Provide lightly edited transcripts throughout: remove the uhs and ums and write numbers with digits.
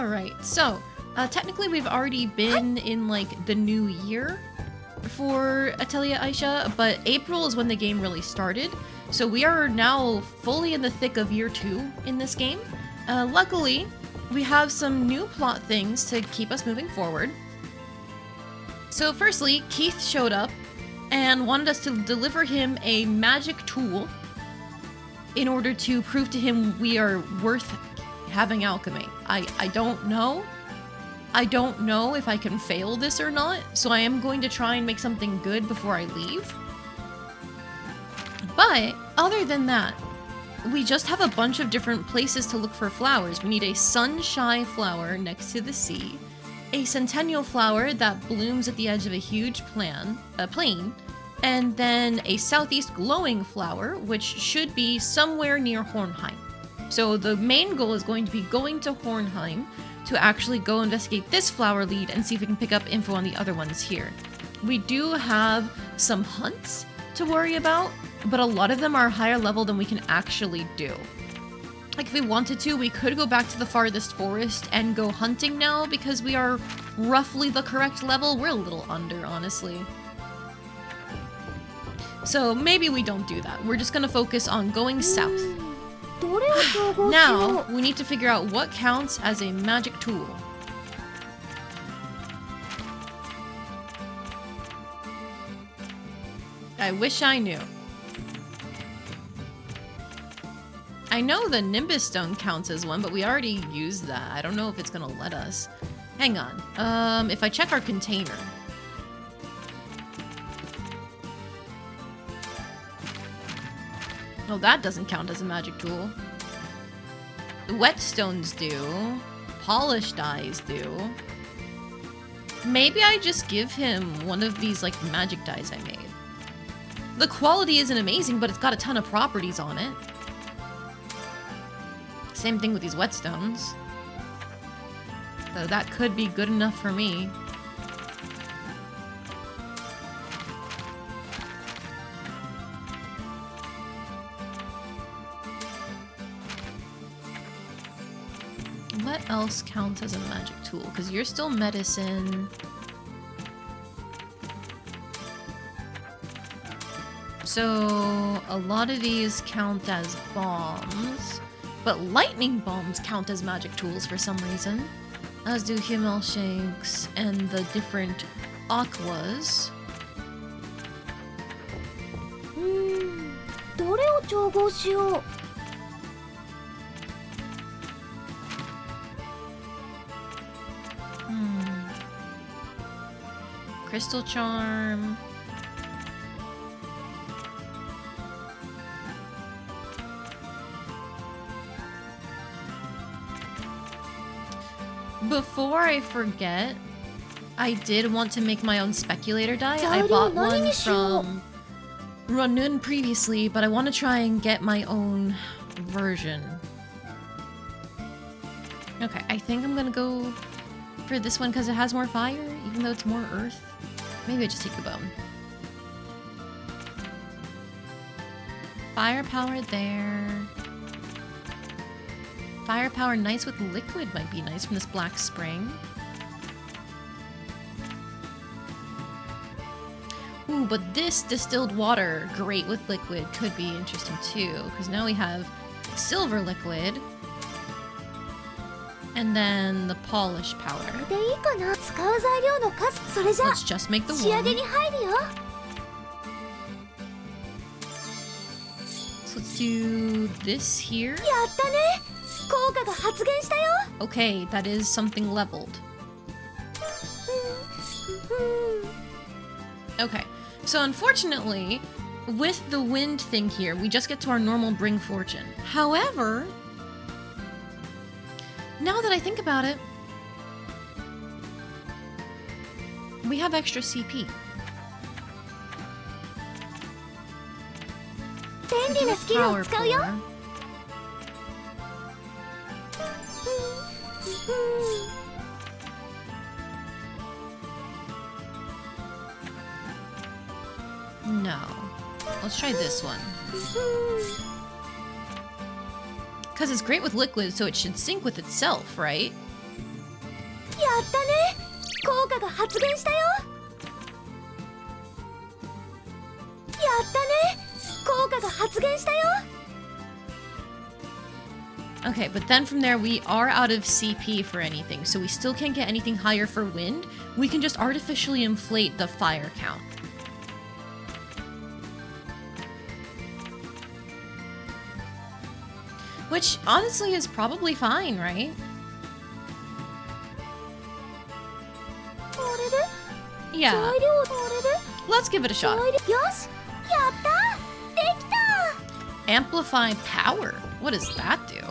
Alright, so technically we've already been in like the new year for Atelier Ayesha, but April is when the game really started. So we are now fully in the thick of year 2 in this game. Luckily, we have some new plot things to keep us moving forward. So firstly, Keith showed up and wanted us to deliver him a magic tool in order to prove to him we are worth having alchemy. I don't know. I don't know if I can fail this or not, so I am going to try and make something good before I leave. But other than that, we just have a bunch of different places to look for flowers. We need a sun-shy flower next to the sea, a centennial flower that blooms at the edge of a huge plain, and then a southeast glowing flower, which should be somewhere near Hornheim. So the main goal is going to be going to Hornheim to actually go investigate this flower lead and see if we can pick up info on the other ones here. We do have some hunts to worry about, but a lot of them are higher level than we can actually do. Like if we wanted to, we could go back to the farthest forest and go hunting now because we are roughly the correct level. We're a little under, honestly. So maybe we don't do that. We're just gonna focus on going south. Now, we need to figure out what counts as a magic tool. I wish I knew. I know the Nimbus Stone counts as one, but we already used that. I don't know if it's gonna let us. Hang on. If I check our container. Oh, that doesn't count as a magic tool. The whetstones do. Polished dyes do. Maybe I just give him one of these, like, magic dyes I made. The quality isn't amazing, but it's got a ton of properties on it. Same thing with these whetstones. So that could be good enough for me. What else counts as a magic tool? Because you're still medicine. So a lot of these count as bombs, but lightning bombs count as magic tools for some reason, as do Himmel Shakes and the different aquas. どれを調合しよう Crystal Charm. Before I forget, I did want to make my own speculator die. I bought one from Runun previously, but I want to try and get my own version. Okay, I think I'm gonna go for this one because it has more fire, even though it's more earth. Maybe I just take the bone. Firepower there. Firepower nice with liquid might be nice from this black spring. Ooh, but this distilled water, great with liquid, could be interesting too, because now we have silver liquid. And then the polish powder. Let's just make the one. So let's do this here. Okay, that is something leveled. Okay, so unfortunately, with the wind thing here, we just get to our normal bring fortune. However, now that I think about it, we have extra CP. Power core. No. Let's try this one. Because it's great with liquid, so it should sync with itself, right? たね。効果が発現したよ。やったね。効果が発現したよ。 Okay, but then from there we are out of CP for anything, so we still can't get anything higher for wind. We can just artificially inflate the fire count. Which, honestly, is probably fine, right? Yeah. Let's give it a shot. Amplify power. What does that do?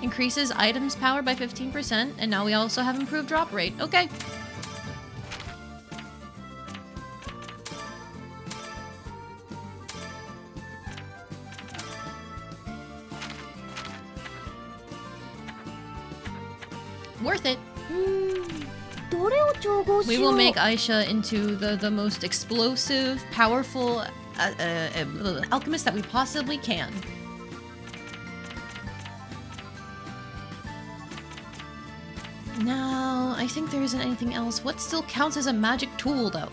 Increases items power by 15%, and now we also have improved drop rate. Okay. Worth it. We will make Ayesha into the most explosive, powerful alchemist that we possibly can. No, I think there isn't anything else. What still counts as a magic tool, though?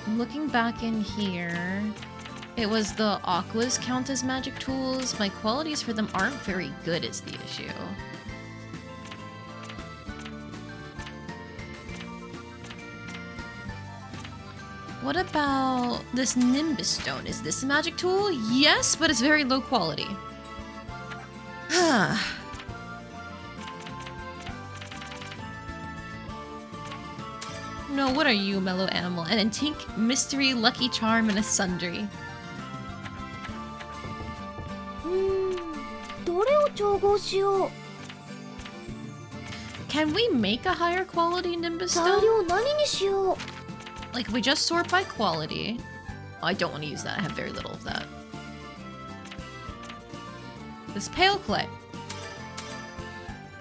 Looking back in here, it was the aquas count as magic tools. My qualities for them aren't very good is the issue. What about this Nimbus Stone? Is this a magic tool? Yes, but it's very low quality. No, what are you, mellow animal? An antique, mystery, lucky charm, and a sundry. Can we make a higher quality Nimbus Stone? Like, if we just sort by quality... Oh, I don't want to use that. I have very little of that. This pale clay.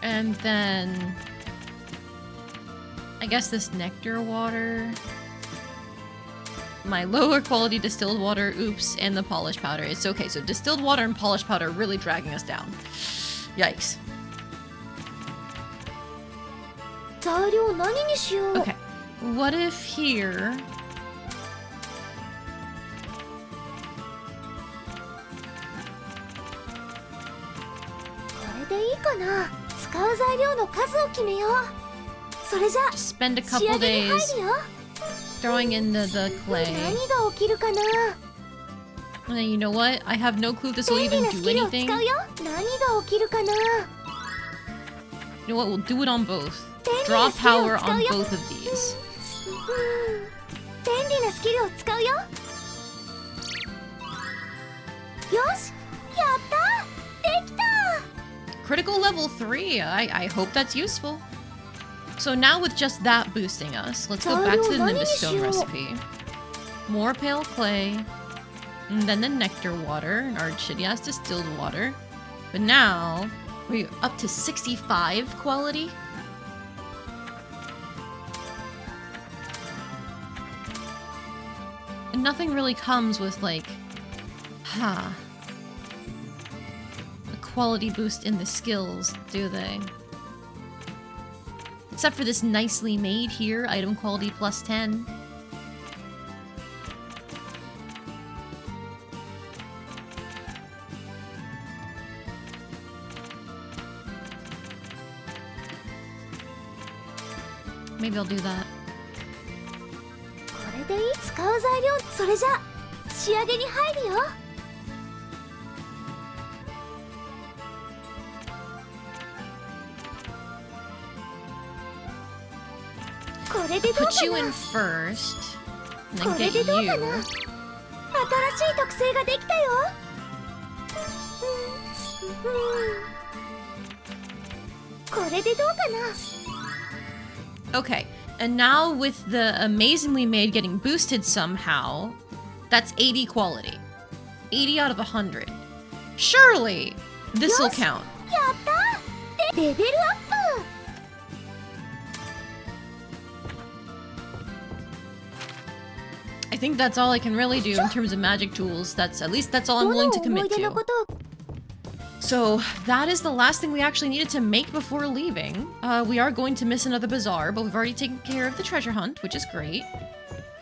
And then... I guess this nectar water, my lower quality distilled water, oops, and the polished powder. It's okay, so distilled water and polished powder are really dragging us down. Yikes. Okay, what if here... Just spend a couple days throwing in the clay. And then you know what? I have no clue if this will even do anything. You know what? We'll do it on both. Draw power on both of these. Critical level 3. I hope that's useful. So now with just that boosting us, let's go back to the Nimbus Stone recipe. More pale clay, and then the nectar water, our shitty-ass distilled water. But now, we're up to 65 quality. And nothing really comes with, like, a quality boost in the skills, do they? Except for this nicely made here, item quality plus 10. Maybe I'll do that. Put you in first, and then get you. これでどうかな。 Okay, and now with the amazingly made getting boosted somehow, that's 80 quality. 80 out of 100. Surely, this'll count. やったー。レベルアップ。 I think that's all I can really do in terms of magic tools. At least that's all I'm willing to commit to. So that is the last thing we actually needed to make before leaving. We are going to miss another bazaar, but we've already taken care of the treasure hunt, which is great.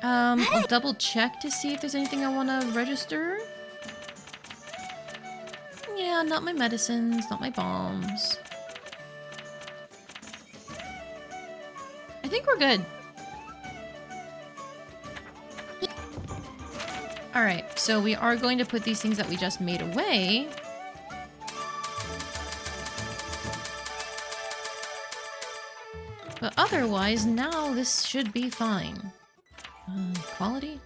I'll double check to see if there's anything I want to register. Yeah, not my medicines, not my bombs. I think we're good. Alright, so we are going to put these things that we just made away. But otherwise, now this should be fine. Quality?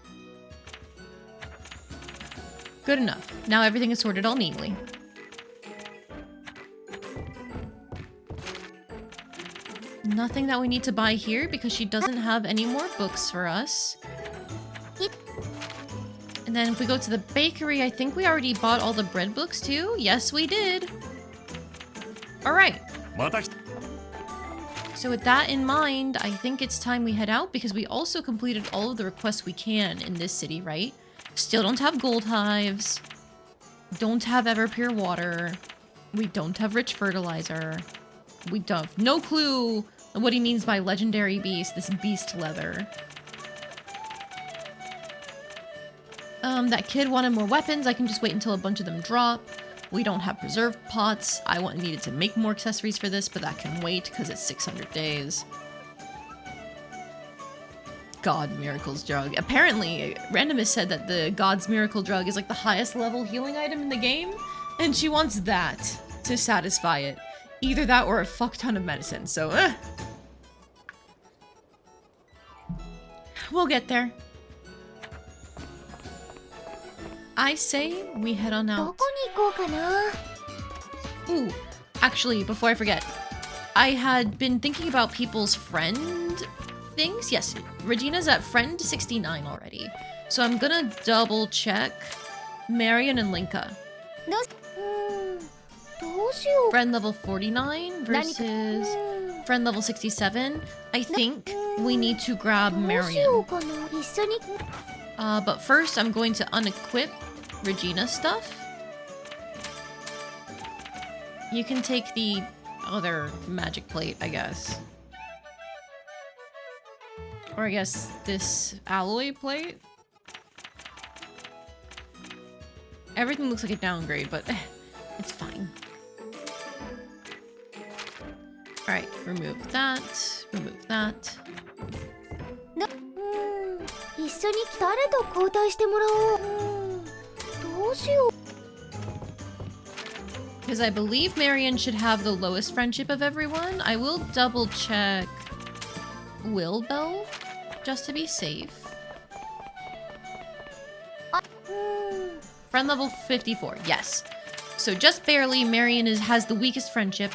Good enough. Now everything is sorted all neatly. Nothing that we need to buy here because she doesn't have any more books for us. And then if we go to the bakery, I think we already bought all the bread books too. Yes, we did. Alright. So with that in mind, I think it's time we head out because we also completed all of the requests we can in this city, right? Still don't have gold hives. Don't have ever pure water. We don't have rich fertilizer. We don't have no clue what he means by legendary beast, this beast leather. That kid wanted more weapons. I can just wait until a bunch of them drop. We don't have preserved pots. I needed to make more accessories for this, but that can wait because it's 600 days. God Miracles Drug. Apparently, Randomist said that the God's Miracle Drug is like the highest level healing item in the game, and she wants that to satisfy it. Either that or a fuck ton of medicine, so we'll get there. I say we head on out. Ooh, actually, before I forget, I had been thinking about people's friend things. Yes, Regina's at friend 69 already. So I'm gonna double check Marion and Linka. Friend level 49 versus friend level 67. I think we need to grab Marion. But first I'm going to unequip Regina's stuff. You can take the other magic plate, I guess. Or I guess this alloy plate? Everything looks like a downgrade, but it's fine. Alright, remove that. Remove that. Because I believe Marion should have the lowest friendship of everyone. I will double check Wilbell, just to be safe. Friend level 54, yes. So just barely, Marion has the weakest friendship.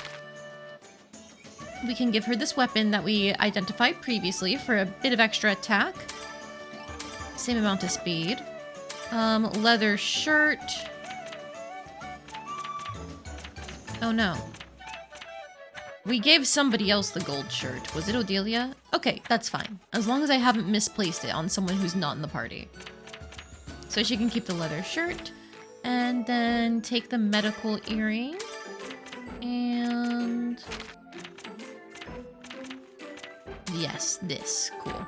We can give her this weapon that we identified previously for a bit of extra attack. Same amount of speed. Leather shirt. Oh no. We gave somebody else the gold shirt. Was it Odelia? Okay, that's fine. As long as I haven't misplaced it on someone who's not in the party. So she can keep the leather shirt. And then take the medical earring. And... yes, this. Cool.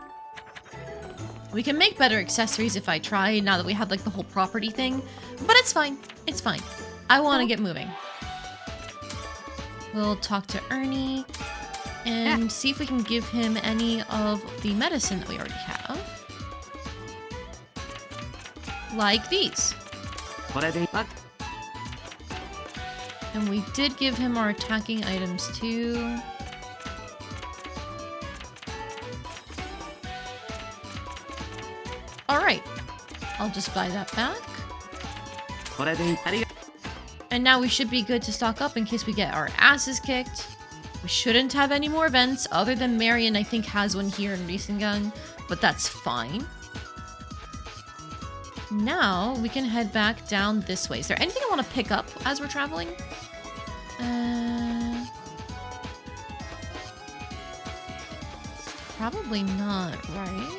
We can make better accessories if I try, now that we have, like, the whole property thing. But it's fine. It's fine. I want to get moving. We'll talk to Ernie and see if we can give him any of the medicine that we already have. Like these. And we did give him our attacking items too. Alright. I'll just buy that back. And now we should be good to stock up in case we get our asses kicked. We shouldn't have any more vents, other than Marion, I think, has one here in Riesengang, but that's fine. Now, we can head back down this way. Is there anything I want to pick up as we're traveling? Probably not, right?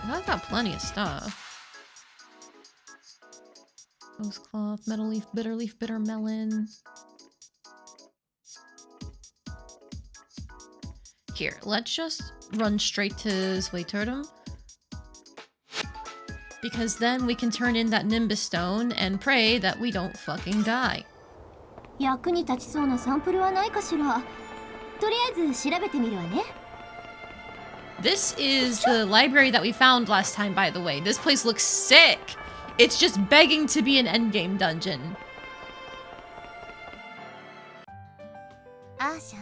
I've got plenty of stuff. Rose cloth, metal leaf, bitter melon. Here, let's just run straight to Zweiterdum. Because then we can turn in that Nimbus Stone and pray that we don't fucking die. 役に立ちそうなサンプルはないかしら。とりあえず調べてみるわね。This is the library that we found last time, by the way. This place looks sick. It's just begging to be an endgame dungeon. Ayesha,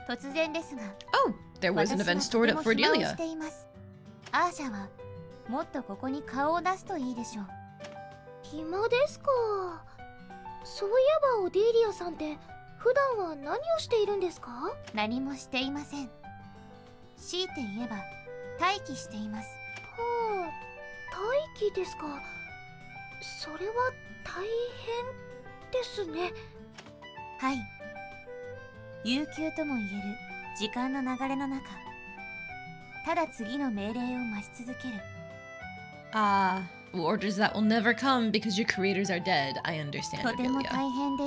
突然ですが。Oh, there was an event stored up for Delia. Ayesha はもっとここに顔を出すといいでしょう。暇ですか。そういえばオディリアさんって普段は何をしているんですか？何もしていません。強いて言えば待機しています。はあ、待機ですか。それは大変ですね。はい。有給とも言える時間の流れの中、ただ次の命令を待ち続ける。Orders that will never come because your creators are dead. I understand, とても Amelia. 大変で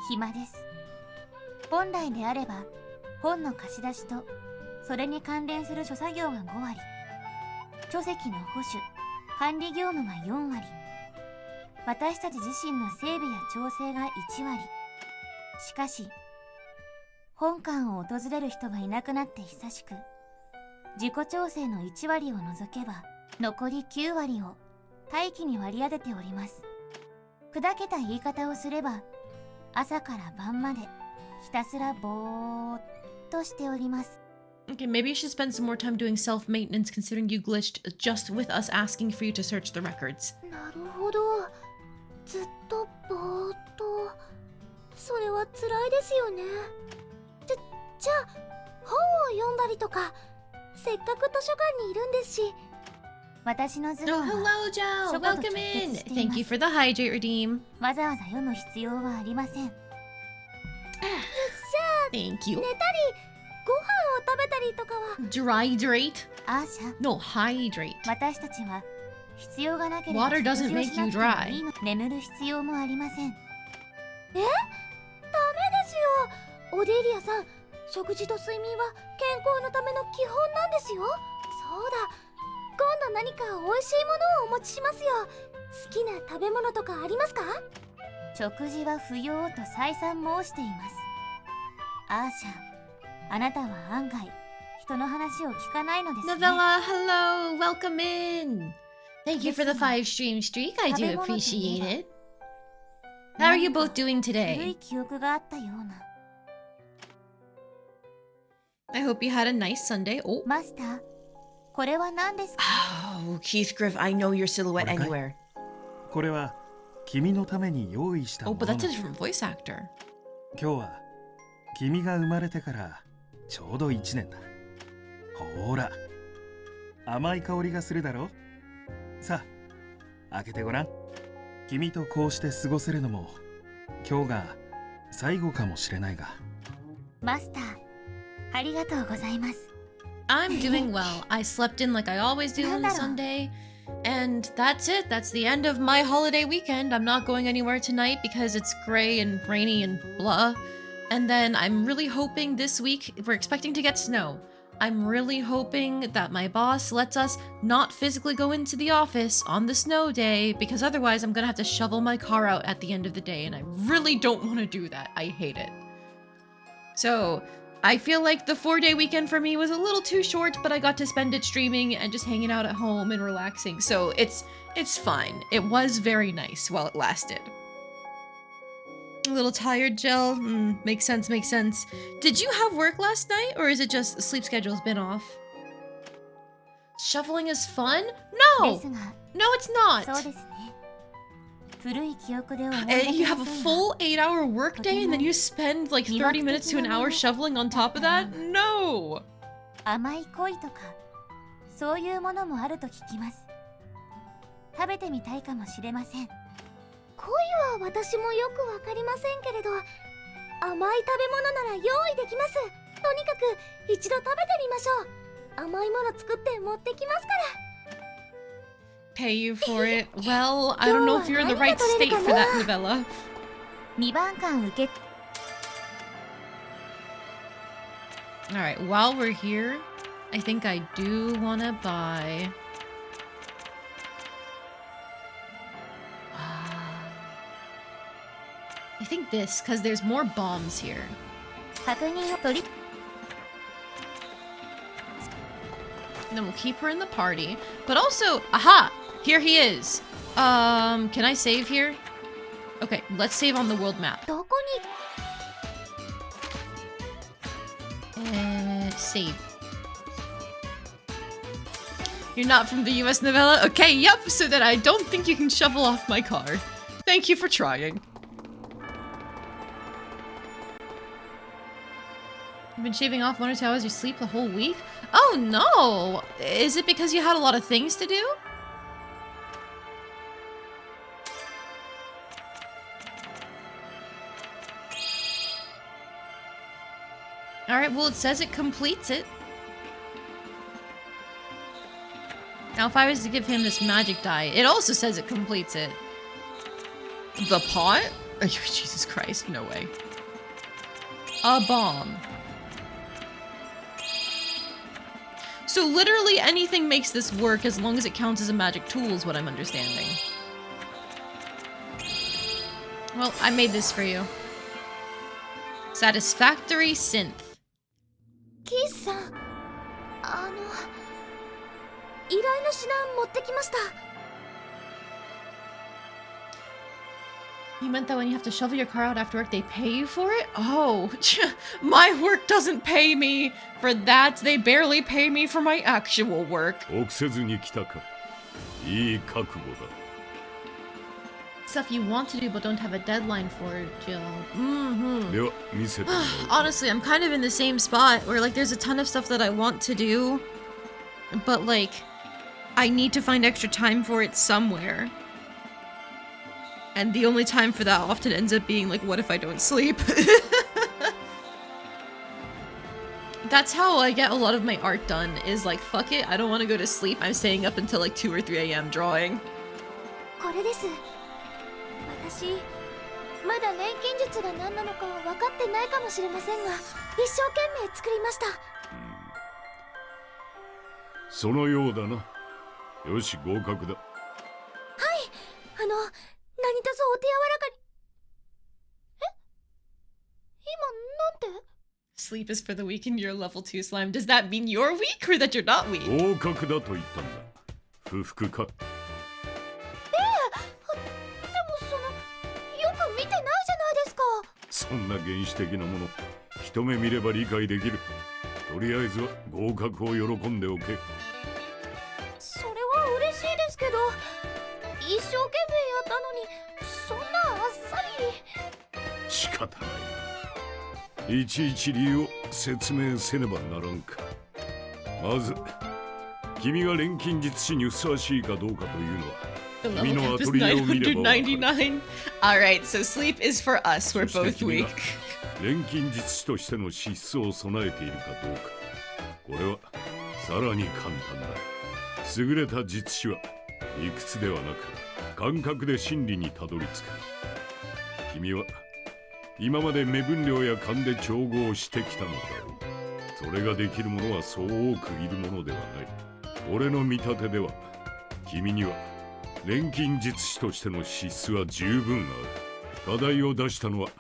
暇です。本来であれば本の貸し出しとそれに関連する諸作業が5割、書籍の保守管理業務が4割、私たち自身の整備や調整が1割。しかし本館を訪れる人がいなくなって久しく、自己調整の1割を除けば残り9割を待機に割り当てております。砕けた言い方をすれば、朝から晩までひたすらぼーっとしております。Okay, maybe you should spend some more time doing self-maintenance considering you glitched just with us asking for you to search the records. なるほど。ずっとぼーっと。それは辛いですよね。じゃあ、本を読んだりとか、せっかく図書館にいるんですし。私のズボンは hello, Joe! Welcome in! Thank you for the hydrate redeem. わざわざ読む必要はありません。じゃあ、 Thank you. 寝たり、ご飯を食べたりとかは。Drydrate? アーシャ。 No, hydrate. 私たちは必要がなければ Water doesn't make you dry. 眠る必要もありません。ダメですよ。オディリアさん、食事と睡眠は健康のための基本なんですよ。そうだ、今度何か美味しいものをお持ちしますよ。好きな食べ物とかありますか？食事は不要と再三申しています。アーシャ、あなたは案外人の話を聞かないのですね。Novella, hello! Welcome in! Thank you for the 5 stream streak. I do appreciate it. How are you both doing 古い today? 記憶があったような。 I hope you had a nice Sunday. Oh. マスター、これは何ですか？ Oh, Keith Griff, I know your silhouette anywhere. これは君のために用意した Oh, も but の that's な a んだ。 different voice actor. 今日は君が生まれてからちょうど1年だ。ほら、甘い香りがするだろ。さあ、開けてごらん。君とこうして過ごせるのも今日が最後かもしれないが。マスター、ありがとうございます。 I'm doing well. I slept in like I always do on Sunday. And that's it. That's the end of my holiday weekend. I'm not going anywhere tonight because it's gray and rainy and blah. And then I'm really hoping this week, we're expecting to get snow. I'm really hoping that my boss lets us not physically go into the office on the snow day because otherwise I'm gonna have to shovel my car out at the end of the day and I really don't want to do that. I hate it. So I feel like the 4-day weekend for me was a little too short, but I got to spend it streaming and just hanging out at home and relaxing. So it's fine. It was very nice while it lasted. A little tired, Jill. Makes sense, makes sense. Did you have work last night, or is it just sleep schedule's been off? Shoveling is fun? No! ですが、 No, it's not! そうですね。古い記憶で思い And 出 you せ have ま a せんが full 8-hour workday and then you spend like 30 minutes to an hour shoveling on top of that? No! 甘い恋とかそういうものもあると聞きます。食べてみたいかもしれません。恋は私もよくわかりませんけれど、甘い食べ物なら用意できます。とにかく一度食べてみましょう。甘いもの作って持ってきますから。Pay you for it? Well, I don't know if you're in the right state for that novella. 2番館受け Alright, while we're here, I think I do wanna buy... I think this, because there's more bombs here. 確認を取り And then we'll keep her in the party. But also, aha! Here he is. Can I save here? Okay, let's save on the world map. どこに Save. You're not from the US novella? Okay, yep, so that I don't think you can shovel off my car. Thank you for trying. You've been shaving off 1 or 2 hours of sleep the whole week? Oh no! Is it because you had a lot of things to do? Alright, well it says it completes it. Now if I was to give him this magic die, it also says it completes it. The pot? Oh, Jesus Christ, no way. A bomb. So literally anything makes this work as long as it counts as a magic tool is what I'm understanding. Well, I made this for you. Satisfactory synth. キースさん、依頼の品持ってきました。You meant that when you have to shovel your car out after work, they pay you for it? Oh, my work doesn't pay me for that. They barely pay me for my actual work. 臆せずに来たか。いい覚悟だ。Stuff you want to do but don't have a deadline for, Jill. では見せてもらおう。 Honestly, I'm kind of in the same spot where like there's a ton of stuff that I want to do, but like I need to find extra time for it somewhere. And the only time for that often ends up being like, what if I don't sleep? That's how I get a lot of my art done, is like, fuck it, I don't want to go to sleep. I'm staying up until like 2 or 3 a.m. drawing. これです。私、まだ錬金術が何なのか分かってないかもしれませんが、一生懸命作りました。そのようだな。よし、合格だ。はい、何卒お手柔らかに。今なんて Sleep is for the weak and you're level 2 slime. Does that mean you're weak or that you're not weak? 合格だと言ったんだ。不服か。そんな原始的なもの、一目見れば理解できる。とりあえずは合格を喜んでおけ。それは嬉しいですけど、一生懸命やったのに、そんなあっさり。仕方ない。いちいち理由を説明せねばならんか。まず、君が錬金術師にふさわしいかどうかというのは、The level cap is 999. Alright, so sleep is for us. We're both weak. 錬金術師としての資質を備えているかどうか。これはさらに簡単だ。優れた術師は理屈ではなく感覚で真理にたどり着く。君は今まで目分量や勘で調合してきたのだろう。それができる者はそう多くいるものではない。俺の見立てでは君には錬金術師としての資質は十分ある。課題を出したのは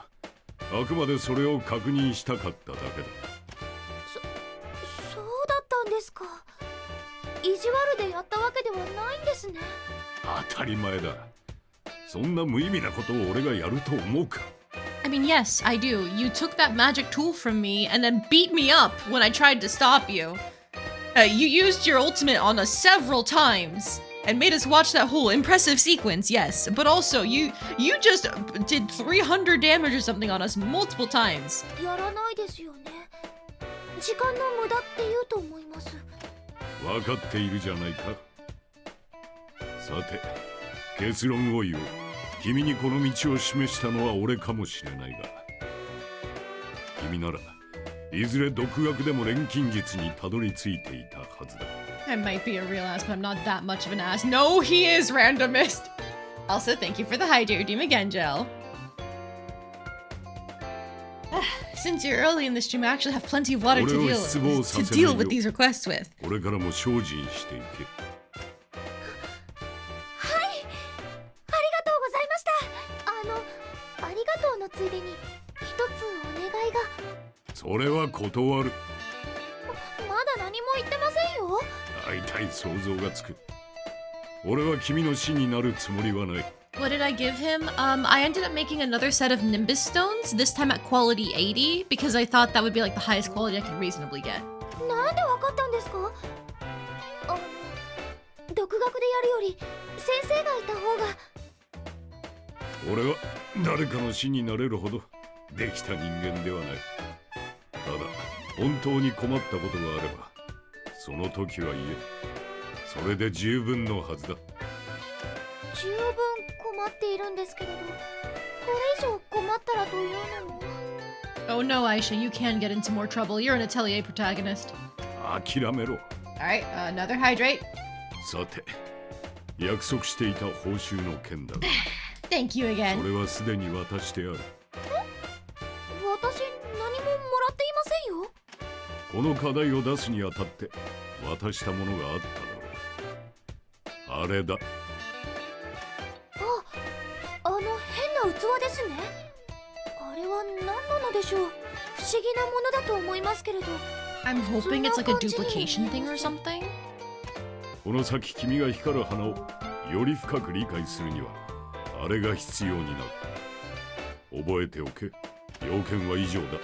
あくまでそれを確認したかっただけだ。そうだったんですか。意地悪でやったわけではないんですね。当たり前だ。そんな無意味なことを俺がやると思うか。I mean, yes, I do. You took that magic tool from me and then beat me up when I tried to stop you. You used your ultimate on us several times. and made us watch that whole impressive sequence, yes. But also, you just did 300 damage or something on us multiple times. やらないですよね。時間の無駄って言うと思います。分かっているじゃないか。さて、結論を言おう。君にこの道を示したのは俺かもしれないが、君ならいずれ独学でも錬金術にたどり着いていたはずだ。I might be a real ass, but I'm not that much of an ass. No, he is randomist. Also, thank you for the hydrate redeem again, Jill. Since you're early in the stream, I actually have plenty of water to deal with these requests with. これからも精進していけ。ありがとうのついでに一つお願いが。それは断る。まだ何も言ってませんよ。大体想像がつく。俺は君の師になるつもりはない。What did I give him? I ended up making another set of Nimbus stones, this time at quality 80, because I thought that would be like the highest quality I could reasonably get. なんでわかったんですか？独学でやるより先生がいた方が。俺は誰かの師になれるほどできた人間ではない。ただ本当に困ったことがあればその時は言え。それで十分のはずだ。十分困っているんですけれど、これ以上困ったらというのも。Oh no, Ayesha, you can get into more trouble. You're an Atelier protagonist. 諦めろ。Alright, another hydrate. さて、約束していた報酬の件だが。Thank you again. それはすでに渡してある。私何ももらっていませんよ。この課題を出すにあたって渡したものがあっただろう。あれだ。変な器ですね。あれは何なのでしょう。不思議なものだと思いますけれど。I'm hoping it's like a duplication thing or something. この先君が光る花をより深く理解するにはあれが必要になる。覚えておけ。要件は以上だ。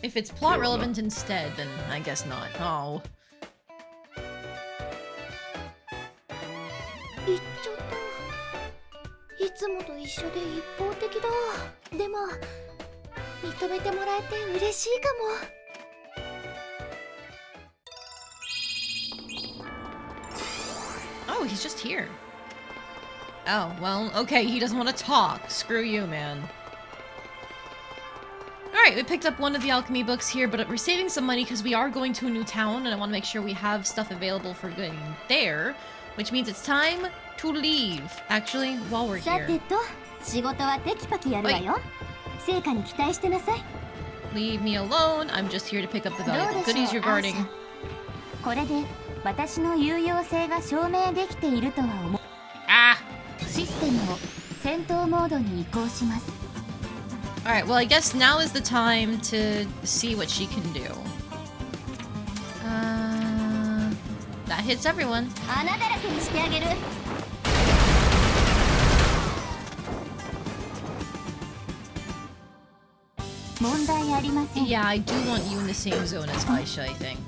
If it's plot relevant instead, then I guess not. Oh. 言っちゃった。いつもと一緒で一方的だ。でも認めてもらえて嬉しいかも。Oh, he's just here. Oh, well, okay, he doesn't want to talk. Screw you, man. Alright, we picked up one of the alchemy books here, but we're saving some money because we are going to a new town, and I want to make sure we have stuff available for going there, which means it's time to leave. Actually, while we're here. さてと、仕事はテキパキやるわよ。成果に期待してなさい。Leave me alone. I'm just here to pick up the valuable goodies regarding. これで私の有用性が証明できているとは思う。システムを戦闘モードに移行します。Alright, well, I guess now is the time to see what she can do. That hits everyone. 穴だらけにしてあげる。問題ありません。Yeah, I do want you in the same zone as Ayesha, I think.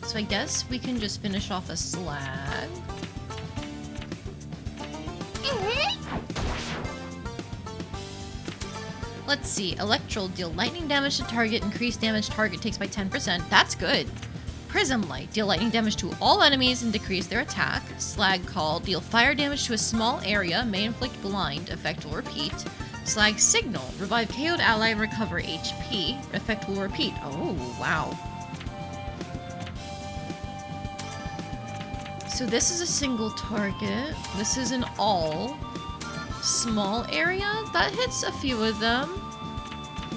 So I guess we can just finish off a slag. Let's see. Electral, deal lightning damage to target, increase damage target takes by 10%. That's good. Prism Light, deal lightning damage to all enemies and decrease their attack. Slag Call, deal fire damage to a small area, may inflict blind, effect will repeat. Slag Signal, revive KO'd ally and recover HP, effect will repeat. Oh, wow. So this is a single target, this is an all. Small area, that hits a few of them.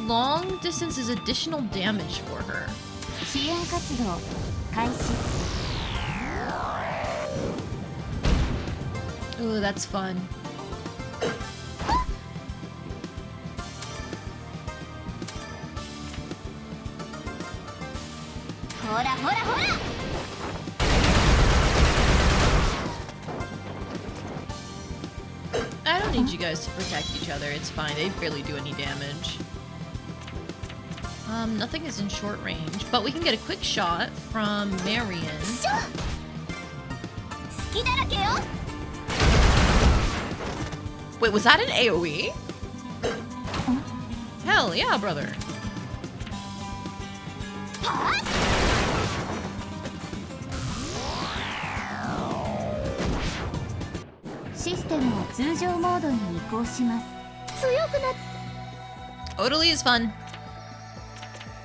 Long distance is additional damage for her. 支援活動開始。 Ooh, that's fun. ほらほらほら。I don't need you guys to protect each other, it's fine, they barely do any damage. Nothing is in short range, but we can get a quick shot from Marion. 好きだらけよ。 Wait, was that an AoE? Hell yeah, brother. システムを通常モードに移行します。強くなっ Odalie is fun.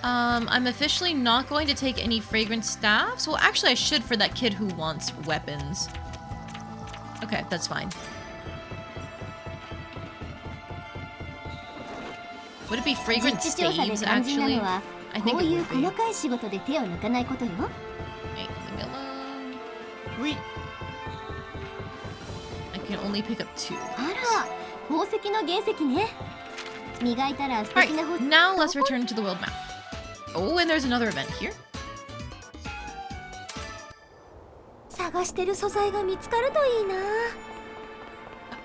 I'm officially not going to take any fragrant staffs. Well, actually, I should for that kid who wants weapons. Okay, that's fine. Would it be fragrant 実地調査で staves, 肝心な actually? のは I こ think う it いう would be. 細かい仕事で手を抜かないことよ。 Hey, leave me alone. Wait. I can only pick up 2. あら、宝石の原石ね。磨いたら素 Alright, 敵な宝石。 now let's return to the world map. Oh, and there's another event here. 探してる素材が見つかるといいな。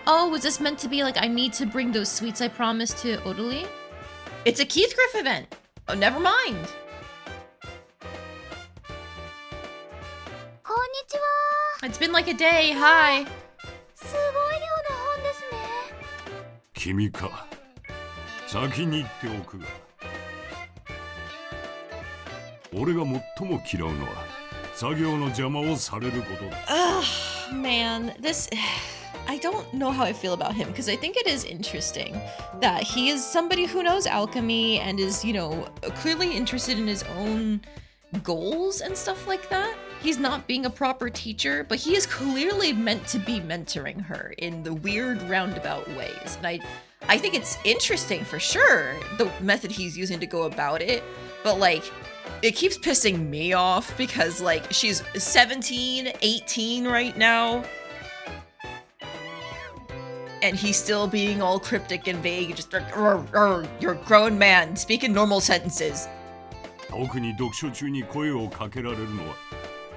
Oh, was this meant to be like I need to bring those sweets I promised to Odalie? It's a Keith Griff event. Oh, never mind. こんにちは。 It's been like a day. Hi. すごい量の本ですね。君か。先に言っておくが。俺が最も嫌うのは作業の邪魔をされることだ。 Ugh, man, this. I don't know how I feel about him because I think it is interesting that he is somebody who knows alchemy and is, you know, clearly interested in his own goals and stuff like that. He's not being a proper teacher, but he is clearly meant to be mentoring her in the weird roundabout ways. And I think it's interesting for sure, the method he's using to go about it, but like it keeps pissing me off because like she's 17, 18 right now. And he's still being all cryptic and vague, just like, you're a grown man, speak in normal sentences. 特に読書中に声をかけられるのは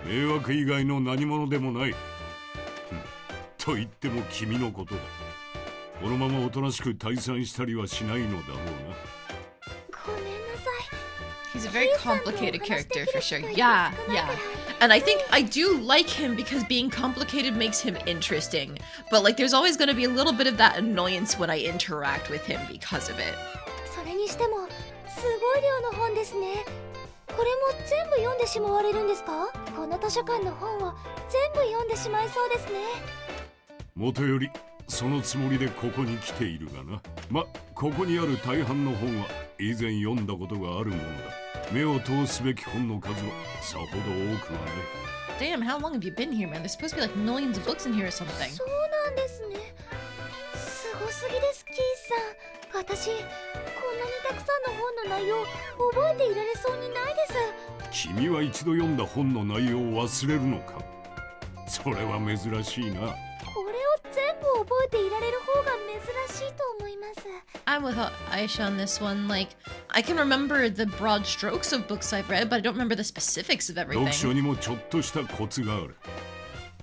迷惑以外の何者でもない。と言っても君のことだ。このままおとなしく退散したりはしないのだろうな。ごめんなさい。 He's a very complicated character for sure. Yeah, yeah. And I think I do like him because being complicated makes him interesting. But like there's always going to be a little bit of that annoyance when I interact with him because of it. それにしてもすごい量の本ですね。これも全部読んでしまわれるんですか？この図書館の本を全部読んでしまいそうですね。もとよりそのつもりでここに来ているがな。ま、ここにある大半の本は以前読んだことがあるものだ。目を通すべき本の数はさほど多くはない。 Damn, how long have you been here, man? There's supposed to be like millions of books in here or something. そうなんですね。すごすぎです、キースさん。私、こんなにたくさんの本の内容覚えていられそうにないです。君は一度読んだ本の内容を忘れるのか。それは珍しいな。これを全部覚えていられる方が珍しいと思います。 I'm with Ayesha on this one. Like, I can remember the broad strokes of books I've read, but I don't remember the specifics of 読書 everything. にもちょっとしたコツがある。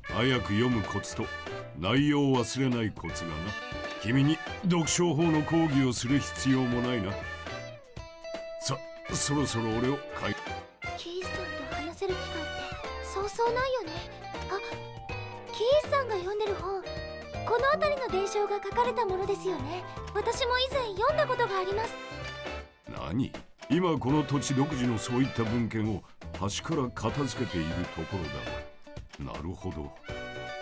早く読むコツと内容を忘れないコツがな。君に読書法の講義をする必要もないな。そろそろ俺をキースさんと話せる機会ってそうそうないよね。あ、キースさんが読んでる本、この辺りの伝承が書かれたものですよね。私も以前読んだことがあります。何？今この土地独自のそういった文献を端から片付けているところだが。なるほど。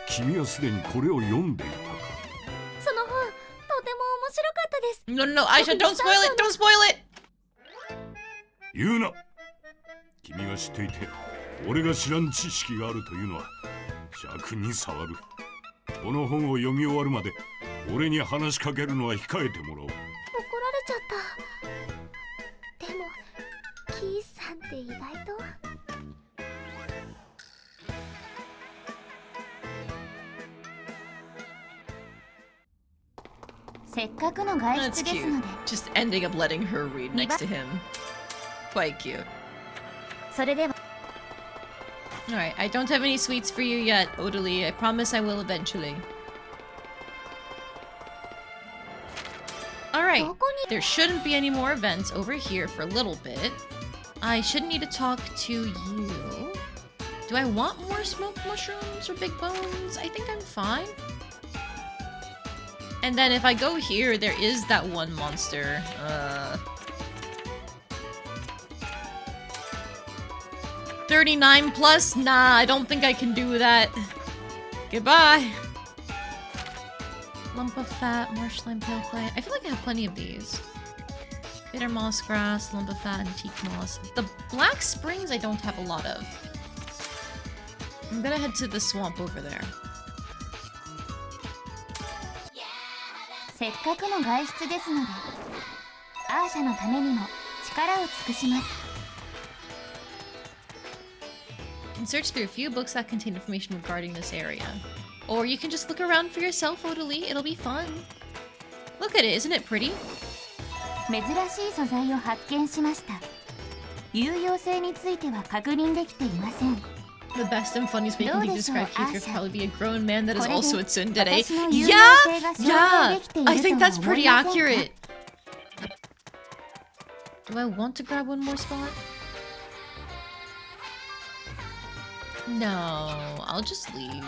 君はすでにこれを読んでいたか。その本、とても面白かったです。 No, no, no, Ayesha, don't spoil it! Don't spoil it! 言うな。君が知っていて俺が知らん知識があるというのは尺に触る。この本を読み終わるまで俺に話しかけるのは控えてもらおう。怒られちゃった。でもキースさんって意外と。せっかくの外 That's 出です cute. ので、 Just ending up letting her read next to him. Quite cute. それでは Alright, I don't have any sweets for you yet, Odalie. I promise I will eventually. Alright, どこに there shouldn't be any more events over here for a little bit. I shouldn't need to talk to you. Do I want more smoked mushrooms or big bones? I think I'm fine. And then if I go here, there is that one monster. 39 plus? Nah, I don't think I can do that. Goodbye. Lump of fat, marsh slime, pale clay. I feel like I have plenty of these. Bitter moss grass, lump of fat, antique moss. The black springs I don't have a lot of. I'm gonna head to the swamp over there. せっかくの外出ですので、アーシャのためにも力を尽くします。 And search through a few books that contain information regarding this area. Or you can just look around for yourself, Odalie. It'll be fun. Look at it, isn't it pretty? 珍しい素材を発見しました。有用性については確認できていません。 The best and funniest way you can describe Keith would probably be a grown man that is also a tsundere. 私の有用 Yeah! 性が証 Yeah! 明できていると I は think that's 思い pretty ませんか？ accurate. Do I want to grab one more spot? No, I'll just leave.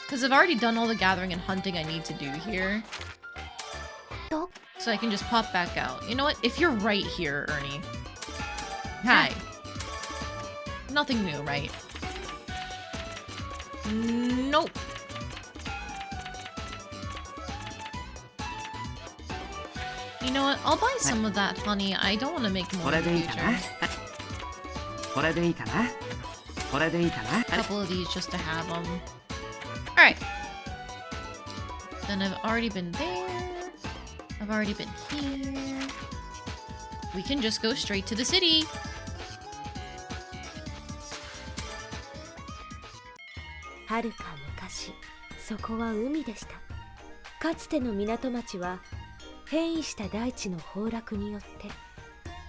Because I've already done all the gathering and hunting I need to do here. So I can just pop back out. You know what? If you're right here, Ernie. Hi. Nothing new, right? Nope. You know what? I'll buy some of that honey. I don't want to make more in the future. A couple of these just to have them. Alright. Then I've already been there. I've already been here. We can just go straight to the city. はるか昔、そこは海でした。かつての港町は変異した大地の崩落によって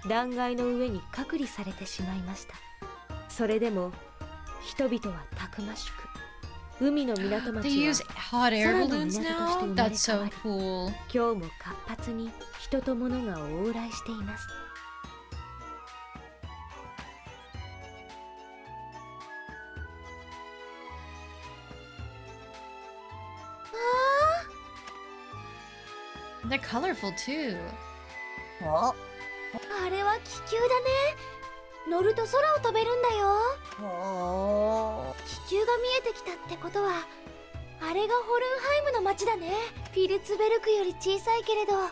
断崖の上に隔離されてしまいました。それでも人々はたくましく、海の港 They 町 use は hot air 空の balloons 港として now? 生まれ That's 変わ so り、 cool. 今日も活発に人と物が往来しています。They're colorful too. あれは気球だね。乗ると空を飛べるんだよ。気球が見えてきたってことは、あれがホルンハイムの町だね。ピルツベルクより小さいけれど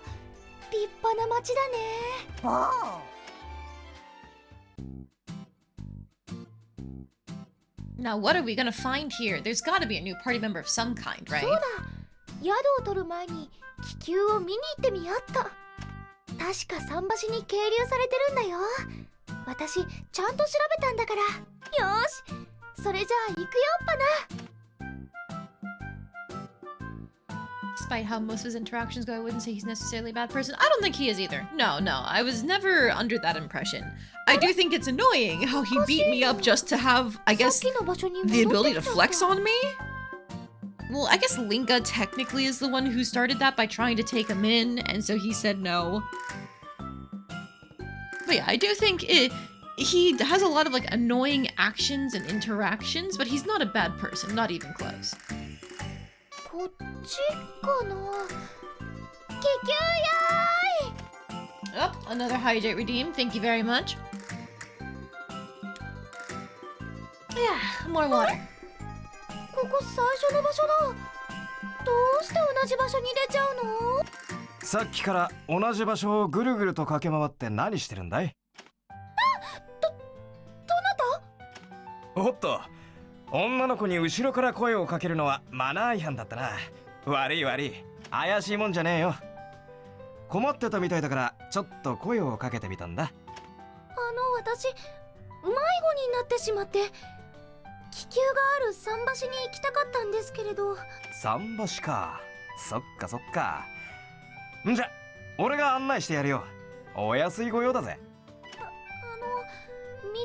立派な町だね。Now what are we gonna find here? There's gotta be a new party member of some kind, right? そうだ、宿を取る前に気球を見に行ってみよっと。確か桟橋に係留されてるんだよ。私ちゃんと調べたんだから。よーし、それじゃあ行くよっぱな。 Despite how most of his interactions go, I wouldn't say he's necessarily a bad person. I don't think he is either. No, I was never under that impression. I do think it's annoying how he beat me up just to have, I guess, さっきの場所に the 戻って ability き to ちゃった。 flex on me? Well, I guess Linka technically is the one who started that by trying to take him in, and so he said no. But yeah, I do think he has a lot of like annoying actions and interactions, but he's not a bad person, not even close. こっちかな。気球や Oh, another hydrate redeemed. Thank you very much. Yeah, more water. ーい。ここ最初の場所だ。どうして同じ場所に出ちゃうの？さっきから同じ場所をぐるぐると駆け回って何してるんだい？どなた？おっと、女の子に後ろから声をかけるのはマナー違反だったな。悪い怪しいもんじゃねえよ。困ってたみたいだからちょっと声をかけてみたんだ。私迷子になってしまって、気球がある桟橋に行きたかったんですけれど。桟橋か。そっか。んじゃ俺が案内してやるよ。お安いご用だぜ。道を教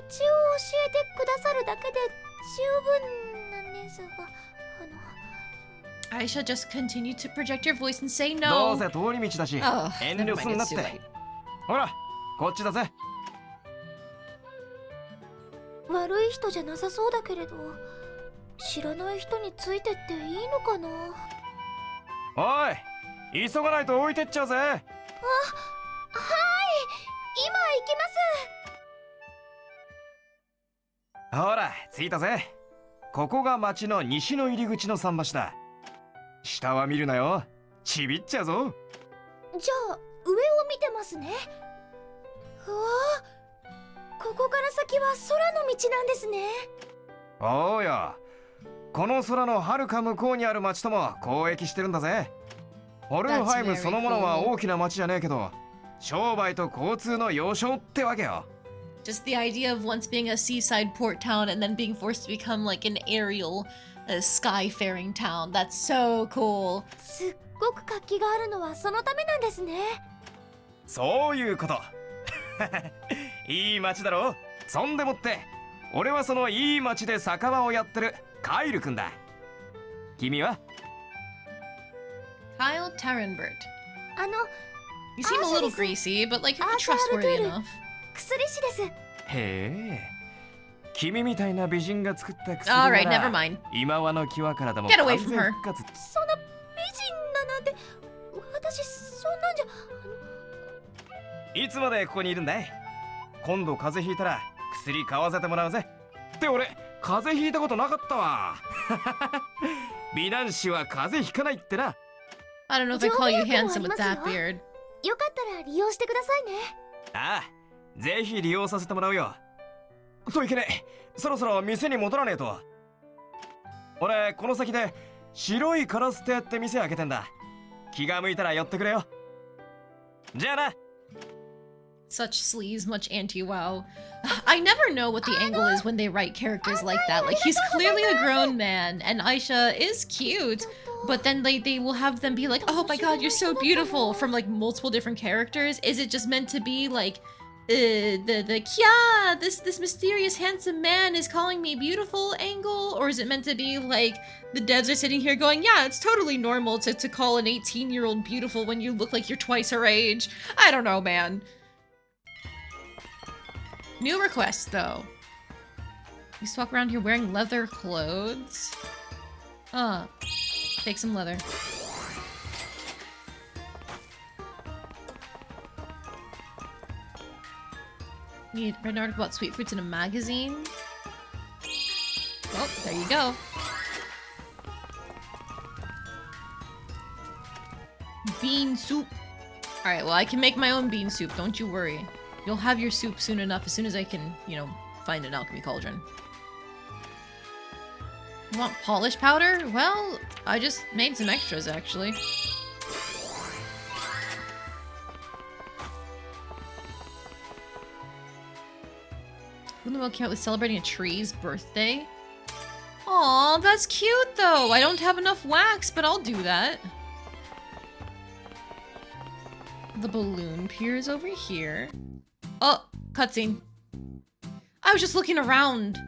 えてくださるだけで十分なんですが、Ayesha, just continue to project your voice and say どう no. せ通り道だし Oh, 遠 never 慮すん mind, なっ it's too て late. ほらこっちだぜ悪い人じゃなさそうだけれど、知らない人についてっていいのかな。おい急がないと置いてっちゃうぜはい、今行きます。ほら着いたぜここが町の西の入り口の桟橋だ下は見るなよちびっちゃうぞじゃあ上を見てますね。うわあ、ここから先は空の道なんですね。おうよこの空のはるか向こうにある町とも交易してるんだぜホルンハイムそのものは大きな町じゃねえけど商売と交通の要衝ってわけよ Just the idea of once being a seaside port town and then being forced to become like an aerial, skyfaring town. That's so cool. すっごく活気があるのはそのためなんですね。そういうこといい町だろそんでもって俺はそのいい町で酒場をやってるカイル君だ君は Kyle Tarenbert. あの You seem a little Ayesha greasy, but like you're Ayesha trustworthy Alchemist. enough. 薬師です。へえ君みたいな美人が作った薬 All right, な never ら mind. 今はの際からでも Get away 完 from 全 her. 復活そんな美人だなんて、私そんなんじゃ。いつまでここにいるんだい今度風邪ひいたら薬買わせてもらうぜって俺風邪ひいたことなかったわ美男子は風邪ひかないってな I don't know if I call you handsome with 情報力 that もありますよ。 beard. よかったら利用してくださいね。ああぜひ利用させてもらうよといけねえそろそろ店に戻らねえと俺この先で白いカラス亭って店開けてんだ気が向いたら寄ってくれよじゃあな Such sleaze, much anti-wow. I never know what the angle is when they write characters like that. Like, he's clearly a grown man, and Ayesha is cute, but then they will have them be like, oh my god, you're so beautiful, from like multiple different characters. Is it just meant to be like, the Kya, this mysterious handsome man is calling me beautiful angle? Or is it meant to be like, the devs are sitting here going, yeah, it's totally normal to call an 18-year-old beautiful when you look like you're twice her age? I don't know, man. New request, though. You used to walk around here wearing leather clothes? Take some leather. Read an article about sweet fruits in a magazine. Oh, there you go. Bean soup. Alright, well, I can make my own bean soup, don't you worry. You'll have your soup soon enough, as soon as I can, you know, find an alchemy cauldron. You want polish powder? Well, I just made some extras, actually. Who came out with celebrating a tree's birthday? Aw, that's cute, though! I don't have enough wax, but I'll do that. The balloon pier is over here. Oh, cutscene. I was just looking around.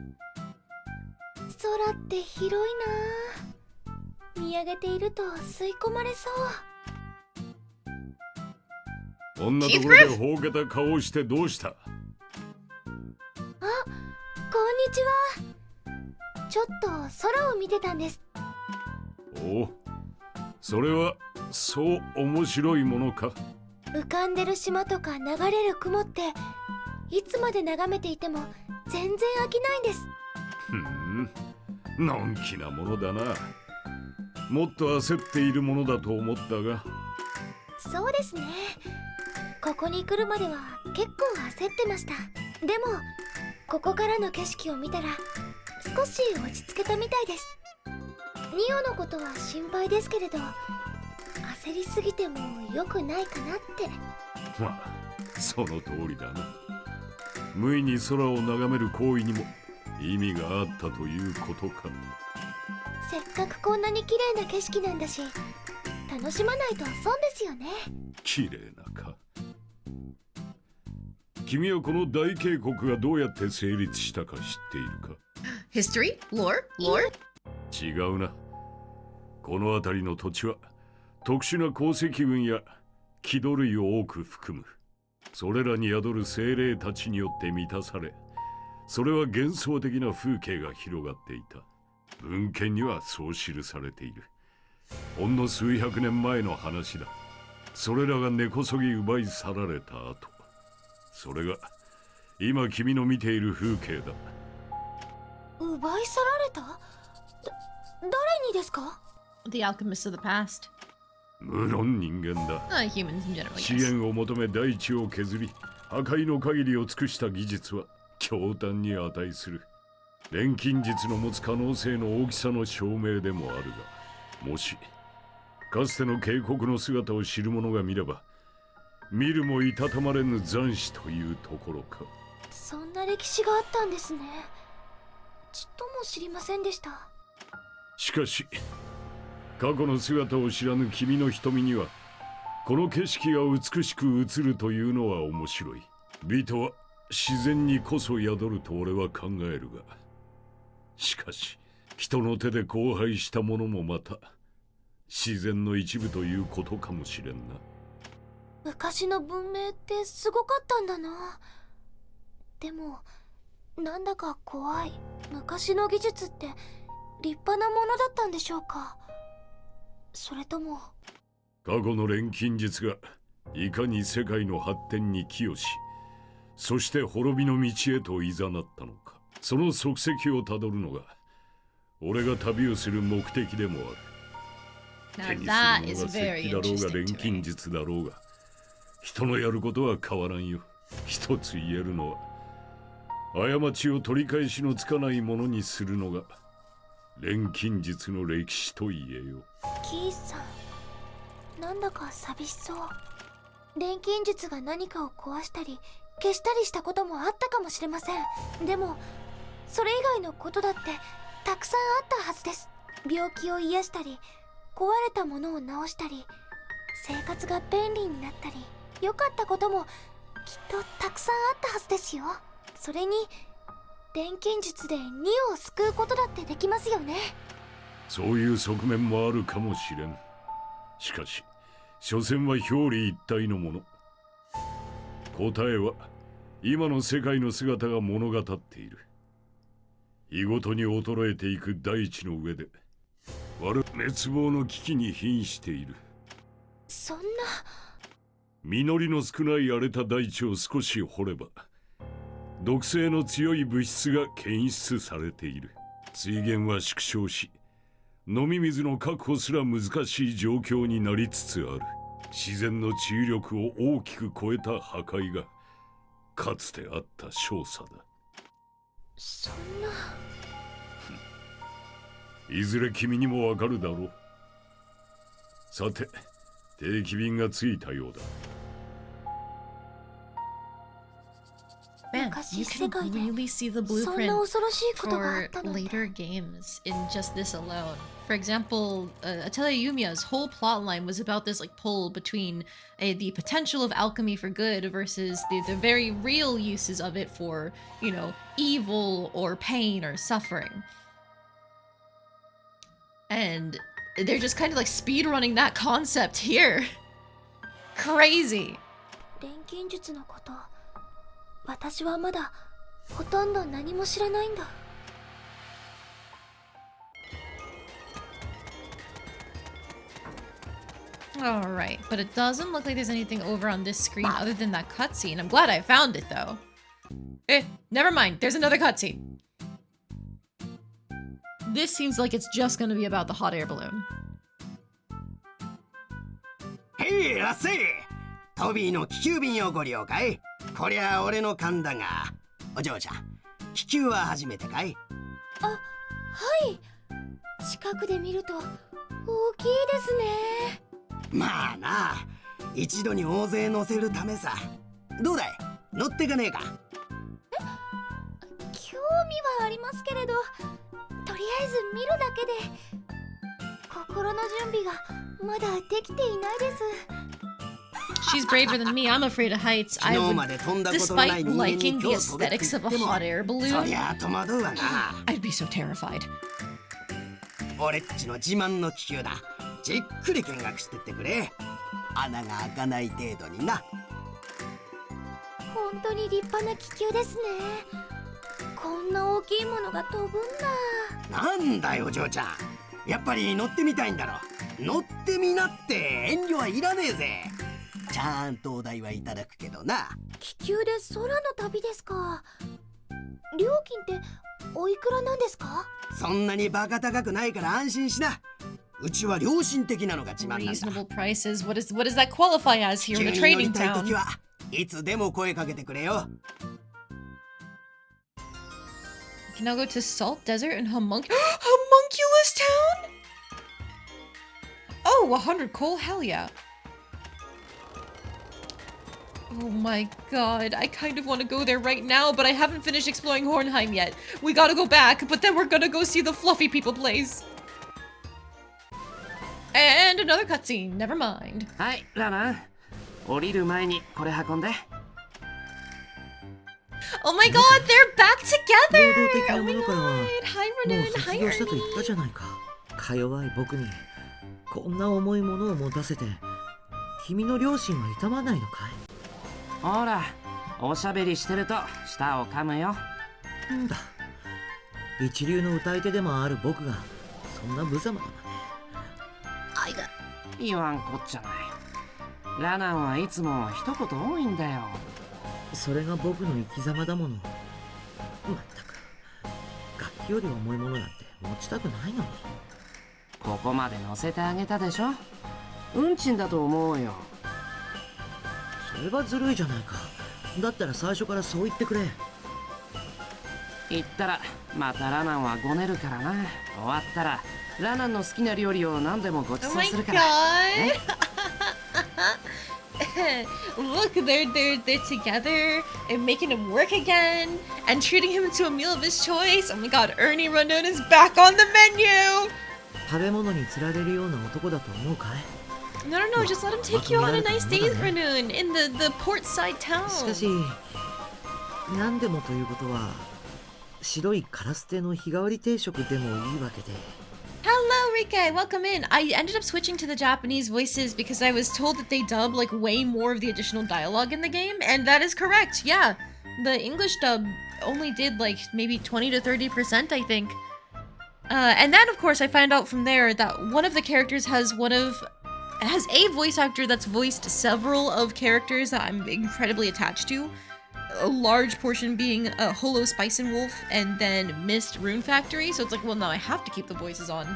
空って広いなぁ。見上げていると吸い込まれそう。こんなところでほうけた顔をしてどうしたあ、こんにちは。ちょっと空を見てたんです。おお、それはそう面白いものか。浮かんでる島とか流れる雲っていつまで眺めていても全然飽きないんです。ふん、のんきなものだな。もっと焦っているものだと思ったが。そうですね。ここに来るまでは結構焦ってました。でもここからの景色を見たら少し落ち着けたみたいです。ニオのことは心配ですけれど、焦りすぎても良くないかなって。まあ、その通りだな。無意に空を眺める行為にも意味があったということか。せっかくこんなに綺麗な景色なんだし、楽しまないと損ですよね。綺麗なか。君はこの大渓谷がどうやって成立したか知っているか？ History? Lore? Lore? 違うな。この辺りの土地は特殊な鉱石群や木土類を多く含む。それらに宿る精霊たちによって満たされ、それは幻想的な風景が広がっていた。文献にはそう記されている。ほんの数百年前の話だ。それらが根こそぎ奪い去られた後、それが今君の見ている風景だ。奪い去られた？誰にですか？ The alchemists of the past. 無論人間だ。Humans in general, 資 yes. 源を求め大地を削り、破壊の限りを尽くした技術は驚嘆に値する。錬金術の持つ可能性の大きさの証明でもあるが、もしかつての渓谷の姿を知る者が見れば、見るもいたたまれぬ残死というところか。そんな歴史があったんですね。ちっとも知りませんでした。しかし過去の姿を知らぬ君の瞳には、この景色が美しく映るというのは面白い。美とは自然にこそ宿ると俺は考えるが、しかし人の手で荒廃したものもまた自然の一部ということかもしれんな。昔の文明ってすごかったんだな。でもなんだか怖い。昔の技術って立派なものだったんでしょうか？それとも過去の錬金術がいかに世界の発展に寄与し、そして滅びの道へと誘ったのか、その足跡をたどるのが俺が旅をする目的でもある。手にするのが石器だろうが錬金術だろうが、人のやることは変わらんよ。一つ言えるのは、過ちを取り返しのつかないものにするのが錬金術の歴史と言えよ。キースさん、なんだか寂しそう。錬金術が何かを壊したり消したりしたこともあったかもしれません。でもそれ以外のことだってたくさんあったはずです。病気を癒したり、壊れたものを直したり、生活が便利になったり、良かったこともきっとたくさんあったはずですよ。それに錬金術で2を救うことだってできますよね。そういう側面もあるかもしれん。しかし所詮は表裏一体のもの。答えは今の世界の姿が物語っている。日ごとに衰えていく大地の上で滅亡の危機に瀕している。そんな。実りの少ない荒れた大地を少し掘れば、毒性の強い物質が検出されている。水源は縮小し、飲み水の確保すら難しい状況になりつつある。自然の治癒力を大きく超えた破壊がかつてあった少佐だ。そんな。いずれ君にもわかるだろう。さて、定期便が着いたようだ。Man, you can really see the blueprint for later games in just this alone. For example, Atelier Yumiya's whole plotline was about this like pull between the potential of alchemy for good versus the very real uses of it for, you know, evil or pain or suffering. And they're just kind of like speedrunning that concept here. Crazy. 錬金術のこと、私はまだほとんど何も知らないんだ。Alright, but it doesn't look like there's anything over on this screen other than that cutscene. I'm glad I found it though. Never mind, there's another cutscene. This seems like it's just gonna be about the hot air balloon. Hey, ラッセイ、トビーの気球便をご利用かい？こりゃ俺の勘だが、お嬢ちゃん、気球は初めてかい？あ、はい。近くで見ると大きいですね。まあな、一度に大勢乗せるためさ。どうだい？乗ってかねえか？興味はありますけれど、とりあえず見るだけで。心の準備がまだできていないです。She's braver than me. I'm afraid of heights. I would, despite liking the aesthetics of a hot air balloon, I'd be so terrified. 俺っちの自慢の気球だ。じっくり見学してってくれ。穴が開かない程度にな。本当に立派な気球ですね。こんな大きいものが飛ぶんだ。なんだよお嬢ちゃん、やっぱり乗ってみたいんだろ。乗ってみなって遠慮はいらねえぜ。ちゃんとお代はいただくけどな。気球で空の旅ですか。料金っておいくらなんですか？そんなにバカ高くないから安心しな。うちは良心的なのが自慢なんだ。 Reasonable prices. What does that qualify as here 急 in に the 乗り trading たい town? 時はいつでも声かけてくれよ。 Can I go to Salt Desert and Homunculus Town? Oh, 100 coal? Hell yeah. Oh my god, I kind of want to go there right now, but I haven't finished exploring Hornheim yet. We gotta go back, but then we're gonna go see the fluffy people place. And another cutscene, never mind. はい、ラナン。降りる前にこれ運んで。 Oh my god, they're back 能 together! 動的 Oh な my ものからは god, hi もう Renun, 卒 hi 業したと言っ Ernie. たじゃないか。か弱い僕にこんな重いものを持たせて君の両親は痛まないのかい？ほら、おしゃべりしてると舌を噛むよ。なんだ、一流の歌い手でもある僕がそんな無様なまね。愛が言わんこっちゃない。ラナンはいつも一言多いんだよ。それが僕の生き様だもの。まったく楽器より重いものなんて持ちたくないのに。ここまで乗せてあげたでしょ。運賃だと思うよ。それはずるいじゃないか。だったら最初からそう言ってくれ。言ったらまたラナンはごねるからな。終わったらラナンの好きな料理を何でもご馳 Oh 走 my するから。 god! Look, they're together and making him work again and treating him to a meal of his choice. Oh my god, Ernie Renun is back on the menu! 食べ物に釣られるような男だと思うかい？ No, just let him take you on a nice day with Renun in the portside town. しかし何でもということは白いカラステの日替わり定食でもいいわけで。 Hello, Rike. Welcome in. I ended up switching to the Japanese voices because I was told that they dub like way more of the additional dialogue in the game, and that is correct. Yeah, the English dub only did like maybe 20 to 30%, I think. And then, of course, I found out from there that one of the characters has a voice actor that's voiced several of characters that I'm incredibly attached to. A large portion being Holo Spice and Wolf and then Mist Rune Factory. So it's like, well, no, I have to keep the voices on.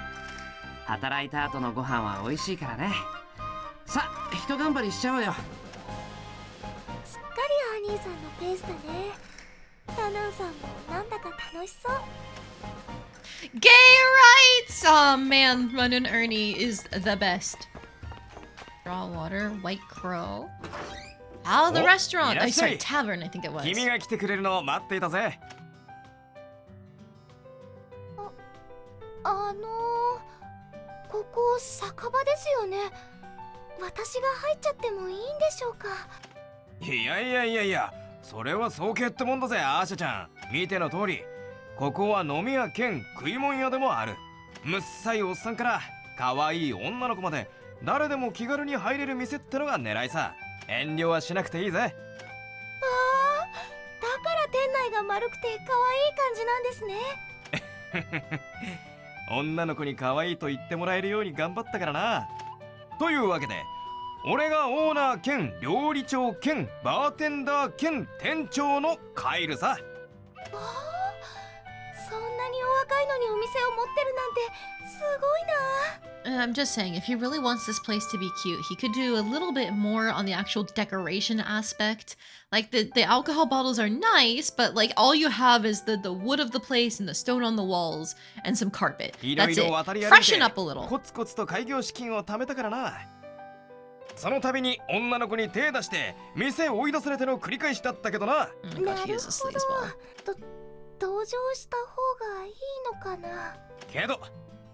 働いた後のご飯は美味しいからね。さあ、一頑張りしちゃおうよ。すっかりアーニーさんのペースだね。ラナンさんもなんだか楽しそう。 Gay rights! Oh man, Runnin' Ernie is the best. Raw water, White Crow. Oh, the Oh, restaurant! Oh, sorry, いらっしゃい。 tavern, I think it was. 君が来てくれるのを待っていたぜ。ここ酒場ですよね。私が入っちゃってもいいんでしょうか？いや、それは早計ってもんだぜ、アーシャちゃん。見ての通り、ここは飲み屋兼食い物屋でもある。むっさいおっさんから可愛い女の子まで誰でも気軽に入れる店ってのが狙いさ。遠慮はしなくていいぜ。だから店内が丸くて可愛い感じなんですね。女の子に可愛いと言ってもらえるように頑張ったからな。というわけで、俺がオーナー兼料理長兼バーテンダー兼店長のカイルさ。そんなにお若いのにお店を持ってるなんてすごいな。 I'm just saying, if he really wants this place to be cute, he could do a little bit more on the actual decoration aspect. Like, the alcohol bottles are nice, but like, all you have is the wood of the place and the stone on the walls and some carpet. いろい That's ろ it. 渡り歩い Freshen て up a little. コツコツと開業資金を貯めたからな。その度に女の子に手出して店追い出されての繰り返しだったけどな。 Oh my な god, he る is a ほ sleazeball. ど。登場した方がいいのかな。けど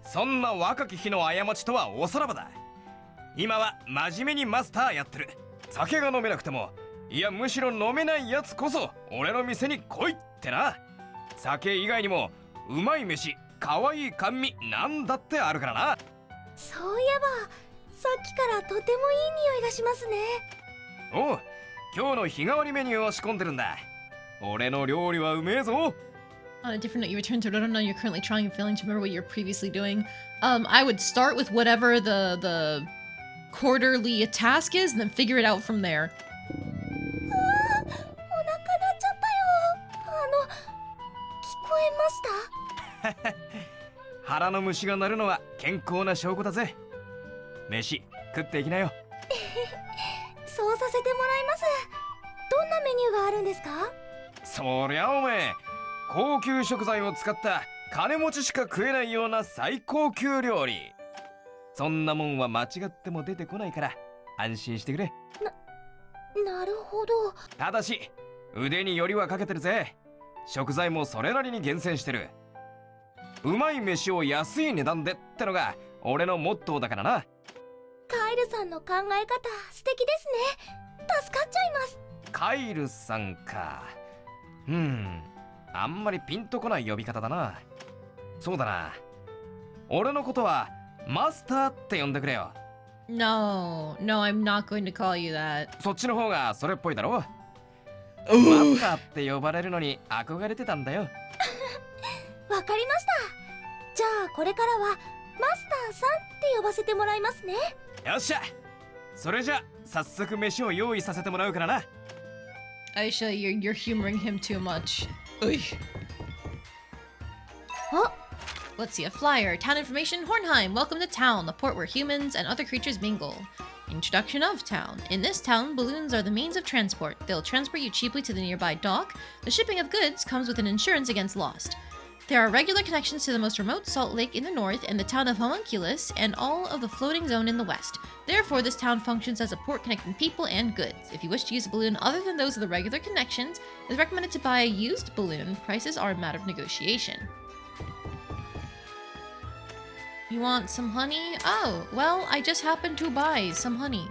そんな若き日の過ちとはおさらばだ。今は真面目にマスターやってる。酒が飲めなくても、いやむしろ飲めないやつこそ俺の店に来いってな。酒以外にもうまい飯、可愛い甘味なんだってあるからな。そういえばさっきからとてもいい匂いがしますね。おう、今日の日替わりメニューを仕込んでるんだ。俺の料理はうめえぞ。 On a different note, you return to Rorona, you're currently trying and failing to remember what you're previously doing. I would start with whatever the quarterly task is and then figure it out from there. お腹鳴っちゃったよ。聞こえました？腹の虫が鳴るのは健康な証拠だぜ。飯食っていきなよ。そうさせてもらいます。どんなメニューがあるんですか？そりゃおめえ、高級食材を使った金持ちしか食えないような最高級料理。そんなもんは間違っても出てこないから安心してくれ。なるほど。ただし腕によりはかけてるぜ。食材もそれなりに厳選してる。うまい飯を安い値段でってのが俺のモットーだからな。カイルさんの考え方素敵ですね。助かっちゃいます。カイルさんか。あんまりピンとこない呼び方だな。そうだな、俺のことはマスターって呼んでくれよ。 No, I'm not going to call you that. そっちの方がそれっぽいだろ。マスターって呼ばれるのに憧れてたんだよ。わかりました。じゃあこれからはマスターさんって呼ばせてもらいますね。よっしゃ、それじゃ早速飯を用意させてもらうからな。Ayesha, you're humoring him too much. Oy. Oh. Let's see, a flyer. Town information, Hornheim. Welcome to town, the port where humans and other creatures mingle. Introduction of town. In this town, balloons are the means of transport. They'll transport you cheaply to the nearby dock. The shipping of goods comes with an insurance against lost. There are regular connections to the most remote salt lake in the north and the town of Homunculus and all of the floating zone in the west. Therefore, this town functions as a port connecting people and goods. If you wish to use a balloon other than those of the regular connections, it is recommended to buy a used balloon. Prices are a matter of negotiation. You want some honey? Oh, well, I just happened to buy some honey.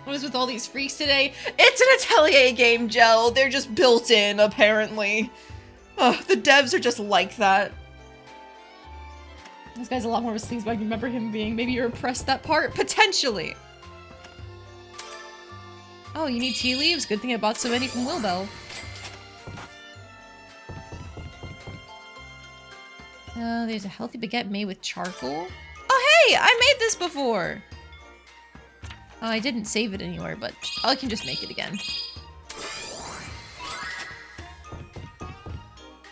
What is with all these freaks today? It's an Atelier game, Gel. They're just built in, apparently. Oh, the devs are just like that. This guy's a lot more of a sleazebag. I remember him being. Maybe you repressed that part? Potentially. Oh, you need tea leaves? Good thing I bought so many from Wilbell. There's a healthy baguette made with charcoal. Oh, hey! I made this before! Oh, I didn't save it anywhere, but I can just make it again.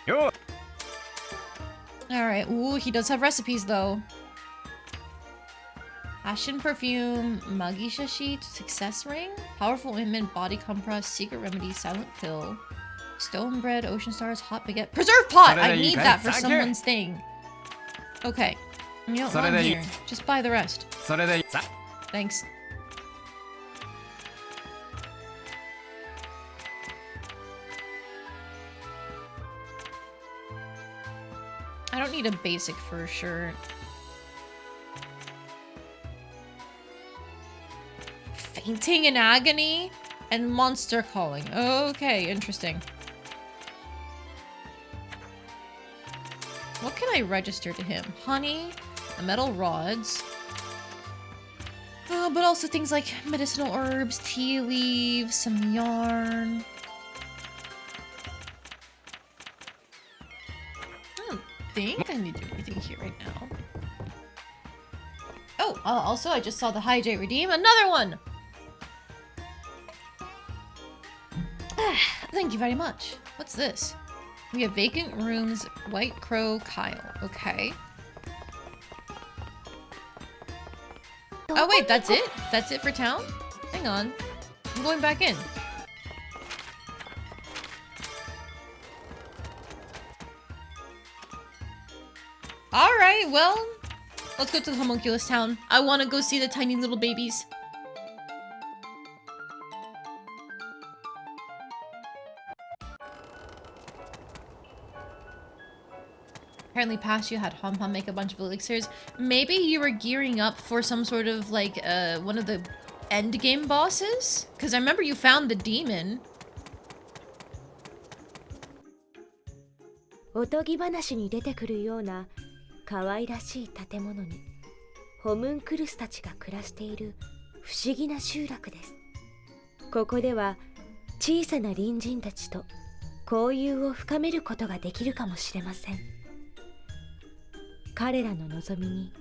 Yo. Alright, ooh, he does have recipes, though. Ashen perfume, Magisha sheet, success ring, powerful ointment, body compress, secret remedy, silent pill, stone bread, ocean stars, hot baguette, preserve pot! I need that for someone's thing. Okay. You don't want here. Just buy the rest. Thanks. I don't need a basic fur shirt. Fainting in agony and monster calling. Okay, interesting. What can I register to him? Honey, the metal rods. But also things like medicinal herbs, tea leaves, some yarn. I don't think I need to do anything here right now. Oh, also I just saw the Hydrate redeem. Another one! Thank you very much. What's this? We have vacant rooms, White Crow, Kyle. Okay. Oh wait, that's it? That's it for town? Hang on. I'm going back in. Alright, well, let's go to the homunculus town. I want to go see the tiny little babies. Apparently past you had Hornheim make a bunch of elixirs. Maybe you were gearing up for some sort of like one of the end game bosses? Because I remember you found the demon. おとぎ話に出てくるような可愛らしい建物にホムンクルスたちが暮らしている不思議な集落です。ここでは小さな隣人たちと交友を深めることができるかもしれません。彼らの望みに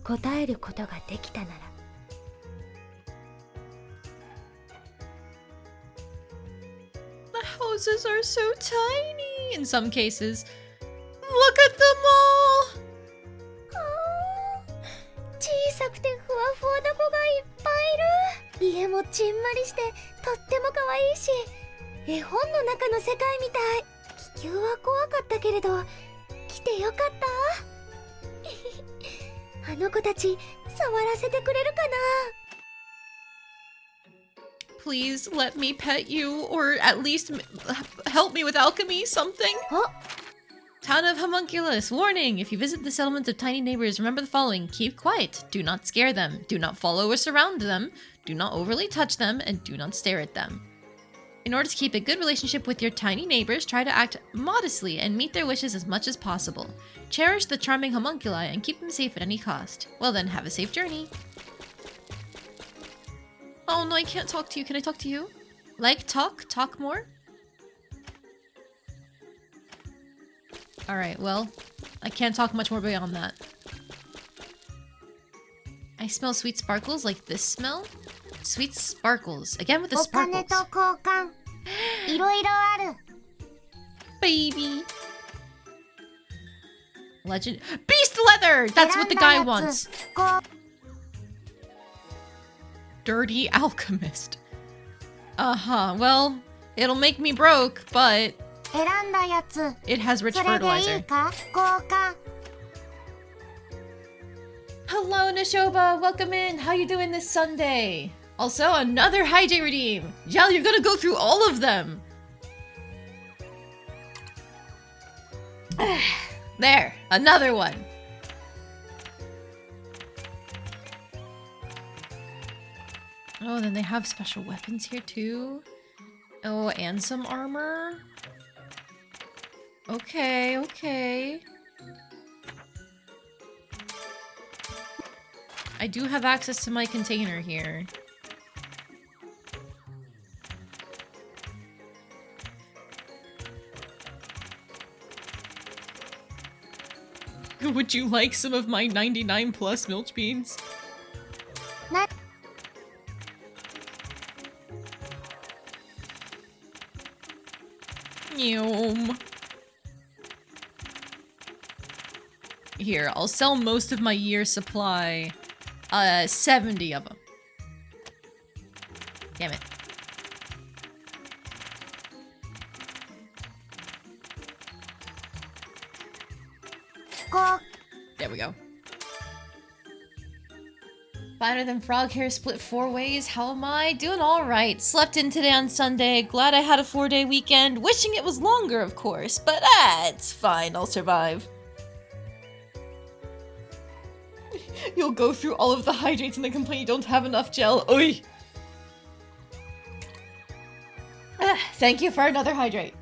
応えることができたなら。The houses are so tiny in some cases. Look at them all! 小さくてふわふわな子がいっぱいいる。家もちんまりしてとっても可愛いし、絵本の中の世界みたい。気球は怖かったけれど来てよかった。あの子たち触らせてくれるかな。 Please let me pet you, or at least help me with alchemy, something. Town of Homunculus. Warning! If you visit the settlement of tiny neighbors, remember the following. Keep quiet. Do not scare them. Do not follow or surround them. Do not overly touch them. And do not stare at them. In order to keep a good relationship with your tiny neighbors, try to act modestly and meet their wishes as much as possible. Cherish the charming homunculi and keep them safe at any cost. Well then, have a safe journey. Oh no, I can't talk to you. Can I talk to you? Like, talk more? Alright, well, I can't talk much more beyond that. I smell sweet sparkles like this smell. Sweet sparkles. Again with the お金 sparkles. と交換いろいろある。 Baby. Legend. Beast leather! That's what the guy wants. こ Dirty alchemist. Uh-huh. Well, it'll make me broke, but 選んだやつ it has rich それでい fertilizer. いか。交換 Hello, Nashoba. Welcome in. How you doing this Sunday? Also, another Hyjay redeem. Yell, you're gonna go through all of them. There, another one. Oh, then they have special weapons here too. Oh, and some armor. Okay, okay. I do have access to my container here. Would you like some of my 99 plus milch beans? Na- Yum. Here, I'll sell most of my year's supply. 70 of them. Damn it. There we go. Finer than frog hair split 4 ways. How am I? Doing alright. Slept in today on Sunday. Glad I had a 4-day weekend. Wishing it was longer, of course. But it's fine. I'll survive. You'll go through all of the hydrates and then complain you don't have enough gel. Oi! Thank you for another hydrate.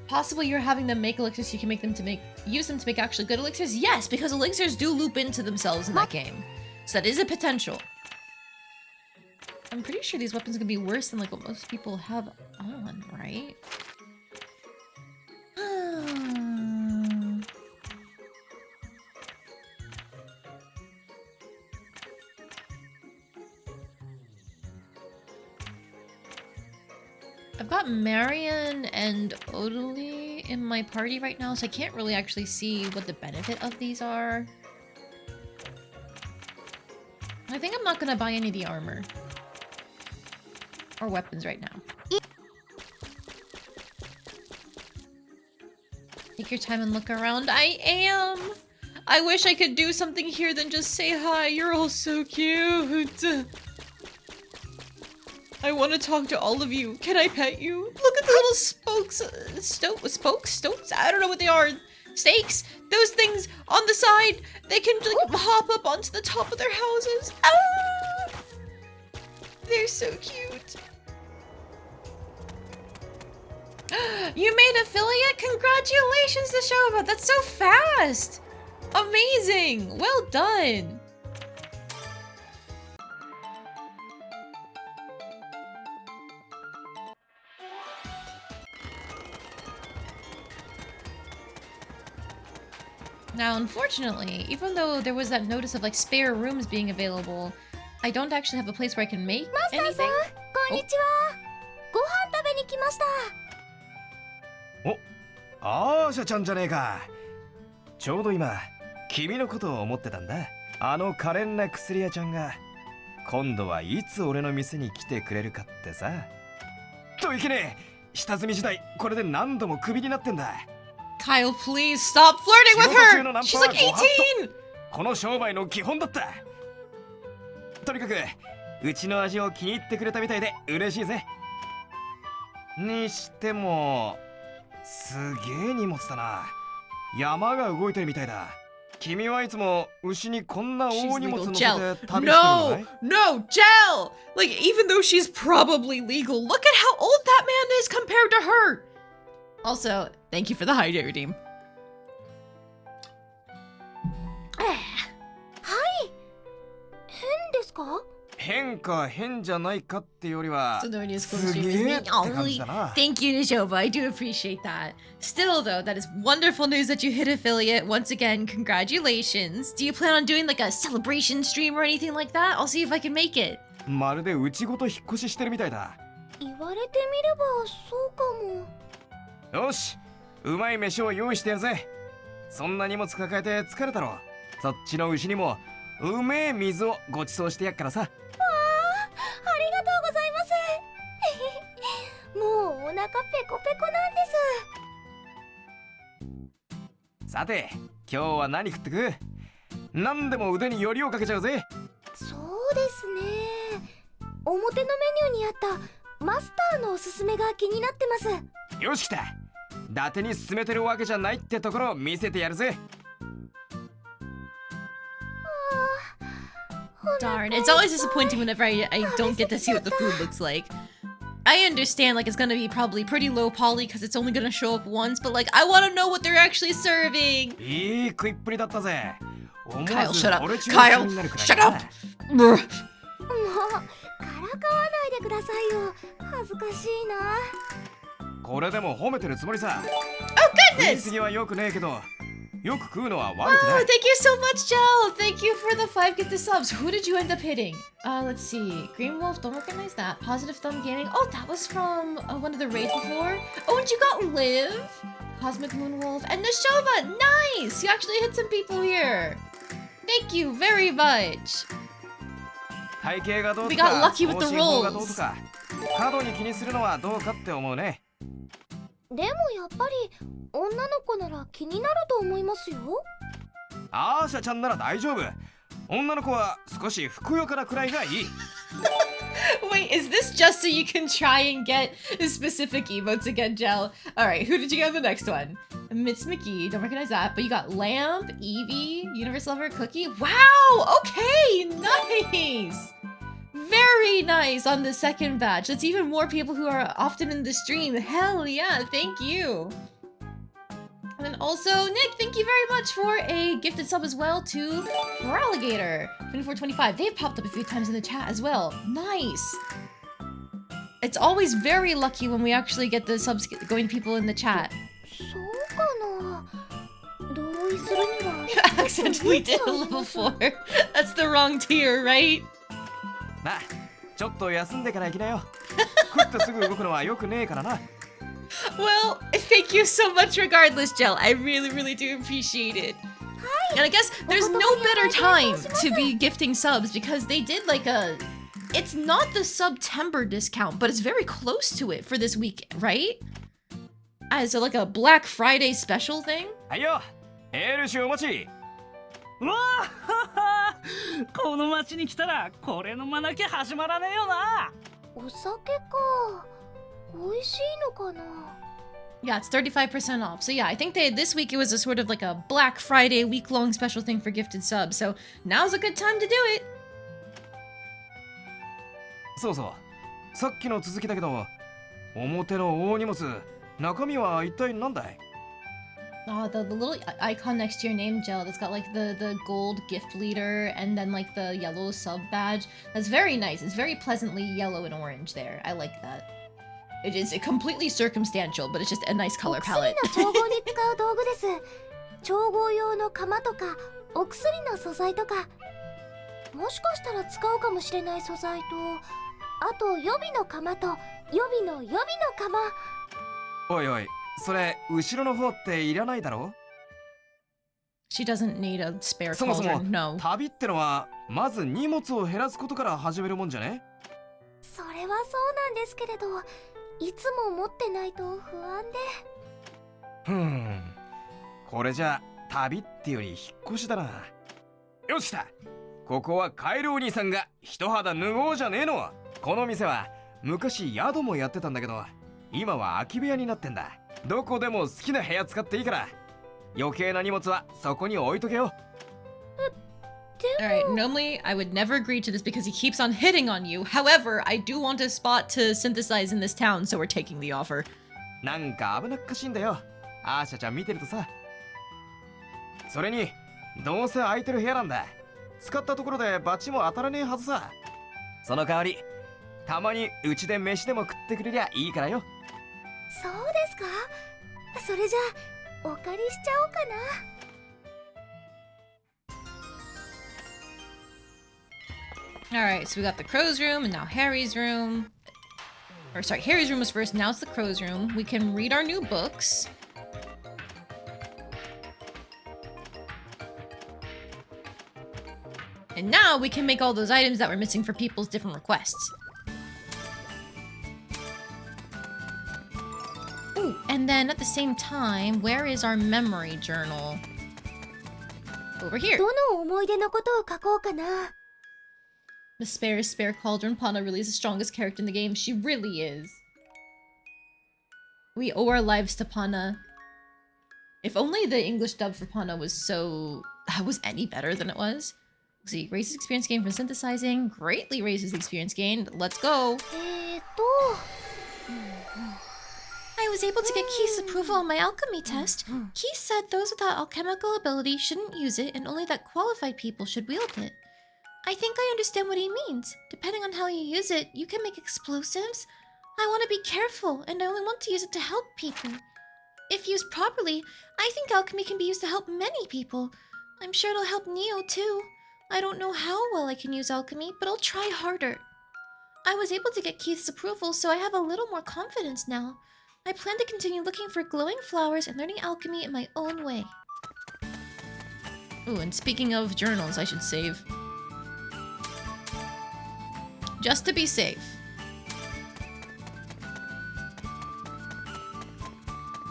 Possible you're having them make elixirs so you can make them to use them to make actually good elixirs? Yes, because elixirs do loop into themselves in that game. So that is a potential. I'm pretty sure these weapons are gonna be worse than like what most people have on, right? I've got Marion and Odalie in my party right now, so I can't really actually see what the benefit of these are. I think I'm not gonna buy any of the armor. Or weapons right now. Take your time and look around. I am! I wish I could do something here than just say hi. You're all so cute. I want to talk to all of you. Can I pet you? Look at the little spokes. Spokes? I don't know what they are. Stakes? Those things on the side. They can like hop up onto the top of their houses. Ah! They're so cute. You made affiliate? Congratulations, Neshova! That's so fast! Amazing! Well done! Now, unfortunately, even though there was that notice of like spare rooms being available, I don't actually have a place where I can make マスターさん anything. こんにちは。ご飯食べに来ました。アーシャちゃんじゃねえか。ちょうど今君のことを思ってたんだ。あの可憐な薬屋ちゃんが今度はいつ俺の店に来てくれるかってさ。といけねえ。下積み時代これで何度もクビになってんだ。 Kyle, please stop flirting with her! She's like 18! この商売の基本だった。とにかくうちの味を気に入ってくれたみたいで嬉しいぜ。にしてもすげえ荷物だな。山が動いてるみたいだ。君はいつも牛にこんな大荷物乗せて旅してるのかい？ No, Gel! Like, even though she's probably legal, look at how old that man is compared to her! Also, thank you for the hydrate redeem. 変ですか？変か変じゃないかってよりは So nobody is す close to げ you え as って me. 感じだな。 Thank you, Nishova. I do appreciate that. Still, though, that is wonderful news that you hit affiliate. Once again, congratulations. Do you plan on doing like a celebration stream or anything like that? I'll see if I can make it. まるでうちごと引っ越ししてるみたいだ。言われてみればそうかも。よし、うまい飯を用意してやるぜ。そんな荷物抱えて疲れたろ。そっちの牛にもうめえ水をご馳走してやっからさ。ありがとうございます。もうお腹ペコペコなんです。さて、今日は何食ってく？何でも腕によりをかけちゃうぜ。そうですね。表のメニューにあったマスターのおすすめが気になってます。よし来た。伊達に進めてるわけじゃないってところを見せてやるぜ。Darn, it's always disappointing whenever I don't get to see what the food looks like. I understand, like, it's gonna be probably pretty low poly because it's only gonna show up once, but, like, I want to know what they're actually serving! いい食いっぷりだったぜ。 Kyle, shut up! Kyle, shut up! Brr. もうからかわないでくださいよ。恥ずかしいな。これでも褒めてるつもりさ。 Oh, 食い goodness! すぎは良くねえけど、よく食うのは悪く Oh, ない。 thank you so much, Joe! Thank you for the 5 gifted subs. Who did you end up hitting? Let's see. Green Wolf, don't recognize that. Positive Thumb Gaming. Oh, that was from one of the raids before. Oh, and you got Liv. Cosmic Moon Wolf. And Neshova! Nice! You actually hit some people here. Thank you very much. 体型がどうと We か、 got lucky with the 方針法がどう rolls. とか、過度に気にするのはどうかって思うね。でもやっぱり女の子なら気になると思いますよ。アーシャちゃんなら大丈夫。女の子は少しふくよかなくらいがいい。Wait, is this just so you can try and get specific emotes again, Gel? Alright, who did you get on the next one? Miss McGee, don't recognize that, but you got Lamp, Evie, Universe Lover, Cookie. Wow! Okay, nice! Very nice on the second batch. That's even more people who are often in the stream. Hell yeah, thank you. And then also, Nick, thank you very much for a gifted sub as well to Alligator 2425. They've popped up a few times in the chat as well. Nice. It's always very lucky when we actually get the subs going to people in the chat. そうかな。同意するには Accidentally did a level 4. That's the wrong tier, right? なあ、ちょっと休んでから行きなよ。食ってすぐ動くのはよくねえからな。Well, thank you so much regardless, Gel. I really, really do appreciate it. And I guess there's no better time to be gifting subs because they did like a... It's not the September discount, but it's very close to it for this week, right? As like a Black Friday special thing? はいよ、エールシお待ち。うわあこの町に来たらこれ飲まなきゃ始まらねえよな。お酒か。美味しいのかな。 Yeah, it's 35% off. So yeah, I think this week it was a sort of like a Black Friday week-long special thing for gifted subs. So now's a good time to do it. そうそう。さっきの続きだけど、表の大荷物中身は一体何だい？ The little icon next to your name, Jill, that's got like the gold gift leader and then like the yellow sub badge. That's very nice. It's very pleasantly yellow and orange there. I like that. It is completely circumstantial, but it's just a nice color お palette. 薬の調合に使う道具です。調合用の釜とかお薬の素材とか、もしかしたら使うかもしれない素材と、あと予備の釜と予備の釜。おいおい、それ後ろの方っていらないだろ？ She doesn't need a spare そもそも cauldron, no. 旅ってのはまず荷物を減らすことから始めるもんじゃね？それはそうなんですけれど、いつも持ってないと不安で。これじゃ旅ってより引っ越しだな。よしだ、ここはカエルお兄さんが一肌脱ごうじゃねえの。この店は昔宿もやってたんだけど、今は空き部屋になってんだ。どこでも好きな部屋使っていいから、余計な荷物はそこに置いとけよ。Alright, normally I would never agree to this because he keeps on hitting on you. However, I do want a spot to synthesize in this town, so we're taking the offer. なんか危なっかしいんだよ、アーシャちゃん見てるとさ。それにどうせ空いてる部屋なんだ。使ったところでバチも当たらねえはずさ。その代わりたまにうちで飯でも食ってくれりゃいいからよ。そうですか？それじゃあお借りしちゃおうかな。Alright, so we got the crow's room and now Harry's room. Or sorry, Harry's room was first, now it's the crow's room. We can read our new books. And now we can make all those items that we're missing for people's different requests. Ooh, and then at the same time, where is our memory journal? Over here. どの思い出のことを書こうかな。The spare cauldron. Pana really is the strongest character in the game. She really is. We owe our lives to Pana. If only the English dub for Pana was any better than it was. Let's see, raises experience gained from synthesizing. Greatly raises the experience gained. Let's go. I was able to get Keith's approval on my alchemy test. Keith said those without alchemical ability shouldn't use it and only that qualified people should wield it. I think I understand what he means. Depending on how you use it, you can make explosives. I want to be careful, and I only want to use it to help people. If used properly, I think alchemy can be used to help many people. I'm sure it'll help Neo too. I don't know how well I can use alchemy, but I'll try harder. I was able to get Keith's approval, so I have a little more confidence now. I plan to continue looking for glowing flowers and learning alchemy in my own way. Ooh, and speaking of journals, I should save. Just to be safe.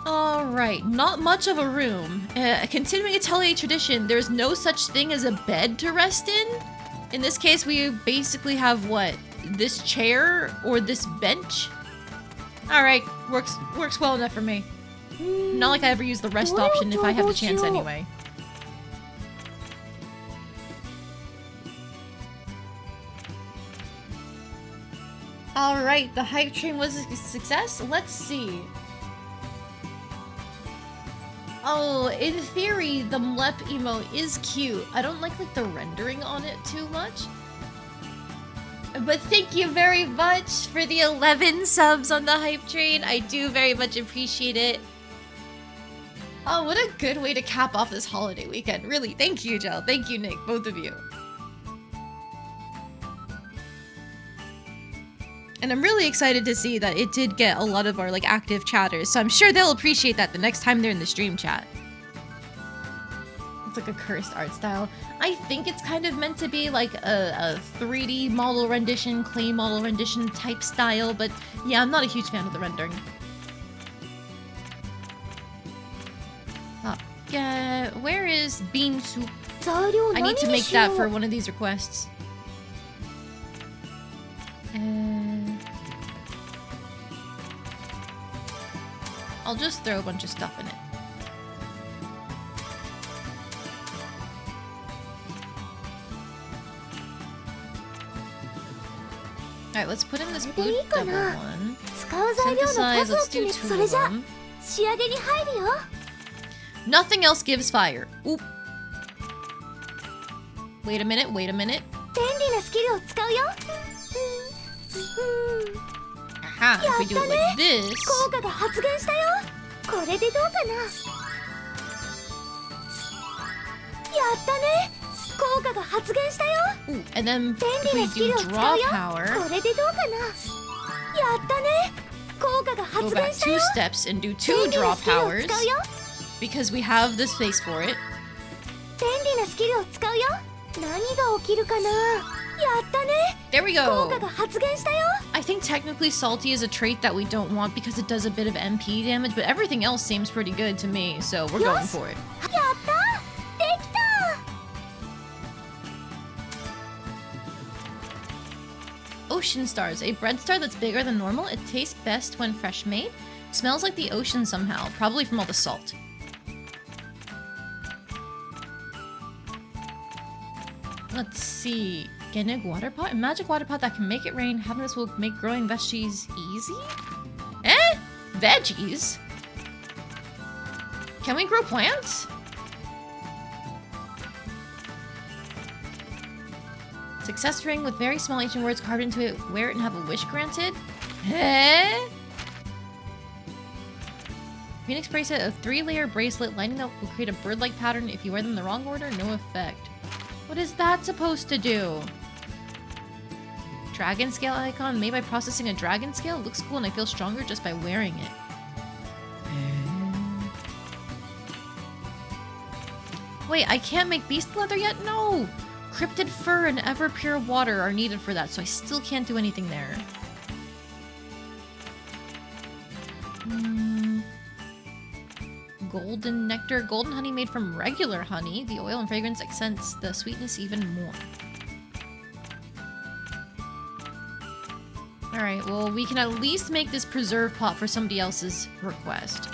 Alright, not much of a room. Continuing Atelier tradition, there's no such thing as a bed to rest in. In this case, we basically have what? This chair or this bench? Alright, works well enough for me. Not like I ever use the rest option if I have the chance anyway. Alright, the hype train was a success. Let's see. Oh, in theory, the Mlep emote is cute. I don't like the rendering on it too much. But thank you very much for the 11 subs on the hype train. I do very much appreciate it. Oh, what a good way to cap off this holiday weekend. Really, thank you, Jel. Thank you, Nick. Both of you. And I'm really excited to see that it did get a lot of our active chatters, so I'm sure they'll appreciate that the next time they're in the stream chat. It's like a cursed art style. I think it's kind of meant to be like a 3D model rendition, clay model rendition type style, but yeah, I'm not a huge fan of the rendering. Yeah, where is bean soup? I need to make that for one of these requests. I'll just throw a bunch of stuff in it. Alright, let's put in this blue double one. 使う材料の Synthesize, 数を let's 決 do め two それ of じゃ them. 仕上げに入るよ。 Nothing else gives fire. Oop. Wait a minute, wait a minute. 便利なスキルを使うよ。Aha, if we do it like this. 効果が発現したよ。これでどうかな。やったね。効果が発現したよ。 Ooh, and then 便 if 利 we なスキル do を使う draw よ。 power, これでどうかな。やったね。効果が go 発 back 現した two よ。 steps and do 便 two 利な draw スキルを powers 使うよ。 because we have the space for it. 便利なスキルを使うよ。何が起きるかな。やったね。 There we 効 go. 果が発現したよ。 I think technically salty is a trait that we don't want because it does a bit of MP damage, but everything else seems pretty good to me, so we're going for it. やったできた。 Ocean stars, a bread star that's bigger than normal. It tastes best when fresh made. Smells like the ocean somehow, probably from all the salt. Let's see. Genig water pot? A magic water pot that can make it rain. Having this will make growing veggies easy? Eh? Veggies? Can we grow plants? Success ring with very small ancient words carved into it. Wear it and have a wish granted? Eh? Phoenix bracelet, a 3-layer bracelet. Lighting up will create a bird-like pattern. If you wear them in the wrong order, no effect. What is that supposed to do? Dragon scale icon made by processing a dragon scale. Looks cool and I feel stronger just by wearing it. Wait, I can't make beast leather yet? No! Cryptid fur and ever pure water are needed for that, so I still can't do anything there. Golden nectar. Golden honey made from regular honey. The oil and fragrance accents the sweetness even more. Alright, well, we can at least make this preserve pot for somebody else's request.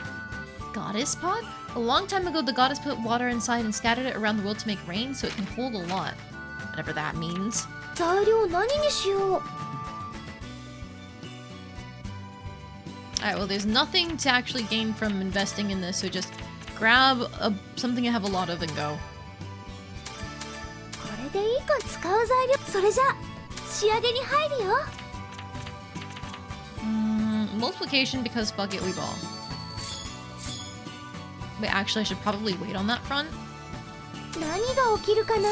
Goddess pot? A long time ago, the goddess put water inside and scattered it around the world to make rain, so it can hold a lot. Whatever that means. 材料何にしよう。 Alright, well, there's nothing to actually gain from investing in this, so just grab something you have a lot of and go. これでいいか。使う材料。それじゃ仕上げに入るよ。 Multiplication because fuck it, we ball. Wait, actually, I should probably wait on that front. 何が起きるかな。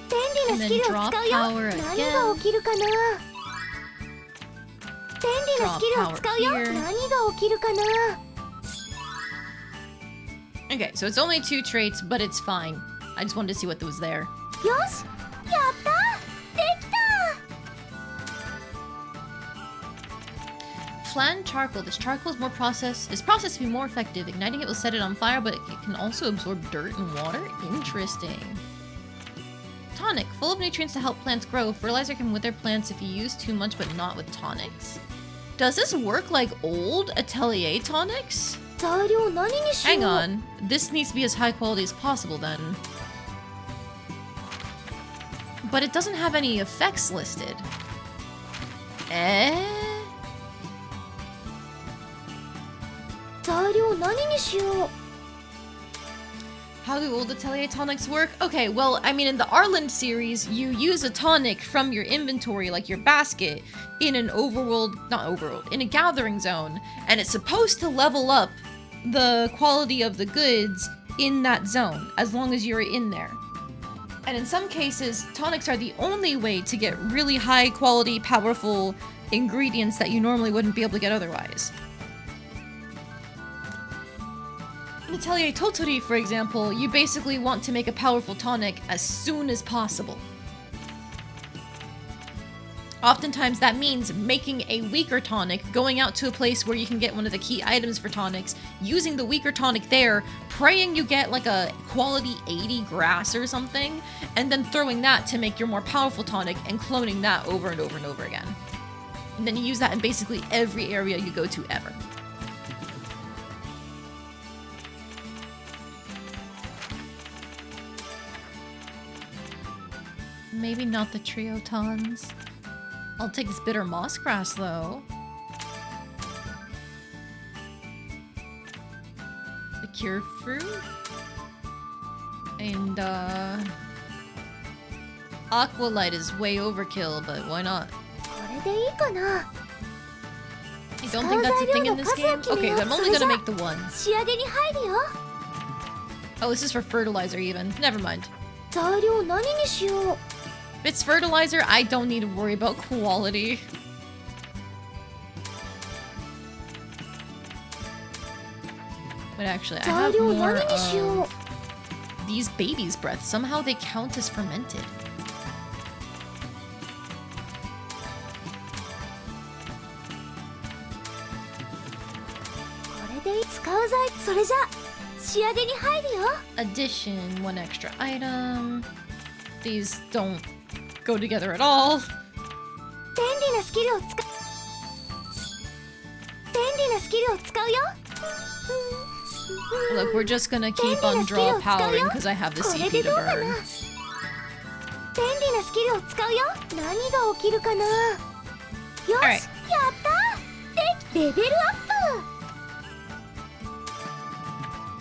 便利なスキルを使うよ。何が起きるかな。便利なスキルを使うよ。何が起きるかな。 Okay, so it's only 2 traits, but it's fine. I just wanted to see what was there. よし、やったできた。 Flan charcoal. This charcoal is processed to be more effective. Igniting it will set it on fire, but it can also absorb dirt and water. Interesting. Tonic, full of nutrients to help plants grow. Fertilizer can wither plants if you use too much, but not with tonics. Does this work like old Atelier tonics? 材料何にしよう。 Hang on. This needs to be as high quality as possible then. But it doesn't have any effects listed. Eh? 材料何にしよう。 How do old Atelier tonics work? Okay, well, I mean, in the Arland series, you use a tonic from your inventory, like your basket, in an in a gathering zone, and it's supposed to level up the quality of the goods in that zone, as long as you're in there. And in some cases, tonics are the only way to get really high quality, powerful ingredients that you normally wouldn't be able to get otherwise. In Atelier Totori, for example, you basically want to make a powerful tonic as soon as possible. Oftentimes that means making a weaker tonic, going out to a place where you can get one of the key items for tonics, using the weaker tonic there, praying you get like a quality 80 grass or something, and then throwing that to make your more powerful tonic and cloning that over and over and over again. And then you use that in basically every area you go to ever. Maybe not the triotons. I'll take this bitter moss grass though. The cure fruit. And Aqualight is way overkill, but why not? これでいいかな。 You don't think that's a thing in this game? Okay, then I'm only gonna make the one. 仕上げに入るよ。 Oh, this is for fertilizer even. Never mind. 材料何にしよう。 If it's fertilizer, I don't need to worry about quality. But actually, I have 材料 more 何にしよう。 of these babies' breath. Somehow they count as fermented. これで使う材それじゃ仕上げに入るよ。 Addition, one extra item. These don't go together at all. 便利なスキルを使う。便利なスキルを使うよ。 Look, we're just gonna keep on draw powering because I have the これ CP で to どうかな。 burn. 便利なスキルを使うよ。何が起きるかな。よし、 Alright. やった。レベルアップ。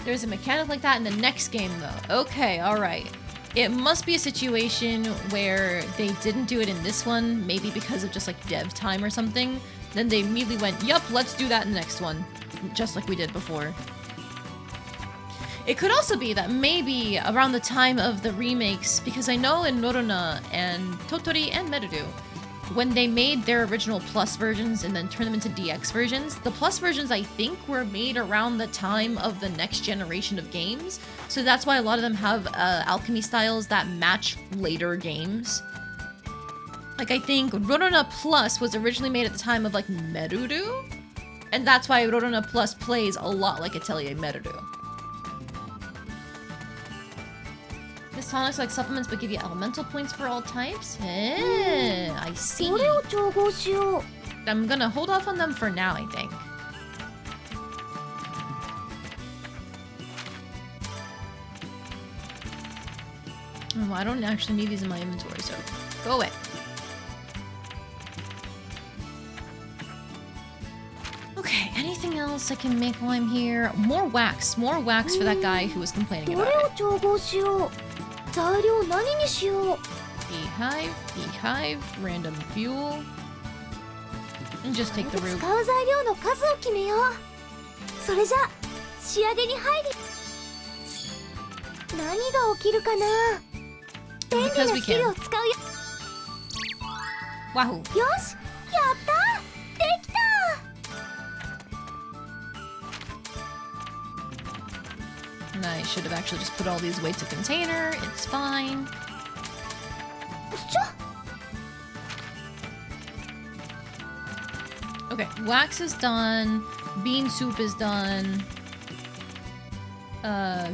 There's a mechanic like that in the next game, though. Okay, alright. It must be a situation where they didn't do it in this one, maybe because of just like dev time or something. Then they immediately went, yup, let's do that in the next one. Just like we did before. It could also be that maybe around the time of the remakes, because I know in Norona and Totori and Merudu, when they made their original Plus versions and then turned them into DX versions, the Plus versions I think were made around the time of the next generation of games. So that's why a lot of them have alchemy styles that match later games. Like I think Rorona Plus was originally made at the time of like Merudu, and that's why Rorona Plus plays a lot like Atelier Merudu. This tonics like supplements but give you elemental points for all types? I see. どれを調合しよう。 I'm gonna hold off on them for now, I think. Oh, I don't actually need these in my inventory, so go away. Okay, anything else I can make while I'm here? More wax for that guy who was complaining ど about れ it. を調合しよう。材料何にしよう。 Beehive, random fuel. And just take the 使 root. う材料の数を決めよう。それじゃ仕上げに入る。何が起きるかな。便利な Because ス we キル can. を使うよ。 Wahoo. よし、やったできた。 And I should have actually just put all these away to container. It's fine. よっしゃ。 Okay, wax is done. Bean soup is done.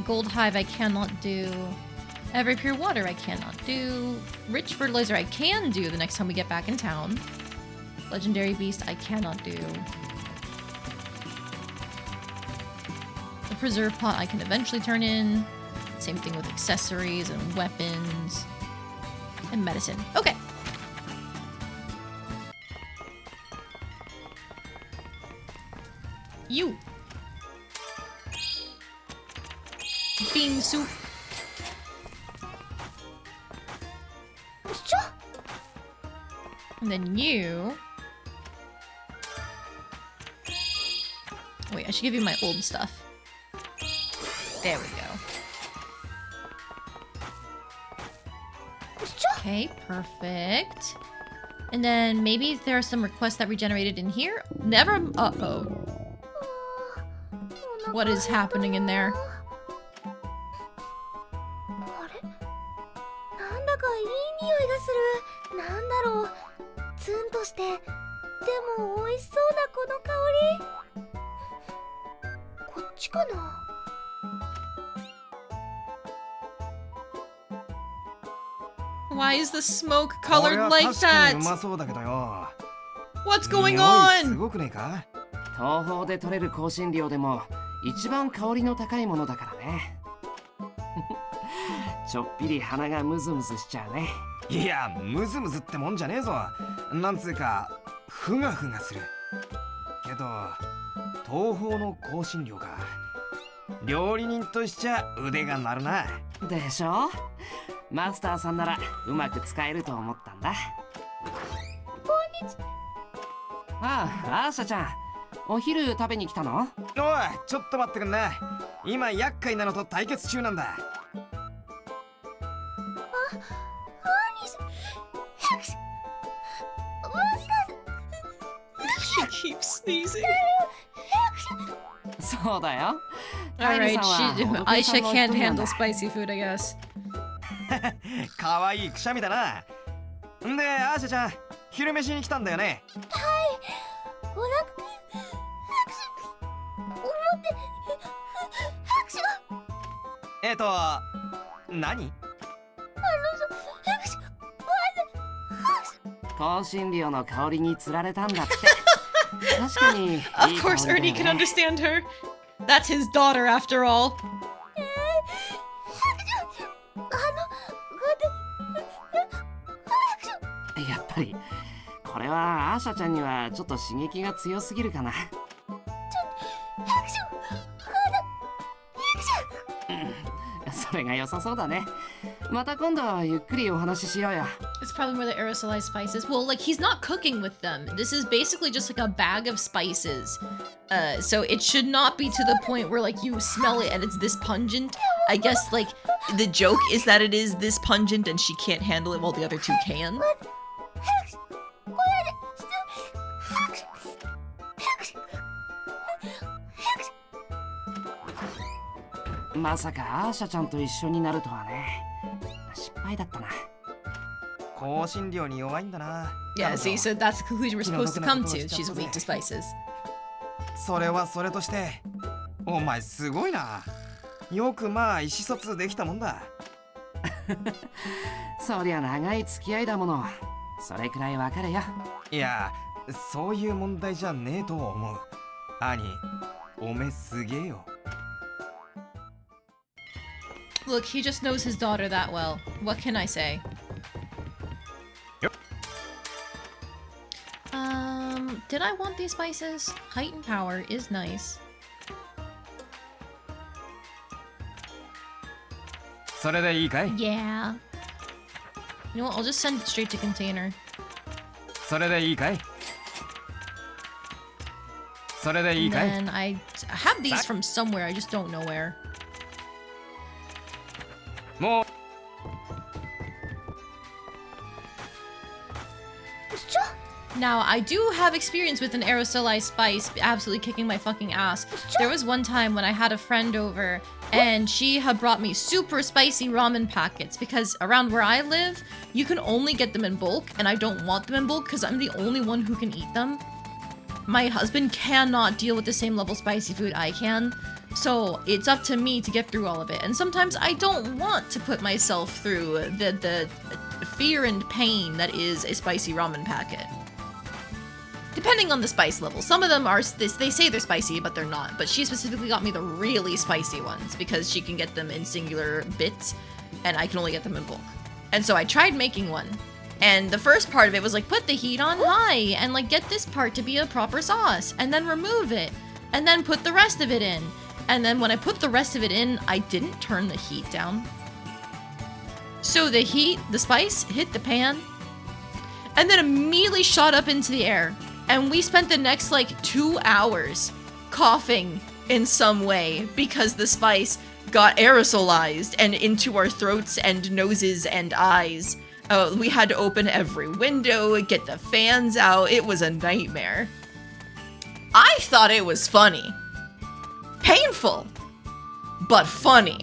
Gold hive I cannot do. Every pure water I cannot do. Rich fertilizer I can do the next time we get back in town. Legendary beast I cannot do. The preserve pot I can eventually turn in. Same thing with accessories and weapons. And medicine. Okay. You. Bean soup. よっしゃ。 And then you. Wait, I should give you my old stuff. There we go. よっしゃ。 Okay, perfect. And then maybe there are some requests that regenerated in here. Never. Uh-oh. What is happening in there? あれ、なんだかいい匂いがする。なんだろう。ツンとして、でも美味しそうなこの香り。こっちかな。 Why is the smoke colored like that? うまそうだけどよ。 What's going 匂い on? すごくねえか。東方で取れる香辛料でも一番香りの高いものだからね。ちょっぴり鼻がムズムズしちゃうね。いや、ムズムズってもんじゃねえぞ。なんつうか、ふがふがする。けど、東方の香辛料か。料理人としちゃ腕が鳴るな。でしょ。マスターさんならうまく使えると思ったんだ。ああ、アーシャちゃん、お昼食べに来たの？おい、ちょっと待ってくんな。今厄介なのと対決中なんだ。She keeps sneezing. そうだよ。 Alright, カイルさんは Aisha お客さん can't の一人なんだ。 handle spicy food, I guess. かわいいくしゃみだな。んで、アーシャちゃん、昼飯に来たんだよね。お腹思って何？香辛料の香りにつられたんだって。確かにいい Of course, 香り Ernie だ can よね。 understand her. That's his daughter, after all. やっぱりこれはアーシャちゃんにはちょっと刺激が強すぎるかな。それが良さそうだね。また今度はゆっくりお話ししようよ。 It's probably more the aerosolized spices. Well, like, he's not cooking with them. This is basically just like a bag of spices. So it should not be to the point where, like, you smell it and it's this pungent. I guess, like, the joke is that it is this pungent and she can't handle it while the other two can. まさかアーシャちゃんと一緒になるとはね。失敗だったな。香辛料に弱いんだな。 Yeah, see, so that's the conclusion we're supposed to come to. She's weak to spices. それはそれとして、お前すごいな。よくまあ意思疎通できたもんだ。そりゃ長い付き合いだもの。それくらいわかるよ。いや、そういう問題じゃねえと思う。兄、おめすげえよ。Look, he just knows his daughter that well. What can I say? Did I want these spices? Heightened power is nice. それでいいかい？ Yeah. You know what? I'll just send it straight to container. それでいいかい？それでいい And かい？ then I have these from somewhere. I just don't know where. もう Now, I do have experience with an aerosolized spice absolutely kicking my fucking ass. There was one time when I had a friend over and she had brought me super spicy ramen packets because around where I live, you can only get them in bulk and I don't want them in bulk because I'm the only one who can eat them. My husband cannot deal with the same level spicy food I can, so it's up to me to get through all of it. And sometimes I don't want to put myself through the fear and pain that is a spicy ramen packet. Depending on the spice level. Some of them are, they say they're spicy, but they're not. But she specifically got me the really spicy ones because she can get them in singular bits and I can only get them in bulk. And so I tried making one. And the first part of it was like, put the heat on high and like get this part to be a proper sauce and then remove it and then put the rest of it in. And then when I put the rest of it in, I didn't turn the heat down. So the heat, the spice hit the pan and then immediately shot up into the air. And we spent the next like 2 hours coughing in some way because the spice got aerosolized and into our throats and noses and eyes. We had to open every window, get the fans out. It was a nightmare. I thought it was funny. Painful, but funny.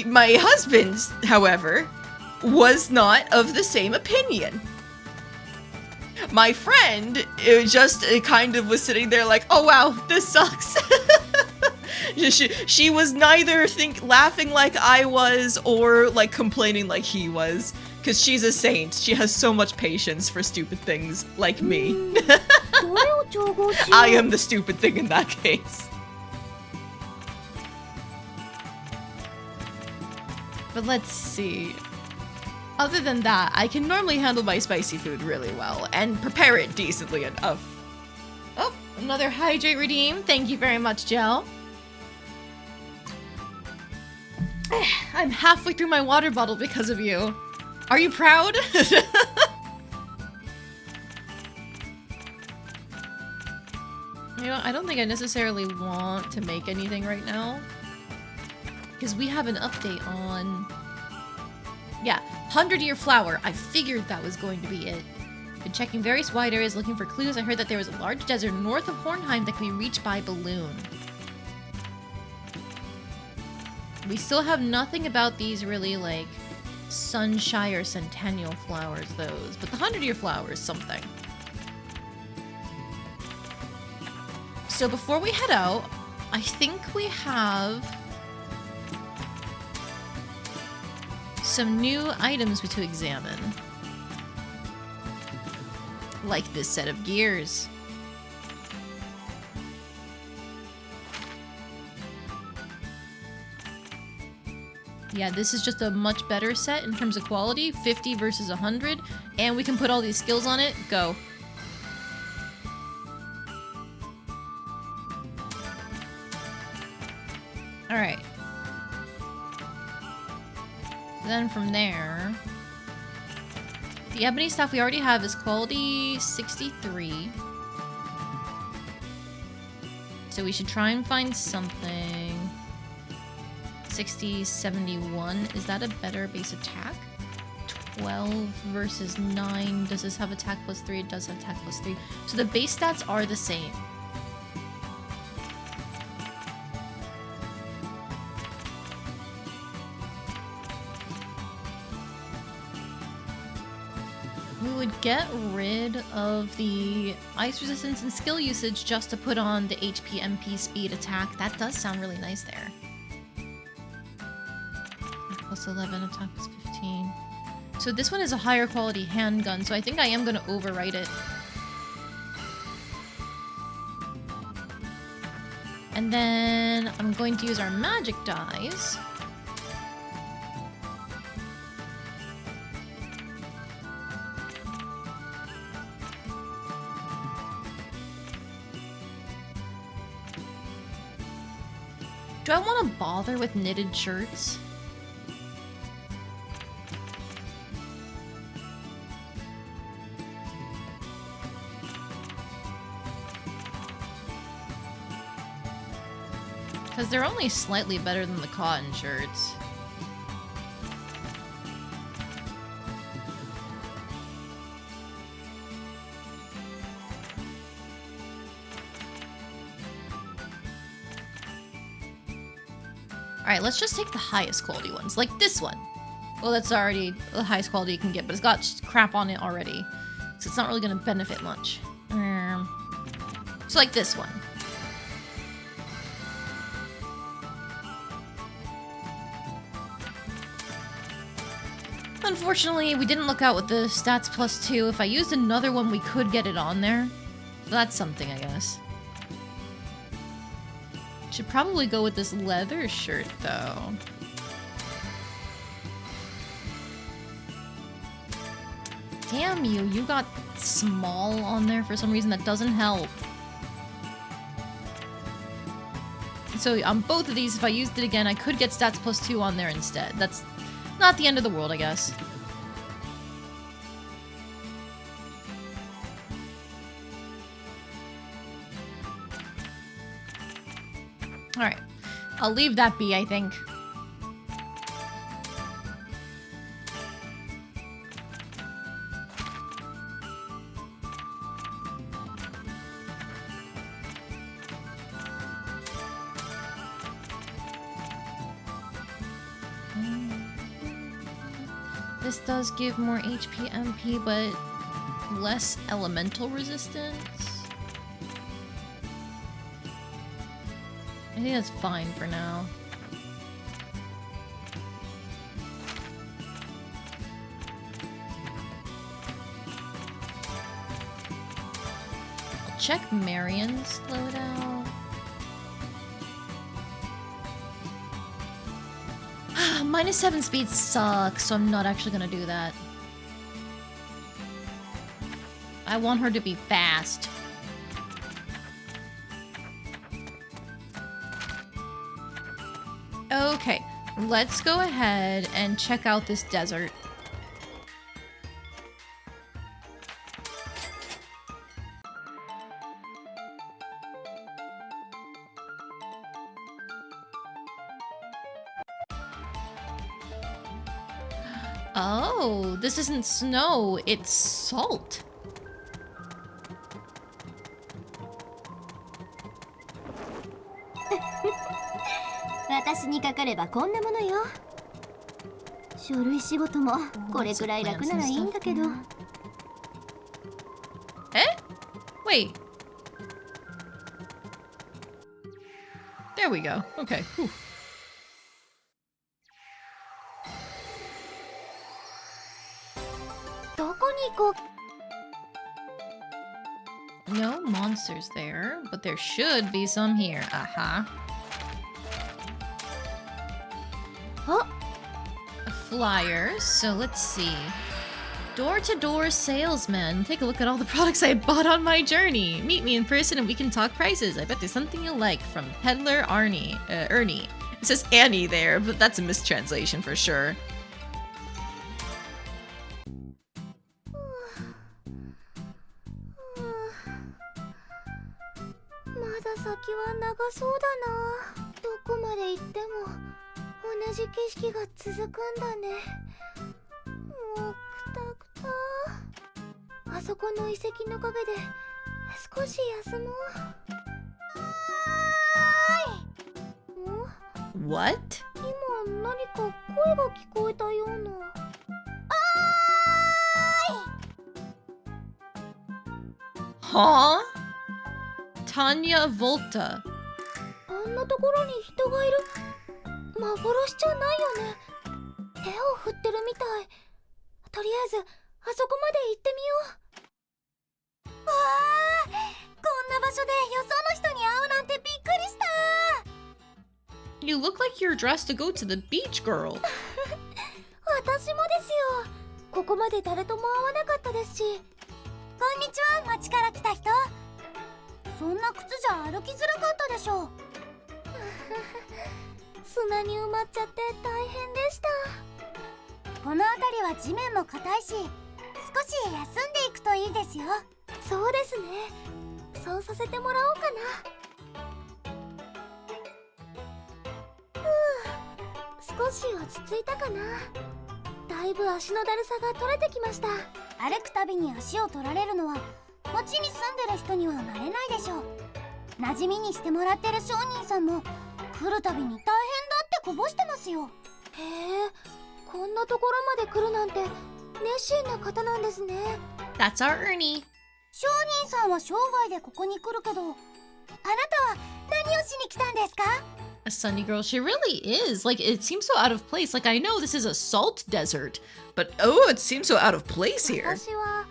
My husband, however, was not of the same opinion. My friend just kind of was sitting there like, oh wow, this sucks. She was neither laughing like I was or like complaining like he was. Because she's a saint. She has so much patience for stupid things like me. I am the stupid thing in that case. But let's see. Other than that, I can normally handle my spicy food really well and prepare it decently enough. Oh, another hydrate redeem. Thank you very much, Gel. I'm halfway through my water bottle because of you. Are you proud? You know, I don't think I necessarily want to make anything right now. Because we have an update on... Yeah, 100-year flower. I figured that was going to be it. Been checking various wide areas looking for clues. I heard that there was a large desert north of Hornheim that can be reached by balloon. We still have nothing about these really, like, sunshine or centennial flowers, those. But the 100-year flower is something. So before we head out, I think we have some new items to examine. Like this set of gears. Yeah, this is just a much better set in terms of quality. 50 versus 100. And we can put all these skills on it. Go. Alright. Then from there... The ebony stuff we already have is quality 63. So we should try and find something... 60, 71. Is that a better base attack? 12 versus 9. Does this have attack plus 3? It does have attack plus 3. So the base stats are the same. We would get rid of the ice resistance and skill usage just to put on the HP, MP, speed, attack. That does sound really nice there. Plus 11, attack plus 15. So this one is a higher quality handgun, so I think I am going to overwrite it. And then I'm going to use our magic dies. Do I want to bother with knitted shirts? Because they're only slightly better than the cotton shirts. Alright, let's just take the highest quality ones, like this one. Well, that's already the highest quality you can get, but it's got crap on it already. So it's not really going to benefit much. So like this one. Unfortunately, we didn't look out with the stats plus 2. If I used another one, we could get it on there. So that's something, I guess. Should probably go with this leather shirt, though. Damn you, you got small on there for some reason. That doesn't help. So on both of these, if I used it again, I could get stats plus 2 on there instead. That's not the end of the world, I guess. Alright. I'll leave that be, I think. This does give more HP, MP, but less elemental resistance. I think that's fine for now. I'll check Marion's loadout. -7 speed sucks, so I'm not actually gonna do that. I want her to be fast. Okay, let's go ahead and check out this desert. Oh, this isn't snow, it's salt. 私にかかればこんなものよ。書類仕事もこれくらい楽ならいいんだけど。Eh? Wait. There we go. Okay. Whew. No monsters there, but there should be some here. Aha. Oh. A flyer, so let's see. Door-to-door salesman. Take a look at all the products I bought on my journey. Meet me in person and we can talk prices. I bet there's something you'll like. From peddler Ernie. It says Annie there, but that's a mistranslation for sure. What? Huh? Tanya Volta. あんなところに人がいる。幻じゃないよね。手を振ってるみたい。とりあえずあそこまで行ってみよう。わあ、こんな場所でよその人に会うなんてびっくりした。You look like you're dressed to go to the beach, girl. 私もですよ。ここまで誰とも会わなかったですし。こんにちは、町から来た人。そんな靴じゃ歩きづらかったでしょう。砂に埋まっちゃって大変でした。この辺りは地面も硬いし、少し休んでいくといいですよ。そうですね。そうさせてもらおうかな。少し落ち着いたかな。だいぶ足のだるさが取れてきました。歩くたびに足を取られるのは町に住んでる人には慣れないでしょう。馴染みにしてもらってる商人さんも来るたびに大変だってこぼしてますよ。へえ、こんなところまで来るなんて熱心な方なんですね。 That's our Ernie. 商人さんは生涯でここに来るけど、あなたは何をしに来たんですか？ A sunny girl, she really is. Like, it seems so out of place. Like, I know this is a salt desert, but oh, it seems so out of place here. 私は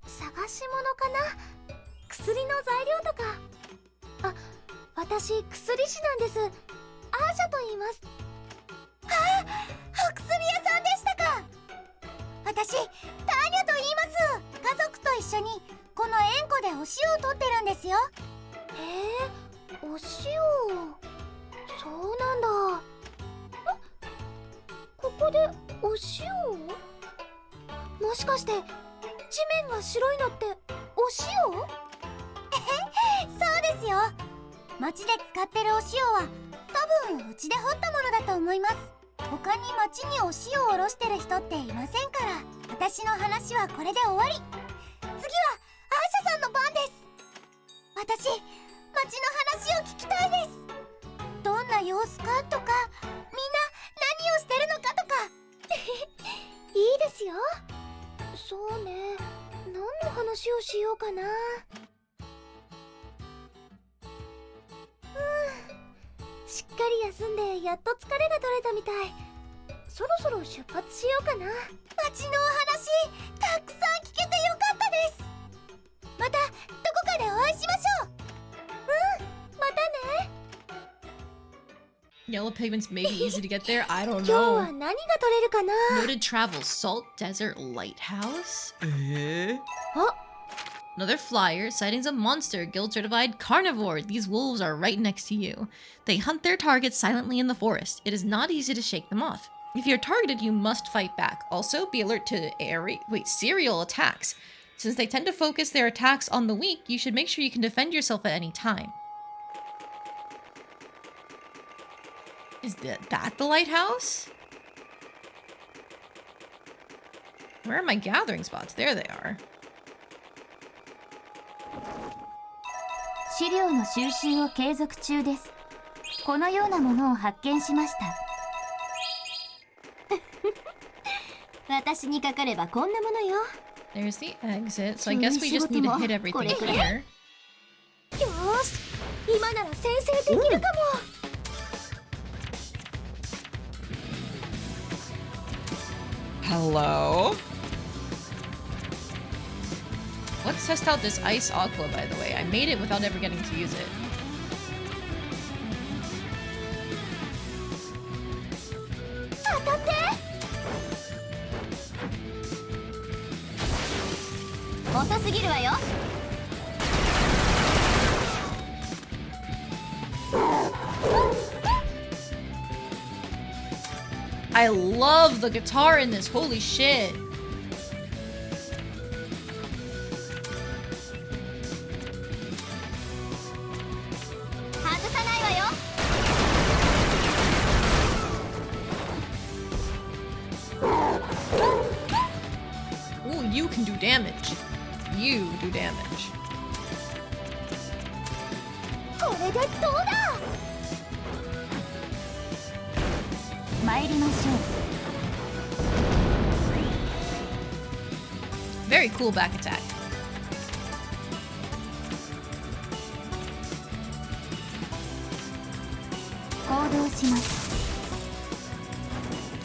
探し物かな。薬の材料とか。あ、私薬師なんです。アーシャと言います。あ、お薬屋さんでしたか。私ターニャと言います。家族と一緒にこの塩湖でお塩を取ってるんですよ。へえ、お塩。そうなんだ。ここでお塩を？もしかして地面が白いのってお塩？そうですよ。町で使ってるお塩は多分うちで掘ったものだと思います。他に町にお塩をおろしてる人っていませんから、私の話はこれで終わり。次はアーシャさんの番です。私、町の話を聞きたいです。どんな様子かとか、みんな何をしてるのかとか。いいですよ。そうね、何の話をしようかな。しっかり休んでやっと疲れが取れたみたい。そろそろ出発しようかな。街のお話たくさん聞けてよかったです。またどこかでお会いしましょう。うん、またね。Yellow pigments may be easy to get there. I don't 今日は know. 何が取れるかな。 Noted travel, Salt Desert Lighthouse. あ、 Another flyer, sightings of monster, guild certified carnivore. These wolves are right next to you. They hunt their targets silently in the forest. It is not easy to shake them off. If you're targeted, you must fight back. Also, be alert to serial attacks. Since they tend to focus their attacks on the weak, you should make sure you can defend yourself at any time. Is that the lighthouse? Where are my gathering spots? There they are. 資料の収集を継続中です。このようなものを発見しました。私にかかればこんなものよ。 There's the exit, so I guess we just need to hit everything here. よーし、今なら先制できるかも。Hello? Let's test out this ice aqua, by the way. I made it without ever getting to use it. I love the guitar in this. Holy shit. Ooh, you can do damage. You do damage. これでどうだ。参りましょう。 Very cool back attack.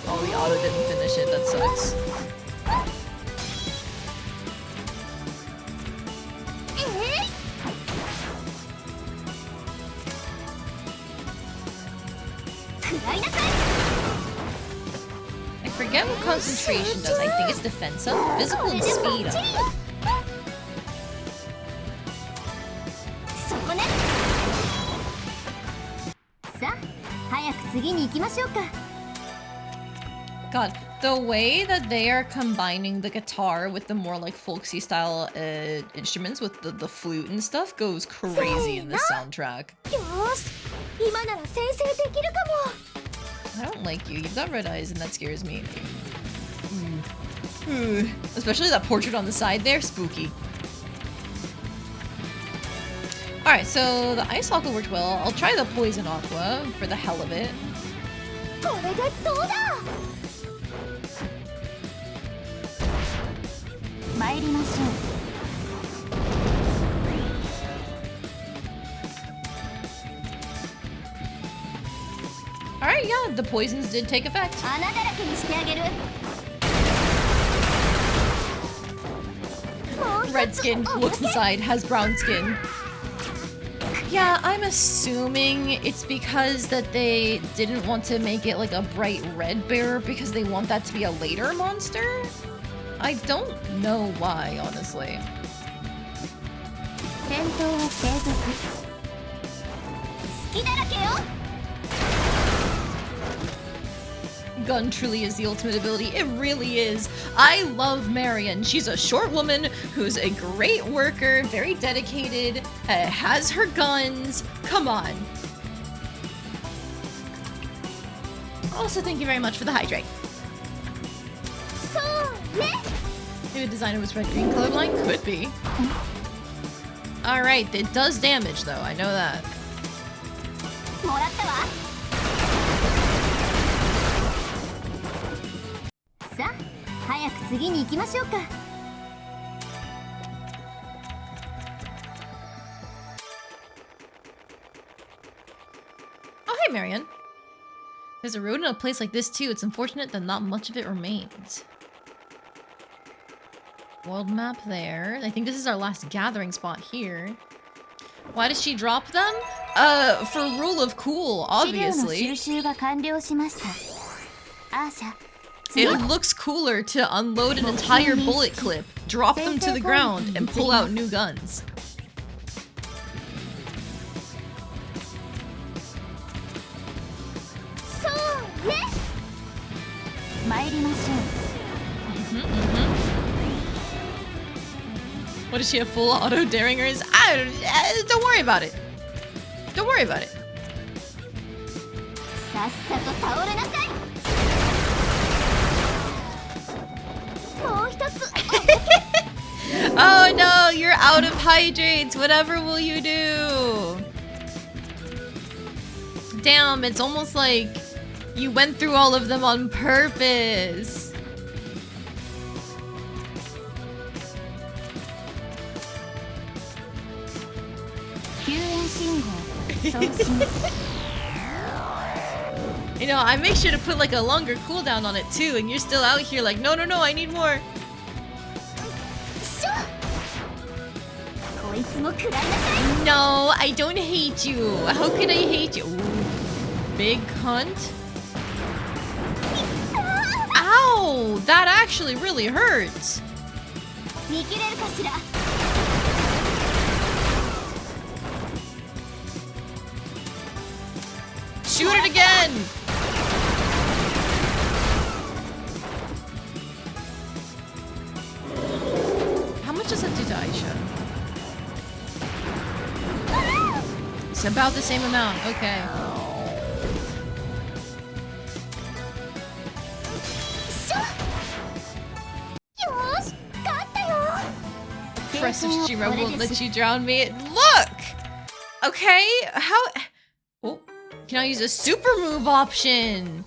Oh, the auto didn't finish it. That sucks. I forget what concentration does. I think it's defensive, physical, and speed up. さあ、早く次に行きましょうか。 God, the way that they are combining the guitar with the more like folksy style instruments with the flute and stuff goes crazy in this soundtrack. よーし、今なら先制できるかも。 I don't like you. You've got red eyes and that scares me. Especially that portrait on the side there. Spooky. Alright, so the ice aqua worked well. I'll try the poison aqua for the hell of it. これでどうだ。参りましょう。 Alright, yeah, the poisons did take effect. 穴だらけにしてあげる。 Red skin, looks inside, has brown skin. Yeah, I'm assuming it's because that they didn't want to make it like a bright red bear because they want that to be a later monster? I don't know why, honestly. 戦闘を継続。隙だらけよ。 Gun truly is the ultimate ability. It really is. I love Marion. She's a short woman who's a great worker, very dedicated, has her guns. Come on. Also, thank you very much for the hydrate. So, Maybe the designer was red-green colorblind? Could be. Alright, it does damage though. I know that. もらったわ。 さあ、早く次に行きましょうか。 Oh, hey, Marion. There's a road in a place like this too. It's unfortunate that not much of it remains. World map there. I think this is our last gathering spot here. Why does she drop them? For rule of cool, 資料の obviously. 収集が完了しました。アーシャ、 It looks cooler to unload an entire bullet clip, drop them to the ground, and pull out new guns. そうね。参りましょう。What does she have full auto daringers? Don't worry about it. Don't worry about it. さっさと倒れなさい。もう一つ。Oh no, you're out of hydrates. Whatever will you do? Damn, it's almost like you went through all of them on purpose. You know, I make sure to put like a longer cooldown on it too, and you're still out here like, no, I need more. こいつも食らいなさい。 No, I don't hate you. How could I hate you? Ooh, big hunt. Ow! That actually really hurts. 見切れるかしら。 Shoot it again! How much does that do to Ayesha? It's about the same amount, okay. Press of Shira won't let you drown me. Look! Okay, how... Oh, can I use a super move option?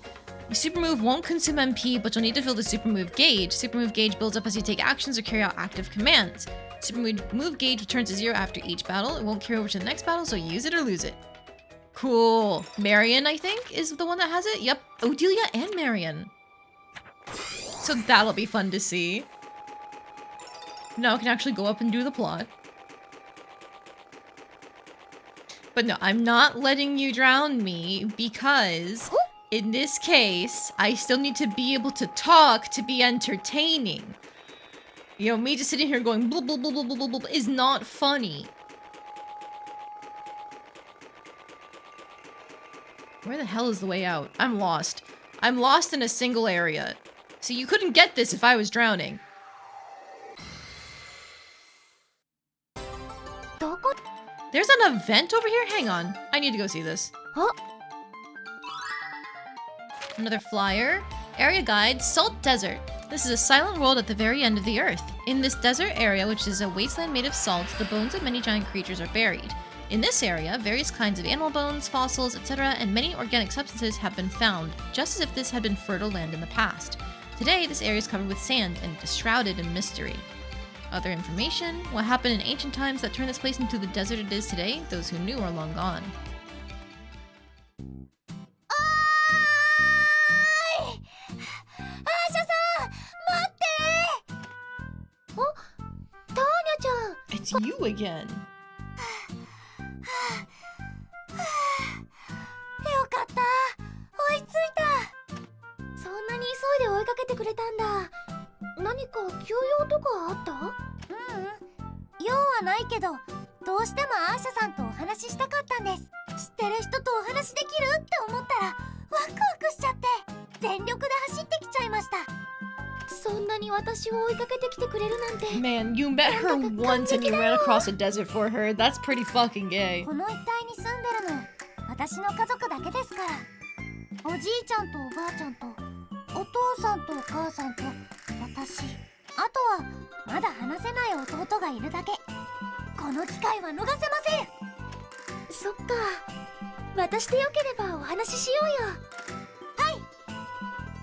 Your super move won't consume MP, but you'll need to fill the super move gauge. Super move gauge builds up as you take actions or carry out active commands. Super move gauge returns to 0 after each battle. It won't carry over to the next battle, so use it or lose it. Cool. Marion, I think, is the one that has it. Yep, Odelia and Marion. So that'll be fun to see. Now I can actually go up and do the plot. But no, I'm not letting you drown me because in this case, I still need to be able to talk to be entertaining. You know, me just sitting here going blah blah blah blah blah blah is not funny. Where the hell is the way out? I'm lost. I'm lost in a single area. So you couldn't get this if I was drowning. There's an event over here? Hang on. I need to go see this. Huh? Another flyer. Area guide, Salt Desert. This is a silent world at the very end of the earth. In this desert area, which is a wasteland made of salt, the bones of many giant creatures are buried. In this area, various kinds of animal bones, fossils, etc., and many organic substances have been found, just as if this had been fertile land in the past. Today, this area is covered with sand and is shrouded in mystery. Other information, what happened in ancient times that turned this place into the desert it is today, those who knew are long gone. It's you again. よかった。追いついた。そんなに急いで追いかけてくれたんだ。何か急用とかあった？用はないけど、どうしてもアーシャさんとお話ししたかったんです。知ってる人とお話できるって思ったらワクワクしちゃって全力で走ってきちゃいました。そんなに私を追いかけてきてくれるなんて。 Man, you met her once and you ran across a desert for her. That's pretty fucking gay. この一帯に住んでるの私の家族だけですから。おじいちゃんとおばあちゃんとお父さんとお母さんと私、あとはまだ話せない弟がいるだけ。この機会は逃せません。そっか、私でよければお話ししようよ。はい、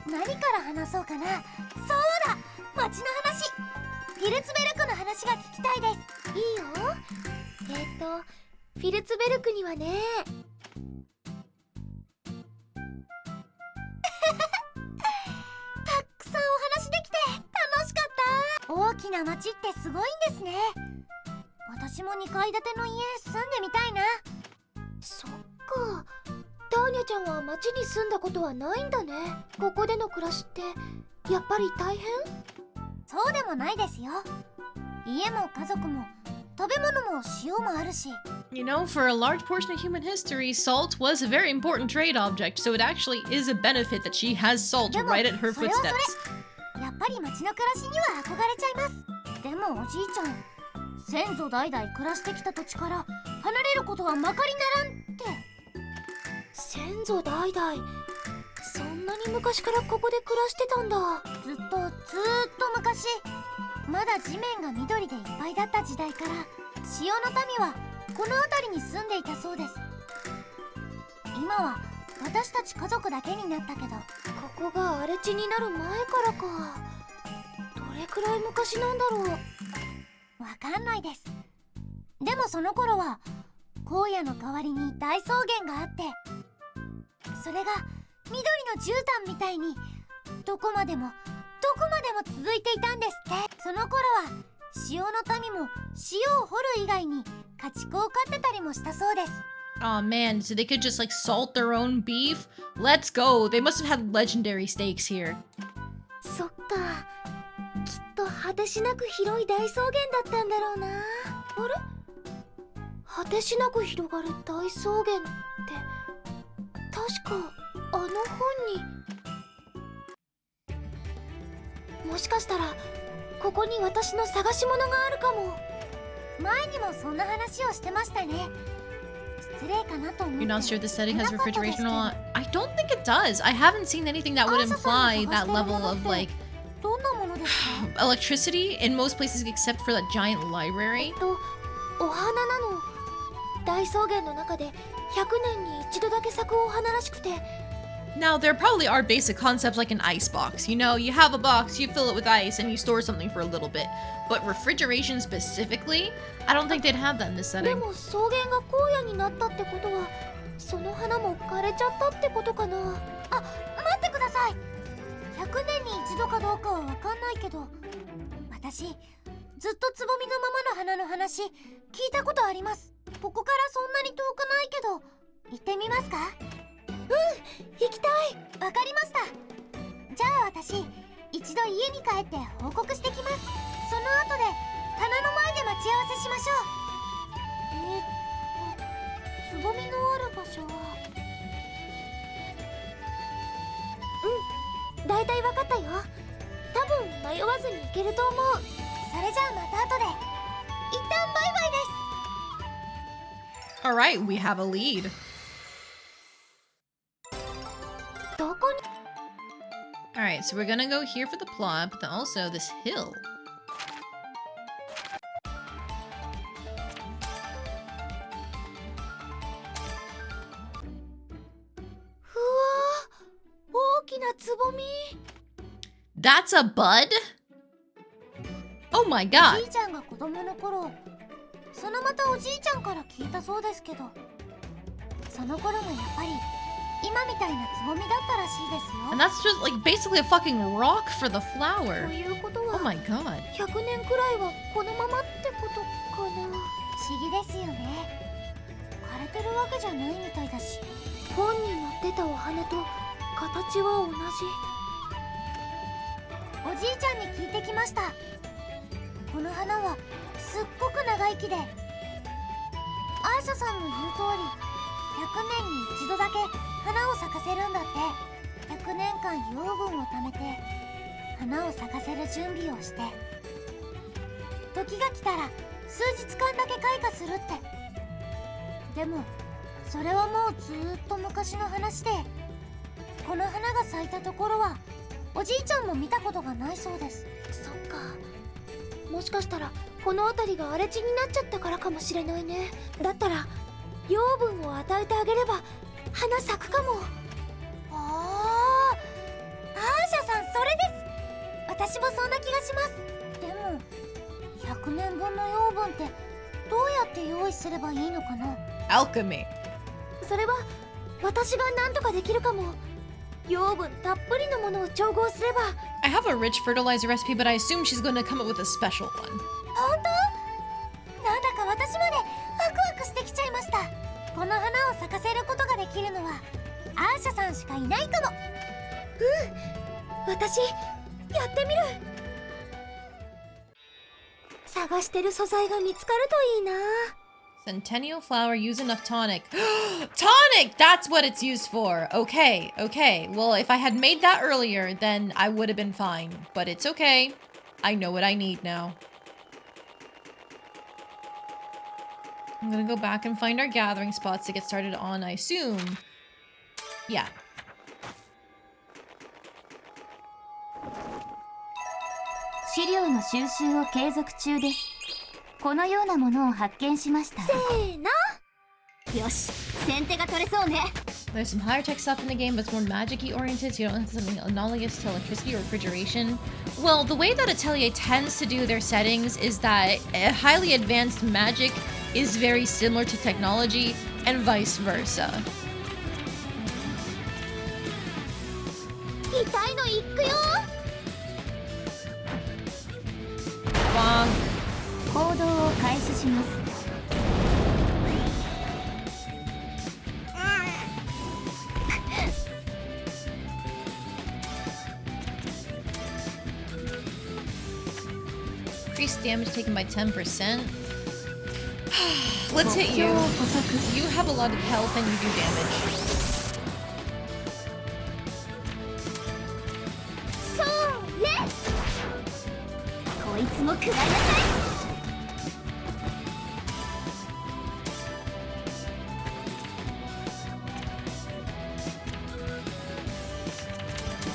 何から話そうかな。そうだ、街の話。フィルツベルクの話が聞きたいです。いいよ。フィルツベルクにはねたくさんお話できて楽しかった。大きな街ってすごいんですね。私私も2階建ての家住んでみたいな。そっか、ターニャちゃんは町に住んだことはないんだね。ここでの暮らしってやっぱり大変？そうでもないですよ。家も家族も食べ物も塩もあるし。 You know, for a large portion of human history, salt was a very important trade object, so it actually is a benefit that she has salt right at her それはそれ、 footsteps. やっぱり町の暮らしには憧れちゃいます。でもおじいちゃん、先祖代々暮らしてきた土地から離れることはまかりならんって。先祖代々、そんなに昔からここで暮らしてたんだ。ずっと昔、まだ地面が緑でいっぱいだった時代から塩の民はこの辺りに住んでいたそうです。今は私たち家族だけになったけど、ここが荒れ地になる前からか。どれくらい昔なんだろう。わかんないです。でもその頃は荒野の代わりに大草原があって、それが緑の絨毯みたいにどこまでも続いていたんですって。その頃は塩の民も塩を掘る以外に家畜を飼ってたりもしたそうです。 Aw man, so they could just like salt their own beef? Let's go! They must have had legendary steaks here. そっか、きっと果てしなく広い大草原だったんだろうな。あれ、果てしなく広がる大草原って確かあの本に。もしかしたらここに私の探し物があるかも。前にもそんな話をしてましたね。失礼かなと思って。 You're not sure the setting has refrigeration on? I don't think it does. I haven't seen anything that would imply that level of like どんなものですか？ electricity in most places except for that giant library. お花なの。大草原の中で100年に一度だけ咲くお花らしくて。 Now, there probably are basic concepts like an ice box. You know, you have a box, you fill it with ice, and you store something for a little bit. But refrigeration specifically, I don't think they'd have that in this で setting. も草原が荒野になったってことは、その花も枯れちゃったってことかな。あ、待ってください。100年に一度かどうかはわかんないけど、私ずっとつぼみのままの花の話聞いたことあります。ここからそんなに遠くないけど行ってみますか？うん、行きたい。わかりました。じゃあ私一度家に帰って報告してきます。その後で棚の前で待ち合わせしましょう。つぼみのある場所は。うん、だいたいわかったよ。多分迷わずに行けると思う。それじゃあまた後で。一旦バイバイです。 Alright, we have a lead. どこに？ Alright, so we're gonna go here for the plot, but then also this hill. ふわー、大きなつぼみ。 That's a bud? Oh my お god. じいちゃんが子供の頃、そのまたおじいちゃんから聞いたそうですけど、その頃もやっぱり今みたいなつぼみだったらしいですよ。 And that's just like basically a fucking rock for the と flower. いうことは、 Oh my god. 100年くらいはこのままってことかな。不思議ですよね。枯れてるわけじゃないみたいだし。本に載ってたお花と形は同じ。おじいちゃんに聞いてきました。この花はすっごく長生きで、アーシャさんの言う通り100年に一度だけ花を咲かせるんだって。100年間養分を貯めて花を咲かせる準備をして、時が来たら数日間だけ開花するって。でもそれはもうずーっと昔の話で、この花が咲いたところはおじいちゃんも見たことがないそうです。そっか、もしかしたらこの辺りが荒れ地になっちゃったからかもしれないね。だったら養分を与えてあげれば花咲くかも。あー、アーシャさん、それです。私もそんな気がします。でも100年分の養分ってどうやって用意すればいいのかな？ Alchemy. それは私が何とかできるかも。養分たっぷりのものを調合すれば。 I have a rich fertilizer recipe, but I assume she's going to come up with a special one. 本当？なんだか私私までワクワクしてきちゃいました。この花を咲かせることができるのはアーシャさんしかいないかも。私やってみる。探してる素材が見つかるといいな。 Centennial flower, use enough tonic. Tonic! That's what it's used for. Okay, okay. Well, if I had made that earlier, then I would have been fine. But it's okay. I know what I need now. I'm gonna go back and find our gathering spots to get started on, I assume. Yeah. 資料の収集を継続中です。このようなものを発見しました。せーの。よし、先手が取れそうね。 There's some higher tech stuff in the game, but it's more magic-y oriented, so you don't have something analogous to electricity or refrigeration. Well, the way that Atelier tends to do their settings is that highly advanced magic is very similar to technology, and vice versa. 痛いのいくよ。Bonk. 行動を開始します。Increased damage taken by 10%. Let's hit you. You have a lot of health and you do damage. それ。こいつも食らいなさい。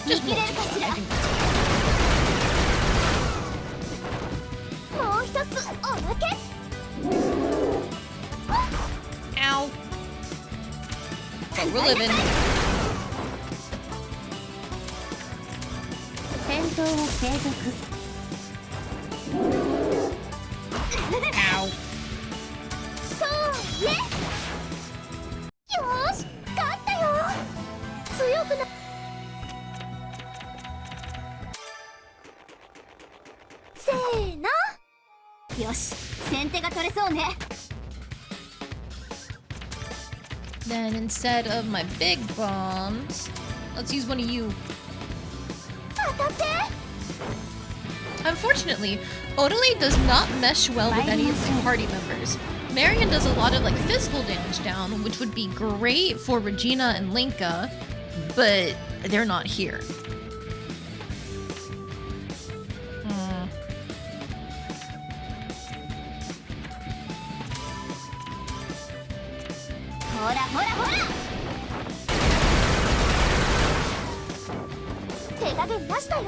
Just more. I think that's fine. もう一つおまけ。 Ow. But we're living. 戦闘を継続。 Ow. それ。よーし、勝ったよ。強くな。 せーの。よし、先手が取れそうね。 Then instead of my big bombs, let's use one of you. 当たって。 Unfortunately, Odalie does not mesh well with any of the party members. Marion does a lot of like physical damage down, which would be great for Regina and Linka, but they're not here. Hmm. ほらほらほら。手加減なしだよ。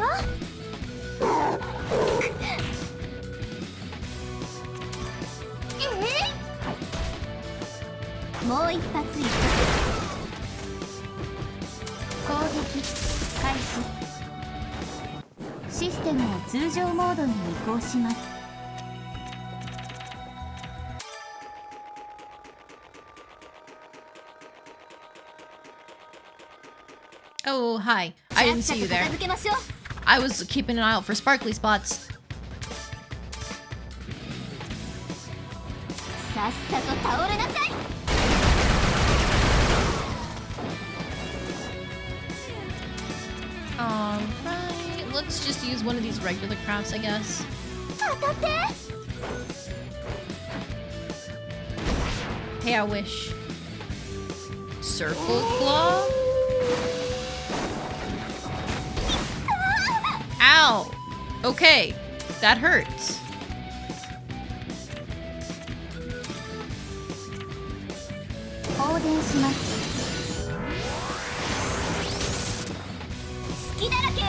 もう一発一発。攻撃開始。システムを通常モードに移行します。 Oh, hi. I didn't see you there. I was keeping an eye out for sparkly spots. さっさと倒れなさい。 Alright, let's just use one of these regular crafts, I guess. 当たって。 Hey, I wish. Circle claw? Ow! Okay, that hurts. 放電します。隙だらけよ。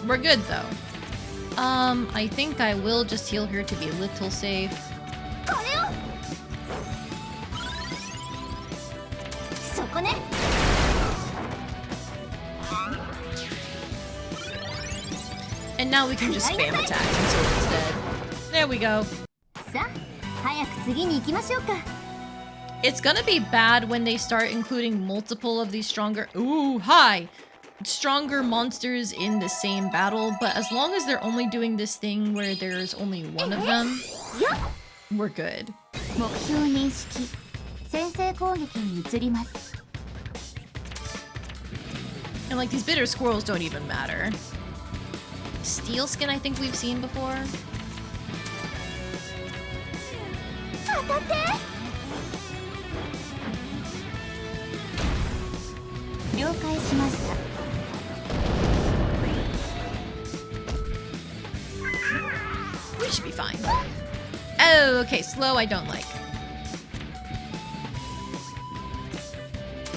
We're good though. I think I will just heal her to be a little safe. これを。そこね。 And now we can just spam attack until it's dead. There we go. さあ、早く次に行きましょうか。 It's gonna be bad when they start including multiple of these stronger. Ooh, hi! stronger monsters in the same battle, but as long as they're only doing this thing where there's only one of them, we're good. 目標認識先制攻撃に移ります And like these bitter squirrels don't even matter. Steel skin I think we've seen before. 当たって。了解しました We should be fine. Oh, okay, slow I don't like.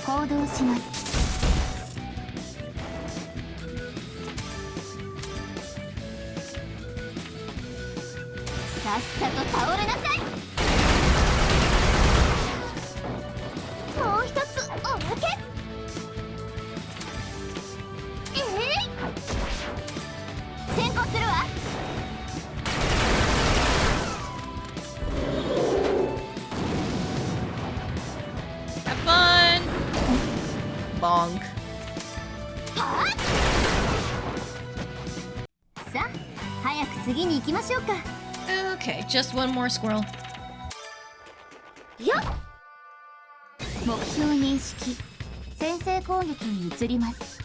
行動しますさっさと倒れなさいもう一つおまけ先行するわ Have fun! Bonk. さあ早く次に行きましょうか Okay, just one more squirrel. よっ目標認識先制攻撃に移ります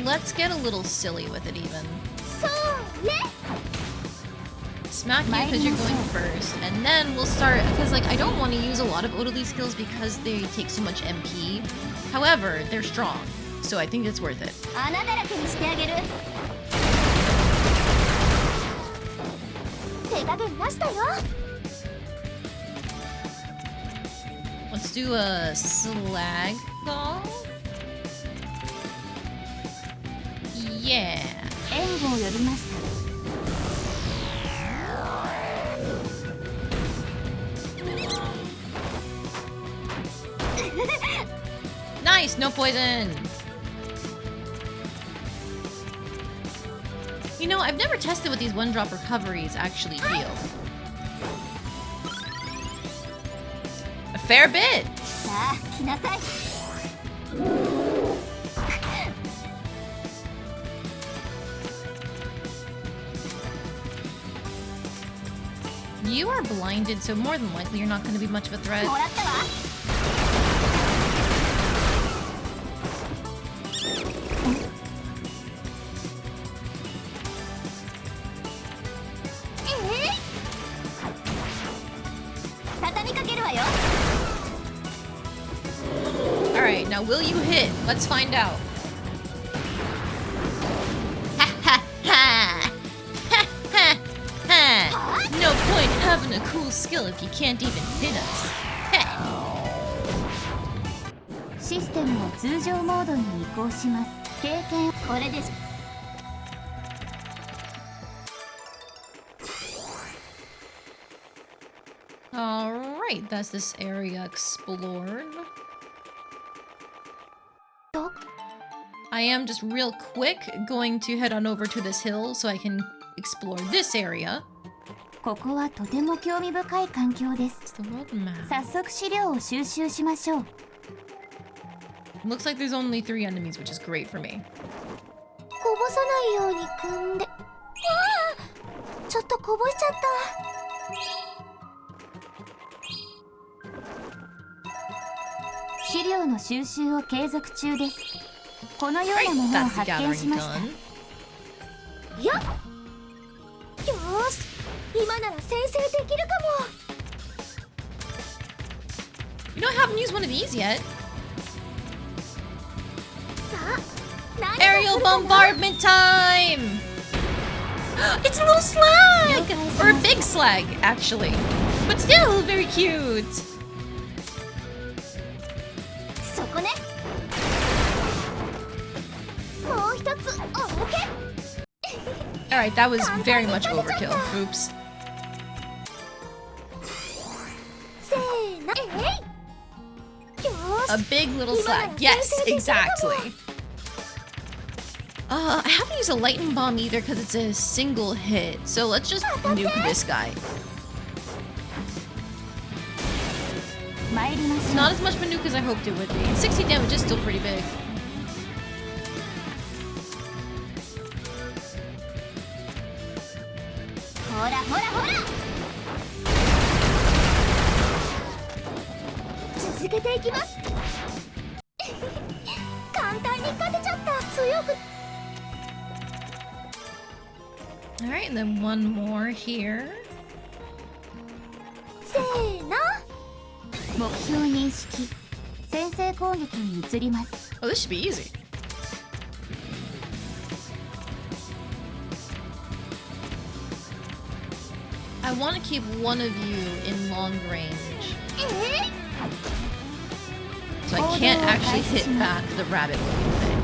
Let's get a little silly with it even. それ Smack you because you're going first, and then we'll start, because like I don't want to use a lot of Odali skills because they take so much MP. However, they're strong, so I think it's worth it. 穴だらけにしてあげる手加減なしたよ Let's do a slag ball. Yeah. 援護を呼びました Nice, no poison. You know, I've never tested what these one-drop recoveries actually feel. A fair bit. さあ来なさい You are blinded, so more than likely you're not going to be much of a threat. もらったわ 畳みかけるわよ Alright, now will you hit? Let's find out. Ha ha ha! Ha ha ha! No point having a cool skill if you can't even hit us. Heh. システムを通常モードに移行します経験これです Alright, that's this area explored. I am just real quick going to head on over to this hill so I can explore this area. ここはとても興味深い環境です It's the world map. 早速資料を収集しましょう Looks like there's only 3 enemies, which is great for me. こぼさないように組んでわあちょっとこぼしちゃった資料の収集を継続中ですこのようなものを That's 発 the 見し gathering ました done. よっよーし今なら先制できるかも You know, I haven't used one of these yet. さあ何が Aerial 来るかな bombardment time! It's a little slag! Or a big slag, actually. But still, very cute. そこねもう一つおまけ Alright, that was very much overkill. Oops. せーのよーし A big little slag. Yes, exactly. I haven't used a lightning bomb either because it's a single hit. So let's just nuke this guy. 参りましょう Not as much of a nuke as I hoped it would be. 60 damage is still pretty big. ほらほらほら。続けていきます。簡単に勝てちゃった。強く。 Alright, and then one more here. せーの。目標認識。先制攻撃に移ります。 Oh, this should be easy. I want to keep one of you in long range. So I can't actually hit back the rabbit looking thing.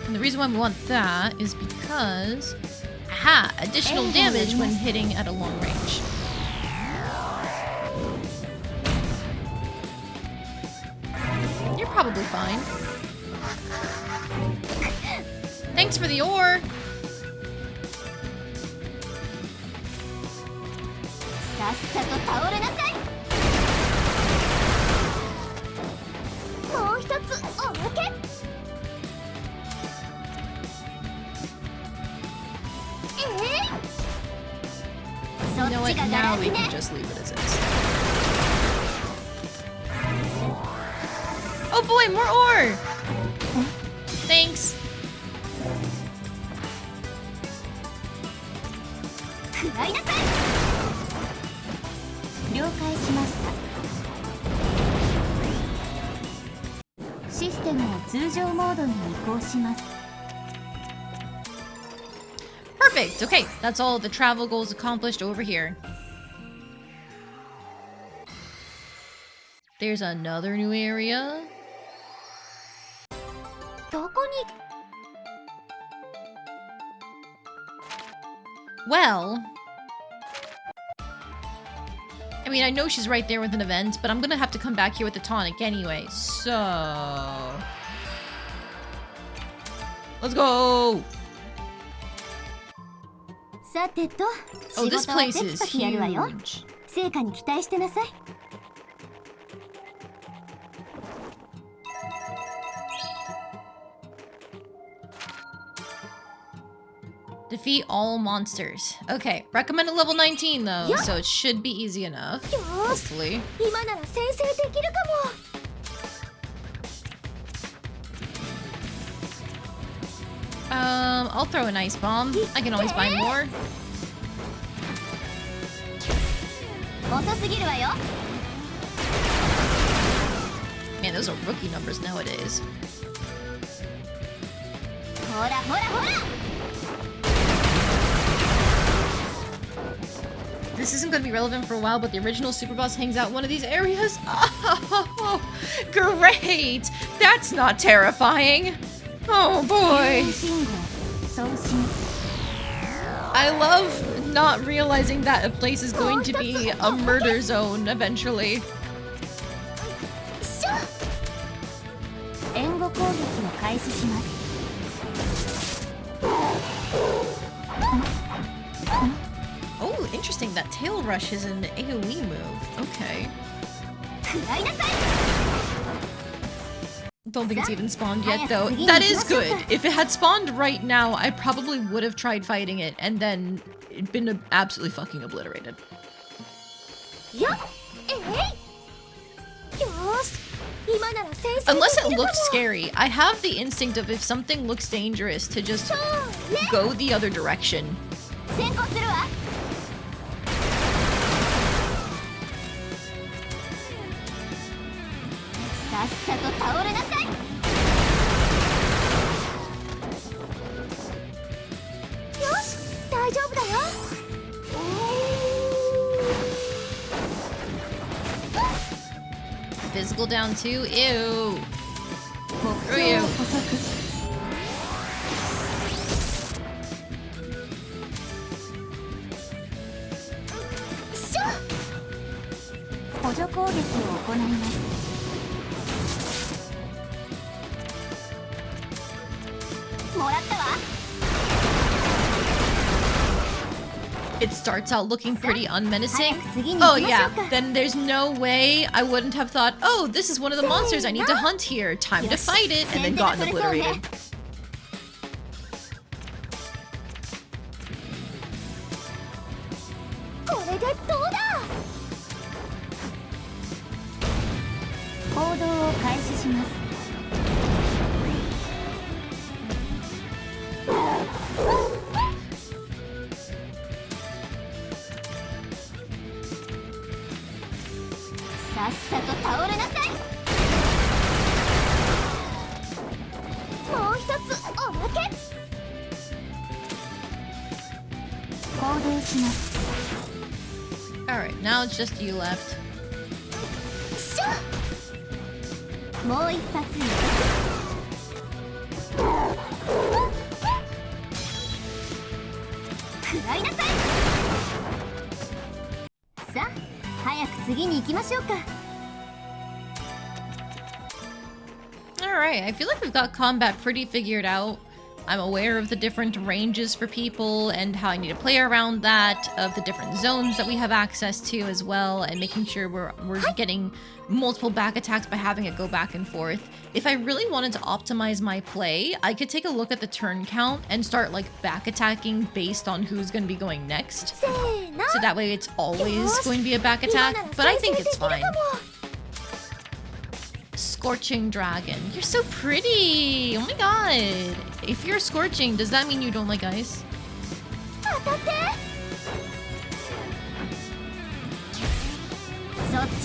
And the reason why we want that is because, aha, additional damage when hitting at a long range. You're probably fine. Thanks for the ore. さっさと倒れなさい。もう一つおまけ。そ You っ know ち what? がガ Now ラ we ス can ね。 just leave it as is. Oh boy, more ore! Thanks. 食らいなさい。了解しました。システムを通常モードに移行します。 Perfect. Okay, that's all the travel goals accomplished over here. There's another new area. どこに。 Well, I mean, I know she's right there with an event, but I'm gonna have to come back here with the tonic anyway, so... Let's go! さてと、 Oh, 仕 this 事は place テキ is パキやるわよ。 huge. 成果に期待してなさい。 Defeat all monsters. Okay, recommended level 19 though, Yeah. so it should be easy enough. よーし。 Hopefully. 今なら先制できるかも。 I'll throw an ice bomb. I can always buy more. 遅すぎるわよ。 Man, those are rookie numbers nowadays. ほらほらほら。 This isn't going to be relevant for a while, but the original super boss hangs out in one of these areas. Oh, great! That's not terrifying. Oh boy. 信号送信。 I love not realizing that a place is going to be a murder zone eventually. 援護攻撃を開始します。 Oh, interesting. That tail rush is an AoE move. Okay. 食らいなさい。 Don't think it's even spawned yet, though. That is good. If it had spawned right now, I probably would have tried fighting it and then it'd been absolutely fucking obliterated. よっ。よーし。今なら先制できるかも。 Unless it looked scary, I have the instinct of if something looks dangerous to just go the other direction. 先行するわ。 さっさと倒れなさい。 よし。大丈夫だよ。 Physical down too? Ew. 目 Screw 標 you. を捕捉。 補助攻撃を行います。 もらったわ。 It starts out looking pretty unmenacing. 早く次に Oh 行きましょ yeah, うか。 then there's no way I wouldn't have thought, oh, this is one of the monsters I need to hunt here. Time to fight it, and then gotten obliterated. れでどうだ。行動を開始します。さっさと倒れなさい。もう一つおまけ。行動します。Alright, now it's just you left. しょ。もう一発よ。食らいなさい。さあ、早く次に行きましょうか。Alright, I feel like we've got combat pretty figured out. I'm aware of the different ranges for people and how I need to play around that, of the different zones that we have access to as well, and making sure we're getting multiple back attacks by having it go back and forth. If I really wanted to optimize my play, I could take a look at the turn count and start like back attacking based on who's going to be going next. So that way it's always going to be a back attack, but I think it's fine. Scorching Dragon. You're so pretty! Oh my god! If you're scorching, does that mean you don't like ice? Encounter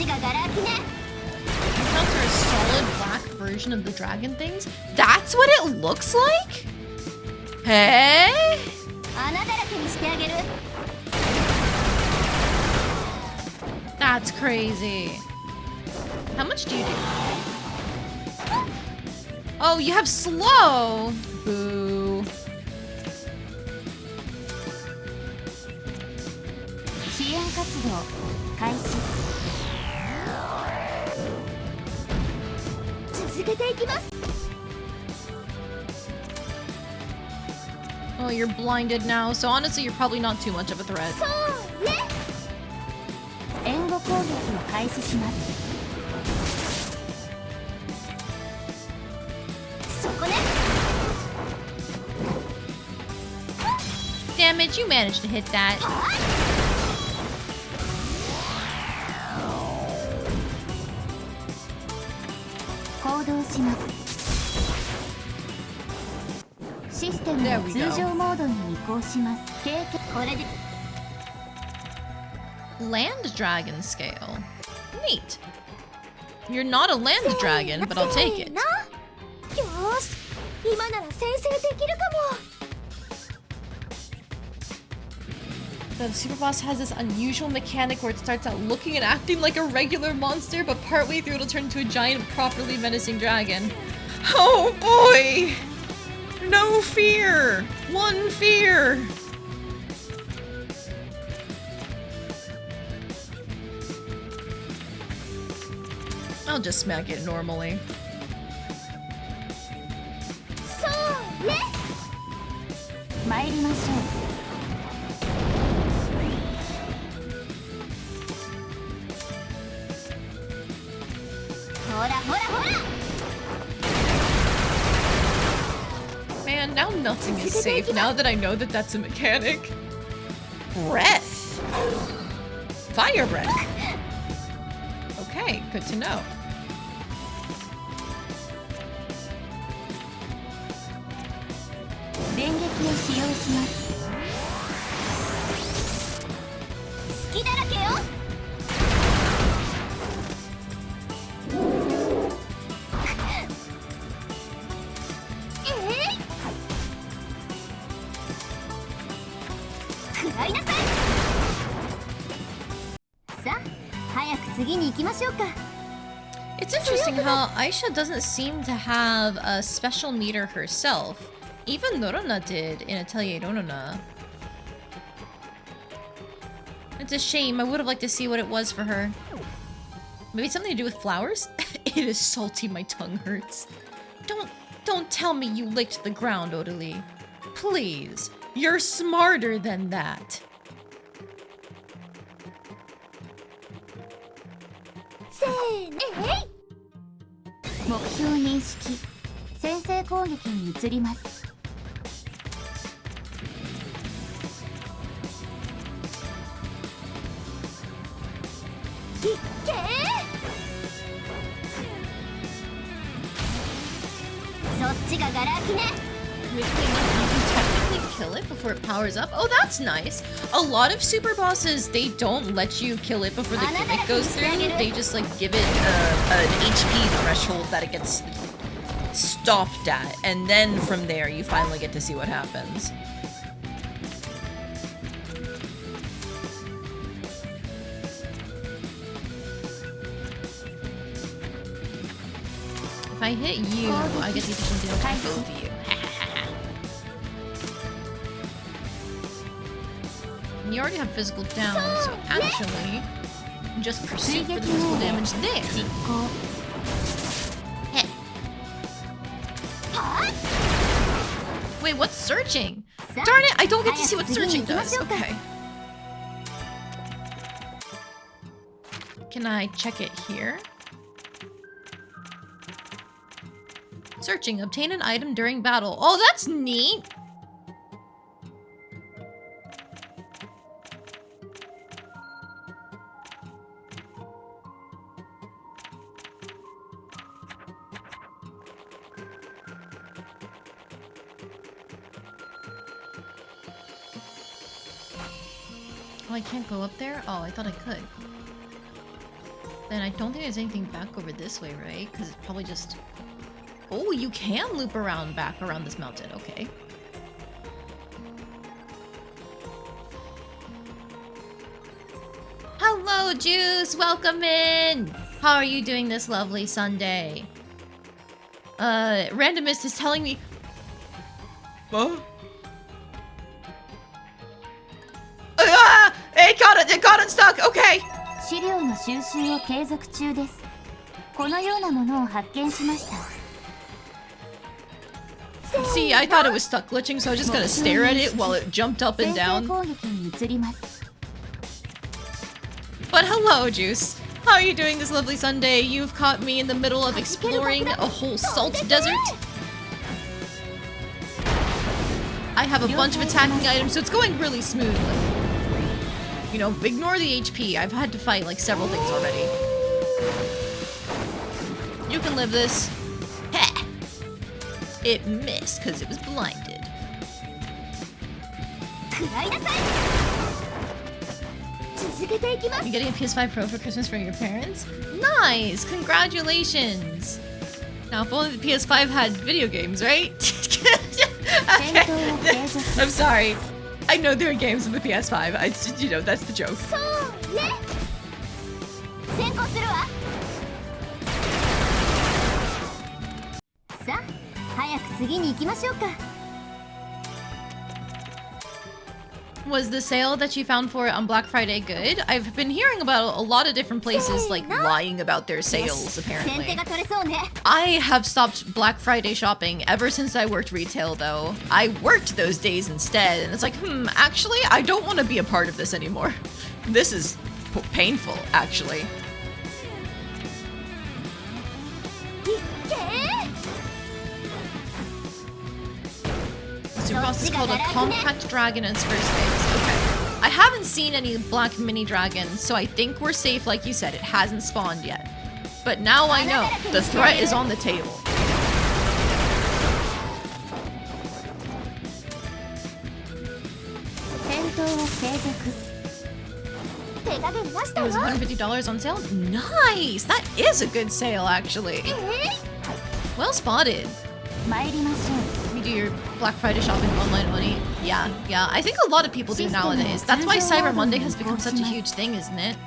a solid black version of the dragon things? That's what it looks like? Hey? That's crazy. How much do you do? Oh, you have slow! Boo. Oh, you're blinded now, so honestly you're probably not too much of a threat. Damage, you managed to hit that. There we go. Land dragon scale. Neat. You're not a land dragon, but I'll take it. The super boss has this unusual mechanic where it starts out looking and acting like a regular monster, but partway through it'll turn into a giant, properly menacing dragon. Oh boy! No fear! One fear! I'll just smack it normally. Man, now nothing is safe now that I know that that's a mechanic. Breath. Fire breath. Okay, good to know. It's interesting how Ayesha doesn't seem to have a special meter herself. Even Norona did in Atelier Norona. It's a shame. I would have liked to see what it was for her. Maybe something to do with flowers? It is salty, my tongue hurts. Don't tell me you licked the ground, Odalie. Please. You're smarter than that. ちがガラ空きね。 Wait, you can technically kill it before it powers up. Oh, that's nice. A lot of super bosses, they don't let you kill it before the gimmick goes through. They just like give it an HP threshold that it gets stopped at, and then from there you finally get to see what happens. If I hit you, I get the additional deal to both of you. You already have physical down, so actually, just proceed for the physical damage there. Heh. Wait, what's searching? Darn it, I don't get to see what searching does. Okay. Can I check it here? Searching. Obtain an item during battle. Oh, that's neat! Oh, I can't go up there? Oh, I thought I could. Then I don't think there's anything back over this way, right? Because it's probably just... Oh, you can loop around back around this mountain. Okay. Hello, Juice! Welcome in! How are you doing this lovely Sunday? Randomist is telling me... What? It got unstuck! Okay! 資料の収集を継続中です。このようなものを発見しました。 See, I thought it was stuck glitching, so I was just gonna stare at it while it jumped up and down. But hello, Juice. How are you doing this lovely Sunday? You've caught me in the middle of exploring a whole salt desert. I have a bunch of attacking items, so it's going really smoothly. You know, ignore the HP. I've had to fight like several things already. You can live this. Heh! It missed because it was blinded. You're getting a PS5 Pro for Christmas from your parents? Nice! Congratulations! Now, if only the PS5 had video games, right? I'm sorry. I know there are games on the PS5. I just, you know, that's the joke. Was the sale that you found for it on Black Friday good? I've been hearing about a lot of different places like lying about their sales, apparently. I have stopped Black Friday shopping ever since I worked retail, though. I worked those days instead, and it's like, actually, I don't want to be a part of this anymore. This is painful, actually. Super boss is called a compact dragon in its first phase. Okay. I haven't seen any black mini dragons, so I think we're safe. Like you said, it hasn't spawned yet. But now I know the threat is on the table. It was $150 on sale. Nice! That is a good sale, actually. Well spotted. You do your Black Friday shopping online money. Yeah. I think a lot of people do nowadays. That's why Cyber Monday has become such a huge thing, isn't it?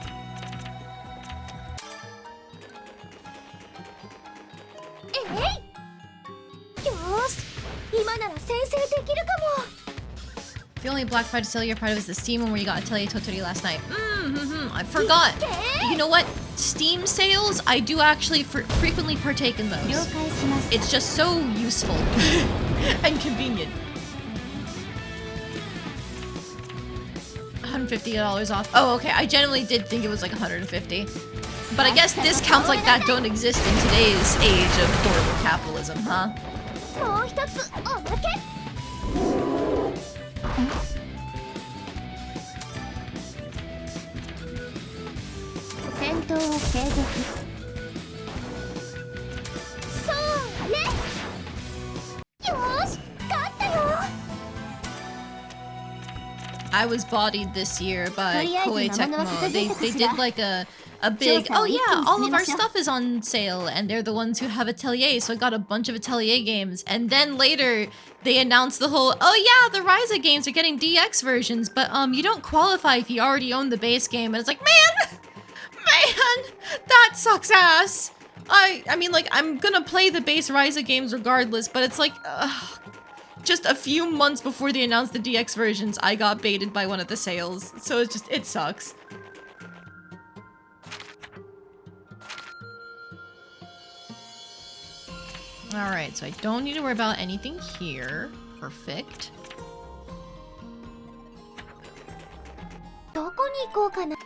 The only Black Friday sale you're part of is the Steam one where you got Atelier Toturi last night. I forgot. You know what? Steam sales, I do actually frequently partake in those. It's just so useful and convenient. $150 off. Oh, okay. I generally did think it was like $150. But I guess discounts like that don't exist in today's age of horrible capitalism, huh? I was bodied this year by とりあえず Koei 魔物は Tecmo. 片付い They たか they しら did like a big, 調査 oh を一気 yeah, に all 進め of ま our しょう。 stuff is on sale, and they're the ones who have Atelier, so I got a bunch of Atelier games. And then later, they announced the whole, oh yeah, the Ryza games are getting DX versions, but you don't qualify if you already own the base game. And it's like, man, that sucks ass. I mean, like, I'm gonna play the base Ryza games regardless, but it's like, just a few months before they announced the DX versions, I got baited by one of the sales. So it's just, it sucks. Alright, so I don't need to worry about anything here. Perfect. どこに行こうかな。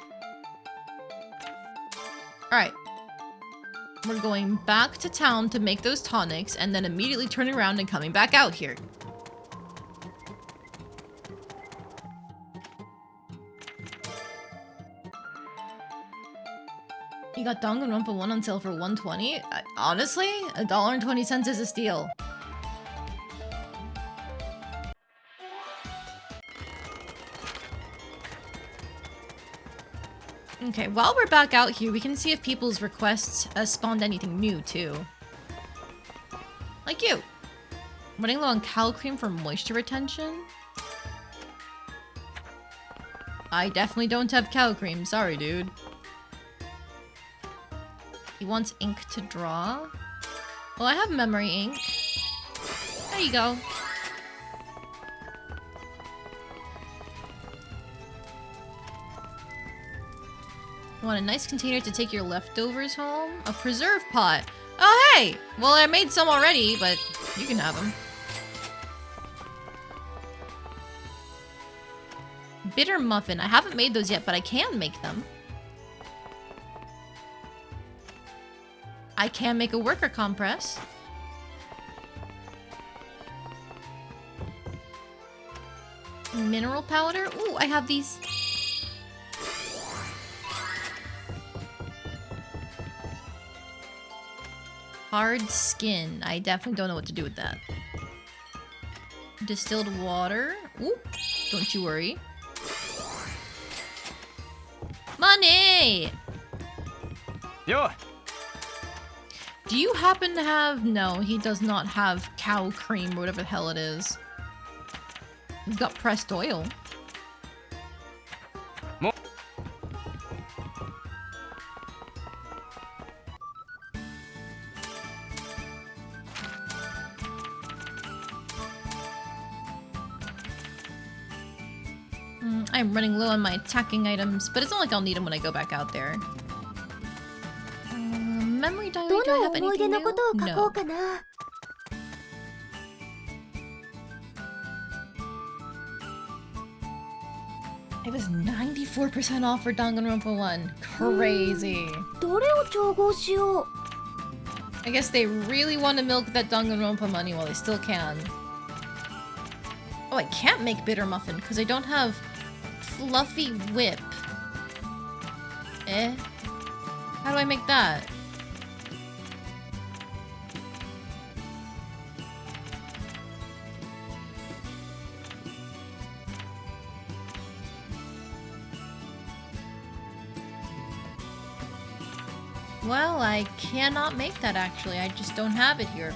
Alright. We're going back to town to make those tonics, and then immediately turning around and coming back out here. You got Danganronpa 1 on sale for $120? Honestly, $1.20 is a steal. Okay, while we're back out here, we can see if people's requests spawned anything new, too. Like you. Running low on cow cream for moisture retention? I definitely don't have cow cream, sorry, dude. He wants ink to draw. Well, I have memory ink. There you go. You want a nice container to take your leftovers home? A preserve pot. Oh, hey! Well, I made some already, but you can have them. Bitter muffin. I haven't made those yet, but I can make them. I can make a worker compress. Mineral powder. Ooh, I have these. Hard skin. I definitely don't know what to do with that. Distilled water. Ooh, don't you worry. Money! Yo! Do you happen to have... No, he does not have cow cream or whatever the hell it is. He's got pressed oil. I'm running low on my attacking items, but it's not like I'll need them when I go back out there. Memory diary, do I どの have 思い出 anything の new? ことを書こ No. うかな。It was 94% off for Danganronpa 1. Crazy. どれを調合しよう。 I guess they really want to milk that Danganronpa money while they still can. Oh, I can't make bitter muffin because I don't have fluffy whip. Eh? How do I make that? Well, I cannot make that actually. I just don't have it here.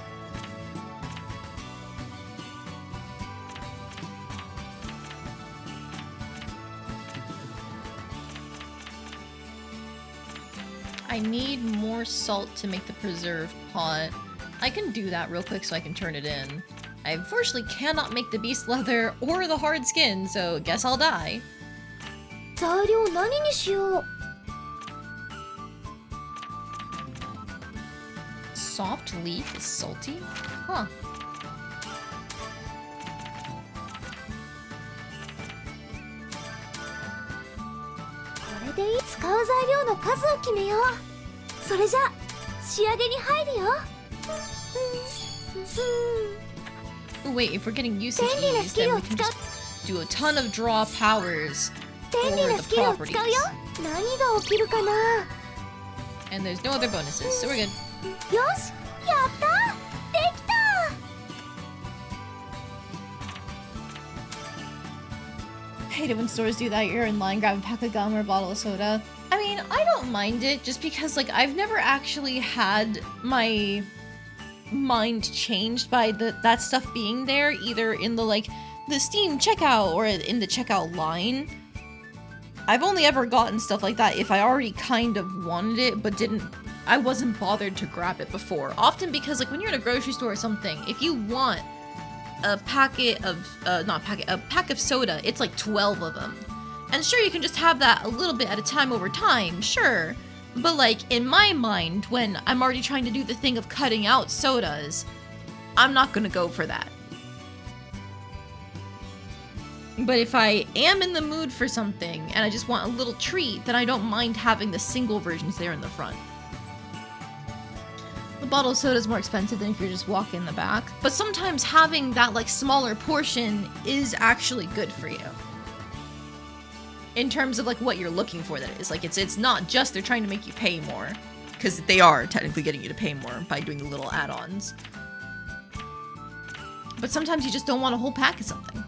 I need more salt to make the preserved pot. I can do that real quick so I can turn it in. I unfortunately cannot make the beast leather or the hard skin, so guess I'll die. 材料何にしよう。 Soft leaf is salty? Huh. これでいい。使う材料の数を決めよう。それじゃ仕上げに入るよ。 Oh wait, if we're getting usage Bendy na ease, then skill we canを使う。 just do a ton of draw powers 便利 for な the スキルを properties. 使うよ。何が起きるかな。 And there's no other bonuses, so we're good. よし、やったできた。 Alright, hate it when stores do that. You're in line, grab a pack of gum or a bottle of soda. I mean, I don't mind it just because, like, I've never actually had my mind changed by that stuff being there, either in the, like, the Steam checkout or in the checkout line. I've only ever gotten stuff like that if I already kind of wanted it, but I wasn't bothered to grab it before. Often because, like, when you're in a grocery store or something, if you want a pack of soda, it's like 12 of them. And sure, you can just have that a little bit at a time over time, sure. But, like, in my mind, when I'm already trying to do the thing of cutting out sodas, I'm not gonna go for that. But if I am in the mood for something, and I just want a little treat, then I don't mind having the single versions there in the front. The bottle of soda is more expensive than if you're just walking in the back. But sometimes having that, like, smaller portion is actually good for you. In terms of, like, what you're looking for, that is. Like, it's not just they're trying to make you pay more. Because they are technically getting you to pay more by doing the little add-ons. But sometimes you just don't want a whole pack of something.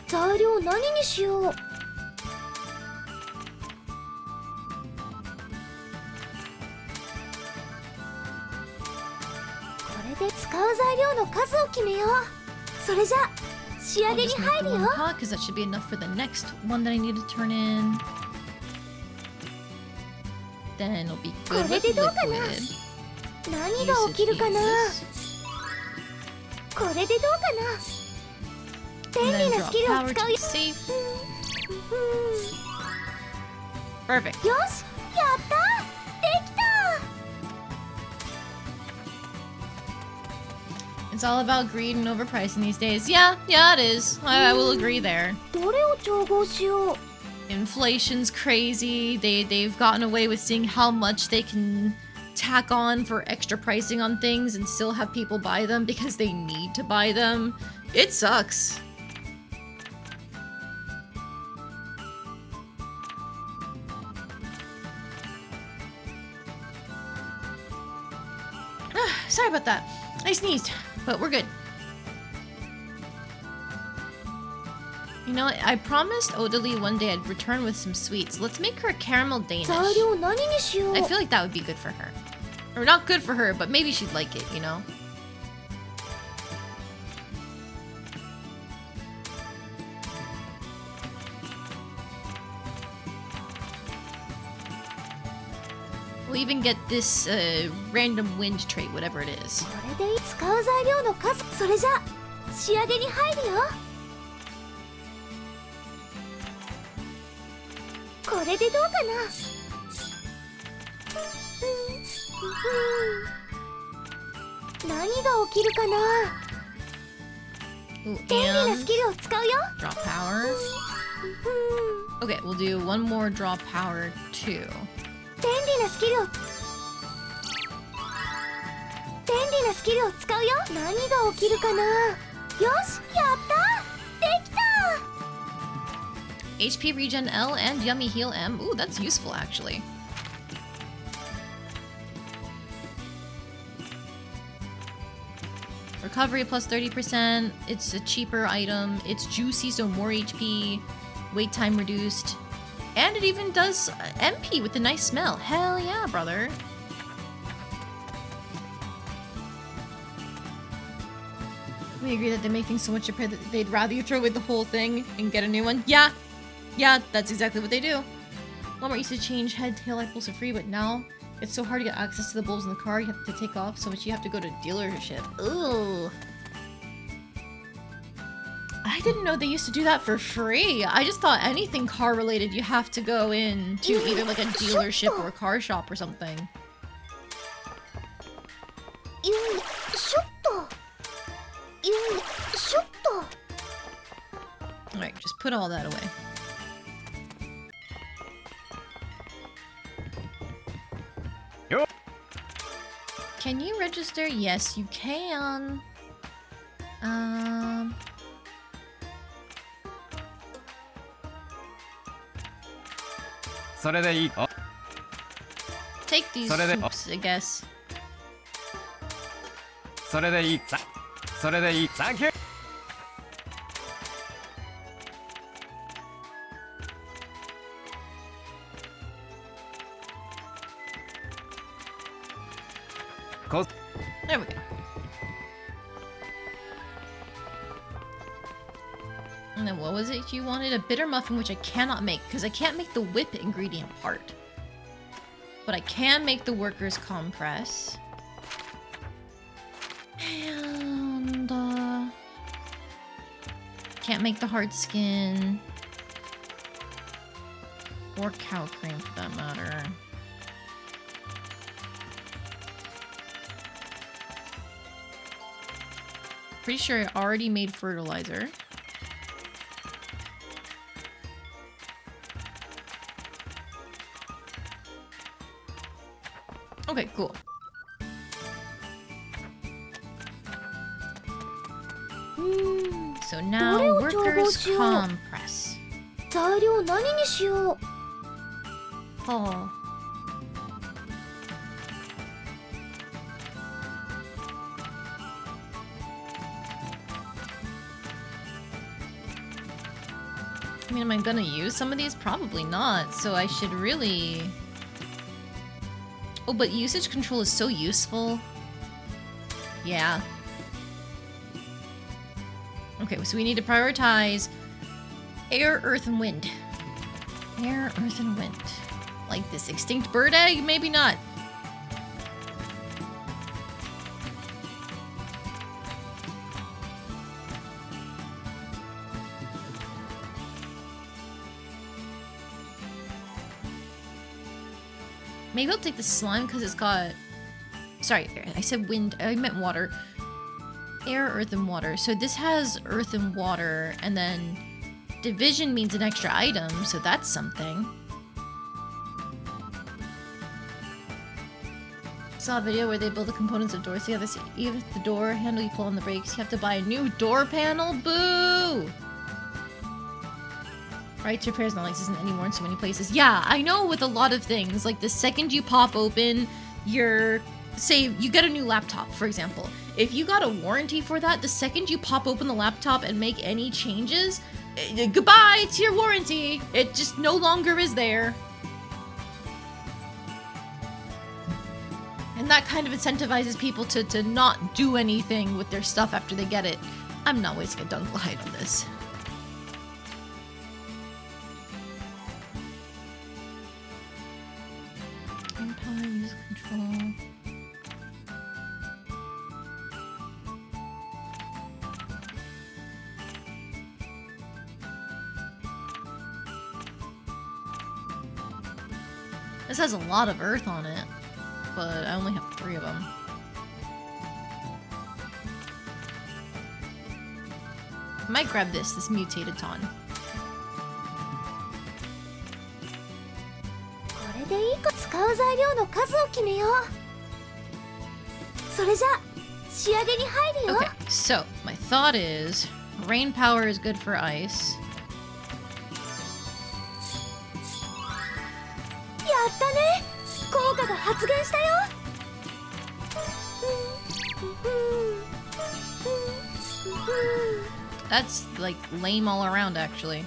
材料何にしよう。これで使う材料の数を決めよう。それじゃ仕上げに入るよ。Because that should be enough for the next one that I need to turn in. Then it'll be good with liquid. 何が起きるかな。これでどうかな。便利なスキルを使うよ。Perfect. よし、やった。できた。It's all about greed and overpricing these days. Yeah, it is. I will agree there. どれを調合しよう。Inflation's crazy. They've gotten away with seeing how much they can tack on for extra pricing on things and still have people buy them because they need to buy them. It sucks. Sorry about that. I sneezed, but we're good. You know, I promised Odalie one day I'd return with some sweets. Let's make her a caramel Danish. 材料何にしよう。 I feel like that would be good for her. Or not good for her, but maybe she'd like it, you know? We'll even get this random wind trait, whatever it is. これで使う材料の数。それじゃ仕上げに入るよ。これでどうかな。何が起きるかな。 Ooh, 便利な and スキルを使うよ。 drop power. Okay, we'll do one more drop power too. 便利なスキルを使うよ。何が起きるかな。よし、やった。できた。 HP regen L and yummy heal M. Ooh, that's useful actually. Recovery plus 30%. It's a cheaper item. It's juicy, so more HP. Wait time reduced. And it even does MP with a nice smell. Hell yeah, brother. We agree that they make things so much cheaper that they'd rather you throw away the whole thing and get a new one. Yeah, that's exactly what they do. Walmart used to change head tail light bulbs for free, but now it's so hard to get access to the bulbs in the car. You have to take off so much. You have to go to dealership. Ugh. I didn't know they used to do that for free. I just thought anything car related you have to go in to either like a dealership or a car shop or something. よいしょっと。よいしょっと。 Alright, just put all that away. Can you register? Yes, you can. Take these soups, I guess. それでいい。それでいい。サンキュー。There we go. And then what was it you wanted? A bitter muffin, which I cannot make, because I can't make the whip ingredient part. But I can make the workers' compress. And, can't make the hard skin. Or cow cream, for that matter. Pretty sure I already made fertilizer. Okay, cool. So now workers compress. 材料何にしよう。 Oh. I mean, am I gonna use some of these? Probably not, so I should really... Oh, but usage control is so useful. Yeah. Okay, so we need to prioritize air, earth, and wind. Air, earth, and wind. Like this extinct bird egg? Maybe not. Maybe I'll take the slime because it's got... Sorry, I said wind. I meant water. Air, earth, and water. So this has earth and water, and then division means an extra item, so that's something. Saw a video where they build the components of doors together. So even if the door handle you pull on the brakes, you have to buy a new door panel. Boo! Right to repairs not like this isn't anymore in so many places. Yeah, I know with a lot of things, like the second you pop open your, say you get a new laptop, for example. If you got a warranty for that, the second you pop open the laptop and make any changes, goodbye to your warranty. It just no longer is there. And that kind of incentivizes people to not do anything with their stuff after they get it. I'm not wasting a dunk light on this. Empire, use control. This has a lot of earth on it, but I only have 3 of them. I might grab this mutated ton. これでいいか。使う材料の数を決めよう。それじゃ仕上げに入るよ。 Okay, so my thought is rain power is good for ice. やったね。効果が発現したよ。 That's like lame all around, actually.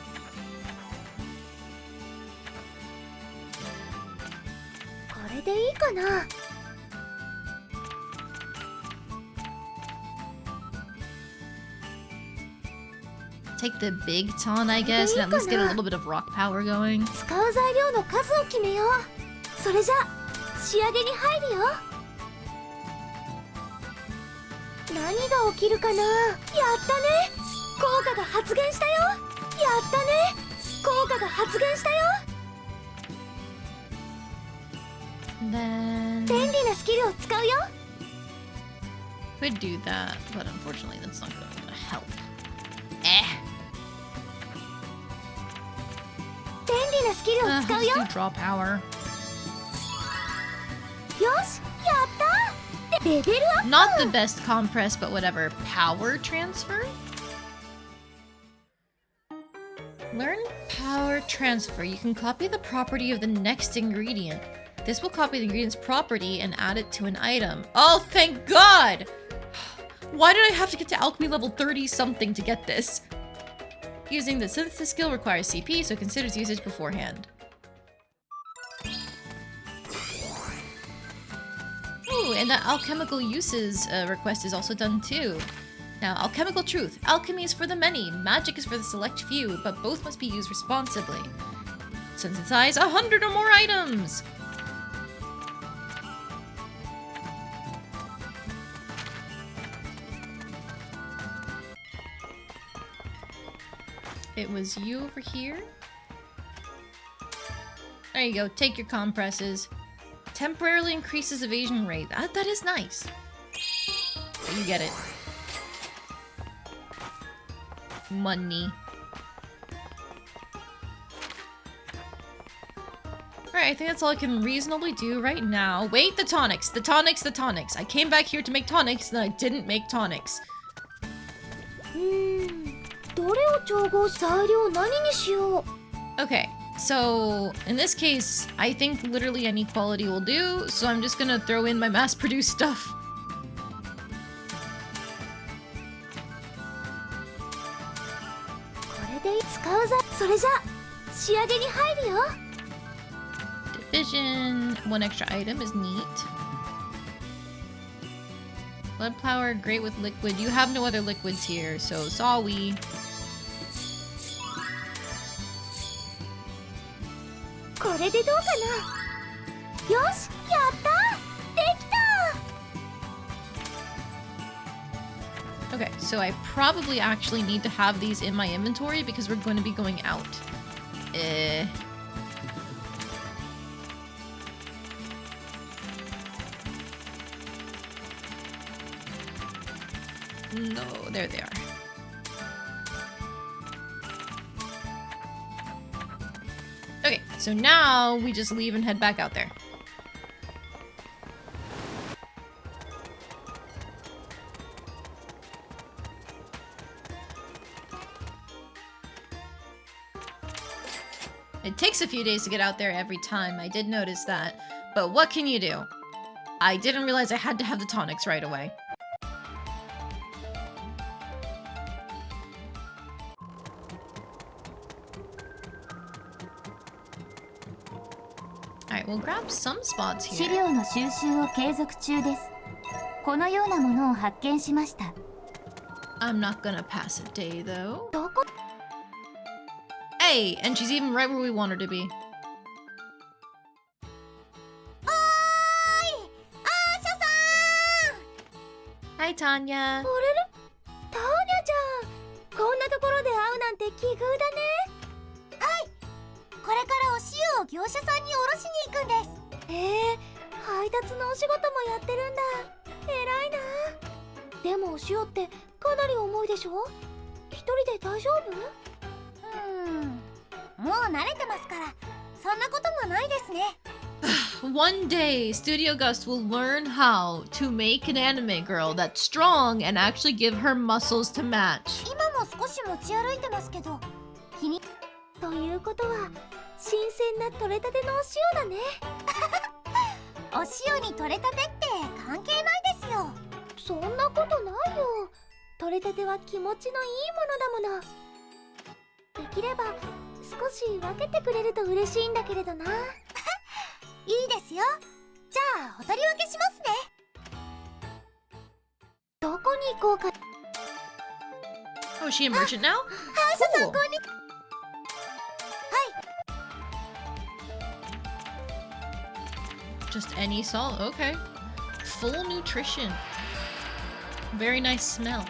Take the big ton, I guess, and at least get a little bit of rock power going. 使う材料の数を決めよう。それじゃ仕上げに入るよ。何が起きるかな。やったね。効果が発現したよ。やったね。効果が発現したよ。 Then 便利なスキルを使うよ。 could do that, but unfortunately that's not going to help. 便利なスキルを使うよ。 Let's do draw power. よし、やった。レベルアップ。 Not the best compress, but whatever. Power transfer? Learn power transfer. You can copy the property of the next ingredient. This will copy the ingredient's property and add it to an item. Oh, thank God! Why did I have to get to alchemy level 30-something to get this? Using the synthesis skill requires CP, so considers usage beforehand. Ooh, and that alchemical uses request is also done too. Now, alchemical truth. Alchemy is for the many, magic is for the select few, but both must be used responsibly. Synthesize 100 or more items! It was you over here. There you go, take your compresses. Temporarily increases evasion rate. That is nice. You get it. Money. Alright, I think that's all I can reasonably do right now. Wait, the tonics! The tonics, the tonics! I came back here to make tonics, and then I didn't make tonics. どれを調合し材料何にしよう Okay, so in this case, I think literally any quality will do, so I'm just gonna throw in my mass-produced stuff. これで使うざそれじゃ仕上げに入るよ Division, one extra item is neat. Blood flower, great with liquid. You have no other liquids here, so sorry. これでどうかなよしやったできた Okay, so I probably actually need to have these in my inventory because we're going to be going out. No, there they are. Okay, so now we just leave and head back out there. It takes a few days to get out there every time, I did notice that. But what can you do? I didn't realize I had to have the tonics right away. Alright, we'll grab some spots 資 here. 料の収集を継続中です。このようなものを発見しました。 I'm not gonna pass a day though. どこ Hey, and she's even right where we want her to be. おーいアーシャさん Hi, Tanya. あれれターニャちゃんこんなところで会うなんて奇遇だねはいこれからお塩を業者さんに卸しに行くんです配達のお仕事もやってるんだ偉いなでもお塩ってかなり重いでしょ一人で大丈夫もう慣れてますからそんなこともないですね One day, Studio Gust will learn how to make an anime girl that's strong and actually give her muscles to match. 今も少し持ち歩いてますけど気にということは新鮮な取れたてのお塩だねお塩に取れたてって関係ないですよそんなことないよ取れたては気持ちのいいものだものできれば少し分けてくれると嬉しいんだけれどないいですよじゃあお取り分けしますねどこに行こうか Oh, is she a merchant now? ハーシャさん Cool. こんにはい Just any salt. Okay. Full nutrition. Very nice smell.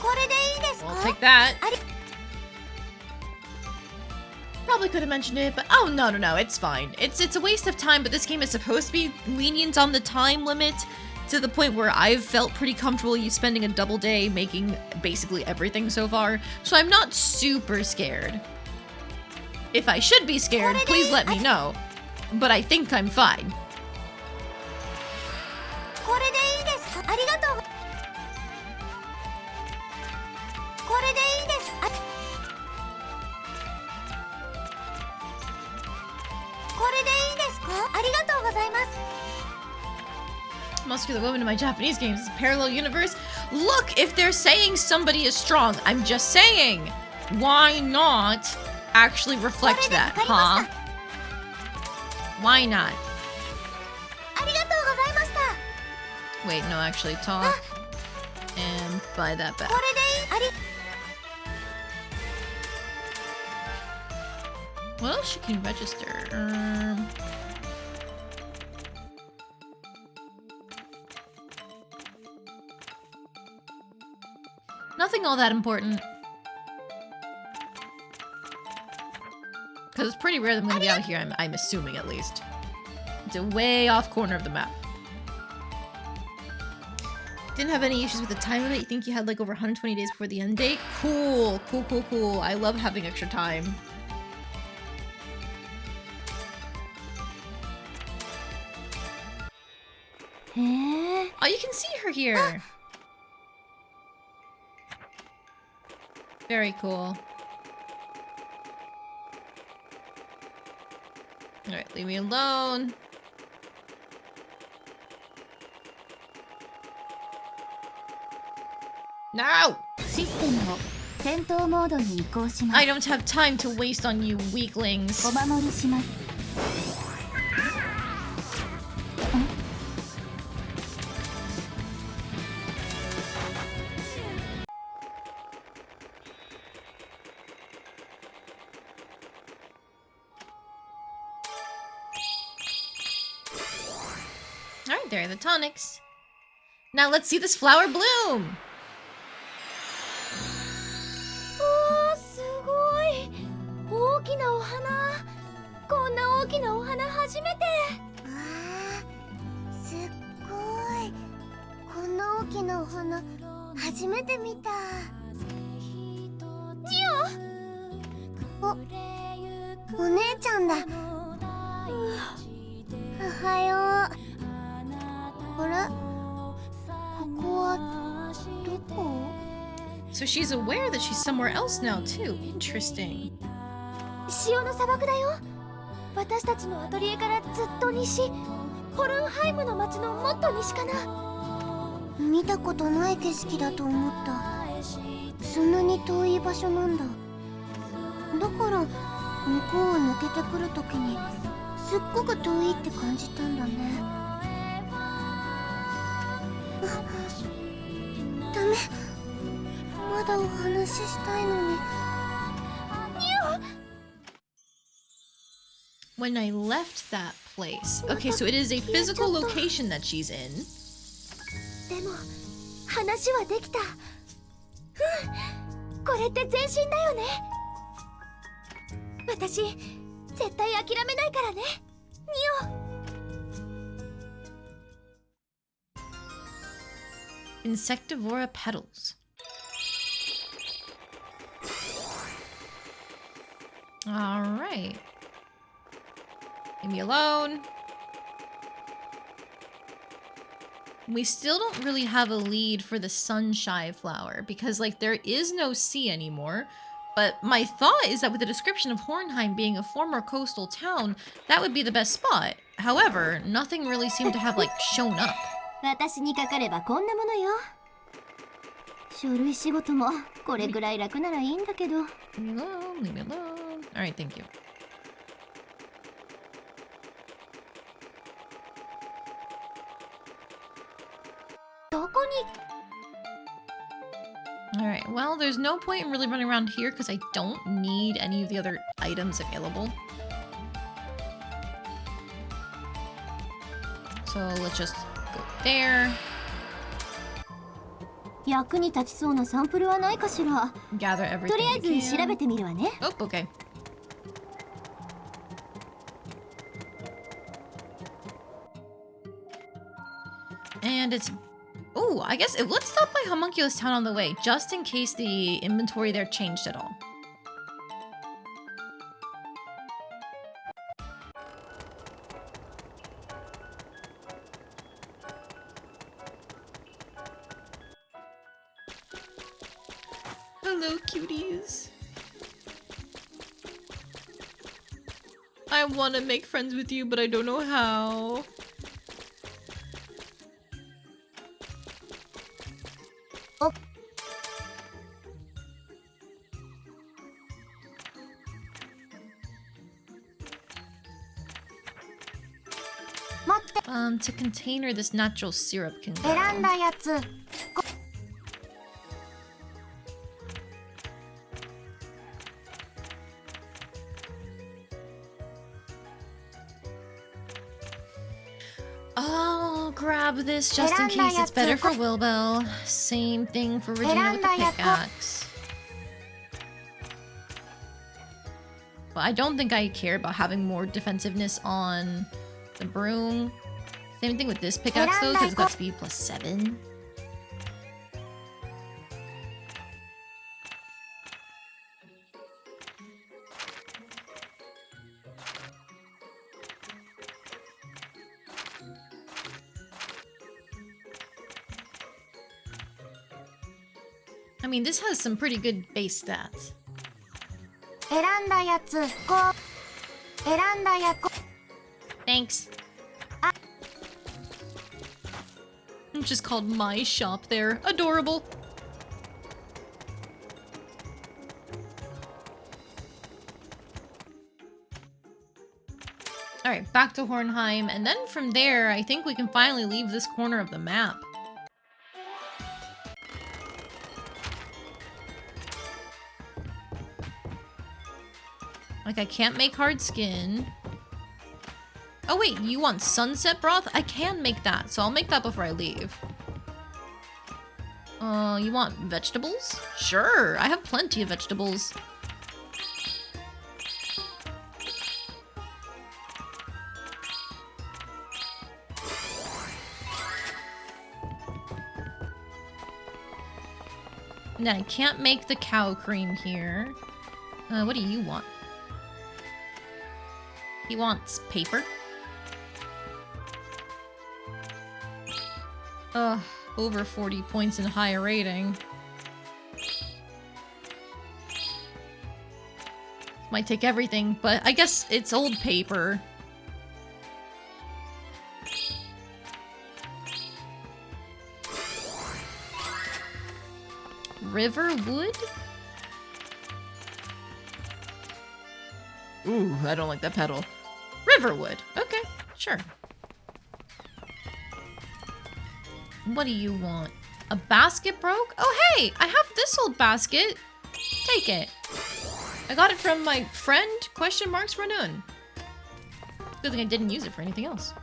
これでいいですか We'll take that. Probably could have mentioned it, but oh no, it's fine. It's a waste of time, but this game is supposed to be lenient on the time limit to the point where I've felt pretty comfortable you spending a double day making basically everything so far, so I'm not super scared. If I should be scared, please let me know. But I think I'm fine. これでいいですかありがとうこれでいいですこれでいいですかありがとうございます Muscular woman in my Japanese games is a parallel universe. Look, if they're saying somebody is strong, I'm just saying. Why not actually reflect that, huh? Why not? ありがとうございました Wait, no, actually, talk. And buy that back. これでいい？ What else you can register? Nothing all that important. Because it's pretty rare that I'm going to be out here, I'm assuming at least. It's a way off corner of the map. Didn't have any issues with the time limit. You think you had like over 120 days before the end date? Cool, cool, cool, cool. I love having extra time. Oh, you can see her here. Very cool. Alright, leave me alone. No! システムを戦闘モードに移行します。 I don't have time to waste on you weaklings. お守りします。 Alright, there are the tonics. Now let's see this flower bloom! おー、すごい。大きなお花。こんな大きなお花初めて。わー、すっごい。こんな大きなお花初めて見た。ジオ？お姉ちゃんだ。おはよう。あれ？ここはどこ？ So she's aware that she's somewhere else now too. Interesting. 潮の砂漠だよ。私たちのアトリエからずっと西。ホルンハイムの町のもっと西かな。見たことない景色だと思った。そんなに遠い場所なんだ。だから向こうを抜けてくるときにすっごく遠いって感じたんだね。ダメ。まだお話ししたいのに。When I left that place. Okay, so it is a physical location that she's in. でも話はできた。これって前進だよね。私絶対諦めないからね。Insectivora petals. Alright. Leave me alone. We still don't really have a lead for the sunshine flower because like there is no sea anymore. But my thought is that with the description of Hornheim being a former coastal town, that would be the best spot. However, nothing really seemed to have like shown up. 私にかかればこんなものよ。書類仕事もこれぐらい楽ならいいんだけど。Leave me alone, leave me alone. Alright, thank you. Alright, well, there's no point in really running around here because I don't need any of the other items available. So let's just go there. 役に立ちそうなサンプルはないかしら。 Gather everything とりあえ we ず調 can. べてみるわね。 Oh, okay. And it's... Oh, I guess... Let's stop by Homunculus Town on the way, just in case the inventory there changed at all. Hello, cuties. I want to make friends with you, but I don't know how. Oh. 待っ To container this natural syrup can 選ん go. だやつ I'll grab this just in case it's better for Wilbell. Same thing for Regina with the pickaxe. But I don't think I care about having more defensiveness on the broom. Same thing with this pickaxe though, because it's got speed +7. I mean, this has some pretty good base stats. 選んだやつ5選んだやつ Thanks. It's just called My Shop there. Adorable. Alright, back to Hornheim, and then from there, I think we can finally leave this corner of the map. Like, I can't make hard skin. Oh wait, you want sunset broth? I can make that, so I'll make that before I leave. You want vegetables? Sure, I have plenty of vegetables. And then I can't make the cow cream here. What do you want? He wants paper. Ugh, over 40 points in higher rating. Might take everything, but I guess it's old paper. Riverwood? Ooh, I don't like that pedal. Riverwood. Okay, sure. What do you want? A basket broke? Oh, hey! I have this old basket. Take it. I got it from my friend, Renun. Good thing I didn't use it for anything else.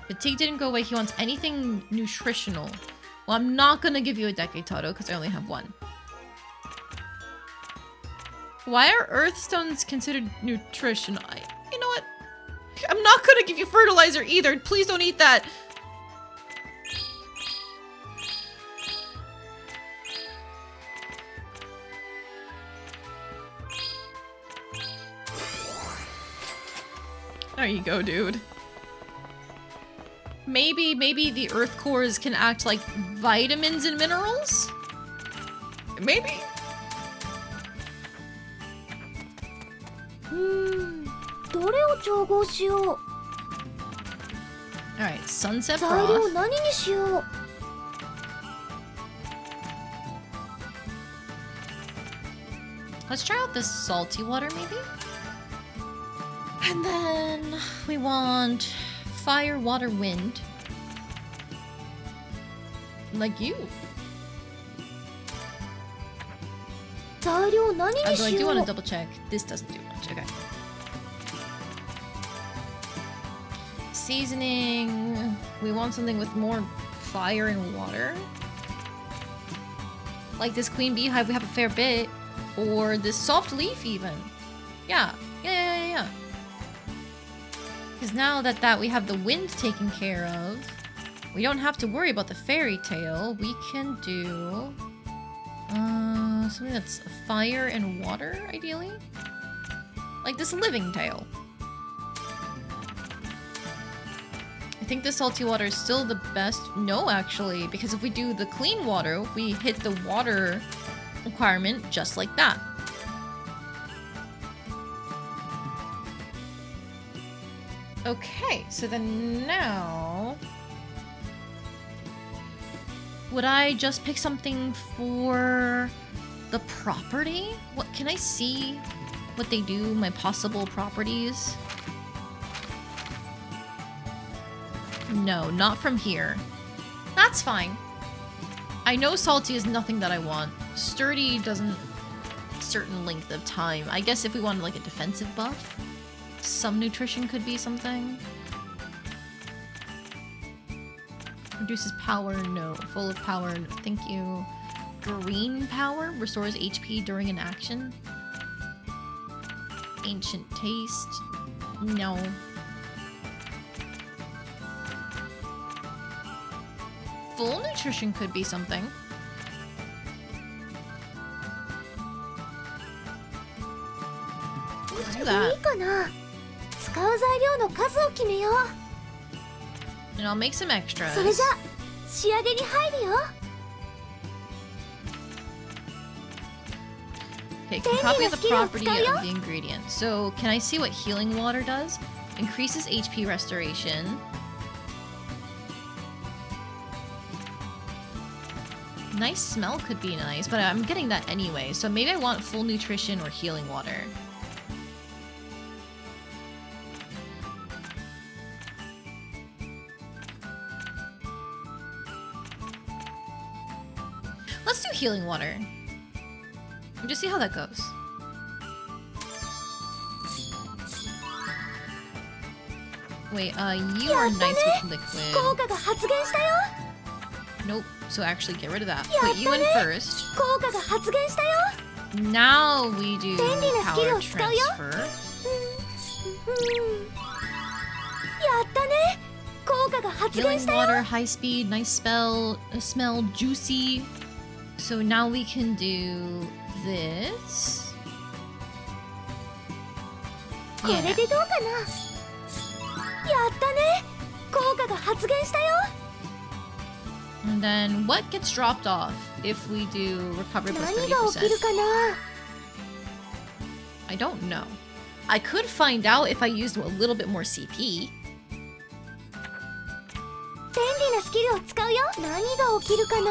Fatigue didn't go away. He wants anything nutritional. Well, I'm not gonna give you a Decade Toto because I only have one. Why are earthstones considered nutritional? You know what? I'm not gonna give you fertilizer either. Please don't eat that. There you go, dude. Maybe the earth cores can act like vitamins and minerals? Maybe? Alright, sunset broth. Let's try out this salty water, maybe? And then we want fire, water, wind. Like you. Although I do want to double check. This doesn't do much. Okay. Seasoning. We want something with more fire and water. Like this queen beehive, we have a fair bit. Or this soft leaf even. Yeah. Because now that we have the wind taken care of, we don't have to worry about the fairy tale. We can do something that's fire and water, ideally. Like this living tale. I think the salty water is still the best. No, actually, because if we do the clean water, we hit the water requirement just like that. Okay, so then now... Would I just pick something for the property? What can I see what they do, my possible properties? No, not from here. That's fine. I know salty is nothing that I want. Sturdy doesn't certain length of time. I guess if we wanted like a defensive buff, some nutrition could be something. Reduces power, no. Full of power, no. Thank you. Green power restores HP during an action. Ancient taste, no. Full nutrition could be something. Let's do that. いいかな。使う材料の数を決めよう。 And I'll make some extras. それじゃ仕上げに入るよ。 Okay, can copy the property of the ingredient. So, can I see what healing water does? Increases HP restoration. Nice smell could be nice, but I'm getting that anyway. So maybe I want full nutrition or healing water. Let's do healing water. Just see how that goes. Wait, you are nice with liquid. 効果が発現したよ。 Nope. So actually get rid of that. Put you in first. 効果が発現したよ。 Now we do 便利なスキル power を使うよ。 transfer. やったね。効果が発現 Healing したよ。 water, high speed, nice spell, smell, juicy. So now we can do this. これでどうかな。やったね。効果が発現したよ。 And then what gets dropped off if we do recover plus 何が起きる 30%? かな。 I don't know. I could find out if I used a little bit more CP. 便利なスキルを使うよ。何が起きるかな。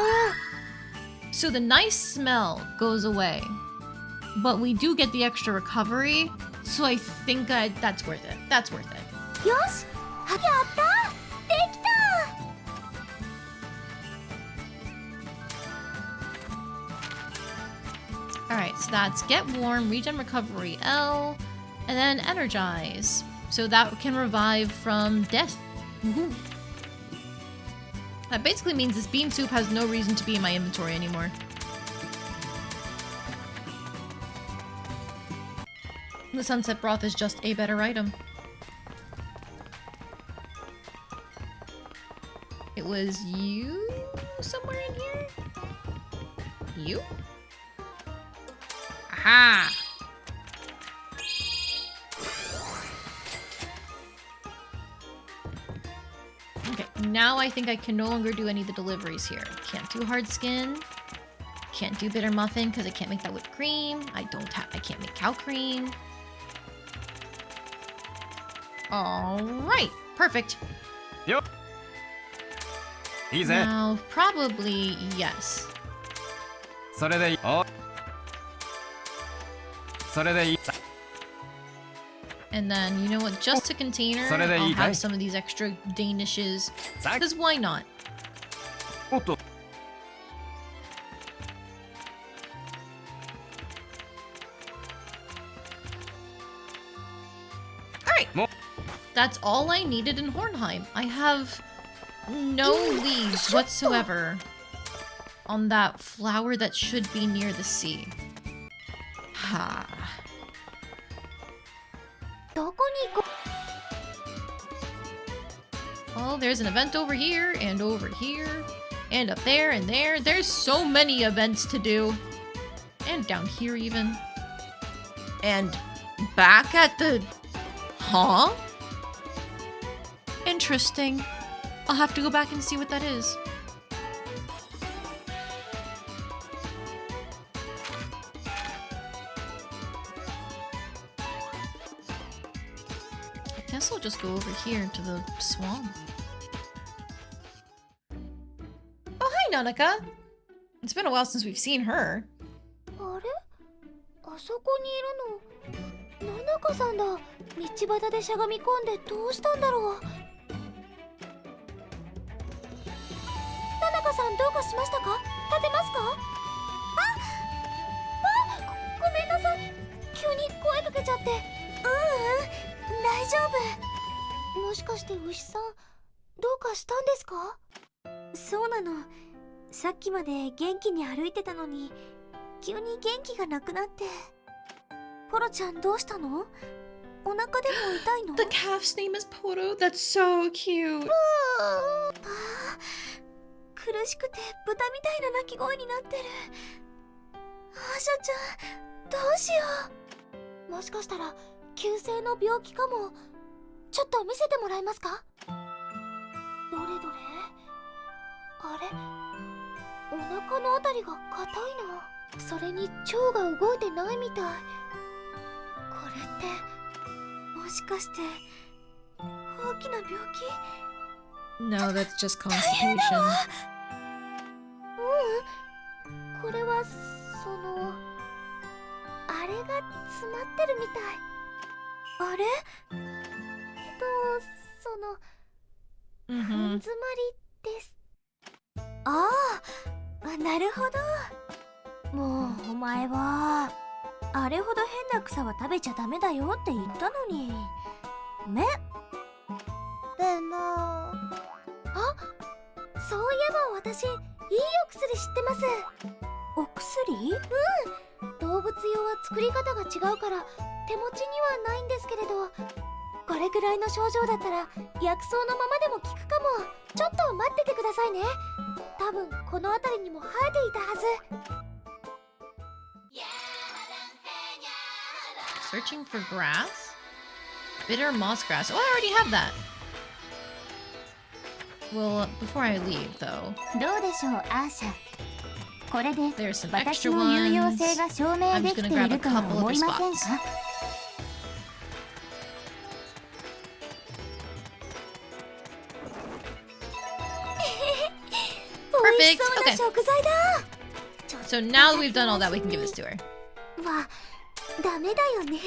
So the nice smell goes away, but we do get the extra recovery. So I think that's worth it. That's worth it. よし。やった。できた。 Alright, so that's get warm, regen recovery L, and then energize. So that can revive from death. Woohoo. That basically means this bean soup has no reason to be in my inventory anymore. The sunset broth is just a better item. It was you somewhere in here? You? Aha! Okay, now I think I can no longer do any of the deliveries here. Can't do hard skin. Can't do bitter muffin because I can't make that whipped cream. I can't make cow cream. Alright, perfect. Yup. Easy. Now, probably yes. それでいい。お。それでいい。 And then, you know what? Just a container, So do they I'll eat, have right? some of these extra danishes. Zack. Because why not? おっと。 Alright. Mo- That's all I needed in Hornheim. I have no leads whatsoever on that flower that should be near the sea. Ha. どこに行こ Oh, there's an event over here, and over here, and up there, and there. There's so many events to do. And down here even. And back at the... Huh? Interesting. I'll have to go back and see what that is. I guess I'll just go over here to the swamp. Oh, hi, Nanaka. It's been a while since we've seen her. う。あれ？あそこにいるの。ナナカさんだ。道端でしゃがみ込んでどうしたんだろう。ナナカさんどうかしましたか？立てますか？ごめんなさい。急に声かけちゃって。大丈夫。もしかして牛さんどうかしたんですか？そうなの。さっきまで元気に歩いてたのに急に元気がなくなって。ポロちゃんどうしたの？お腹でも痛いの？ The calf's name is Poro. That's so cute. 苦しくて豚みたいな鳴き声になってる。アーシャちゃんどうしよう。もしかしたら急性の病気かも。ちょっと見せてもらえますか？どれどれ。あれ、お腹のあたりが硬いな。それに腸が動いてないみたい。これってもしかして大きな病気？ No, that's just constipation. これはあれが詰まってるみたい。あれ？糞詰まりです。ああ、なるほど。もうお前はあれほど変な草は食べちゃダメだよって言ったのにね。でもそういえば私いいお薬知ってます。お薬？動物用は作り方が違うから手持ちにはないんですけれど、これぐらいの症状だったら薬草のままでも効くかも。ちょっと待っててくださいね。多分この辺りにも生えていたはず。Searching for grass? Bitter moss grass. Oh, I already have that. Well, before I leave, though. どうでしょう、アーシャ。これで There's some 私 extra の有用 ones. 性が証明 I'm で just きて gonna い grab a るとは couple of 思 the いません spots. か？美味しそうな食材だ。 So now that we've done all that, we can give this to her. はダメだよね。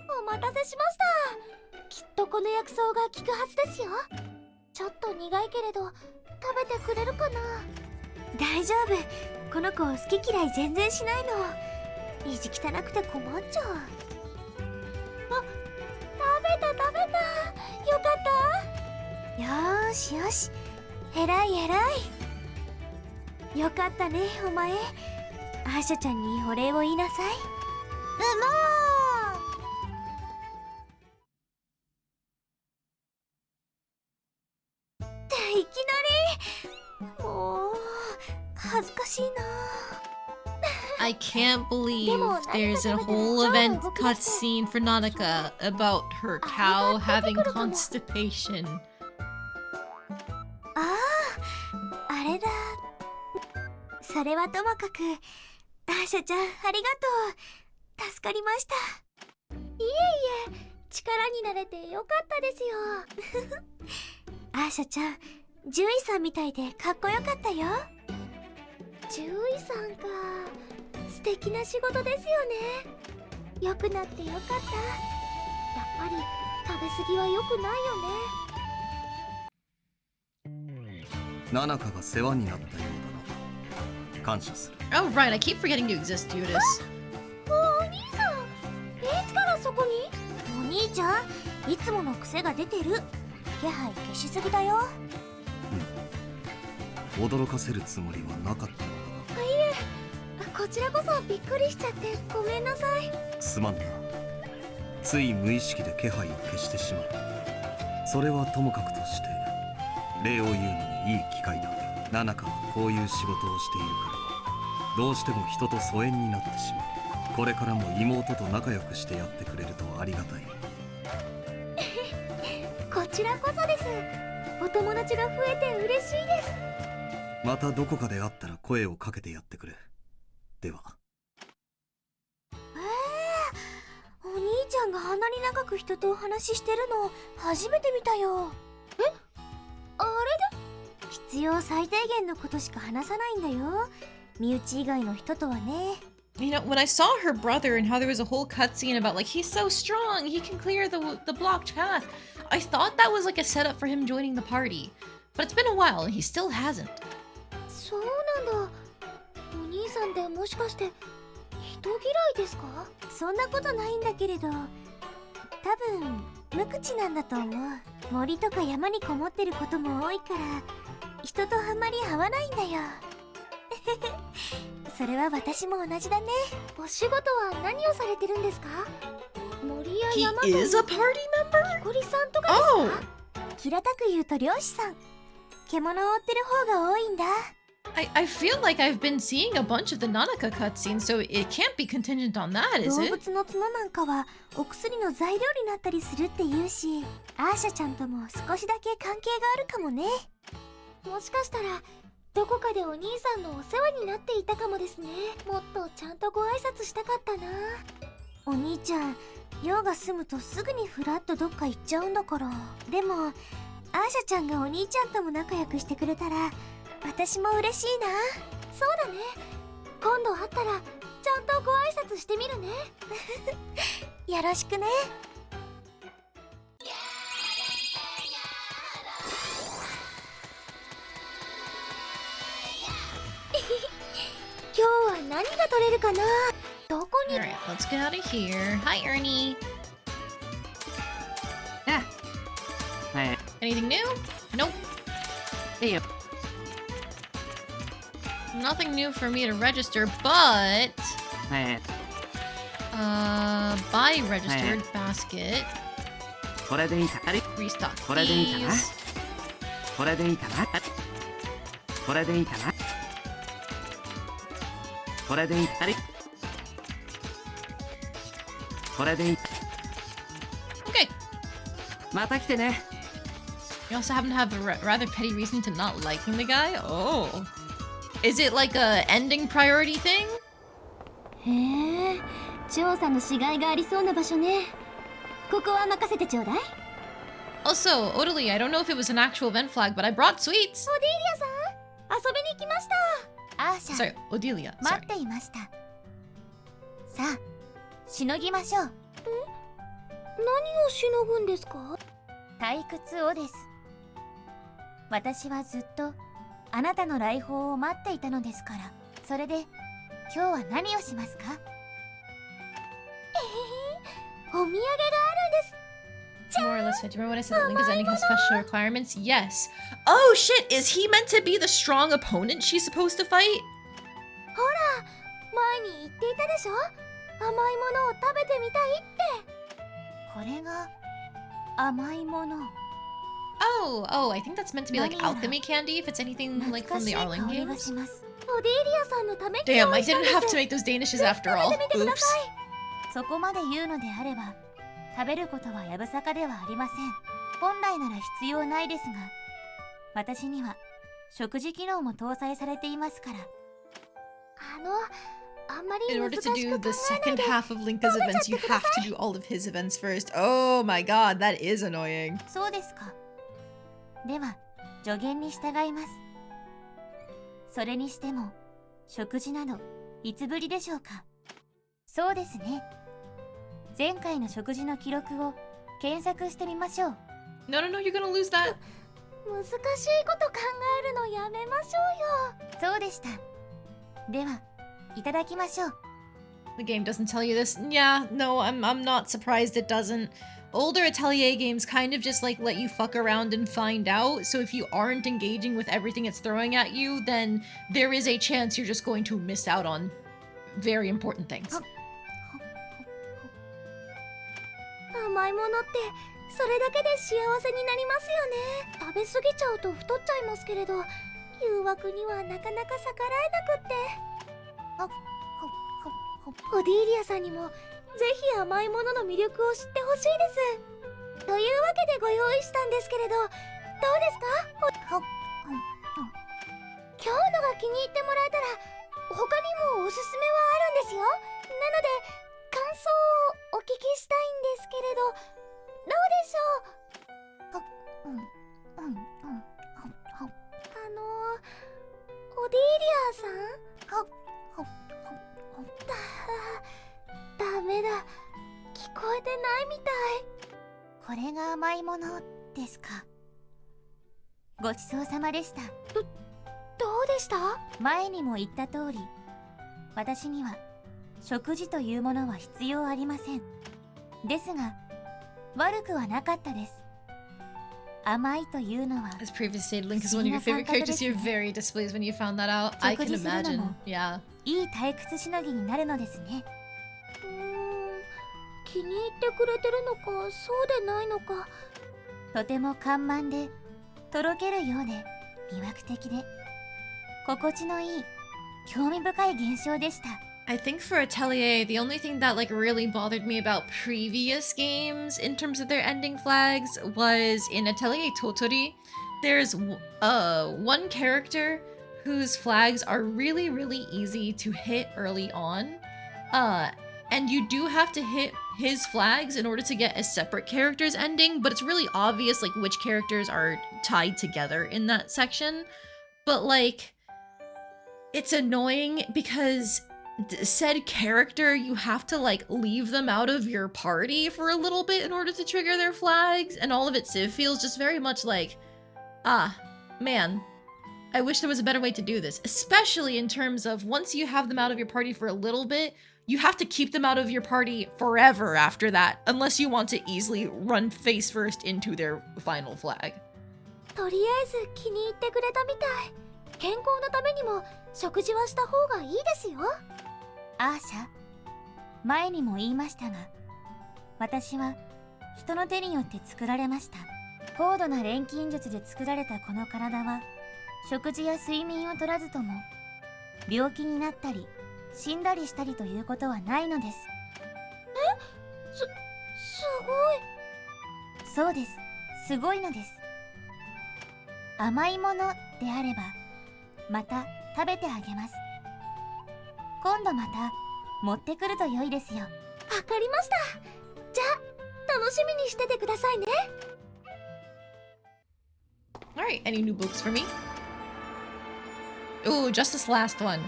お待たせしました。きっとこの薬草が効くはずですよ。ちょっと苦いけれど食べてくれるかな？大丈夫。この子好き嫌い全然しないの。意地汚くて困っちゃう。食べた。よかった。よーしよし。偉い。よかったね、お前。アーシャちゃんにお礼を言いなさい。っていきなり。もう恥ずかしいな。I can't believe there's a whole event cutscene for Nanaka about her cow having constipation. あれだ。それはともかく、アーシャちゃんありがとう。助かりました。いえ、力になれてよかったですよ。アーシャちゃん、獣医さんみたいでかっこよかったよ。獣医さんか。素敵な仕事ですよね。良くなってよかった。やっぱり食べ過ぎは良くないよね。ナナカが世話になったようだな。感謝する。 Oh, right. I keep forgetting to exist, Judas. お兄さん、いつからそこに？お兄ちゃん、いつもの癖が出てる。気配消しすぎだよ。驚かせるつもりはなかったのだが。いえ、こちらこそびっくりしちゃってごめんなさい。すまんな。つい無意識で気配を消してしまう。それはともかくとして、礼を言うのにいい機会だ。ナナカはこういう仕事をしているから、どうしても人と疎遠になってしまう。これからも妹と仲良くしてやってくれるとありがたい。こちらこそです。お友達が増えて嬉しいです。またどこかで会ったら声をかけてやってくれ。では。お兄ちゃんがあんなに長く人とお話ししてるの初めて見たよ。あれで？必要最低限のことしか話さないんだよ。身内以外の人とはね。You know, when I saw her brother and how there was a whole cutscene about like he's so strong, he can clear the blocked path, I thought that was like a setup for him joining the party. But it's been a while and he still hasn't. そうなんだ。お兄さんってもしかして人嫌いですか？そんなことないんだけれど、多分無口なんだと思う。森とか山にこもってることも多いから人とあんまり合わないんだよ。それは私も同じだね。お仕事は何をされてるんですか？森や山と He is a party member? 木こりさんとかですか？平たく言うと漁師さん。獣を追ってる方が多いんだ。I feel like I've been seeing a bunch of the Nanaka cutscenes, so it can't be contingent on that, is 動 it? 物の角なんかはお薬の材料になったりするって言うし、アーシャちゃんとも少しだけ関係があるかもね。もしかしたらどこかでお兄さんのお世話になっていたかもですね。もっとちゃんとご挨拶したかったな。お兄ちゃん、用が済むとすぐにフラッとどっか行っちゃうんだから。でもアーシャちゃんがお兄ちゃんとも仲良くしてくれたら私も嬉しいな。そうだね。今度会ったらちゃんとご挨拶してみるね。よろしくね。今日は何が取れるかな。どこに。 Alright, let's get out of here. Hi, Ernie. Anything new? Nope. Hey. Nothing new for me to register, but buy registered basket. これでいいかな。 Restock これでいいかな。 these. これでいいかな。これでいいかな。これでいいかな。これでいい。 Okay. また来てね。 You also happen to have a rather petty reason to not liking the guy? Oh. Is it like a ending priority thing? へえ、調査のしがいがありそうな場所ね。ここは任せてちょうだい。 Also, Odalie, I don't know if it was an actual event flag, but I brought sweets. オディーリアさん、遊びに来ました。アーシャ、 Sorry, Odelia. 待 Sorry. っていました。さあ、しのぎましょう。何をしのぐんですか？退屈をです。私はずっとあなたの来訪を待っていたのですから。それで今日は何をしますか？お土産があるんです。 More or less, do you remember when I said that Link is ending has special requirements? Yes. Oh shit, is he meant to be the strong opponent she's supposed to fight? ほら、前に言っていたでしょ。甘いものを食べてみたいって。これが甘いもの。 Oh, I think that's meant to be like alchemy candy, if it's anything like from the Arling games. オディーリアさんのために Damn, I didn't have to make those Danishes after all. Oops. そこまで言うのであれば、食べることはやぶさかではありません。本来なら必要ないですが、私には食事機能も搭載されていますから。あんまり In 難 order し to く do 考 the えない second で。 half of Linka's events, you have to do all of his events first. Oh my god, that is annoying. そうですか。では、助言に従います。それにしても、食事など、いつぶりでしょうか。そうですね。前回の食事の記録を検索してみましょう。No, you're gonna lose that. 難しいこと考えるのやめましょうよ。そうでした。では、いただきましょう。 The game doesn't tell you this. Yeah, no, I'm not surprised it doesn't. Older Atelier games kind of just like let you fuck around and find out, so if you aren't engaging with everything it's throwing at you, then there is a chance you're just going to miss out on very important things. 甘いものってそれだけで幸せになりますよね。食べ過ぎちゃうと太っちゃいますけれど、誘惑にはなかなか逆らえなくって。オディーリアさんにもぜひ甘いものの魅力を知ってほしいです。というわけでご用意したんですけれど、どうですか？今日のが気に入ってもらえたら他にもおすすめはあるんですよ。なので感想をお聞きしたいんですけれど、どうでしょう？オディーリアさん？ダメだ、聞こえてないみたい。これが甘いものですか。ごちそうさまでした。どうでした？前にも言った通り、私には食事というものは必要ありません。ですが悪くはなかったです。甘いというのは As previously said, Link is one of your favorite characters. You're very displeased when you found that out. I can imagine. Yeah. いい退屈しのぎになるのですね。気に入ってくれてるのか、そうでないのか。とても緩慢でとろけるようで魅惑的で心地のいい興味深い現象でした。I think for Atelier, the only thing that like really bothered me about previous games in terms of their ending flags was in Atelier Totori, there's one character whose flags are really, really easy to hit early on. And you do have to hit his flags in order to get a separate character's ending, but it's really obvious like which characters are tied together in that section. But like, it's annoying because said character, you have to like leave them out of your party for a little bit in order to trigger their flags, and all of it feels just very much like, man, I wish there was a better way to do this, especially in terms of once you have them out of your party for a little bit, you have to keep them out of your party forever after that, unless you want to easily run face first into their final flag. とりあえず気に入ってくれたみたい。健康のためにも食事はした方がいいですよ。アーシャ、前にも言いましたが、私は人の手によって作られました。高度な錬金術で作られたこの体は、食事や睡眠を取らずとも病気になったり死んだりしたりということはないのです。すごい。そうです、すごいのです。甘いものであればまた食べてあげます。今度また持ってくると良いですよ。わかりました。じゃあ楽しみにしててくださいね。Alright, any new books for me? Oh, just this last one.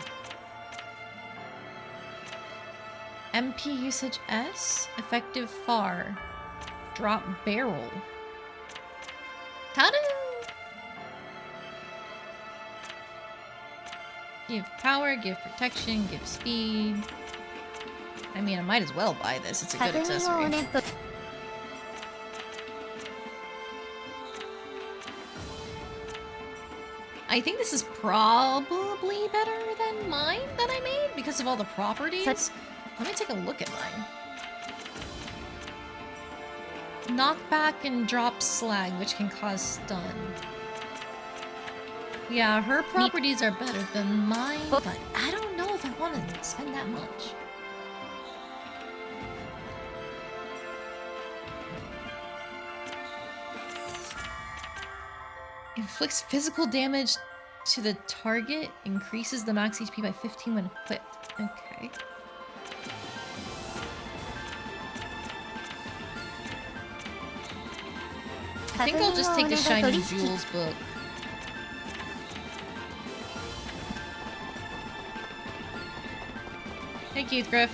MP usage S, effective far, drop barrel. Ta-da! Give power, give protection, give speed. I mean, I might as well buy this. It's a good accessory. I think this is probably better than mine that I made because of all the properties. Let me take a look at mine. Knockback and drop slag, which can cause stun. Yeah, her properties are better than mine, but I don't know if I want to spend that much. Inflicts physical damage to the target, increases the max HP by 15 when equipped. Okay. I think I'll just take the Shiny Jewels book. Hey Keith Griff.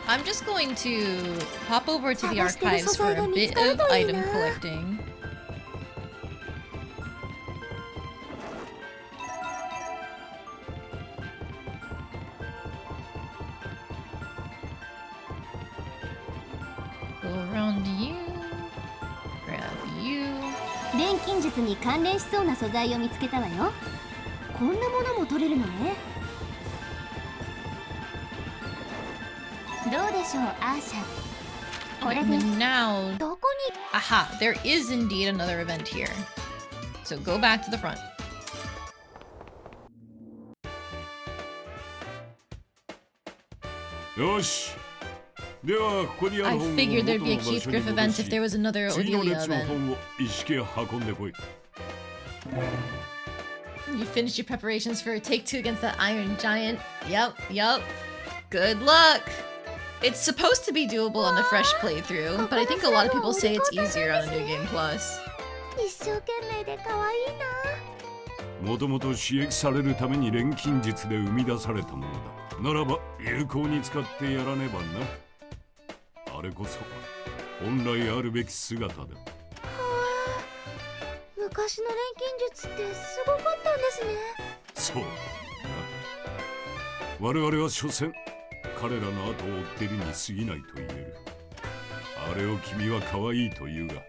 I'm just going to hop over to the archives for a bit of item collecting. Go around you. Grab you. 錬金術に関連しそうな素材を見つけたわよ。こんなものも取れるのね。どうでしょう、アーシャ。 And now, aha, there is indeed another event here. So go back to the front. I figured there'd be a Keith Griff event if there was another Odelia event. You finished your preparations for a take 2 against that Iron Giant. Yep. Good luck! It's supposed to be doable on the fresh playthrough, but I think a lot of people say it's easier on the New Game Plus. もともと刺激されるために錬金術で生み出されたものだ。ならば有効に使ってやらねばな。あれこそ本来あるべき姿だ。昔の錬金術ってすごかったんですね。そうだな。我々は所詮彼らの後を追っているに過ぎないと言える。あれを君は可愛いと言うが。はい？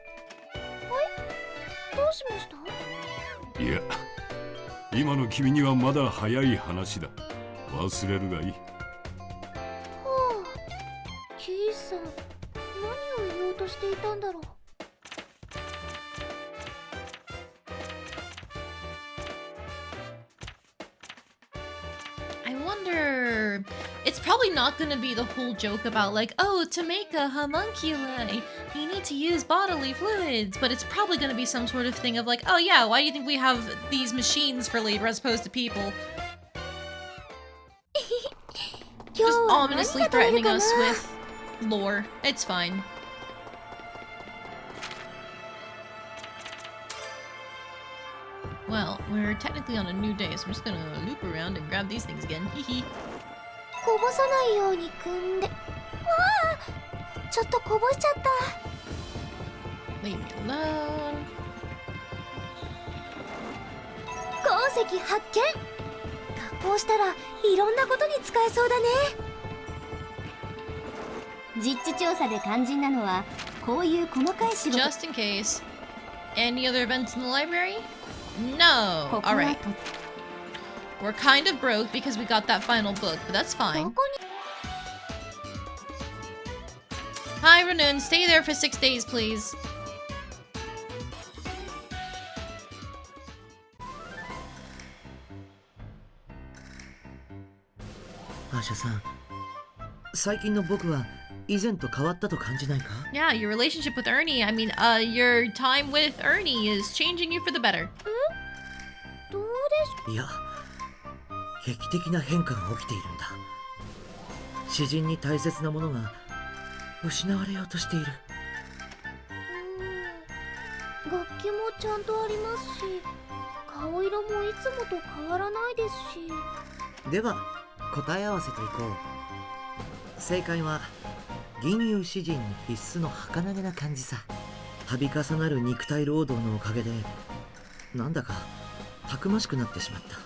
どうしました？いや、今の君にはまだ早い話だ。忘れるがいい。はあ、キーさん、何を言おうとしていたんだろう。I wonder. It's probably not gonna be the whole joke about like, oh, to make a homunculi, you need to use bodily fluids. But it's probably gonna be some sort of thing of like, oh yeah, why do you think we have these machines for labor as opposed to people? Just ominously threatening us with lore. It's fine. Well, we're technically on a new day, so I'm just gonna loop around and grab these things again. Hehe. こぼさないように組んで。わあ、ちょっとこぼしちゃった。Leave me alone. 鉱石発見。加工したらいろんなことに使えそうだね。実地調査で肝心なのはこういう細かい仕事。 Just in case. Any other events in the library? No. Alright. We're kind of broke because we got that final book, but that's fine. Hi, Renun. Stay there for 6 days, please. Ayesha さん、最近の僕は以前と変わったと感じないか？ Yeah, your relationship with Ernie. I mean, your time with Ernie is changing you for the better. どうですか？いや、劇的な変化が起きているんだ。詩人に大切なものが失われようとしている。楽器もちゃんとありますし、顔色もいつもと変わらないですし。では答え合わせといこう。正解は銀融詩人に必須の儚げな感じさ。度重なる肉体労働のおかげでなんだかたくましくなってしまった。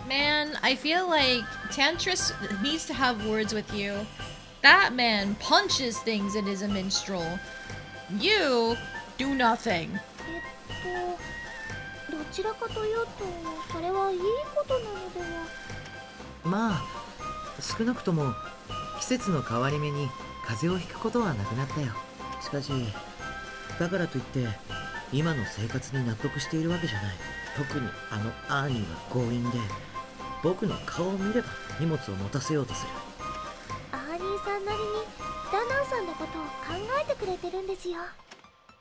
Man, I feel like Tantris needs to have words with you. That man punches things and is a minstrel. You do nothing. どちらかというと、それはいいことなのでは。まあ、少なくとも季節の変わり目に風邪をひくことはなくなったよ。しかし、だからといって今の生活に納得しているわけじゃない。特にあのアーニーは強引で、僕の顔を見れば荷物を持たせようとする。アーニーさんなりにダナンさんのことを考えてくれてるんですよ。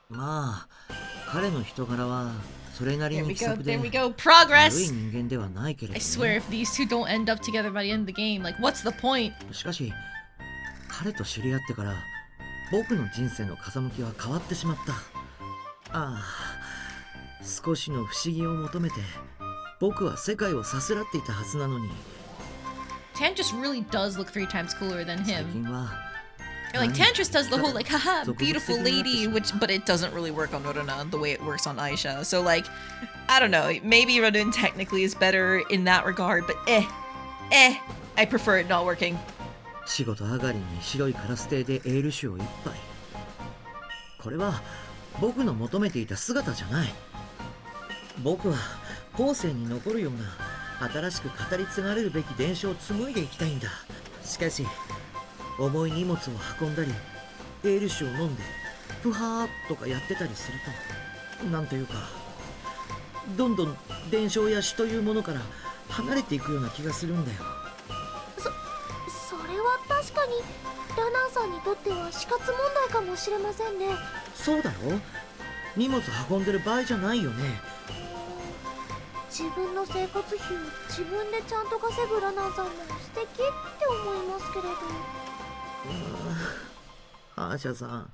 まあ、彼の人柄はそれなりに気さくで Progress! 悪い人間ではないけれど、ね、I swear if these two don't end up together by the end of the game, like what's the point? しかし、彼と知り合ってから僕の人生の風向きは変わってしまった。ああ、少しの不思議を求めて僕は世界をさすらっていたはずなのに。 Tantris really does look 3 times cooler than 最 him. 近は Like Tantris does the whole like haha beautiful lady, but it doesn't really work on Roruna the way it works on Ayesha. So like, I don't know, maybe Roruna technically is better in that regard, but I prefer it not working. 仕事上がりに白いカラス亭でエール酒を一杯。これは僕の求めていた姿じゃない。僕は後世に残るような新しく語り継がれるべき伝承を紡いでいきたいんだ。しかし、重い荷物を運んだりエール酒を飲んでプハーとかやってたりすると、なんていうか、どんどん伝承や詩というものから離れていくような気がするんだよ。それは確かにダナンさんにとっては死活問題かもしれませんね。そうだろ？荷物運んでる場合じゃないよね。自分の生活費を自分でちゃんと稼ぐラナンさんも素敵って思いますけれど。アーシャさん、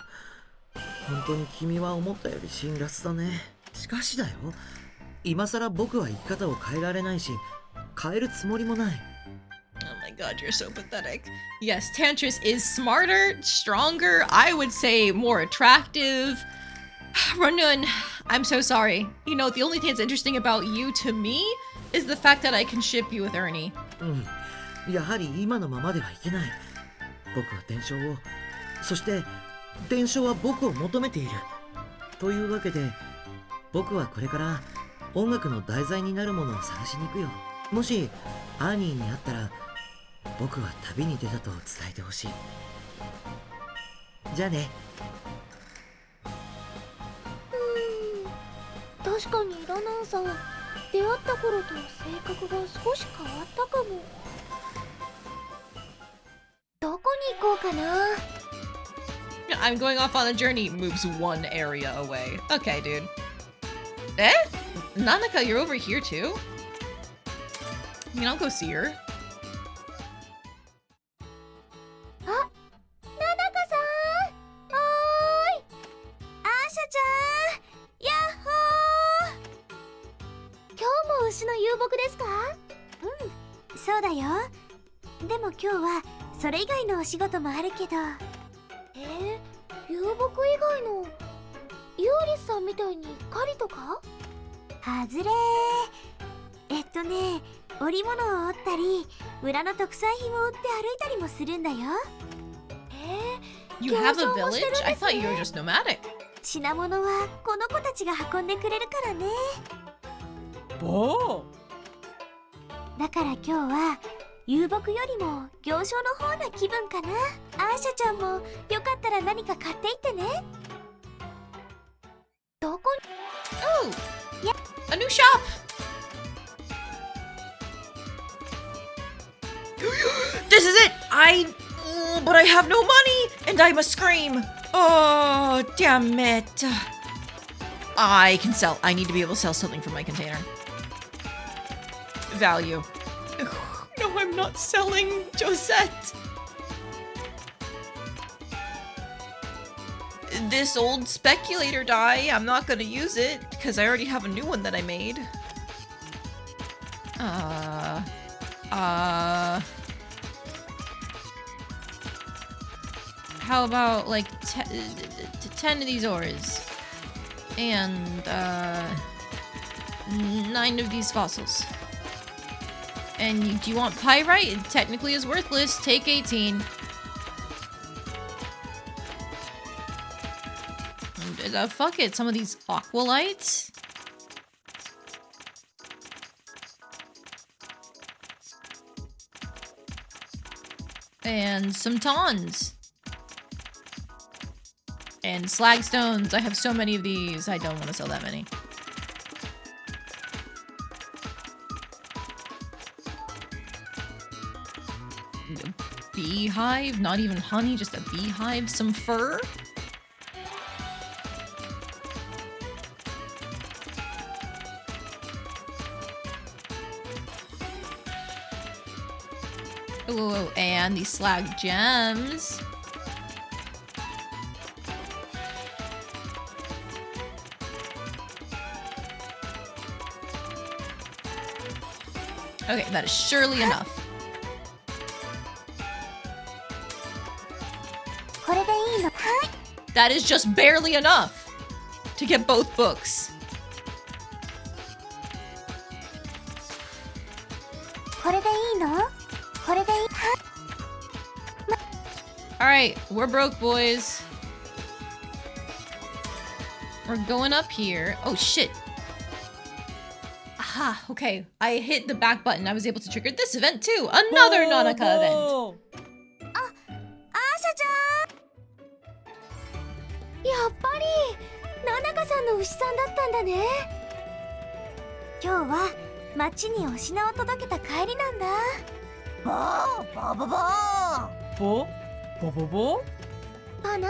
本当に君は思ったより辛辣だね。しかしだよ、今さら僕は生き方を変えられないし、変えるつもりもない。 Oh my god, you're so pathetic. Yes, Tantris is smarter, stronger, I would say more attractive. Runun, I'm so sorry. You know, the only thing that's interesting about you to me is the fact that I can ship you with Ernie. やはり今のままではいけない。僕は伝承を、そして伝承は僕を求めている。というわけで、僕はこれから音楽の題材になるものを探しに行くよ。もしアーニーに会ったら、僕は旅に出たと伝えてほしい。じゃあね。確かにラナンさん、出会った頃と性格が少し変わったかも。どこに行こうかな。I'm going off on a journey. Moves one area away. Okay, dude. Eh? Nanaka, you're over here too? I mean, I'll go see her. あ、ナナカさん。おーい。アーシャちゃん。やっほー。今日も牛の遊牧ですか？うん、そうだよ。でも今日はそれ以外のお仕事もあるけど。遊牧以外のユーリスさんみたいに狩りとか？はずれー。織物を織ったり村の特産品を売って歩いたりもするんだよ。You have a village? I thought you were just nomadic. 品物はこの子たちが運んでくれるからね。おだから今日は遊牧よりも行商の方な気分かな。アーシャちゃんもよかったら何か買っていってね。どこに？ Oh! A new shop! This is it! But I have no money! And I must scream! Oh, damn it. I can sell. I need to be able to sell something from my container. Value. No, I'm not selling, Josette. This old speculator die, I'm not gonna use it because I already have a new one that I made. How about like 10 of these ores and 9 of these fossils. And do you want pyrite? It technically is worthless. Take 18. And, fuck it. Some of these aqualites. And some tawns. And slag stones. I have so many of these. I don't want to sell that many. Beehive, not even honey, just a beehive, some fur. Ooh, and these slag gems. Okay, that is surely enough. That is just barely enough to get both books. Alright, we're broke, boys. We're going up here. Oh, shit. Aha, okay. I hit the back button. I was able to trigger this event, too. Another Nanaka event. やっぱりナナカさんの牛さんだったんだね。今日は町にお品を届けた帰りなんだ。ボボボパナ、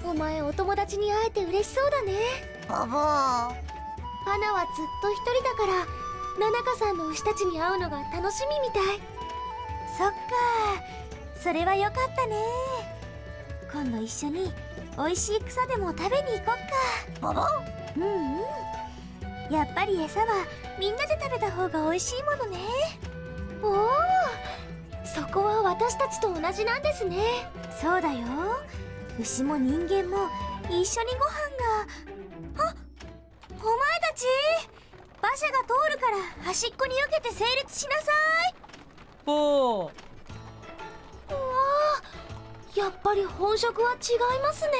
お前お友達に会えて嬉しそうだね。パナはずっと一人だからナナカさんの牛たちに会うのが楽しみみたい。そっか、それはよかったね。今度一緒に美味しい草でも食べに行こっか。やっぱり餌はみんなで食べた方が美味しいものね。おお、そこは私たちと同じなんですね。そうだよ、牛も人間も一緒にご飯が。あ、お前たち、馬車が通るから端っこに避けて整列しなさい。おお。うわー、やっぱり本職は違いますね。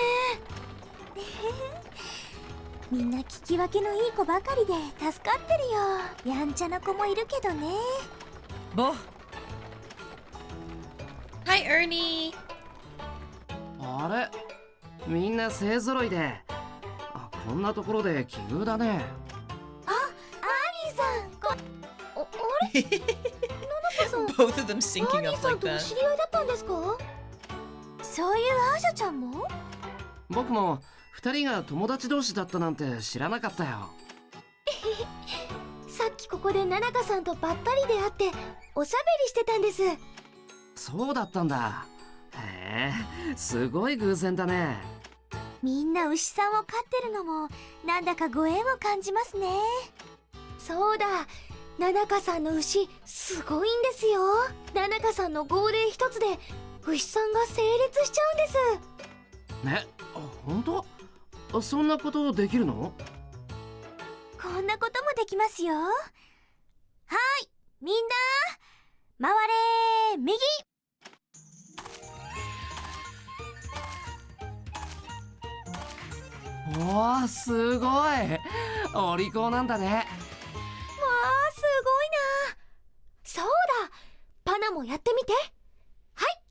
みんな聞き分けのいい子ばかりで助かってるよ。やんちゃな子もいるけどね。ボ。Hi, Ernie. あれ、みんな勢ぞろいで。あ、こんなところで奇遇だね。あ、アーニーさん、あれナナコさん、 Both of them アー syncing ニー up さん like とお that. 知り合いだったんですか？そういうアーシャちゃんも？僕も2人が友達同士だったなんて知らなかったよ。さっきここでナナカさんとばったりで会っておしゃべりしてたんです。そうだったんだ。へえ、すごい偶然だね。みんな牛さんを飼ってるのもなんだかご縁を感じますね。そうだ、ナナカさんの牛すごいんですよ。ナナカさんの号令一つで牛さんが整列しちゃうんです。ね、あ、本当？そんなことできるの？こんなこともできますよ。はい、みんな回れ右。おー、すごい。お利口なんだね。わあ、すごいな。そうだ、パナもやってみて。はい、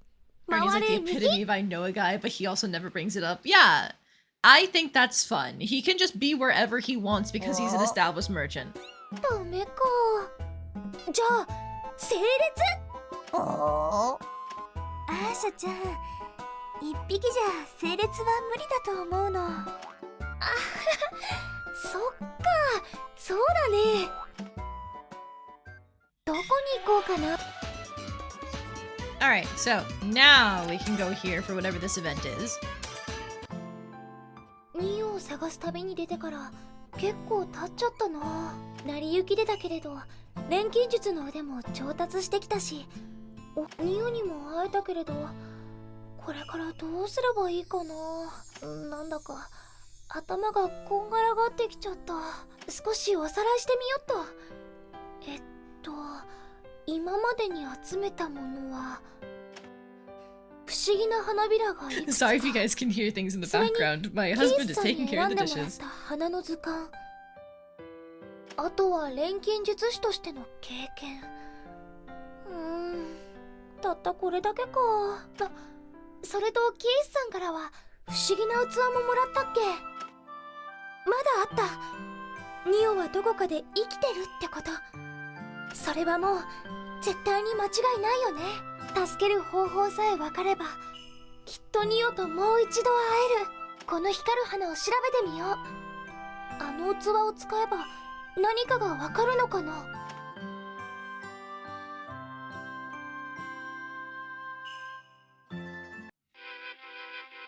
Ernie's 回 like the れ右。 epitome of I know a guy, but he also never brings it up. Yeah, I think that's fun. He can just be wherever he wants because he's an established merchant. ダメか。じゃあ整列。アーシャちゃん、一匹じゃ整列は無理だと思うの。あ、そっか、そうだね。どこに行こうかな。 Alright, so now we can go here for whatever this event is. ニオを探す旅に出てから結構経っちゃったな。成り行きでだけれど錬金術の腕も上達してきたし、ニオにも会えたけれど、これからどうすればいいかな。なんだか頭がこんがらがってきちゃった。少しおさらいしてみよっと。今までに集めたものは不思議な花びらがいくつか。 Sorry if you guys can hear things in the background. My husband is taking care of the キースさんに選んでもらっ dishes. た花の図鑑、あとは錬金術師としての経験。たったこれだけか。それとキースさんからは不思議な器ももらったっけ。まだあった。ニオはどこかで生きてるってこと。それはもう絶対に間違いないよね。助ける方法さえ分かればきっとニオともう一度会える。この光る花を調べてみよう。あの器を使えば何かが分かるのかな。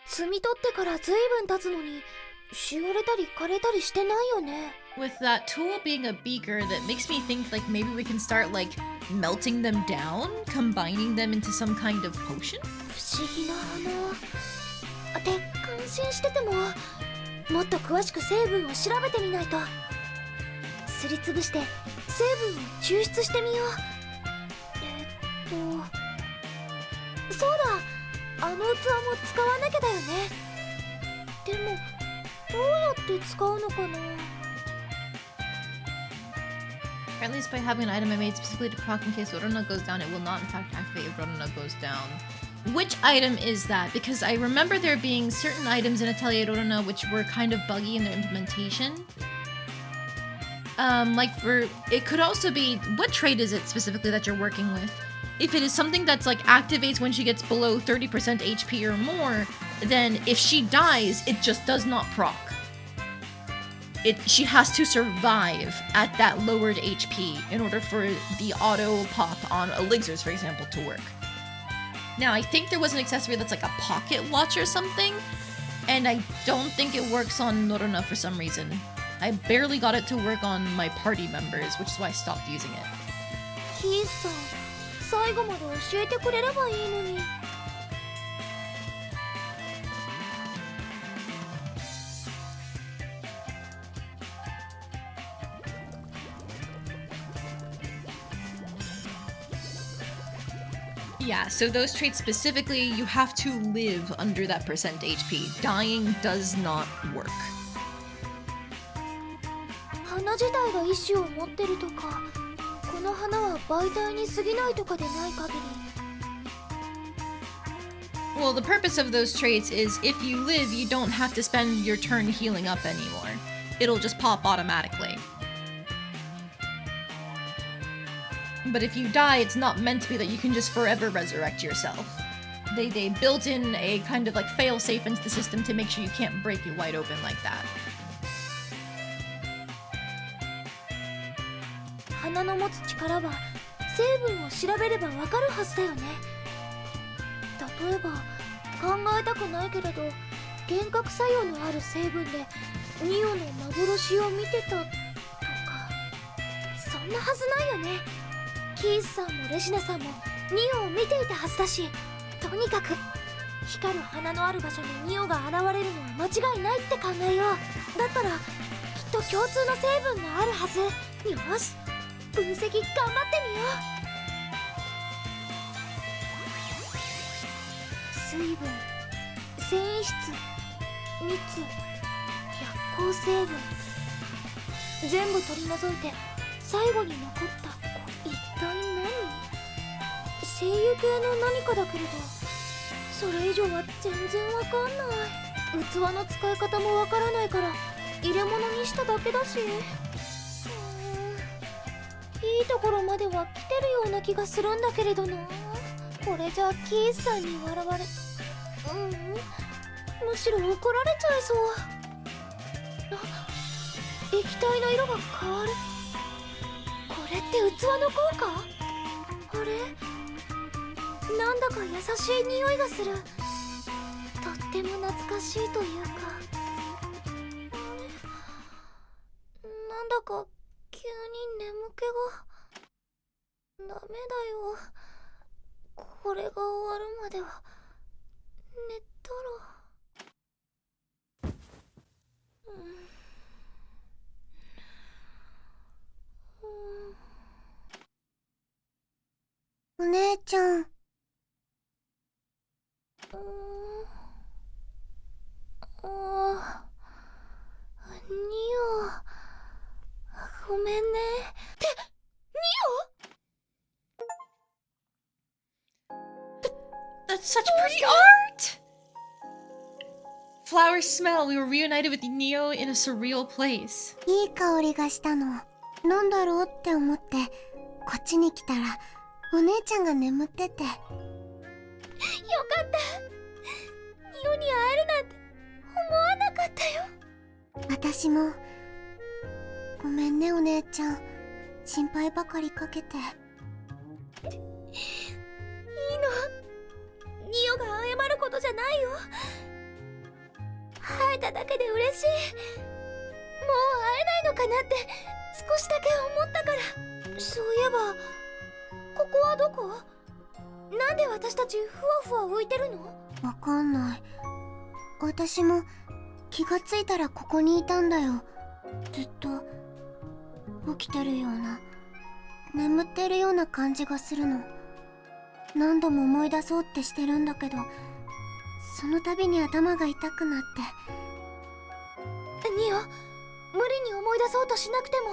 摘み取ってから随分経つのにしおれたり枯れたりしてないよね。 With that tool being a beaker, that makes me think like maybe we can start like melting them down, combining them into some kind of potion? 不思議な花って感心してても、もっと詳しく成分を調べてみないと。すりつぶして成分を抽出してみよう。そうだ、あの器も使わなきゃだよね。でもどうやって使うのかな。 At least by having an item I made specifically to proc in case Rorona goes down, it will not in fact activate if Rorona goes down. Which item is that? Because I remember there being certain items in Atelier Rorona which were kind of buggy in their implementation. Like for, it could also be, what trait is it specifically that you're working with? If it is something that's like activates when she gets below 30% HP or more, then if she dies, it just does not proc. She has to survive at that lowered HP in order for the auto pop on elixirs, for example, to work. Now, I think there was an accessory that's like a pocket watch or something, and I don't think it works on Norona for some reason. I barely got it to work on my party members, which is why I stopped using it. キースさん、最後まで教えてくれればいいのに。Yeah, so those traits specifically, you have to live under that percent HP. Dying does not work. 花自体が意志を持ってるとか、この花は媒体に過ぎないとかでない限り。Well, the purpose of those traits is if you live, you don't have to spend your turn healing up anymore. It'll just pop automatically. But if you die, it's not meant to be that you can just forever resurrect yourself. They built in a kind of like fail-safe into the system to make sure you can't break it wide open like that. 花の持つ力は成分を調べればわかるはずだよね。例えば考えたくないけれど幻覚作用のある成分でニオの幻を見てたとか、そんなはずないよね。キースさんもレシナさんもニオを見ていたはずだし、とにかく光る花のある場所にニオが現れるのは間違いないって考えよう。だったらきっと共通の成分があるはず。よし、分析頑張ってみよう。水分、繊維質、蜜、薬効成分、全部取り除いて最後に残った一体何？精油系の何かだけれど、それ以上は全然わかんない。器の使い方もわからないから入れ物にしただけだし、いいところまでは来てるような気がするんだけれどな。これじゃキースさんに笑われ、むしろ怒られちゃいそう。液体の色が変わる。これって器の効果？あれ、なんだか優しい匂いがする。とっても懐かしいというか、なんだか急に眠気が。ダメだよ、これが終わるまでは寝たら。お姉ちゃん。ニオ、ごめんね。ってニオ？ That's such pretty art! Flower smell, we were reunited with Neo in a surreal place. いい香りがしたの。なんだろうって思ってこっちに来たらお姉ちゃんが眠ってて。よかった。ニオに会えるなんて思わなかったよ。私もごめんねお姉ちゃん、心配ばかりかけて。いいの、ニオが謝ることじゃないよ。会えただけで嬉しい。もう会えないのかなって少しだけ思ったから。そういえばここはどこ？なんで私たちふわふわ浮いてるの？わかんない。私も気がついたらここにいたんだよ。ずっと起きてるような、眠ってるような感じがするの。何度も思い出そうってしてるんだけど、その度に頭が痛くなって。ニオ、無理に思い出そうとしなくても。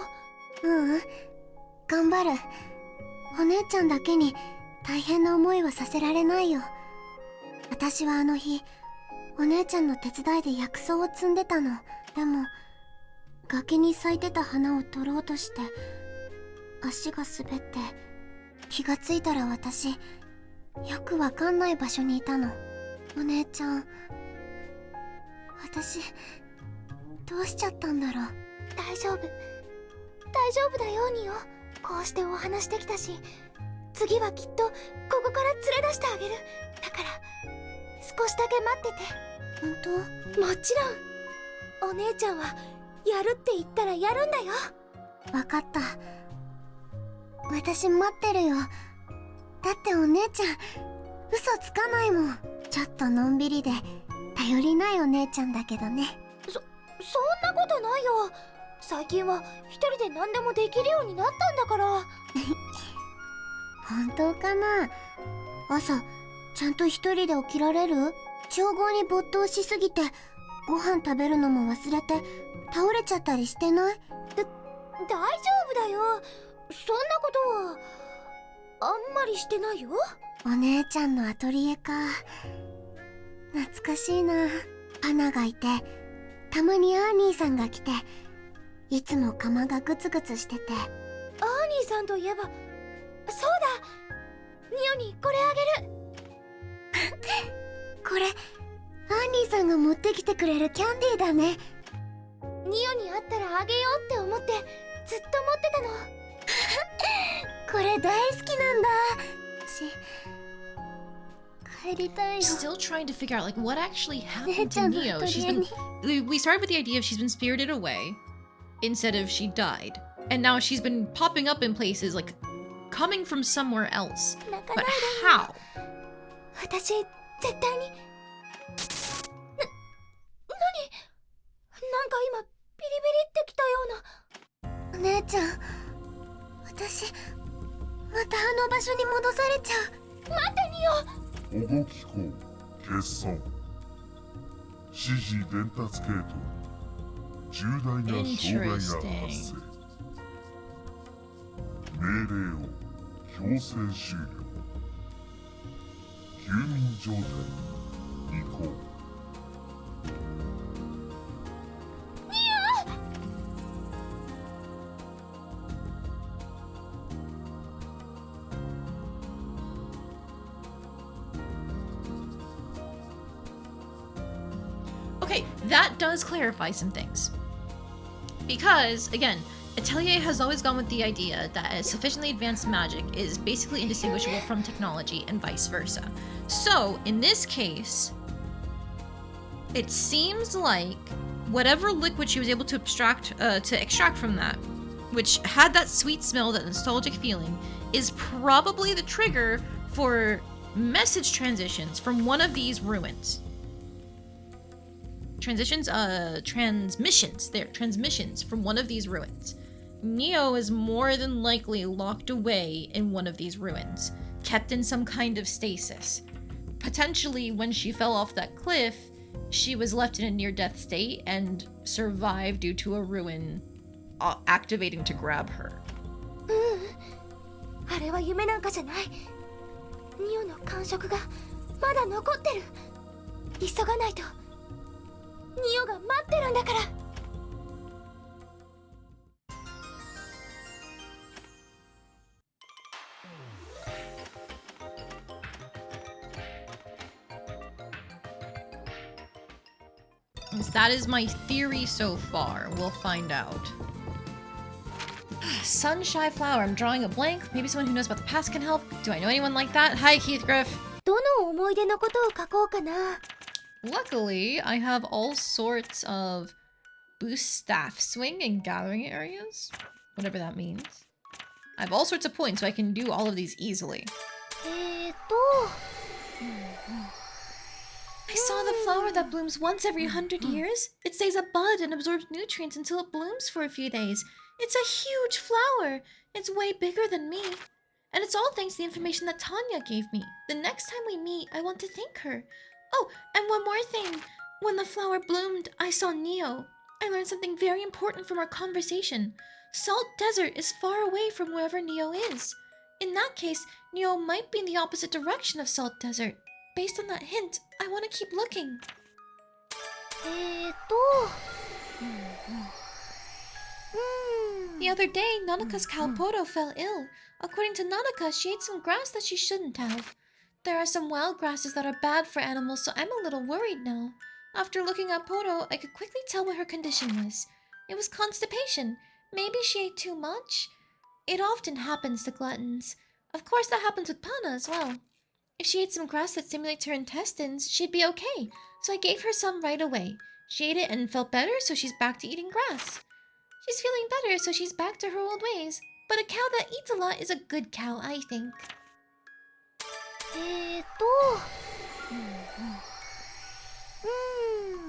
頑張る。お姉ちゃんだけに大変な思いはさせられないよ。私はあの日お姉ちゃんの手伝いで薬草を摘んでたの。でも崖に咲いてた花を取ろうとして足が滑って、気がついたら私よくわかんない場所にいたの。お姉ちゃん、私どうしちゃったんだろう。大丈夫だよニオ。こうしてお話できたし、次はきっとここから連れ出してあげる。だから少しだけ待ってて。本当？もちろん。お姉ちゃんはやるって言ったらやるんだよ。わかった。私待ってるよ。だってお姉ちゃん嘘つかないもん。ちょっとのんびりで頼りないお姉ちゃんだけどね。そんなことないよ。最近は一人で何でもできるようになったんだから。本当かな。朝ちゃんと一人で起きられる？調合に没頭しすぎてご飯食べるのも忘れて倒れちゃったりしてない？大丈夫だよ。そんなことはあんまりしてないよ。お姉ちゃんのアトリエか。懐かしいな。花がいて、たまにアーニーさんが来て、いつも釜がグツグツしてて。アーニーさんといえば、そうだ、ニオにこれあげる。これアーニーさんが持ってきてくれるキャンディーだね。ニオに会ったらあげようって思ってずっと持ってたの。これ大好きなんだ。帰りたいよ。 Still trying to figure out like what actually happened to Neo. We started with the idea of she's been spirited away instead of she died, and now she's been popping up in places like coming from somewhere else. But how? 私絶対に何？なんか今ビリビリってきたような。お姉ちゃん、私またあの場所に戻されちゃう。待ってニオ。保護機構欠損、指示伝達系統重大な障害が発生。命令を強制終了。休眠状態に移行。Okay, that does clarify some things. Because, again, Atelier has always gone with the idea that sufficiently advanced magic is basically indistinguishable from technology and vice versa. So, in this case, it seems like whatever liquid she was able to extract from that, which had that sweet smell, that nostalgic feeling, is probably the trigger for message transitions from one of these ruins. Transmissions from one of these ruins. Neo is more than likely locked away in one of these ruins, kept in some kind of stasis. Potentially, when she fell off that cliff, she was left in a near-death state and survived due to a ruin activating to grab her. あれは夢なんかじゃない。ニオの感触がまだ残ってる。急がないと。ニオが待ってるんだから。That is my theory so far. We'll find out. Sunshine flower. I'm drawing a blank. Maybe someone who knows about the past can help. Do I know anyone like that? Hi, Keith Griff. どの思い出のことを書こうかな。Luckily, I have all sorts of boost staff swing and gathering areas. Whatever that means. I have all sorts of points, so I can do all of these easily. I saw the flower that blooms once every 100 years. It stays a bud and absorbs nutrients until it blooms for a few days. It's a huge flower. It's way bigger than me. And it's all thanks to the information that Tanya gave me. The next time we meet, I want to thank her. Oh, and one more thing. When the flower bloomed, I saw Neo. I learned something very important from our conversation. Salt Desert is far away from wherever Neo is. In that case, Neo might be in the opposite direction of Salt Desert. Based on that hint, I want to keep looking. The other day, Nanaka's Calpoto fell ill. According to Nanaka, she ate some grass that she shouldn't have. There are some wild grasses that are bad for animals, so I'm a little worried now. After looking at Poto, I could quickly tell what her condition was. It was constipation. Maybe she ate too much? It often happens to gluttons. Of course, that happens with Pana as well. If she ate some grass that stimulates her intestines, she'd be okay, so I gave her some right away. She ate it and felt better, so she's back to eating grass. She's feeling better, so she's back to her old ways. But a cow that eats a lot is a good cow, I think.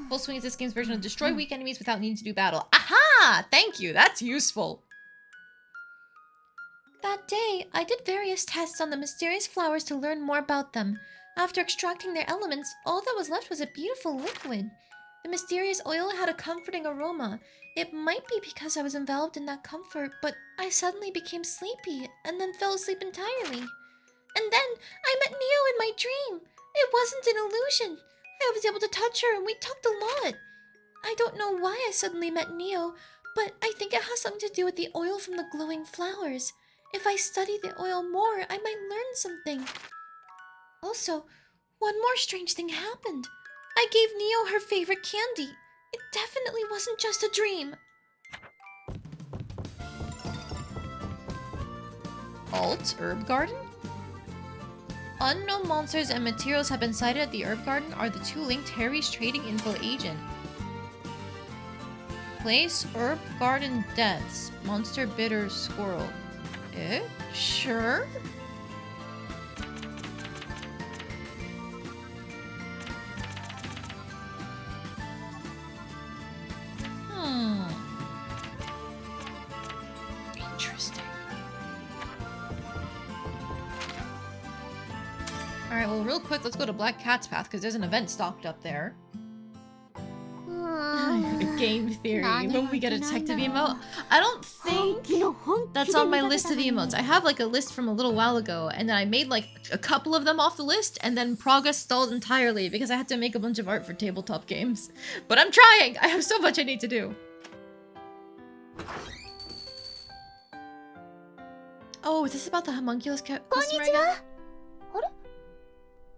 Full Swing is this game's version of destroy weak enemies without needing to do battle. Aha! Thank you, that's useful. That day, I did various tests on the mysterious flowers to learn more about them. After extracting their elements, all that was left was a beautiful liquid. The mysterious oil had a comforting aroma. It might be because I was enveloped in that comfort, but I suddenly became sleepy and then fell asleep entirely. And then I met Neo in my dream. It wasn't an illusion. I was able to touch her and we talked a lot. I don't know why I suddenly met Neo, but I think it has something to do with the oil from the glowing flowers. If I study the oil more, I might learn something. Also, one more strange thing happened. I gave Neo her favorite candy. It definitely wasn't just a dream. Alt Herb Garden? Unknown monsters and materials have been sighted at the Herb Garden are the two linked Harry's trading info agent. Place Herb Garden deaths. Monster bitter squirrel. Sure? Interesting. Alright, well, real quick, let's go to Black Cat's Path, because there's an event stocked up there. Game theory. When we get a detective emote? I don't think that's on my list of emotes. I have like a list from a little while ago, and then I made like a couple of them off the list, and then progress stalled entirely because I had to make a bunch of art for tabletop games. But I'm trying! I have so much I need to do. Oh, is this about the homunculus customer again?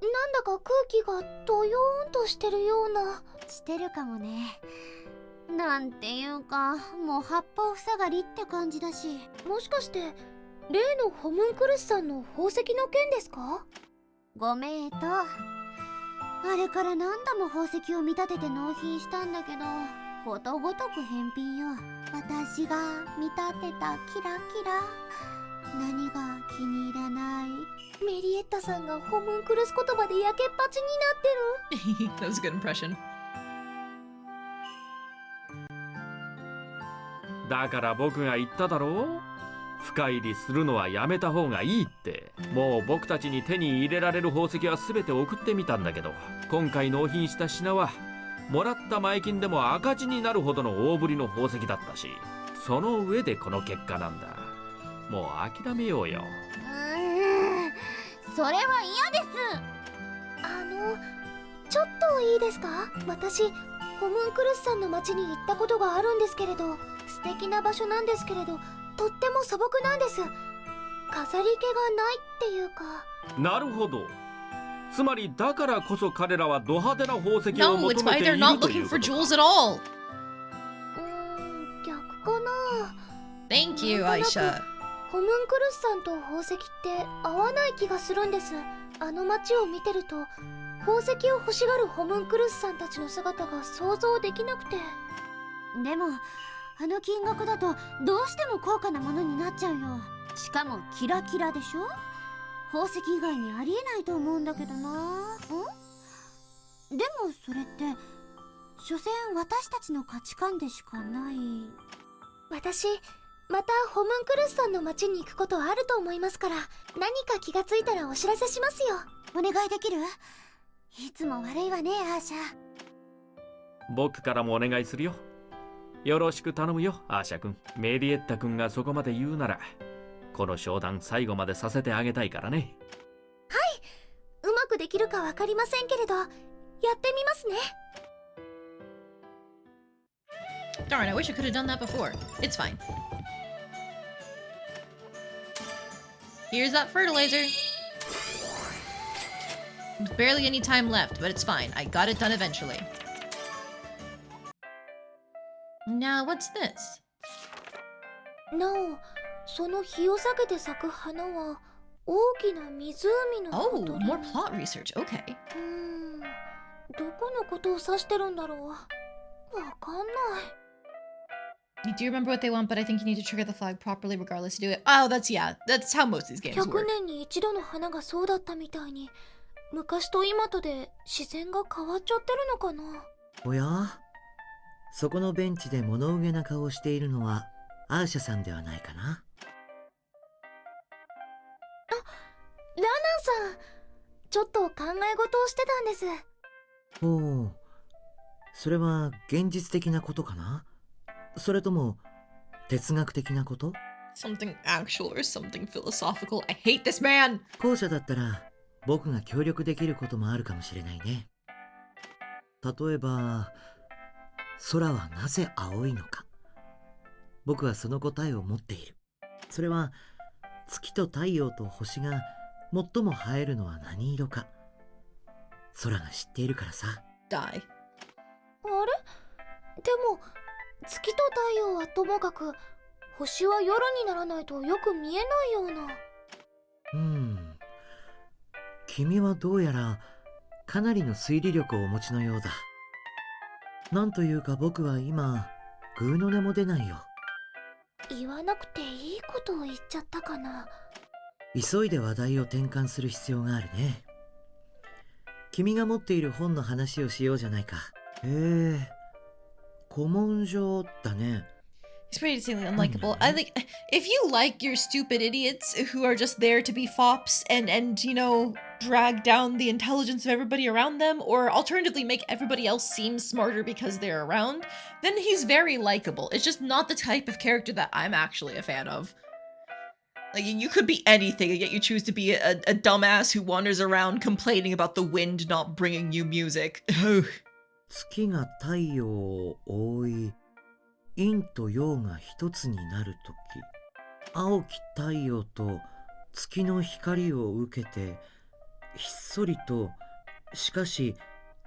なんだか空気がドヨーンとしてるような。してるかもね。なんていうか、もう八方塞がりって感じだし。もしかして例のホムンクルスさんの宝石の件ですか？ご名答。あれから何度も宝石を見立てて納品したんだけど、ことごとく返品よ。私が見立てたキラキラ。何が気に入らない？メリエッタさんがホムンクルス言葉でやけっぱちになってる。 That was a good impression. だから僕が言っただろう。深入りするのはやめた方がいいって。もう僕たちに手に入れられる宝石は全て送ってみたんだけど、今回納品した品はもらった前金でも赤字になるほどの大ぶりの宝石だったし、その上でこの結果なんだ。もう諦めようよ。それは嫌です。ちょっといいですか？私ホムンクルスさんの町に行ったことがあるんですけれど、素敵な場所なんですけれど、とっても素朴なんです。飾り気がないっていうか。なるほど。つまりだからこそ彼らはド派手な宝石を No, 求 it's め why てい they're る not とい looking うこ for と jewels か。 at all. 逆かな。Thank you, Ayesha. ホムンクルスさんと宝石って合わない気がするんです。あの街を見てると宝石を欲しがるホムンクルスさんたちの姿が想像できなくて。でもあの金額だとどうしても高価なものになっちゃうよ。しかもキラキラでしょ。宝石以外にありえないと思うんだけどな。でもそれって所詮私たちの価値観でしかない。私またホムンクルスさんの町に行くことあると思いますから、何か気がついたらお知らせしますよ。お願いできる？いつも悪いわね、アーシャ。僕からもお願いするよ。よろしく頼むよ、アーシャ君。メリエッタ君がそこまで言うなら、この商談最後までさせてあげたいからね。はい、うまくできるかわかりませんけれど、やってみますね。Darn, I wish I could have done that before. It's fine. Here's that fertilizer. There's barely any time left, but it's fine. I got it done eventually. Now, what's this? No, その日を避けて咲く花は大きな湖のことで。Oh, more plot research. Okay. どこのことを指してるんだろう。わかんない。 You do remember what they want, but I think you need to trigger the flag properly regardless to do it. Oh, that's how most of these games 100 work. 年に一度の花がそうだったみたいに、昔と今とで自然が変わっちゃってるのかな。おや、そこのベンチで物憂げな顔をしているのはアーシャさんではないかな。ラナンさん、ちょっと考え事をしてたんです。おお、それは現実的なことかな？それとも哲学的なこと？ Something actual or something philosophical. I hate this man! 後者だったら僕が協力できることもあるかもしれないね。例えば、空はなぜ青いのか。僕はその答えを持っている。それは月と太陽と星が最も映えるのは何色か、空が知っているからさ。Die. あれ？でも月と太陽はともかく、星は夜にならないとよく見えないような。君はどうやらかなりの推理力をお持ちのようだ。なんというか僕は今グーの音も出ないよ。言わなくていいことを言っちゃったかな。急いで話題を転換する必要があるね。君が持っている本の話をしようじゃないか。古文書だね。He's pretty insanely unlikable. I like if you like your stupid idiots who are just there to be fops and you know drag down the intelligence of everybody around them, or alternatively make everybody else seem smarter because they're around, then he's very likable. It's just not the type of character that I'm actually a fan of. Like you could be anything, and yet you choose to be a dumbass who wanders around complaining about the wind not bringing you music. 月が太陽を覆い、陰と陽が一つになるとき、青き太陽と月の光を受けて、ひっそりと、しかし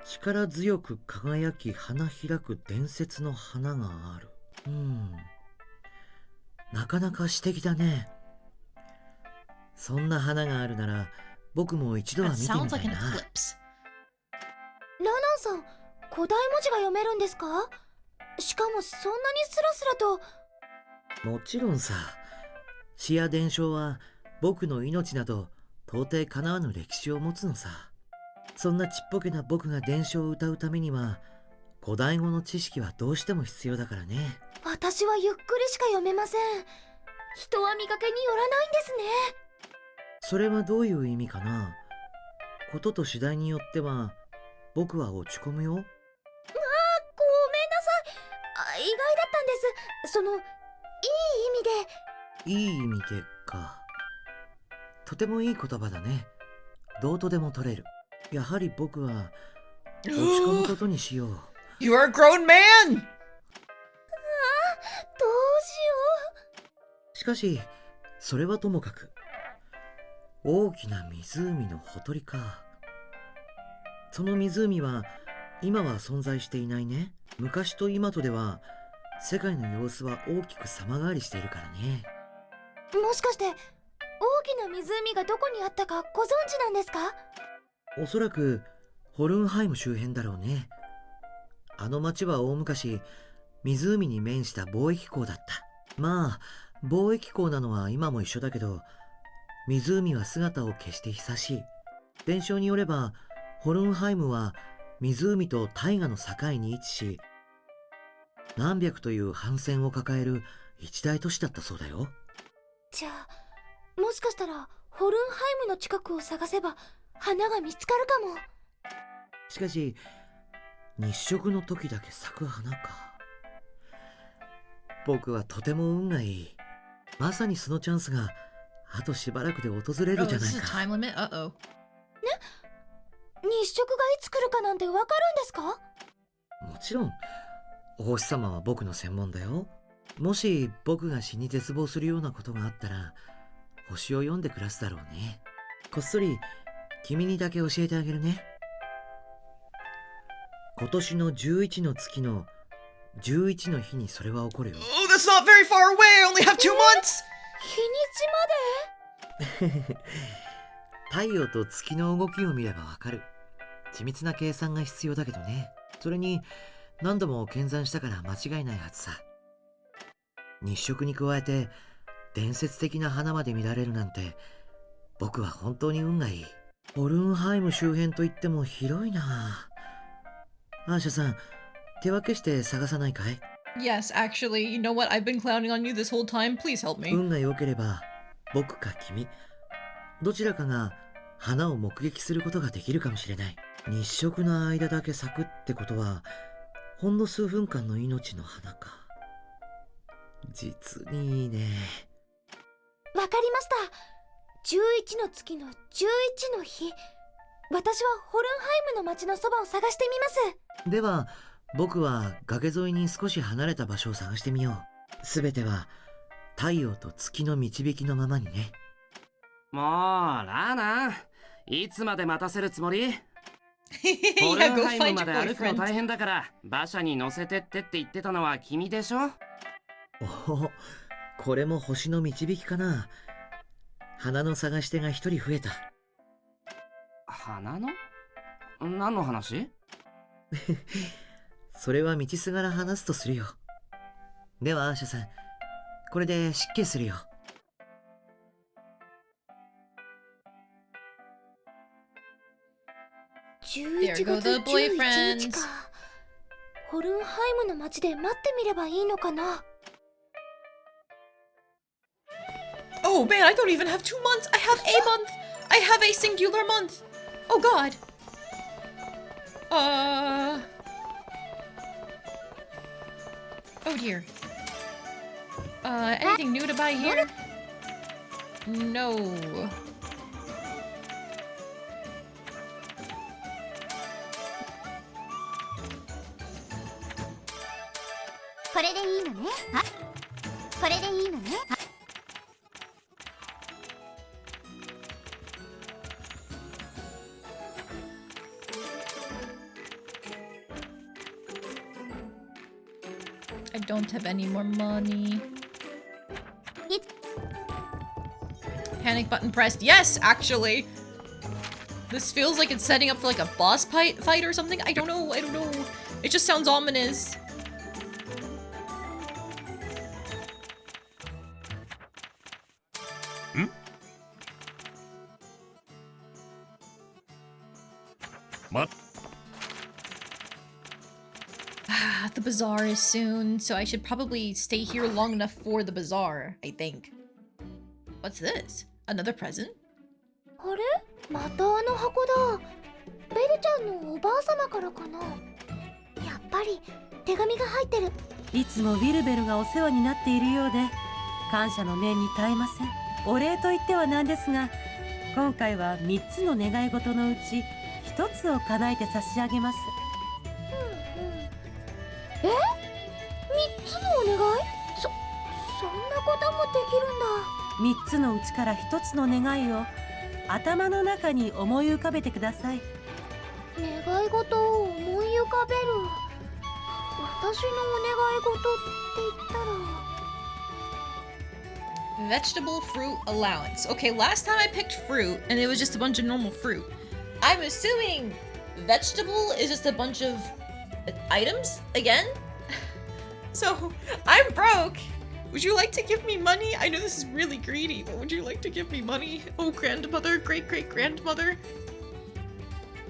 力強く輝き花開く伝説の花がある。なかなか詩的だね。そんな花があるなら、僕も一度は見てみたいな。ラナンさん、古代文字が読めるんですか？しかもそんなにスラスラと。もちろんさ。詩や伝承は僕の命など到底かなわぬ歴史を持つのさ。そんなちっぽけな僕が伝承を歌うためには古代語の知識はどうしても必要だからね。私はゆっくりしか読めません。人は見かけによらないんですね。それはどういう意味かな。ことと次第によっては僕は落ち込むよ。ごめんなさい。意外だったんです。そのいい意味で。いい意味でか。とてもいい言葉だね。どうとでも取れる。やはり僕は落ち込むことにしよう。You are a grown man! どうしよう。しかしそれはともかく、大きな湖のほとりか。その湖は今は存在していないね。昔と今とでは世界の様子は大きく様変わりしているからね。もしかして大きな湖がどこにあったかご存知なんですか？おそらくホルンハイム周辺だろうね。あの町は大昔湖に面した貿易港だった。まあ貿易港なのは今も一緒だけど、湖は姿を消して久しい。伝承によればホルンハイムは湖と大河の境に位置し、何百という帆船を抱える一大都市だったそうだよ。じゃあもしかしたらホルンハイムの近くを探せば花が見つかるかも。しかし日食の時だけ咲く花か。僕はとても運がいい。まさにそのチャンスがあとしばらくで訪れるじゃないか。日食がいつ来るかなんてわかるんですか？もちろん。お星様は僕の専門だよ。もし僕が死に絶望するようなことがあったら星を読んで暮らすだろうね。こっそり君にだけ教えてあげるね。今年の11の月の11の日にそれは起こるよ。Oh, that's not very far away. I only have 2 months. 日にちまで太陽と月の動きを見ればわかる。緻密な計算が必要だけどね。それに何度も見参したから間違いないはずさ。日食に加えて伝説的な花まで見られるなんて、僕は本当に運がいい。ホルンハイム周辺といっても広いな。アーシャさん、手分けして探さないかい？ Yes, actually, you know what? I've been clowning on you this whole time. Please help me. 運が良ければ僕か君、どちらかが花を目撃することができるかもしれない。日食の間だけ咲くってことはほんの数分間の命の花か。実にいいね。わかりました。11の月の11の日、私はホルンハイムの町のそばを探してみます。では僕は崖沿いに少し離れた場所を探してみよう。すべては太陽と月の導きのままにね。もうラーナ、いつまで待たせるつもり？ホル Yeah, ン go ハイム find ま your で歩くの boyfriend. 大変だから馬車に乗せてって言ってたのは君でしょ？おお、これも星の導きかな。花の探し手が一人増えた。花の？何の話？それは道すがら話すとするよ。ではアーシャさん、これで失敬するよ。11 There go 月 the 11 boyfriends. 日か。ホルンハイムの町で待ってみればいいのかな。Oh man, I don't even have 2 months. I have a month. I have a singular month. Oh god. Oh dear. Anything new to buy here? No. これでいいのね。あ、これでいいのね。あ、I don't have any more money. Panic button pressed. Yes, actually. This feels like it's setting up for like a boss fight or something. I don't know. It just sounds ominous. The bazaar is soon, so I should probably stay here long enough for the bazaar, I think. What's this? Another present? あれ、またあの箱だ。ベルちゃんのおばあ様からかな。やっぱり手紙が入ってる。いつもウィルベルがお世話になっているようで感謝の念に絶えません。お礼と言ってはなんですが、今回は3つの願い事のうち1つを叶えて差し上げます。え？3つのお願い？そんなこともできるんだ。3つのうちから1つの願いを頭の中に思い浮かべてください。願い事を思い浮かべる。私のお願い事って言ったら Vegetable fruit allowance. Okay, last time I picked fruit and it was just a bunch of normal fruit. I'm assuming vegetable is just a bunch of items again? So, I'm broke. Would you like to give me money? I know this is really greedy, but would you like to give me money? Oh, grandmother, great-great-grandmother.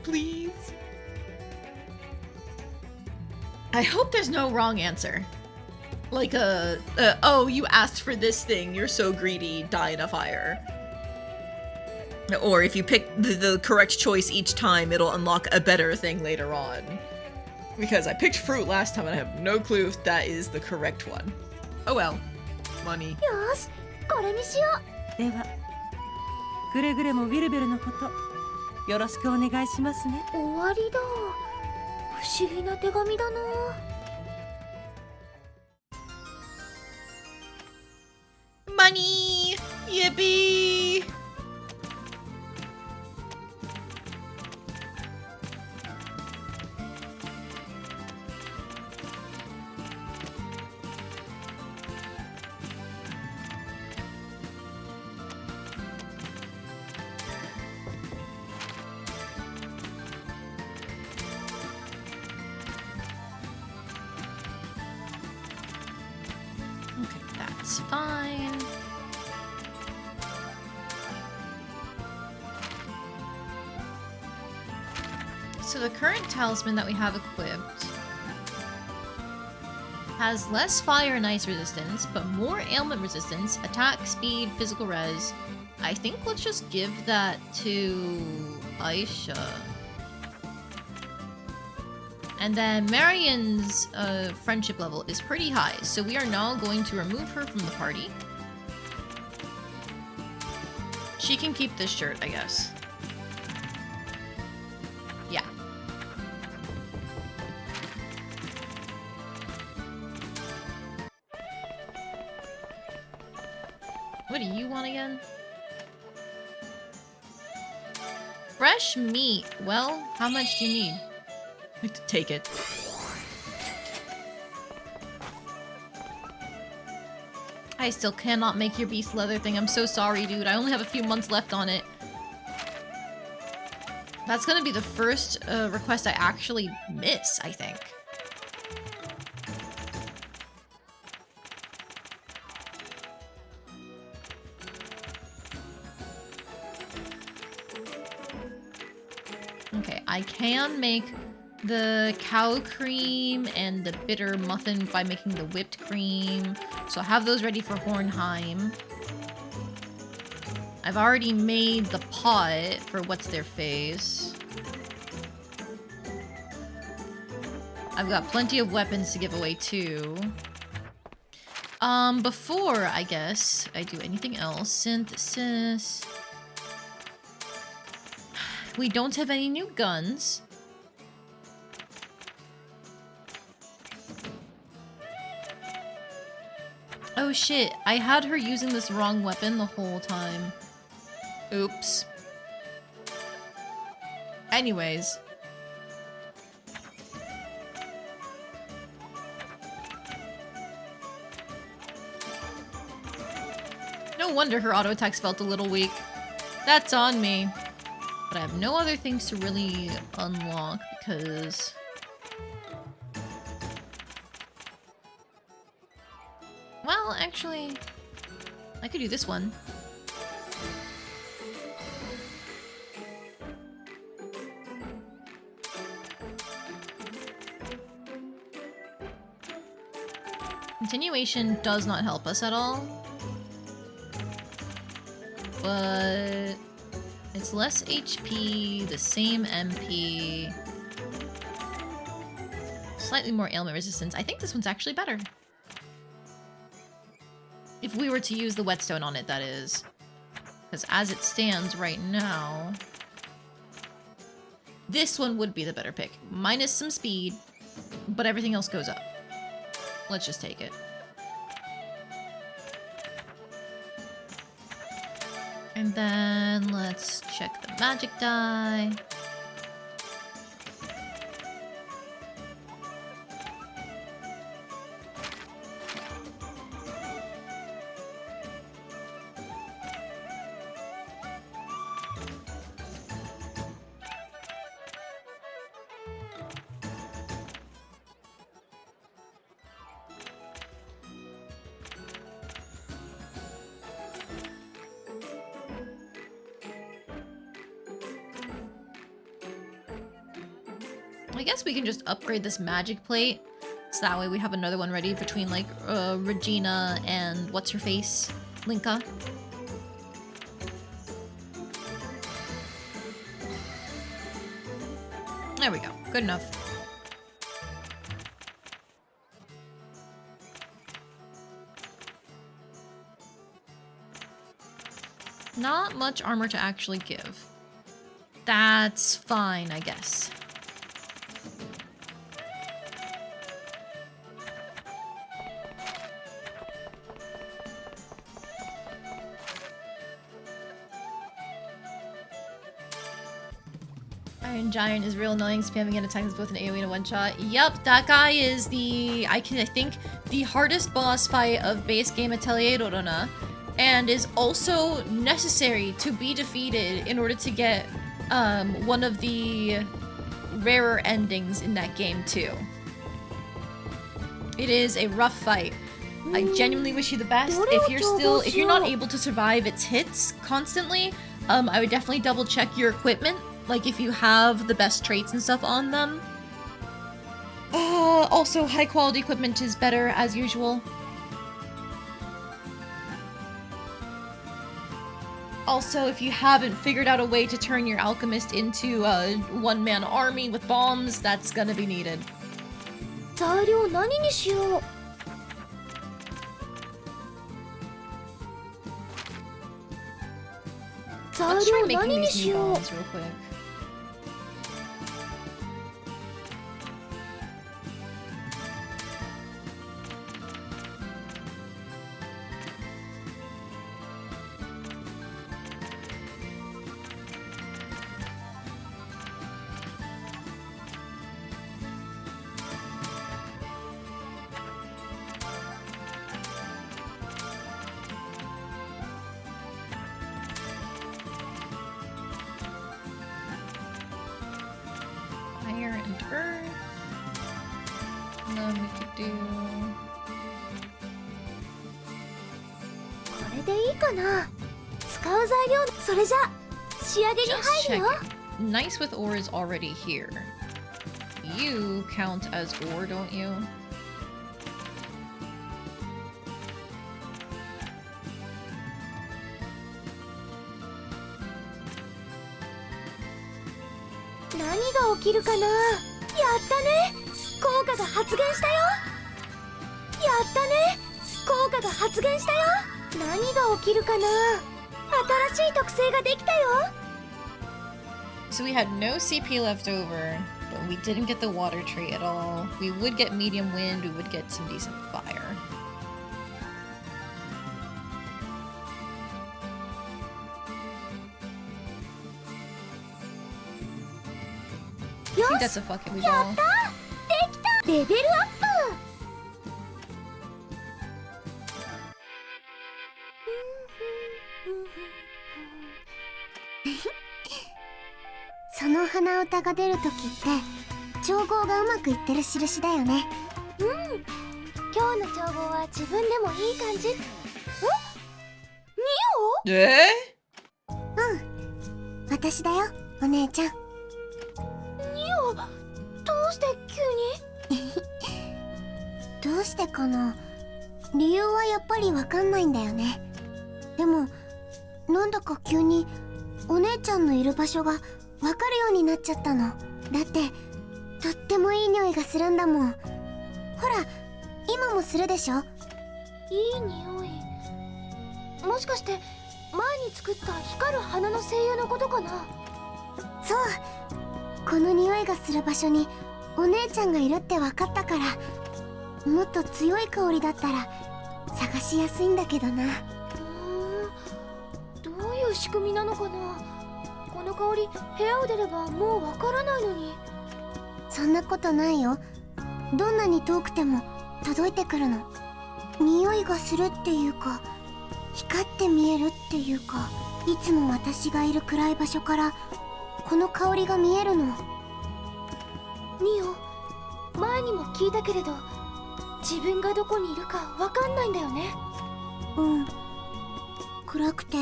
Please. I hope there's no wrong answer. Like oh, you asked for this thing, you're so greedy, die in a fire. Or if you pick the correct choice each time, it'll unlock a better thing later on. Because I picked fruit last time and I have no clue if that is the correct one. Oh well. Money. よし、これにしよう。では、くれぐれもウィルベルのことよろしくお願いしますね。終わりだ。不思議な手紙だな。Money! Yippee! That's fine. So the current talisman that we have equipped has less fire and ice resistance, but more ailment resistance, attack, speed, physical res. I think let's just give that to Ayesha. And then Marion's friendship level is pretty high, so we are now going to remove her from the party. She can keep this shirt, I guess. Yeah. What do you want again? Fresh meat. Well, how much do you need? Take it. I still cannot make your beast leather thing. I'm so sorry, dude. I only have a few months left on it. That's gonna be the first request I actually miss, I think. Okay, I can make the cow cream and the bitter muffin by making the whipped cream. So I have those ready for Hornheim. I've already made the pot for what's their face. I've got plenty of weapons to give away too. Before, I guess, I do anything else. Synthesis. We don't have any new guns. Oh shit, I had her using this wrong weapon the whole time. Oops. Anyways. No wonder her auto attacks felt a little weak. That's on me. But I have no other things to really unlock because... Well, actually, I could do this one. Continuation does not help us at all. But it's less HP, the same MP. Slightly more ailment resistance. I think this one's actually better. If we were to use the whetstone on it, that is. Because as it stands right now... This one would be the better pick. Minus some speed, but everything else goes up. Let's just take it. And then let's check the magic die. I guess we can just upgrade this magic plate, so that way we have another one ready between, like, Regina and what's-her-face? Linka. There we go. Good enough. Not much armor to actually give. That's fine, I guess. Giant is real annoying, spamming an attack is both an AoE and a one-shot. Yup, that guy is the, I think, the hardest boss fight of base game Atelier Rorona, and is also necessary to be defeated in order to get one of the rarer endings in that game too. It is a rough fight. I genuinely wish you the best. If you're not able to survive its hits constantly, I would definitely double check your equipment, like if you have the best traits and stuff on them. Also, high quality equipment is better as usual. Also, if you haven't figured out a way to turn your alchemist into a one-man army with bombs, that's gonna be needed. 材料何にしよう。材 Let's try 料 making 何に these し new よう。 bombs real quick. Fire and earth. And then we could do... これでいいかな。使う材料、それじゃ仕上げに Just 入るよ。 checking. Nice with ore is already here. You count as ore, don't you? What 何が起きるかな。やったね。効果が発現したよ。やったね。効果が発現したよ。何が起きるかな。新しい特性ができたよ。So we had no CP left over, but we didn't get the water trait at all. We would get medium wind, we would get some decent fire. I think that's a fucking we や ball. ったできた。レベルアップ。その鼻歌が出るときって調合がうまくいってる印だよね。うん。今日の調合は自分でもいい感じ。ん？ニオ？うん。私だよ、お姉ちゃん。ニオ、どうして急に？どうしてかな。理由はやっぱりわかんないんだよね。でもなんだか急にお姉ちゃんのいる場所がわかるようになっちゃったの。だってとってもいい匂いがするんだもん。ほら今もするでしょ。いい匂い。もしかして前に作った光る花の精油のことかな。そう、この匂いがする場所にお姉ちゃんがいるって分かったから、もっと強い香りだったら探しやすいんだけどな。どういう仕組みなのかな。この香り部屋を出ればもうわからないのに。そんなことないよ。どんなに遠くても届いてくるの。匂いがするっていうか光って見えるっていうか、いつも私がいる暗い場所からこの香りが見えるの。ミオ、前にも聞いたけれど自分がどこにいるかわかんないんだよね。うん。暗くて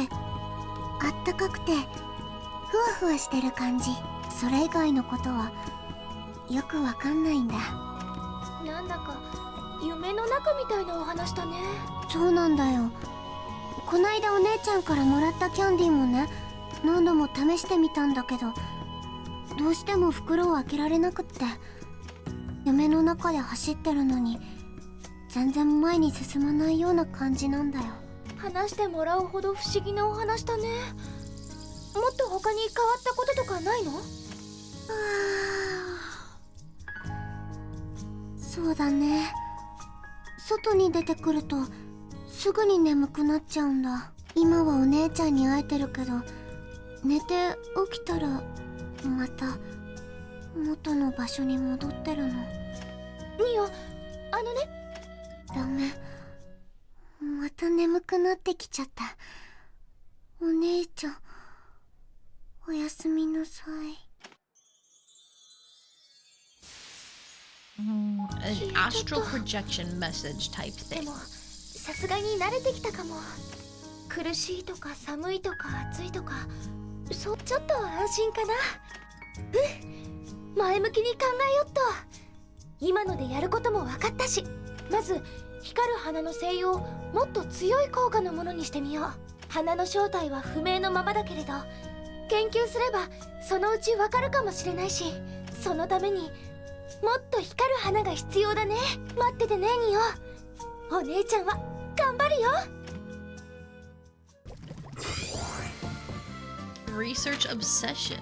あったかくてふわふわしてる感じ。それ以外のことはよくわかんないんだ。なんだか夢の中みたいなお話だね。そうなんだよ。こないだお姉ちゃんからもらったキャンディーもね、何度も試してみたんだけどどうしても袋を開けられなくって、夢の中で走ってるのに全然前に進まないような感じなんだよ。話してもらうほど不思議なお話だね。もっと他に変わったこととかないの？そうだね。外に出てくるとすぐに眠くなっちゃうんだ。今はお姉ちゃんに会えてるけど、寝て起きたらまた元の場所に戻ってるの。ミオ、あのね。ダメ。また眠くなってきちゃった。お姉ちゃん、おやすみなさい。An astral projection message type thing. さすがに慣れてきたかも。苦しいとか寒いとか暑いとか、ちょっと安心かな。前向きに考えよっと。今のでやることも分かったし、まず光る花の精油をもっと強い効果のものにしてみよう。花の正体は不明のままだけれど、研究すればそのうち分かるかもしれないし、そのためにもっと光る花が必要だね。待っててねニオ。お姉ちゃんは頑張るよ。Research obsession.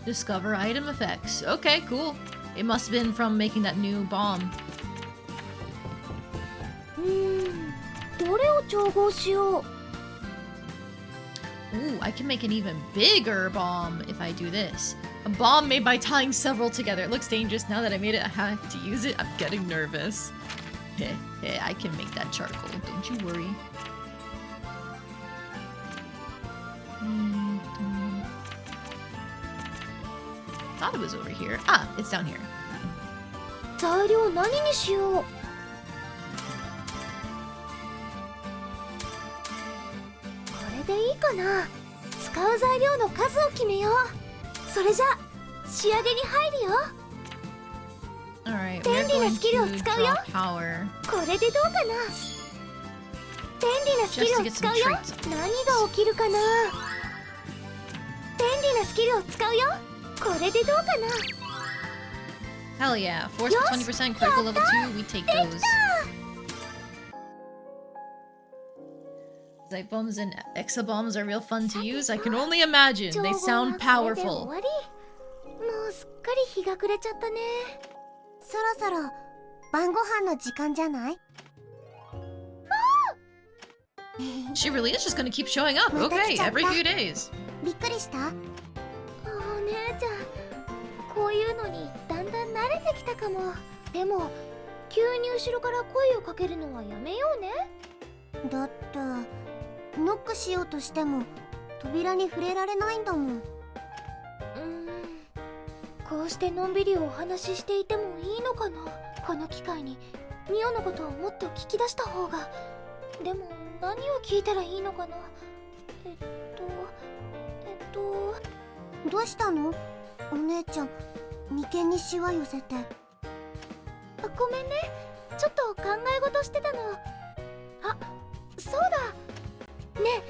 Discover item effects. Okay, cool. It must have been from making that new bomb. どれを調合しよう。Ooh, I can make an even bigger bomb if I do this. A bomb made by tying several together. It looks dangerous. Now that I made it, I have to use it. I'm getting nervous. Hey, I can make that charcoal. Don't you worry. Thought it was over here. Ah, it's down here. 材料何にしよう。これでいいかな。使う材料の数を決めよう。それじゃ仕上げに入るよ。Alright, 便 we're 利な going スキルを to 使うよ。 draw power. これでどうかな。便利なスキルを使うよ。何が起きるかな。便利なスキルを使うよ。これでどうかな。Hell yeah. Force for 20%, critical level 2, we take those. Light bombs and exa bombs are real fun to use. I can only imagine. They sound powerful. もうすっかり日が暮れちゃったね。そろそろ晩ご飯の時間じゃない？ She really is just gonna keep showing up. Okay, every few days. びっくりした？お姉ちゃん、こういうのにだんだん慣れてきたかも。でも急に後ろから声をかけるのはやめようね。だってノックしようとしても扉に触れられないんだもん。こうしてのんびりお話ししていてもいいのかな。この機会にミオのことをもっと聞き出した方が。でも何を聞いたらいいのかな。どうしたのお姉ちゃん、眉間にシワ寄せて。ごめんね、ちょっと考え事してたの。あ、そうだね。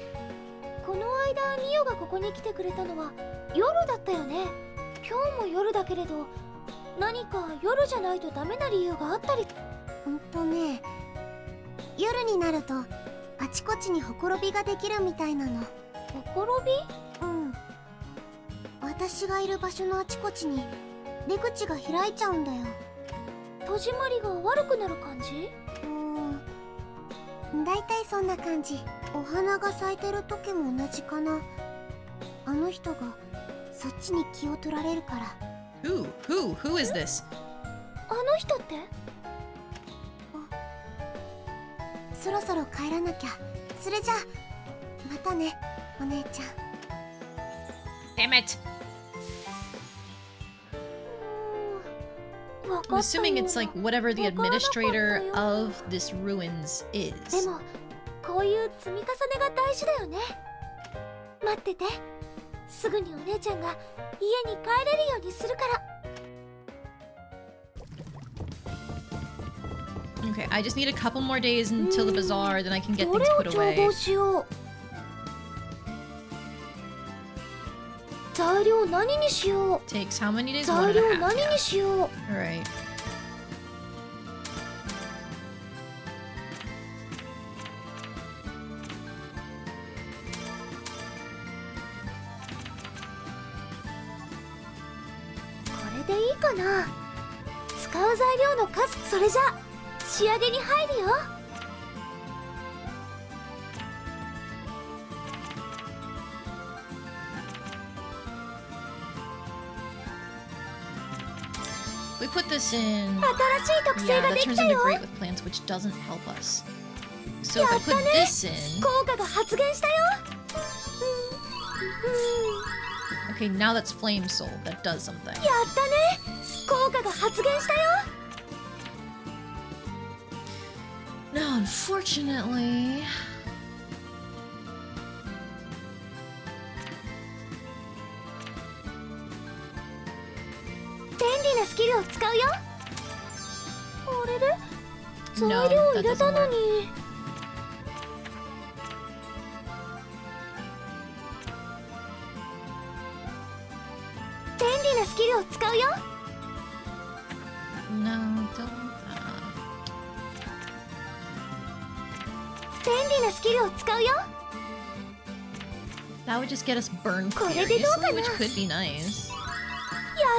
この間ミオがここに来てくれたのは夜だったよね。今日も夜だけれど、何か夜じゃないとダメな理由があったり。ね、夜になるとあちこちにほころびができるみたいなの。ほころび？うん。私がいる場所のあちこちに出口が開いちゃうんだよ。戸締まりが悪くなる感じ？だいたいそんな感じ。お花が咲いてる時も同じかな。あの人がそっちに気を取られるから。Who is this? あの人って？そろそろ帰らなきゃ。それじゃあまたね、お姉ちゃん。Damn it! I'm assuming it's like whatever the administrator of this ruins is. でもこういう積み重ねが大事だよね。待ってて。すぐにお姉ちゃんが家に帰れるようにするから。Okay, I just need a couple more days until the bazaar, then I can get things put away. どれを調合しよう。材料何にしよう。 Takes how many days? 材料 1.5. 何にしよう。 Alright.これでいいかな。使う材料の数。それじゃ仕上げに入るよ。We put this in. 新しい特性 Yeah, が that でき turns た into よ。 great with plants, which doesn't help us. So や if I った put ね。 this in. 効果が発現したよ。Okay, now that's Flame Soul. That does something. やったね。効果が発現したよ。No, unfortunately. 便利なスキルを使うよ。あれで材料を入れたのに。便利なスキルを使うよ。No, don't do that. 便利なスキルを使うよ。 That would just get us burned これでどうか furiously, な。 which could be nice. や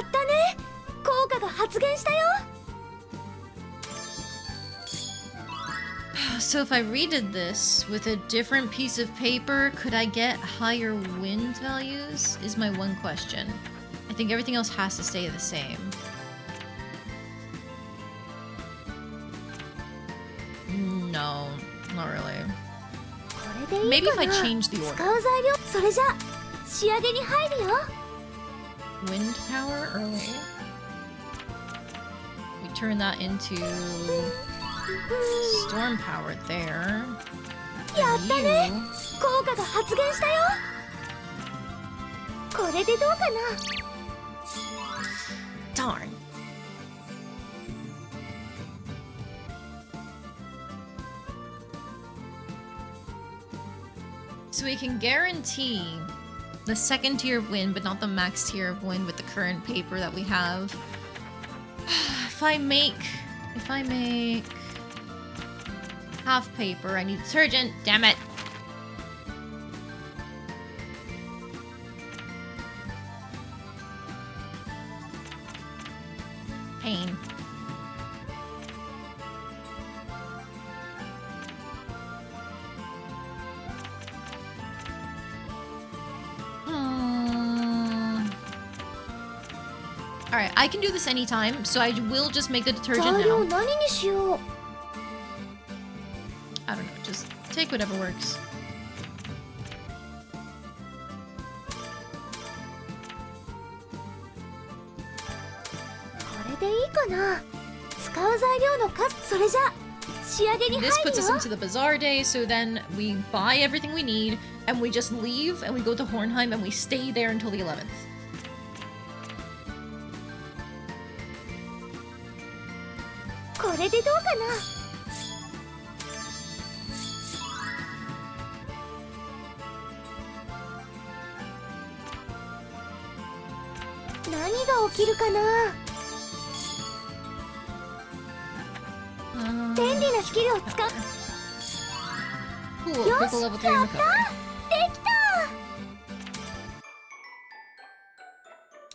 ったね。効果が発現したよ。So if I redid this with a different piece of paper, could I get higher wind values? Is my one question. I think everything else has to stay the same. No, not really. これでいい Maybe か if な。 I change the 使 order. う材料。それじゃ仕上げに入るよ。 Wind power early. We turn that into storm power there. やったね。 You. 効果が発現したよ。これでどうかな。 Darn. So we can guarantee the second tier of wind, but not the max tier of wind with the current paper that we have. If I make half paper, I need detergent. Damn it. Pain. Alright, I can do this anytime, so I will just make the detergent 材料 now. 何にしよう。 I don't know, just take whatever works. これでいいかな。使う材料の数。それじゃ仕上げに入るよ。 This puts us into the bazaar day, so then we buy everything we need, and we just leave, and we go to Hornheim, and we stay there until the 11th. これでどうかな。何が起きるかな。便利なスキルを使う。 Cool, よ critical し、 level 3や recovery. った。できた。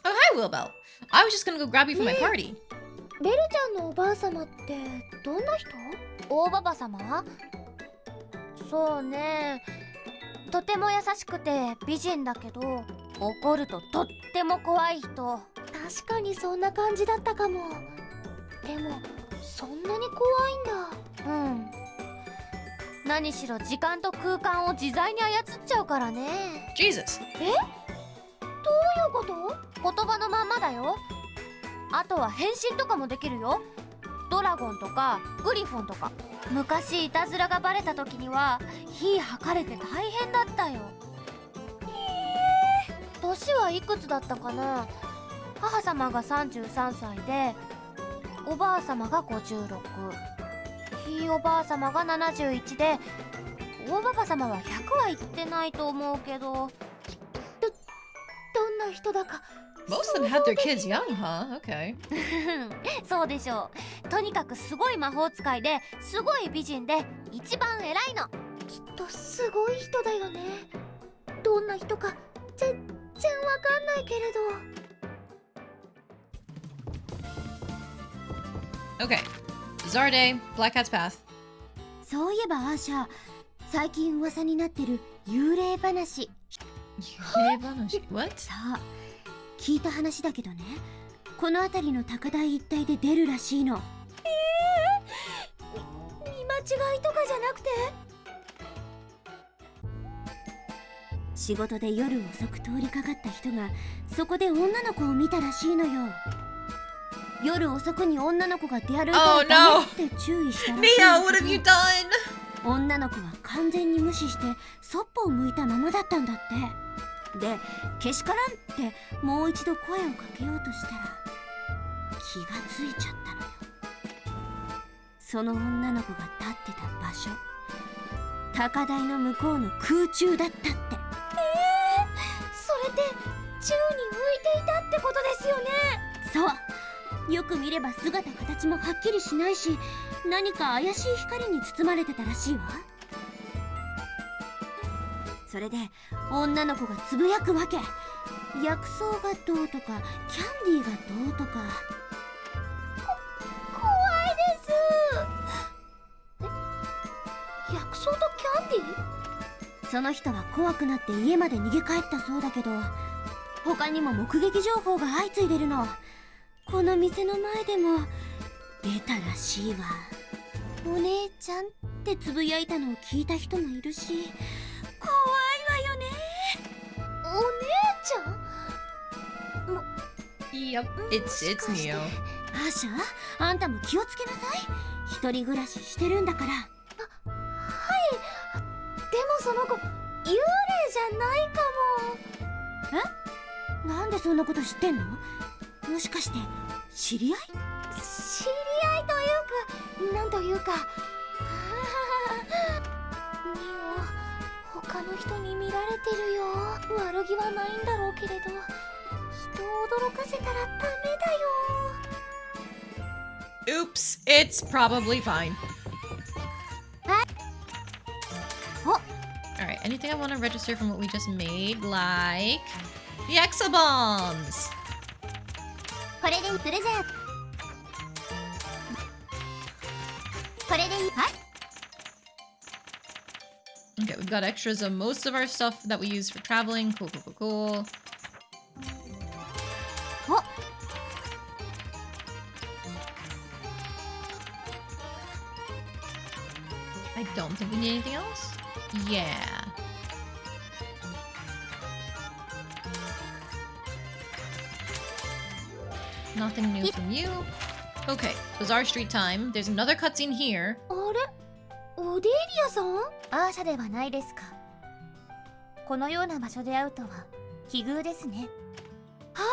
Oh, hi, Wilbel. I was just gonna go grab you for my ねえ。 party. ベルちゃんのおばあ様ってどんな人？大ババ様？そうね、とても優しくて美人だけど怒るととっても怖い人。確かにそんな感じだったかも。でもそんなに怖いんだ。うん。何しろ時間と空間を自在に操っちゃうからね。 Jesus. え？どういうこと？言葉のまんまだよ。あとは変身とかもできるよ。ドラゴンとかグリフォンとか。昔いたずらがバレた時には火吐かれて大変だったよ。年はいくつだったかな。母様が33歳でおばあ様が56、ひいおばあ様が71で大ババ様は100は言ってないと思うけど、どんな人だか。 Most of them had their kids young, huh? Okay. そうでしょう。とにかくすごい魔法使いですごい美人で一番偉いの。きっとすごい人だよね。どんな人か全然わかんないけれど。 Okay. Bazaar day, Black Cat's Path. そういえばアーシャ、最近噂になってる幽霊話。What? さあ、聞いた話だけどね、この辺りの高台一帯で出るらしいの。見間違いとかじゃなくて？仕事で夜遅く通りかかった人がそこで女の子を見たらしいのよ。夜遅くに女の子が出歩いた Oh らダ no! メって注意したらしいんだ Neo, what have you done? 女の子は完全に無視してそっぽを向いたままだったんだってで、けしからんってもう一度声をかけようとしたら気がついちゃったのよ。その女の子が立ってた場所、高台の向こうの空中だったって。それって宙に浮いていたってことですよね。そう、よく見れば姿形もはっきりしないし、何か怪しい光に包まれてたらしいわ。それで女の子がつぶやくわけ。薬草がどうとかキャンディーがどうとか。怖いです。薬草とキャンディー？その人は怖くなって家まで逃げ帰ったそうだけど、他にも目撃情報が相次いでるの。この店の前でも出たらしいわ。お姉ちゃんってつぶやいたのを聞いた人もいるし、怖いわよね。お姉ちゃんYep, it's Neo. アーシャ、あんたも気をつけなさい。一人暮らししてるんだから。はい。でもその子幽霊じゃないかも。え？なんでそんなこと知ってんの？もしかして知り合い？知り合いというか、なんというかミオ、他の人に見られてるよ。悪気はないんだろうけれど、人を驚かせたらダメだよ。 Oops, it's probably fine. Alright, anything I want to register from what we just made, like the exobombs. これでプレゼント。これでいい？はい。 Okay, we've got extras of most of our stuff that we use for traveling. Cool, cool, cool, cool. I don't think we need anything else. Yeah. Nothing new from you. Okay, Bazaar Street time. There's another cutscene here. あれ？オディリアさん？アーシャではないですか。このような場所で会うとは奇遇ですね。は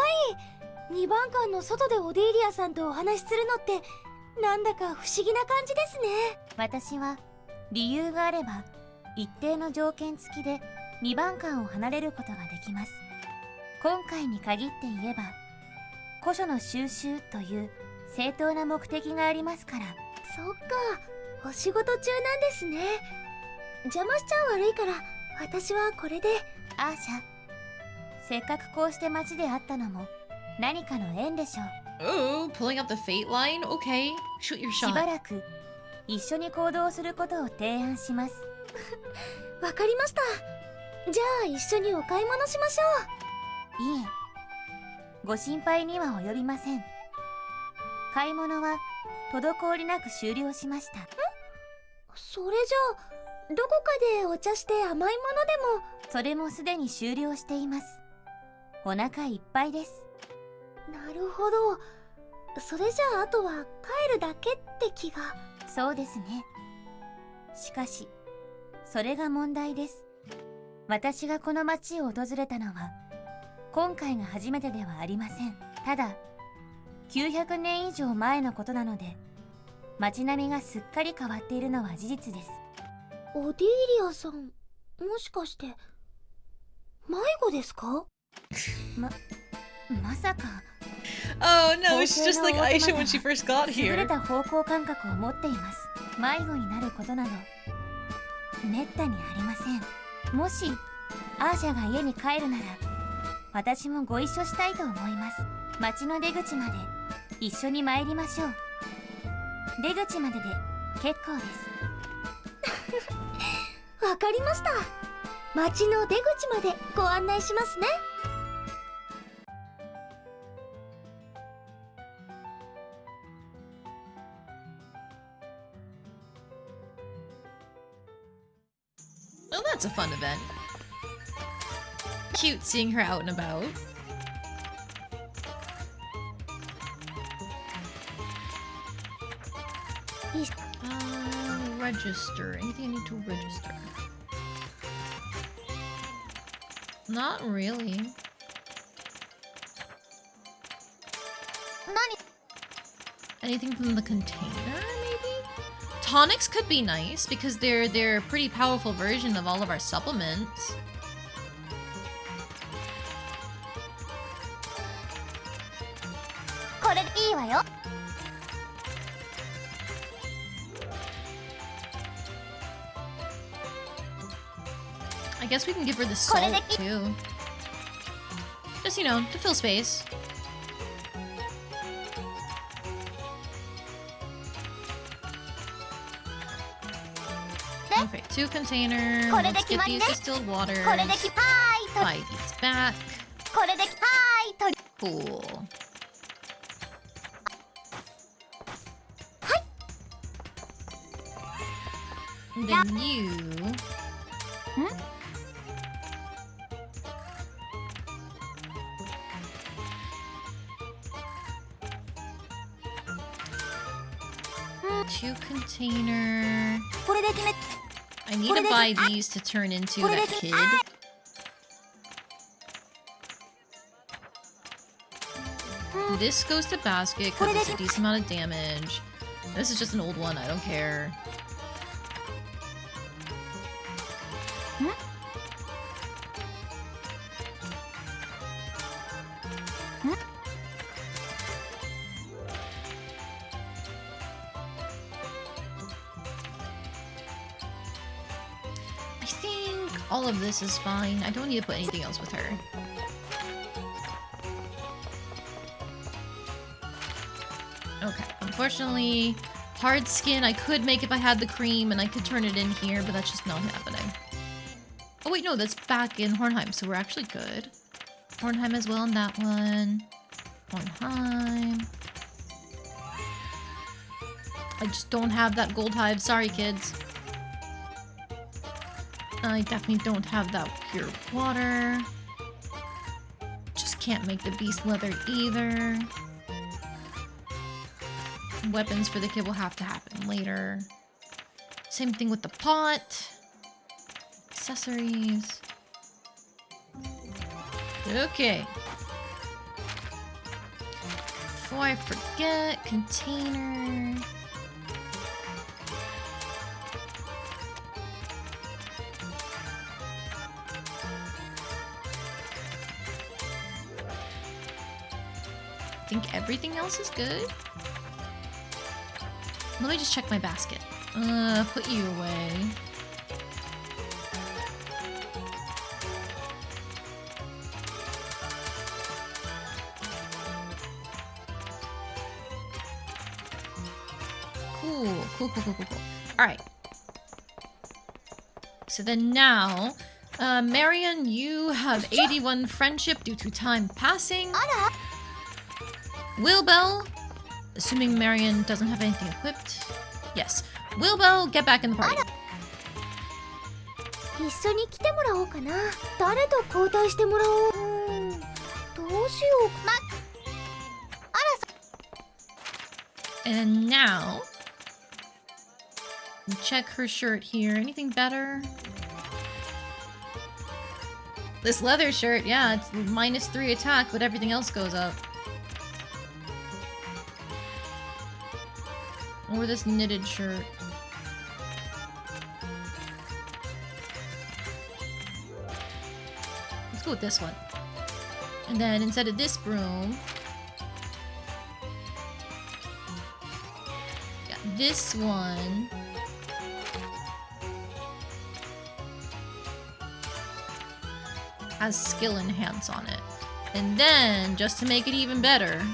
い。2番館の外でオディリアさんとお話しするのってなんだか不思議な感じですね。私は理由があれば一定の条件付きで2番館を離れることができます。今回に限って言えば古書の収集という正当な目的がありますから。そっか、お仕事中なんですね。邪魔しちゃ悪いから私はこれで。アーシャ、せっかくこうして街で会ったのも何かの縁でしょう。 Ooh, pulling up the fate line? Okay, shoot your し shot. ばらく一緒に行動することを提案します。わかりました。じゃあ一緒にお買い物しましょう。いえ、ご心配には及びません。買い物は滞りなく終了しました。それじゃあどこかでお茶して甘いものでも。それもすでに終了しています。お腹いっぱいです。なるほど。それじゃああとは帰るだけって気が。そうですね。しかしそれが問題です。私がこの町を訪れたのは今回が初めてではありません。ただ900年以上前のことなので街並みがすっかり変わっているのは事実です。オディリアさん、もしかして迷子ですか？まさか。Oh no, it's just like Ayesha when she first got 優れ here. た方向感覚を持っています。迷子になることなどめったにありません。もしアーシャが家に帰るなら私もご一緒したいと思います。町の出口まで一緒に参りましょう。出口までで結構です。わかりました。町の出口までご案内しますね。Well, that's a fun event. Cute seeing her out and about. Register. Anything I need to register? Not really. Anything from the container, maybe? Tonics could be nice because they're a pretty powerful version of all of our supplements. I guess we can give her the salt too. Just, you know, to fill space. Okay, 2 container. Let's get these distilled waters. Buy these back. Cool. And then you... Two container. I need to buy these to turn into that kid. This goes to basket because it's a decent amount of damage. This is just an old one, I don't care. All of this is fine. I don't need to put anything else with her. Okay, unfortunately, hard skin I could make if I had the cream and I could turn it in here, but that's just not happening. Oh wait, no, that's back in Hornheim, so we're actually good. Hornheim as well on that one. Hornheim. I just don't have that gold hive. Sorry, kids. I definitely don't have that pure water. Just can't make the beast leather either. Weapons for the kid will have to happen later. Same thing with the pot. Accessories. Okay. Before I forget, container. I think everything else is good. Let me just check my basket. Put you away. Cool. Alright. So then now, Marion, you have 81 friendship due to time passing. Wilbell, assuming Marion doesn't have anything equipped. Yes. Wilbell, get back in the party. 一緒に来てもらおうかな。誰と交代してもらおう。どうしよう。And now, check her shirt here. Anything better? This leather shirt, yeah, it's -3 attack, but everything else goes up. Or this knitted shirt. Let's go with this one. And then instead of this broom, yeah, this one has skill enhance on it. And then, just to make it even better,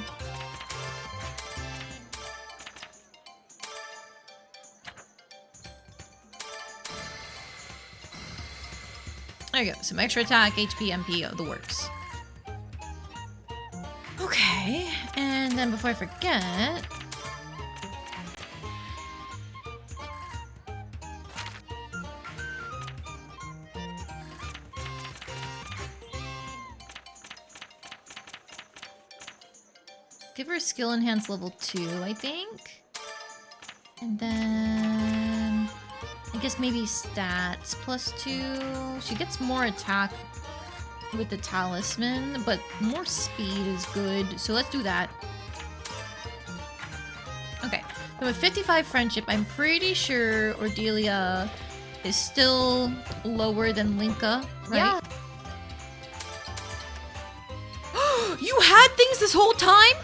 there you go. Some extra attack, HP, MP, the works. Okay, and then before I forget, give her skill enhance level 2, I think. And then I guess maybe stats +2. She gets more attack with the talisman, but more speed is good. So let's do that. Okay. So with 55 friendship, I'm pretty sure Ordelia is still lower than Linka, right? Yeah. You had things this whole time?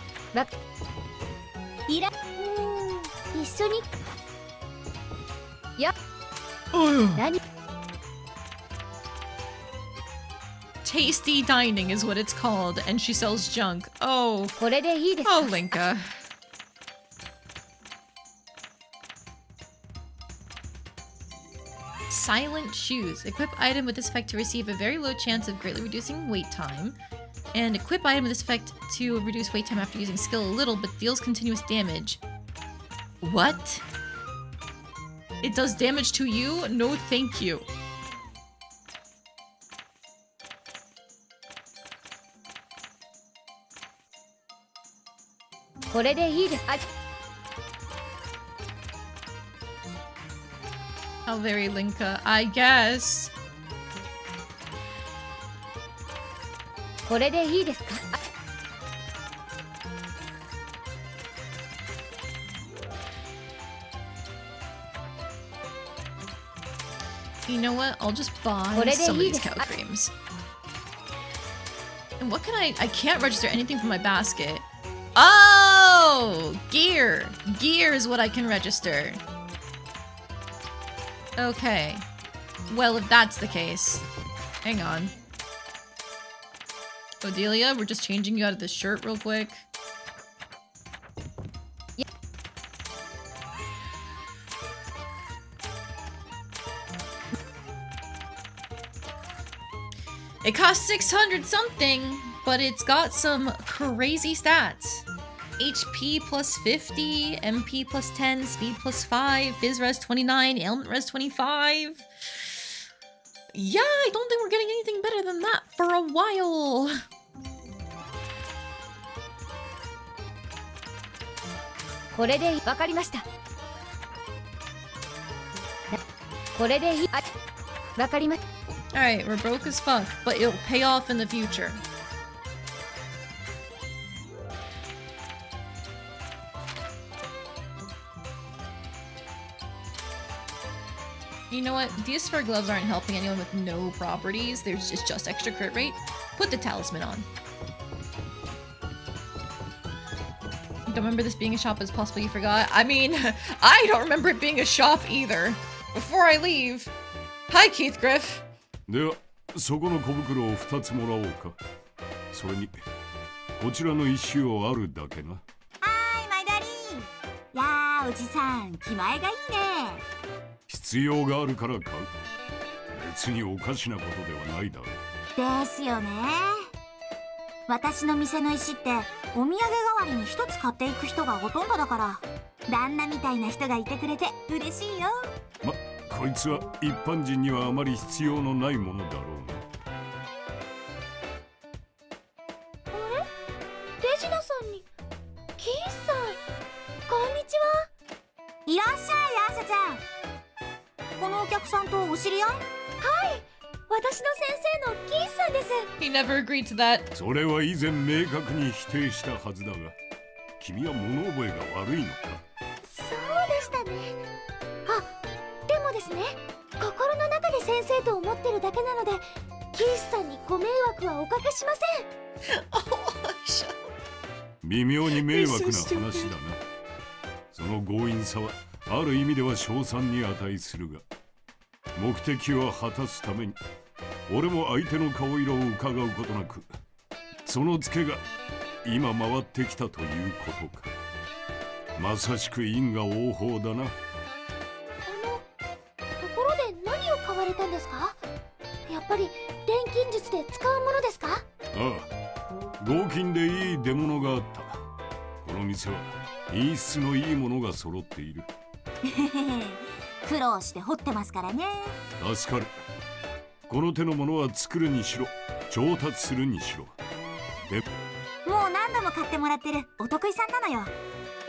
一緒に何 Tasty dining is what it's called, and she sells junk. Oh. これでいいですか Oh, Linka. Silent shoes. Equip item with this effect to receive a very low chance of greatly reducing wait time. And equip item with this effect to reduce wait time after using skill a little, but deals continuous damage. What? It does damage to you? No, thank you. How very Linka, I guess. これでいいですか You know what? I'll just buy some of these cow creams. And what can I can't register anything from my basket. Oh! Gear! Gear is what I can register. Okay. Well, if that's the case. Hang on. Odelia, we're just changing you out of this shirt real quick. It costs 600 something, but it's got some crazy stats. HP plus 50, MP plus 10, speed plus 5, Fizz res 29, ailment res 25. Yeah, I don't think we're getting anything better than that for a while. Alright, we're broke as fuck, but it'll pay off in the future. You know what? These fur gloves aren't helping anyone with no properties. There's just extra crit rate. Put the talisman on. Don't remember this being a shop, it's possible you forgot. I mean, I don't remember it being a shop either. Before I leave. Hi, Keith Griff. では、そこの小袋を2つもらおうか。それに、こちらの石をあるだけな。はーい、マイダリー。やー、おじさん、気前がいいね。必要があるから買う。別におかしなことではないだろう。ですよね。私の店の石ってお土産代わりに一つ買っていく人がほとんどだから、旦那みたいな人がいてくれて嬉しいよ。こいつは一般人にはあまり必要のないものだろうな。あれ？レジナさんに。キースさん、こんにちは。いらっしゃい、アーシャちゃん。このお客さんとお知り合い？はい、私の先生のキースさんです。He never agreed to that. それは以前明確に否定したはずだが、君は物覚えが悪いのか？そうでしたね。でもですね、心の中で先生と思ってるだけなので、キースさんにご迷惑はおかけしません。微妙に迷惑な話だな。その強引さはある意味では称賛に値するが、目的を果たすために俺も相手の顔色を伺うことなく、そのツケが今回ってきたということか。まさしく因果応報だな。ところで何を買われたんですか？やっぱり錬金術で使うものですか？ああ、合金でいい出物があった。この店は品質のいいものが揃っている。苦労して掘ってますからね。助かる。この手のものは作るにしろ、調達するにしろ。でもう何度も買ってもらってるお得意さんなのよ。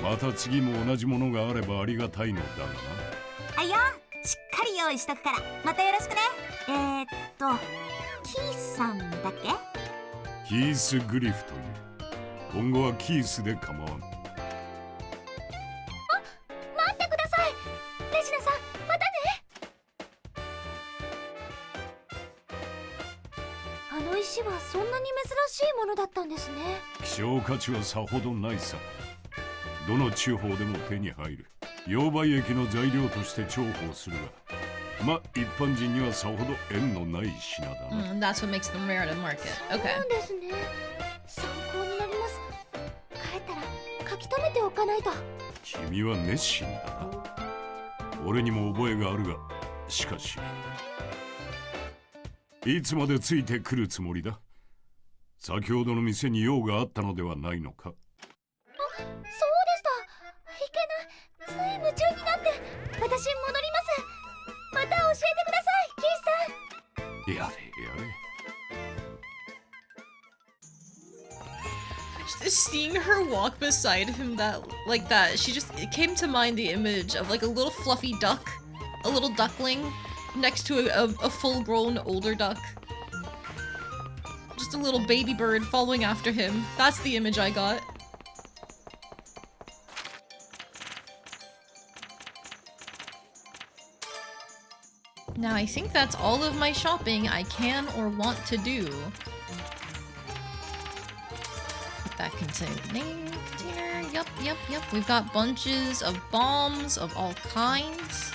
また次も同じものがあればありがたいのだがな。あいや、しっかり用意しとくからまたよろしくね。キースさんだっけ？キース・グリフという。今後はキースで構わん。待ってください。レジナさん、またね。あの石はそんなに珍しいものだったんですね。希少価値はさほどないさ。どの地方でも手に入る溶媒液の材料として重宝するが、ま、一般人にはさほど縁のない品だな。That's what makes them rare to market. そう Okay. なんですね。参考になります。帰ったら書き留めておかないと。君は熱心だな。俺にも覚えがあるが、しかしいつまでついてくるつもりだ。先ほどの店に用があったのではないのか。そうでした。いけない。つい夢中になって。私戻ります。また教えてください、キースさん。やれやれ。Just seeing her walk beside him like that, she just it came to mind the image of like a little fluffy duck, a little duckling next to a full-grown older duck. Just a little baby bird following after him. That's the image I got. Now I think that's all of my shopping I can or want to do. Put that container. Yep. We've got bunches of bombs of all kinds.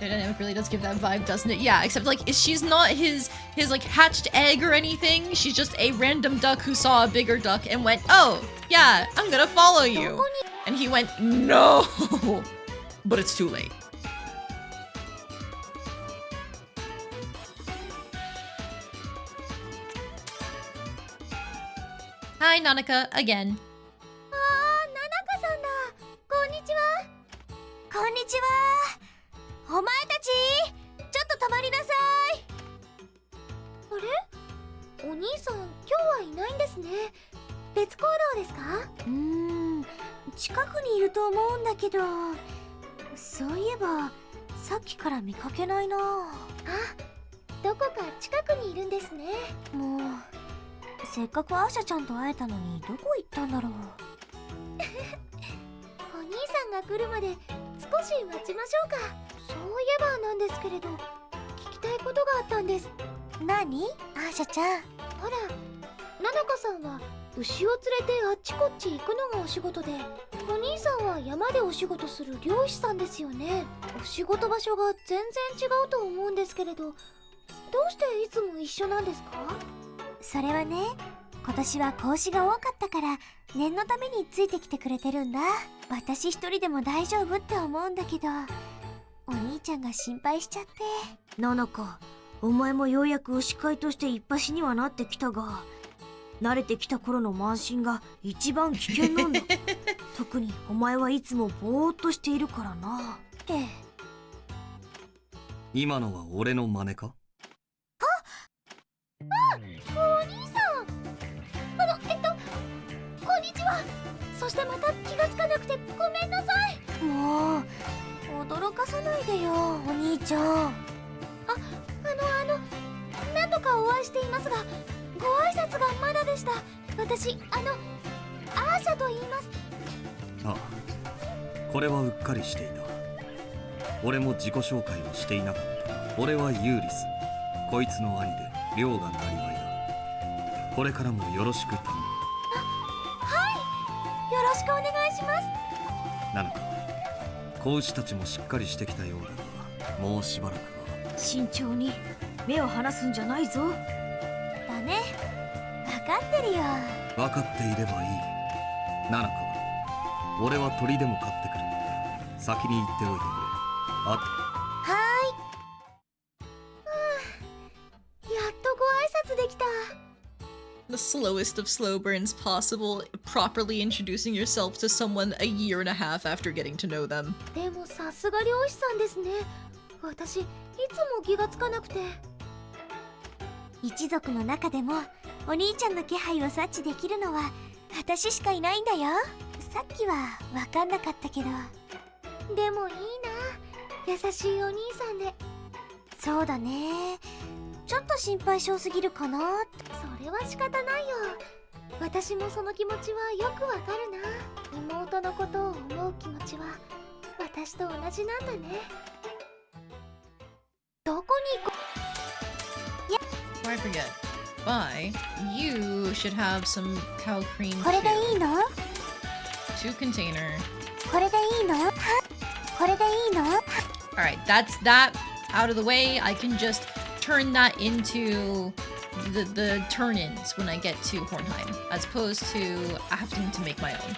It really does give that vibe, doesn't it? Yeah, except like she's not his like hatched egg or anything. She's just a random duck who saw a bigger duck and went, "Oh, yeah, I'm gonna follow you." And he went, "No!" But it's too late. Hi, Nanaka, again. ナナカさんだ。こんにちは。こんにちは。お前たち、ちょっと止まりなさい。あれ？お兄さん、今日はいないんですね。別行動ですか？近くにいると思うんだけど、そういえばさっきから見かけないな。どこか近くにいるんですね。もうせっかくアーシャちゃんと会えたのにどこ行ったんだろう。お兄さんが来るまで少し待ちましょうか。そういえばなんですけれど、聞きたいことがあったんです。何？アーシャちゃん。ほら、ナナカさんは牛を連れてあっちこっち行くのがお仕事で、お兄さんは山でお仕事する漁師さんですよね。お仕事場所が全然違うと思うんですけれど、どうしていつも一緒なんですか？それはね、今年は子牛が多かったから念のためについてきてくれてるんだ。私一人でも大丈夫って思うんだけど、お兄ちゃんが心配しちゃって。ナナカ、お前もようやく牛飼いとして一発にはなってきたが、慣れてきた頃の慢心が一番危険なんだ。特にお前はいつもぼーっとしているからな。今のは俺の真似か？お兄さん。こんにちは。そしてまた気がつかなくてごめんなさい。もう驚かさないでよ、お兄ちゃん。何度かお会いしていますが、ご挨拶がまだでした。私、アーシャと言います。ああ、これはうっかりしていた。俺も自己紹介をしていなかった。俺はユーリス。こいつの兄で亮がなりわいだ。これからもよろしく頼む。はい、よろしくお願いします。ナナカ、子牛たちもしっかりしてきたようだが、もうしばらくは慎重に。目を離すんじゃないぞ。だね、分かってるよ。分かっていればいい。ナナカ、俺は鳥でも飼ってくる。先に言っておいてくれ。はーい。やっとご挨拶できた。The slowest of slow burns possible, properly introducing yourself to someone a year and a half after getting to know them. でもさすが漁師さんですね。私いつも気がつかなくて。一族の中でもお兄ちゃんの気配を察知できるのは私しかいないんだよ。さっきは分かんなかったけど。でもいいな、優しいお兄さんで。そうだね、ちょっと心配性すぎるかな。それは仕方ないよ。私もその気持ちはよくわかるな。妹のことを思う気持ちは私と同じなんだね。どこに行こう。いや、 Before I forget, bye. You should have some cow cream これでいいの？ 2 container. これでいいの？これでいいの？ Alright, that's that out of the way. I can just turn that into the turn-ins when I get to Hornheim, as opposed to having to make my own.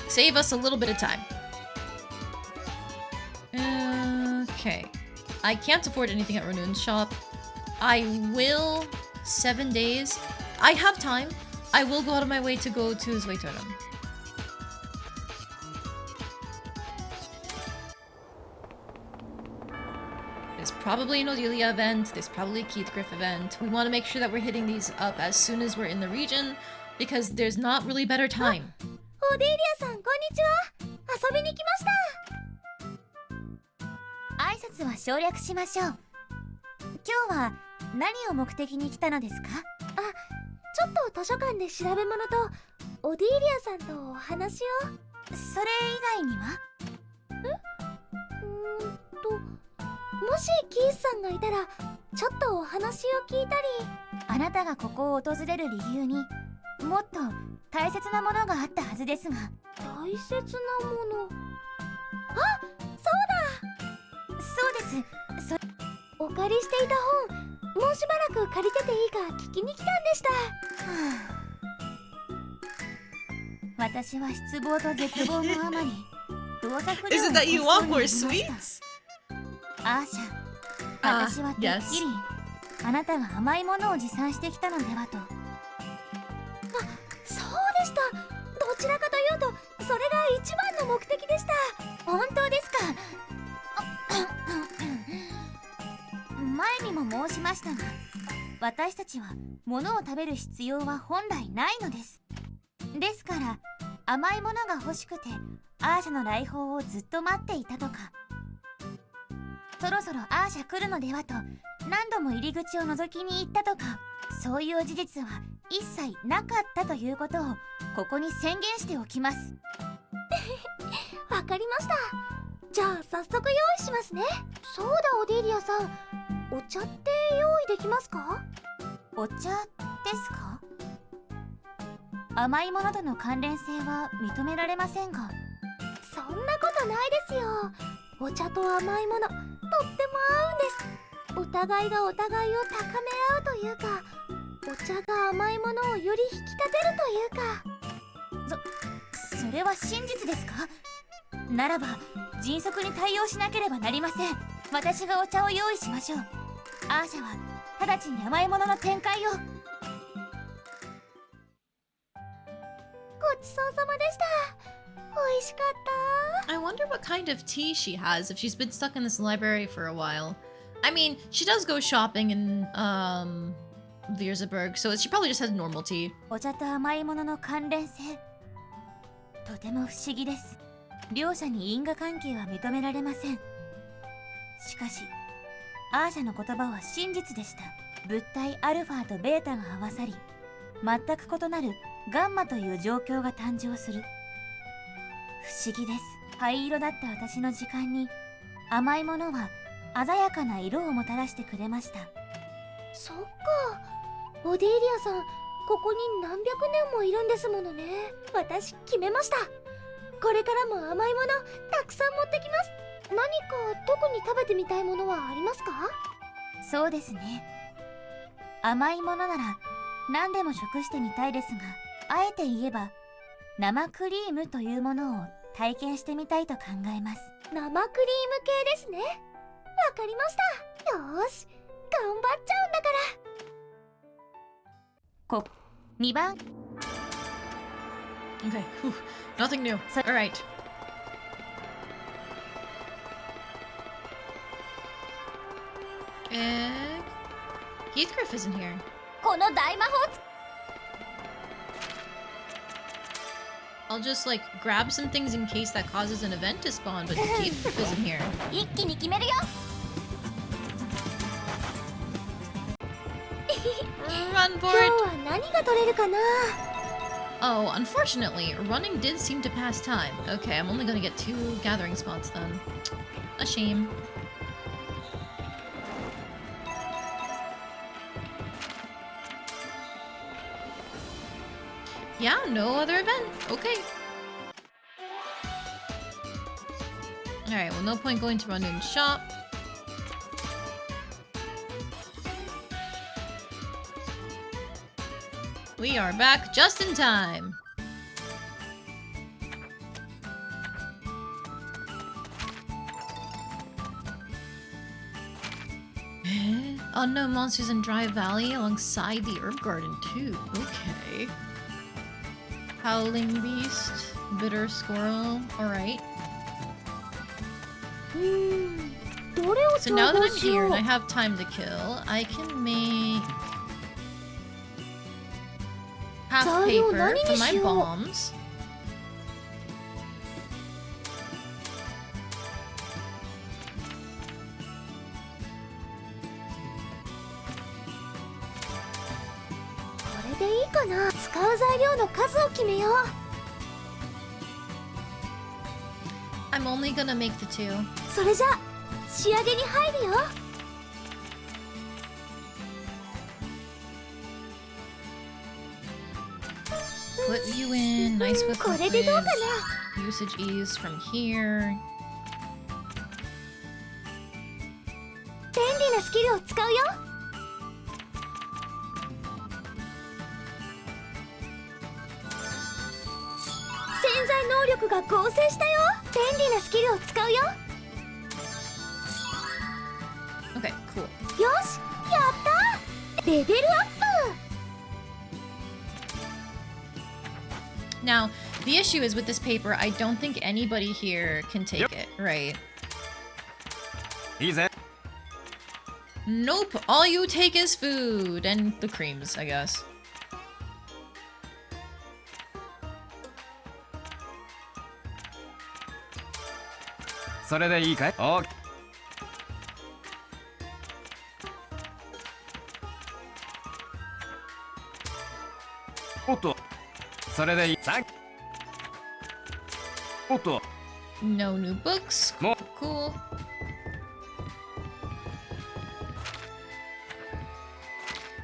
Save us a little bit of time. Okay. I can't afford anything at Renoon's shop. I will 7 days. I have time. I will go out of my way to go to Zweitorum. There's probably an Odelia event. There's probably a Keithgriff event. We want to make sure that we're hitting these up as soon as we're in the region, because there's not really better time. オデイリアさん、こんにちは。遊びに来ました。挨拶は省略しましょう。今日は何を目的に来たのですか？ちょっと図書館で調べ物とオディリアさんとお話を。それ以外には？もしキースさんがいたらちょっとお話を聞いたり。あなたがここを訪れる理由にもっと大切なものがあったはずですが。大切なもの。あ、そうだ。そうです。お借りしていた本、もうしばらく借りてていいか聞きに来たんでした。私は失望と絶望のあまり動作不良 Is it that you want more sweets? アーシャ、私はてっきり、あなたが甘いものを持参してきたのではと。そうでした。どちらかというとそれが一番の目的でした。本当ですか？前にも申しましたが、私たちは物を食べる必要は本来ないのです。ですから甘いものが欲しくてアーシャの来訪をずっと待っていたとか、そろそろアーシャ来るのではと何度も入り口を覗きに行ったとか、そういう事実は一切なかったということをここに宣言しておきます。わかりました。じゃあ早速用意しますね。そうだ、オディリアさん、お茶って用意できますか？お茶ですか？甘いものとの関連性は認められませんが。そんなことないですよ。お茶と甘いもの、とっても合うんです。お互いがお互いを高め合うというか、お茶が甘いものをより引き立てるというか。それは真実ですか？ならば迅速に対応しなければなりません。私がお茶を用意しましょう。アーシャは直ちに甘いものの展開を。ごちそうさまでした。美味しかった。 I wonder what kind of tea she has if she's been stuck in this library for a while. I mean, she does go shopping in Vierzeburg, so she probably just has normal tea. お茶と甘いものの関連性、とても不思議です。両者に因果関係は認められません。しかしアーシャの言葉は真実でした。物体アルファとベータが合わさり、全く異なるガンマという状況が誕生する。不思議です。灰色だった私の時間に甘いものは鮮やかな色をもたらしてくれました。そっか、オディリアさん、ここに何百年もいるんですものね。私決めました。これからも甘いものたくさん持ってきます。何か特に食べてみたいものはありますか？そうですね、甘いものなら何でも食してみたいですが、あえて言えば生クリームというものを体験してみたいと考えます。生クリーム系ですね。わかりました。よーし、頑張っちゃうんだから。2番。 Okay, whew. Nothing new. Alright. Heathcliff isn't here. ここの大魔法 I'll just like grab some things in case that causes an event to spawn, but the cave isn't here. 一気に決めるよ Run 今 for 日 it! は何が取れるかな Oh, unfortunately, running did seem to pass time. Okay, I'm only gonna get 2 gathering spots then. A shame. Yeah, no other event. Okay. Alright, well, no point going to Rundoon's shop. We are back just in time. Unknown monsters in Dry Valley alongside the herb garden too. Okay. Howling beast, bitter squirrel. Alright. So now that I'm here and I have time to kill, I can make half paper for my bombs. I'm only gonna make the 2. それじゃ仕上げに入るよ Put you in, nice with これでどうかな usage ease from here. 便利なスキルを使うよ 潜在能力が合成したよ便利なスキルを使うよ Okay, cool. よしやったレベルアップ Now, the issue is with this paper, I don't think anybody here can take it, right? いいぜ Nope, all you take is food and the creams, I guess. それでいいかいオーケーおっとそれでいいさおっと No new books. Cool, cool.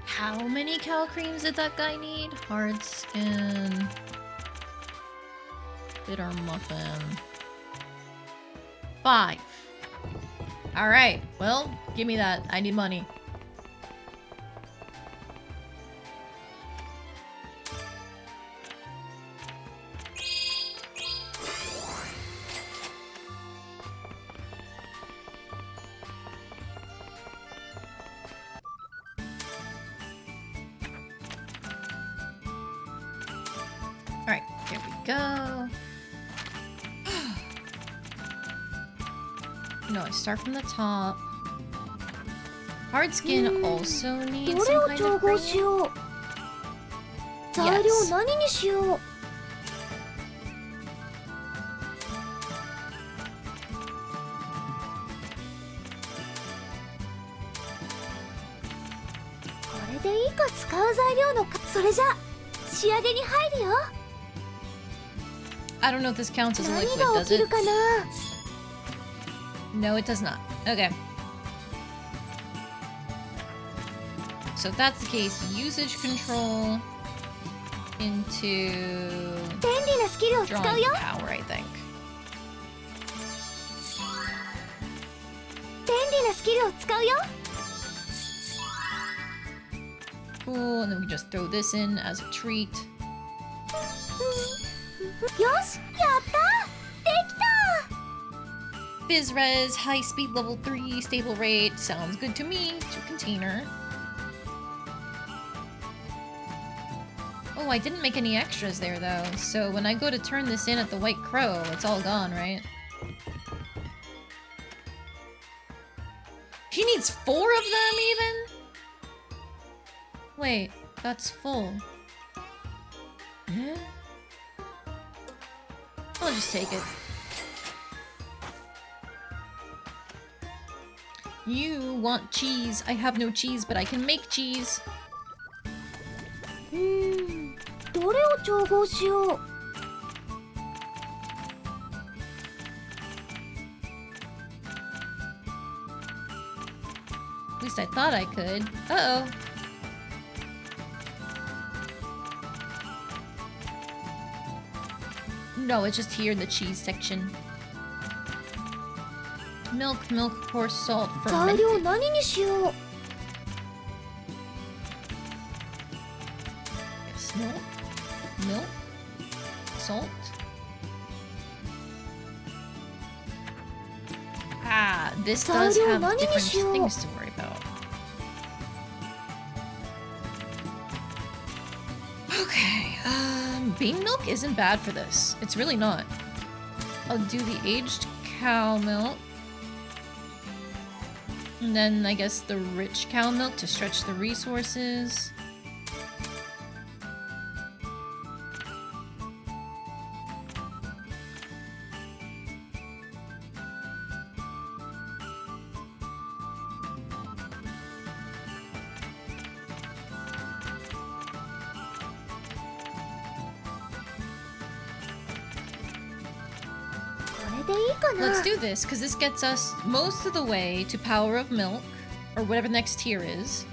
How many cow creams did that guy need? Hard skin. Bitter muffin. 5. Alright, well, give me that. I need money. Alright, here we go. No, I start from the top. Hard skin also needs some kind of cream. 材料何にしよう これでいいか使う材料のかそれじゃ仕上げに入るよ I don't know if this counts as a 何 liquid, が does 起き it? るかな No, it does not. Okay. So if that's the case, usage control into 便利なスキルを使う drawing よ power, I think. 便利なスキルを使うよ Cool, and then we just throw this in as a treat. よしやったできた Biz res, high speed level 3, stable rate. Sounds good to me. To container. Oh, I didn't make any extras there though. So when I go to turn this in at the White Crow, it's all gone, right? He needs 4 of them even? Wait, that's full. Eh? I'll just take it. You want cheese. I have no cheese, but I can make cheese. どれを調合しよう。 At least I thought I could. Uh-oh. No, it's just here in the cheese section. Milk, pour salt, 材 ferment. 料何にしよう。 Yes, milk, salt. Ah, this does have different things to worry about. Okay, bean milk isn't bad for this. It's really not. I'll do the aged cow milk. And then I guess the rich cow milk to stretch the resources. Let's do this, because this gets us most of the way to Power of Milk, or whatever the next tier is.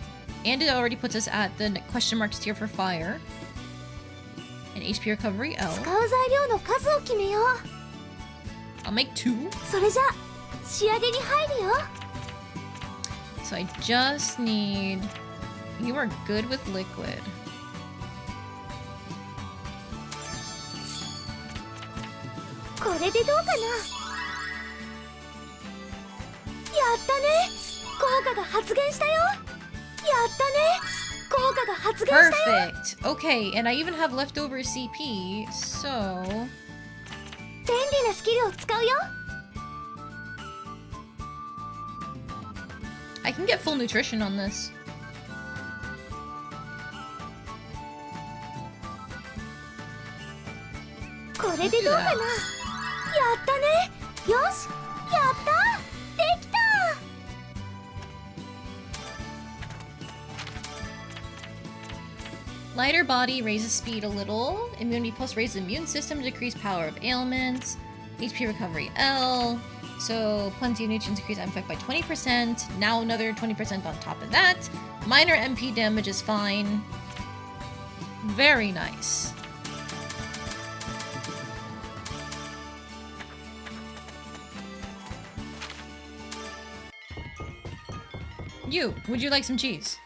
And it already puts us at the question marks tier for Fire. And HP Recovery L. 使う材料の数を決めよう。 I'll make 2. それじゃ仕上げに入るよ。 So I just need... You are good with liquid. これでどうかな。やったね。効果が発現したよ。やったね。効果が発現したよ。 Perfect! Okay, and I even have leftover CP, so... 便利なスキルを使うよ。 I can get full nutrition on this. これでどうかな。やったね。よし、やった。できた。 Lighter body raises speed a little. Immunity plus raises immune system, decrease power of ailments. HP recovery L. So plenty of nutrients increase effect by 20%. Now another 20% on top of that. Minor MP damage is fine. Very nice. You, would you like some cheese?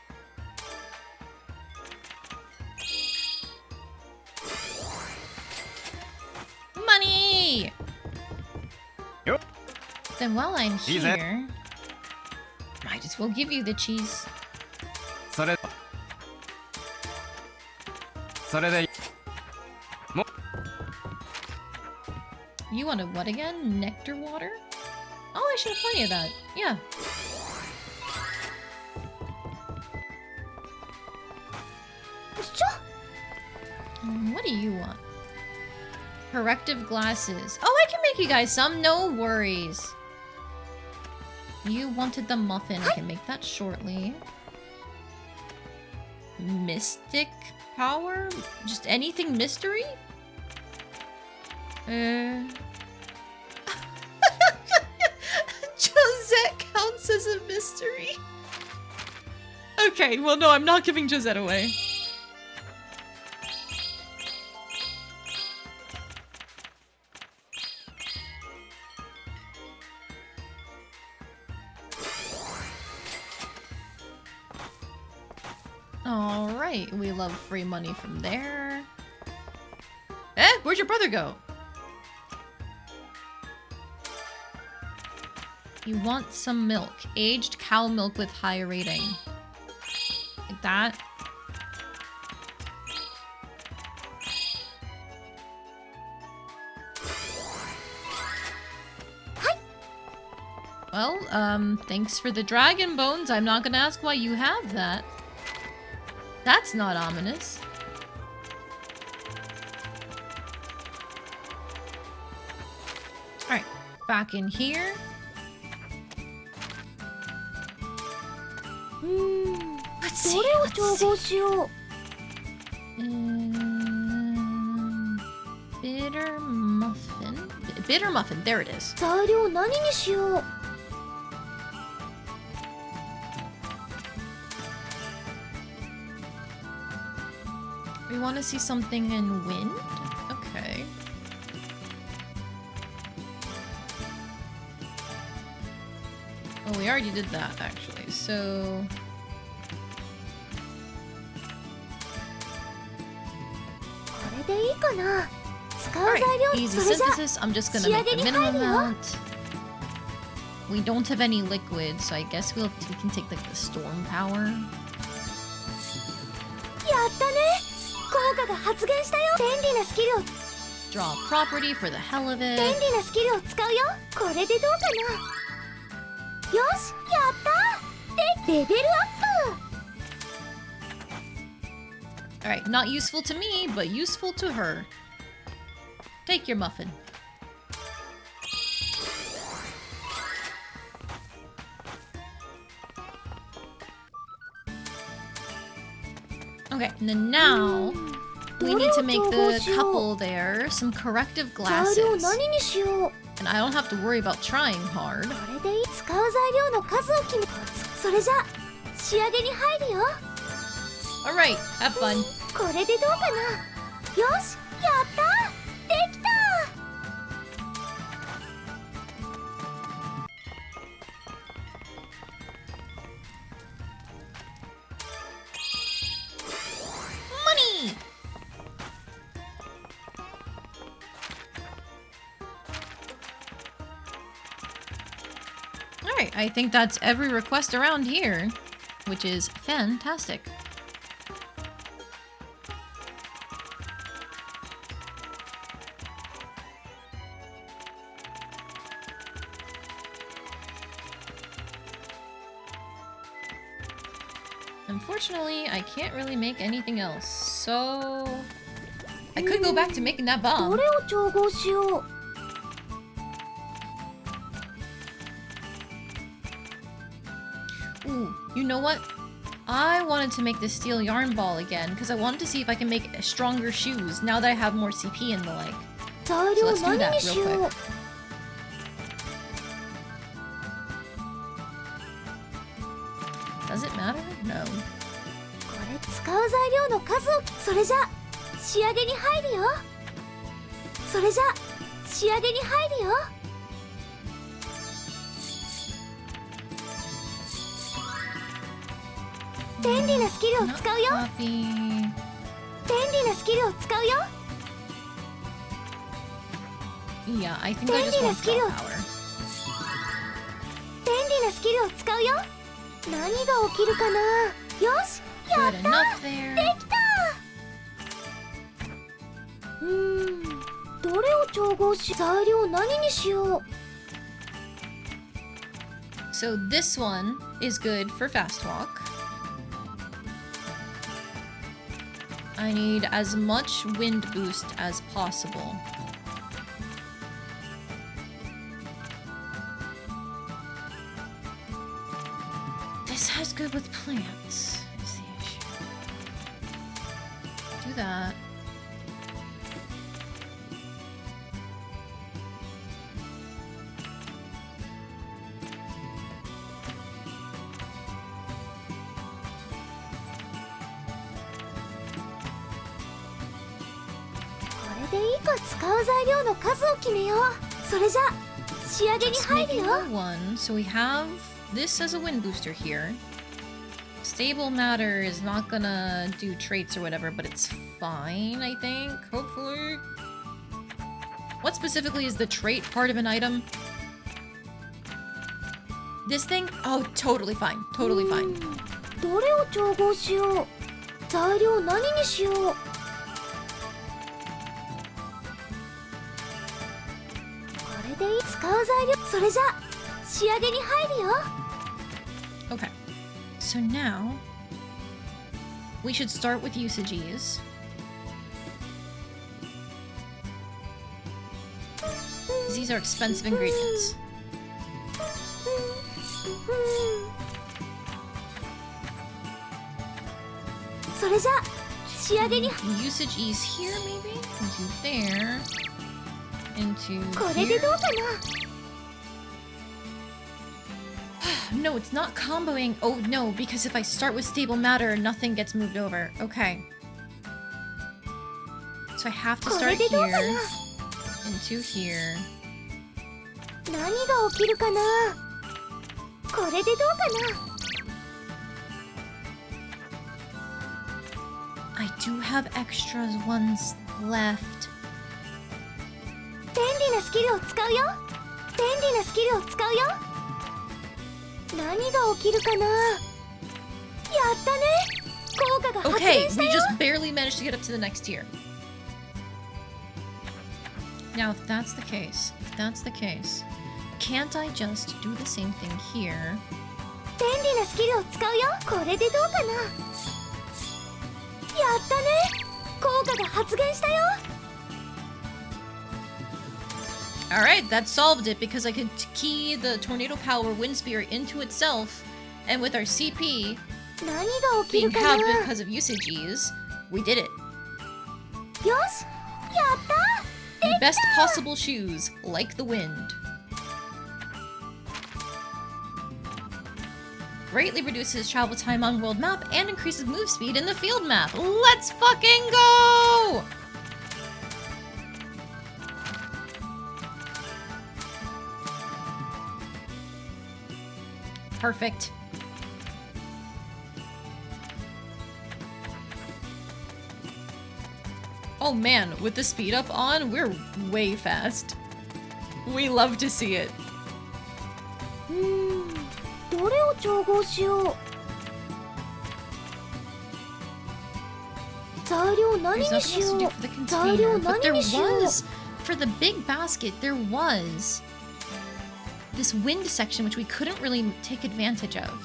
Money! Yep. Then while I'm Cheese. here, might as well give you the cheese. それで You want a what again? Nectar water? Oh, I should have plenty of that. Yeah. What do you want? Corrective glasses. Oh, I can make you guys some. No worries. You wanted the muffin. I can make that shortly. Mystic power? Just anything mystery? Josette counts as a mystery. Okay, well no, I'm not giving Josette away. Alright, we love free money from there. Eh, where'd your brother go? You want some milk. Aged cow milk with high rating. Like that. Well, thanks for the dragon bones. I'm not gonna ask why you have that. That's not ominous. Alright, back in here. Let's see. Bitter muffin. Bitter muffin, there it is. We want to see something in wind? Okay. Oh, we already did that, actually, so... Alright, easy synthesis. I'm just gonna make the minimum amount. We don't have any liquid, so I guess we can take like the storm power. Draw a property for the hell of it. Alright, not useful to me, but useful to her. Take your muffin. Okay, and then now we need to make the couple there some corrective glasses. And I don't have to worry about trying hard. Alright, have fun. Money! Alright, I think that's every request around here, which is fantastic. Unfortunately, I can't really make anything else, so... I could go back to making that bomb. Ooh, you know what? I wanted to make the steel yarn ball again, because I wanted to see if I can make stronger shoes, now that I have more CP and the like. So let's do that real quick. Does it matter? No. Yeah, I think I just want draw power. Good enough there. So this one is good for fast walk. I need as much wind boost as possible. This has good with plants. Is the issue. Do that. Just making one, so we have this as a wind booster here. Stable matter is not gonna do traits or whatever, but it's fine, I think. Hopefully. What specifically is the trait part of an item? This thing? Oh, totally fine. Totally fine. Okay. So now we should start with usages. These are expensive ingredients. Usage ease here, maybe? Into there. Into here. No, it's not comboing. Oh, no, because if I start with stable matter, nothing gets moved over. Okay. So I have to start here. Into here. I do have extras ones left. Okay, we just barely managed to get up to the next tier. Now, if that's the case, can't I just do the same thing here? Alright, that solved it because I could key the Tornado Power Wind Spear into itself, and with our CP being halved because of usages, we did it. The best possible shoes, like the wind. Greatly reduces travel time on world map and increases move speed in the field map. Let's fucking go! Perfect. Oh man, with the speed up on, we're way fast. We love to see it. There's nothing else to do for the container, but there was, for the big basket, there was this wind section which we couldn't really take advantage of.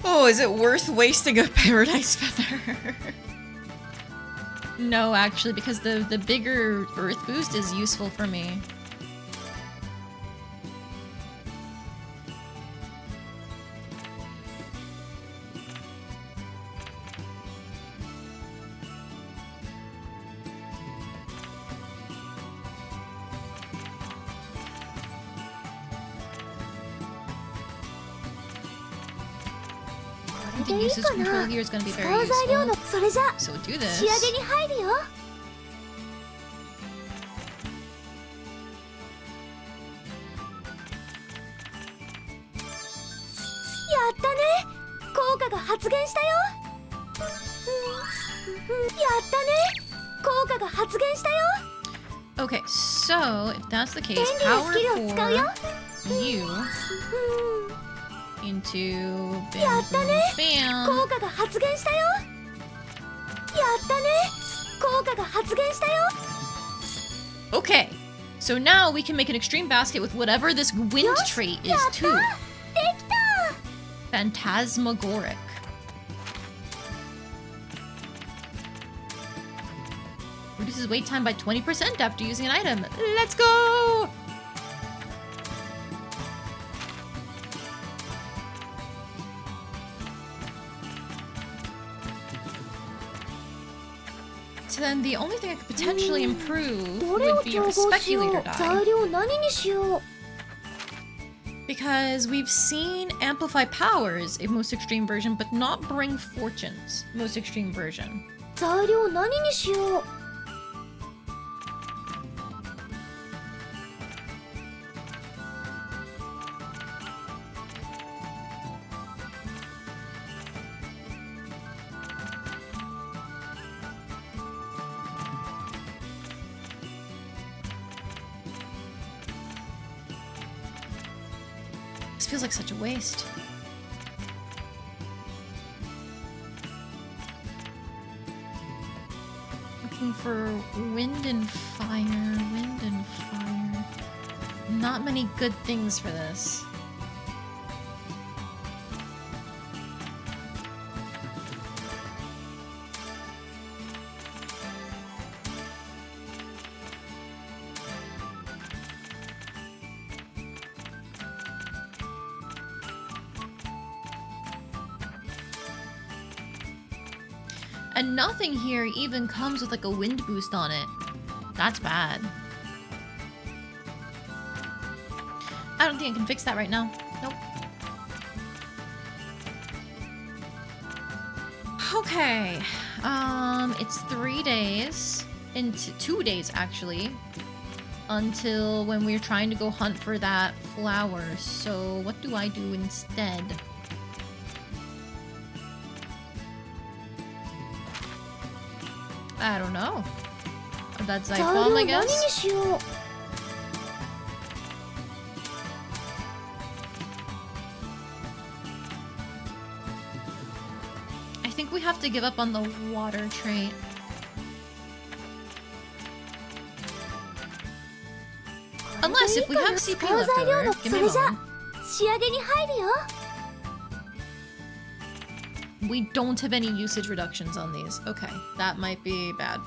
Oh, is it worth wasting a paradise feather? No, actually, because the bigger earth boost is useful for me. The usage control here is going to be very useful. So do this. Okay, so if that's the case, power for you into bam, bam, bam. Okay, so now we can make an extreme basket with whatever this wind trait is too. Phantasmagoric. Reduces wait time by 20% after using an item. Let's go! So then the only thing I could potentially improve would be our speculator die. Because we've seen amplify powers in most extreme version, but not bring fortunes most extreme version. This feels like such a waste. looking for wind and fire, wind and fire. Not many good things for this. And nothing here even comes with like a wind boost on it. That's bad. I don't think I can fix that right now. Nope. Okay. It's 3 days. Into 2 days actually. Until when we're trying to go hunt for that flower. So what do I do instead? I don't know. That's like bomb, I guess. I think we have to give up on the water trait. Unless if we have CP left over, give me a moment. We don't have any usage reductions on these. Okay, that might be bad.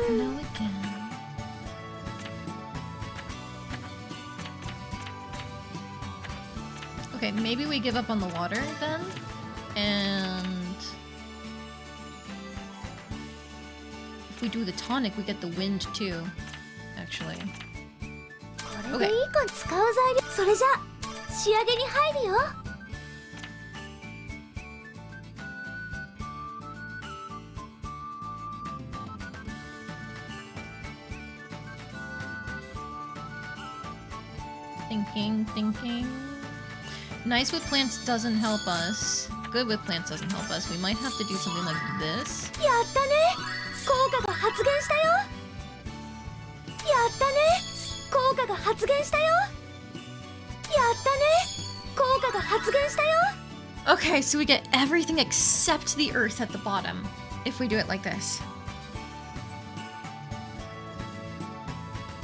No again. Okay, maybe we give up on the water then, and if we do the tonic, we get the wind too. Actually. Okay. Thinking. Nice with plants doesn't help us. Good with plants doesn't help us. We might have to do something like this. Okay, so we get everything except the earth at the bottom if we do it like this.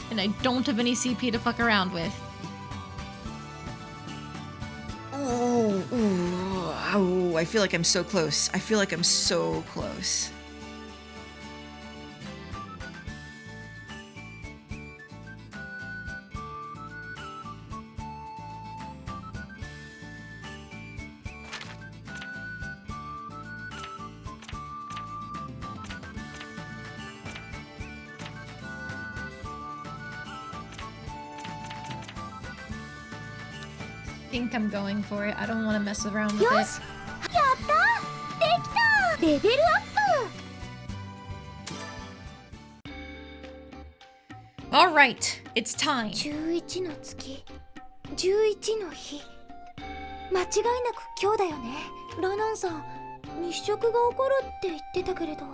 And I don't have any CP to fuck around with. Oh, I feel like I'm so close. I feel like I'm so close. I think I'm going for it. I don't want to mess around with it. All right, it's time. 11の月、11の日。間違いなく今日だよね。ラナンさん、日食が起こるって言ってたけれど。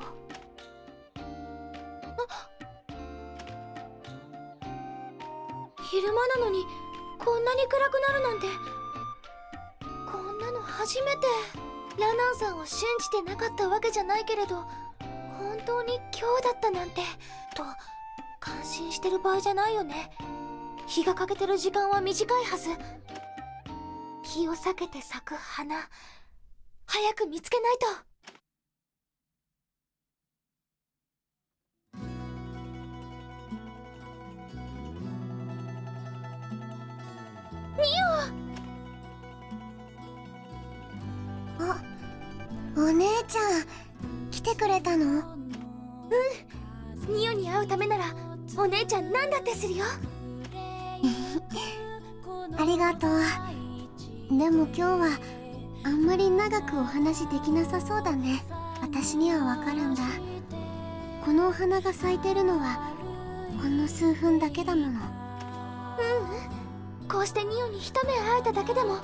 昼間なのにこんなに暗くなるなんて。こんなの初めて。ラナンさんを信じてなかったわけじゃないけれど、本当に今日だったなんてと感心してる場合じゃないよね。日が欠けてる時間は短いはず。日を避けて咲く花、早く見つけないと。お姉ちゃん来てくれたの？ニオに会うためならお姉ちゃん何だってするよ。ありがとう。でも今日はあんまり長くお話できなさそうだね。私にはわかるんだ。このお花が咲いてるのはほんの数分だけだもの。こうしてニオに一目会えただけでも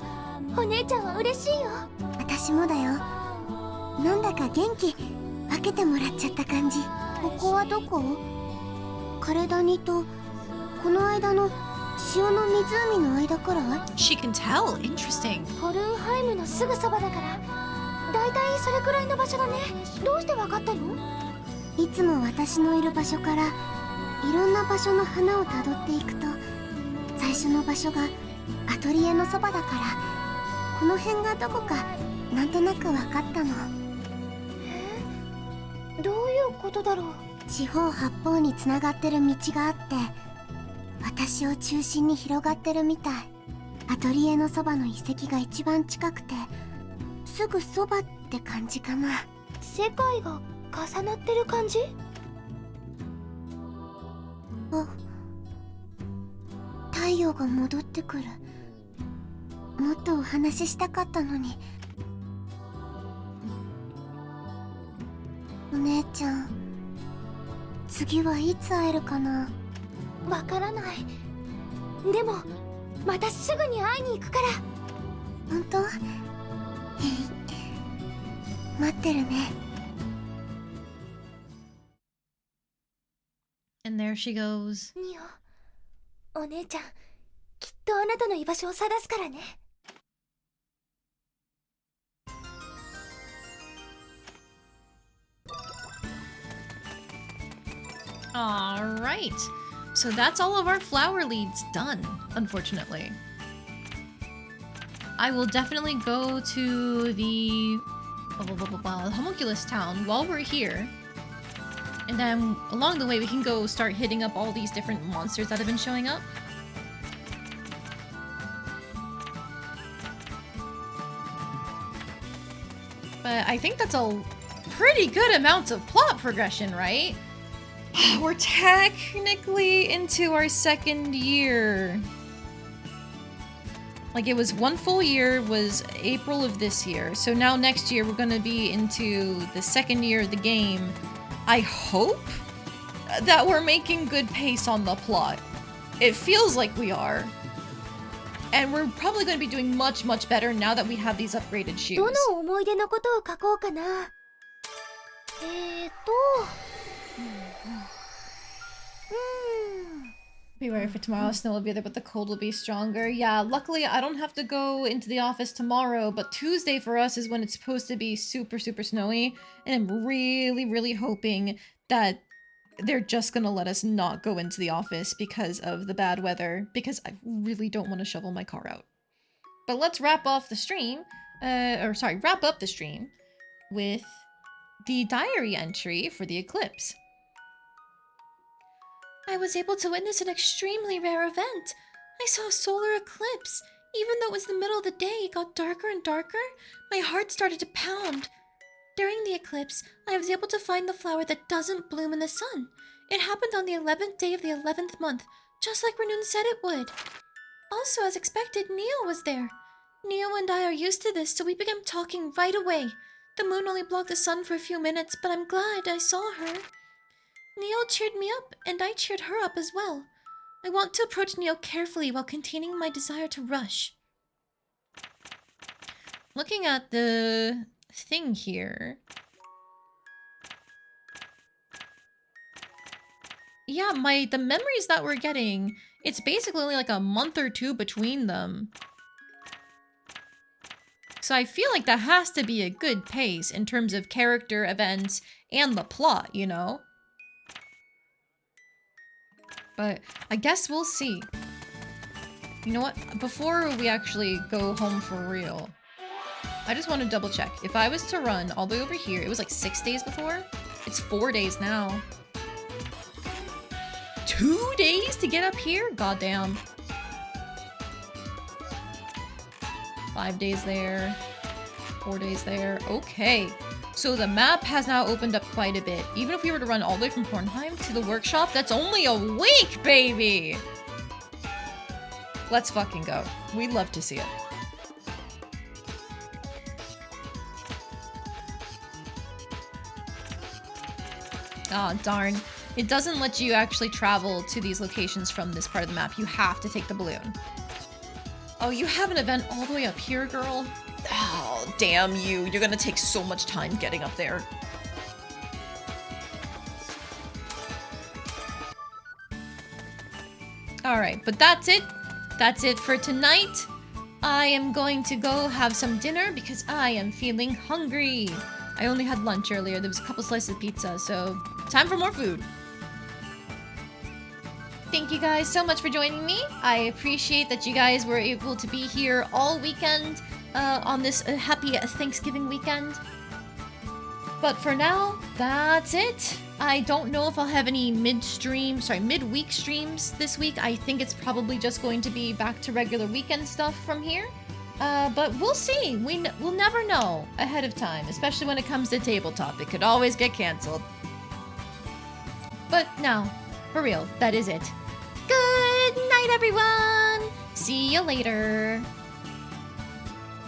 お姉ちゃんは嬉しいよ。私もだよ。なんだか元気分けてもらっちゃった感じ。ここはどこ？カレダニとこの間の潮の湖の間くらい？ She can tell. Interesting. ホルンハイムのすぐそばだからだいたいそれくらいの場所だね。どうしてわかったの？いつも私のいる場所からいろんな場所の花をたどっていくと最初の場所がアトリエのそばだからこの辺がどこかなんとなく分かったの。どういうことだろう。四方八方につながってる道があって私を中心に広がってるみたい。アトリエのそばの遺跡が一番近くてすぐそばって感じかな。世界が重なってる感じ？あ、太陽が戻ってくる。もっとお話ししたかったのに。お姉ちゃん、次はいつ会えるかな？わからない。でもまたすぐに会いに行くから。本当？待ってるね。And there she goes. ニオ、お姉ちゃん、きっとあなたの居場所を探すからね。Alright. So that's all of our flower leads done, unfortunately. I will definitely go to the homunculus town while we're here. And then along the way we can go start hitting up all these different monsters that have been showing up. But I think that's a pretty good amount of plot progression, right? We're technically into our second year. Like, it was one full year, was April of this year. So now next year we're gonna be into the second year of the game. I hope that we're making good pace on the plot. It feels like we are. And we're probably going to be doing much, much better now that we have these upgraded shoes. どの思い出のことを書こうかな。Beware for tomorrow, snow will be there, but the cold will be stronger. Yeah, luckily I don't have to go into the office tomorrow, but Tuesday for us is when it's supposed to be super, super snowy. And I'm really, really hoping that they're just gonna let us not go into the office because of the bad weather, because I really don't want to shovel my car out. But let's wrap off the stream, wrap up the stream with the diary entry for the eclipse. I was able to witness an extremely rare event. I saw a solar eclipse. Even though it was the middle of the day, it got darker and darker. My heart started to pound. During the eclipse, I was able to find the flower that doesn't bloom in the sun. It happened on the 11th day of the 11th month, just like Renun said it would. Also, as expected, Neo was there. Neo and I are used to this, so we began talking right away. The moon only blocked the sun for a few minutes, but I'm glad I saw her. Neo cheered me up, and I cheered her up as well. I want to approach Neo carefully while containing my desire to rush. Looking at the thing here... Yeah, the memories that we're getting, it's basically only like a month or two between them. So I feel like that has to be a good pace in terms of character, events, and the plot, you know? But I guess we'll see. You know what? Before we actually go home for real, I just want to double check. If I was to run all the way over here, it was like 6 days before. It's 4 days now. 2 days to get up here? Goddamn. 5 days there. 4 days there. Okay. So the map has now opened up quite a bit. Even if we were to run all the way from Hornheim to the workshop, that's only a week, baby! Let's fucking go. We'd love to see it. Oh, darn. It doesn't let you actually travel to these locations from this part of the map. You have to take the balloon. Oh, you have an event all the way up here, girl? Oh, damn you. You're gonna take so much time getting up there. Alright, but that's it. That's it for tonight. I am going to go have some dinner because I am feeling hungry. I only had lunch earlier. There was a couple slices of pizza, so time for more food. Thank you guys so much for joining me. I appreciate that you guys were able to be here all weekend on this happy Thanksgiving weekend. But for now, that's it. I don't know if I'll have any midweek streams this week. I think it's probably just going to be back to regular weekend stuff from here. But we'll see. We'll never know ahead of time, especially when it comes to tabletop. It could always get canceled. But no, for real, that is it. Good night, everyone. See you later.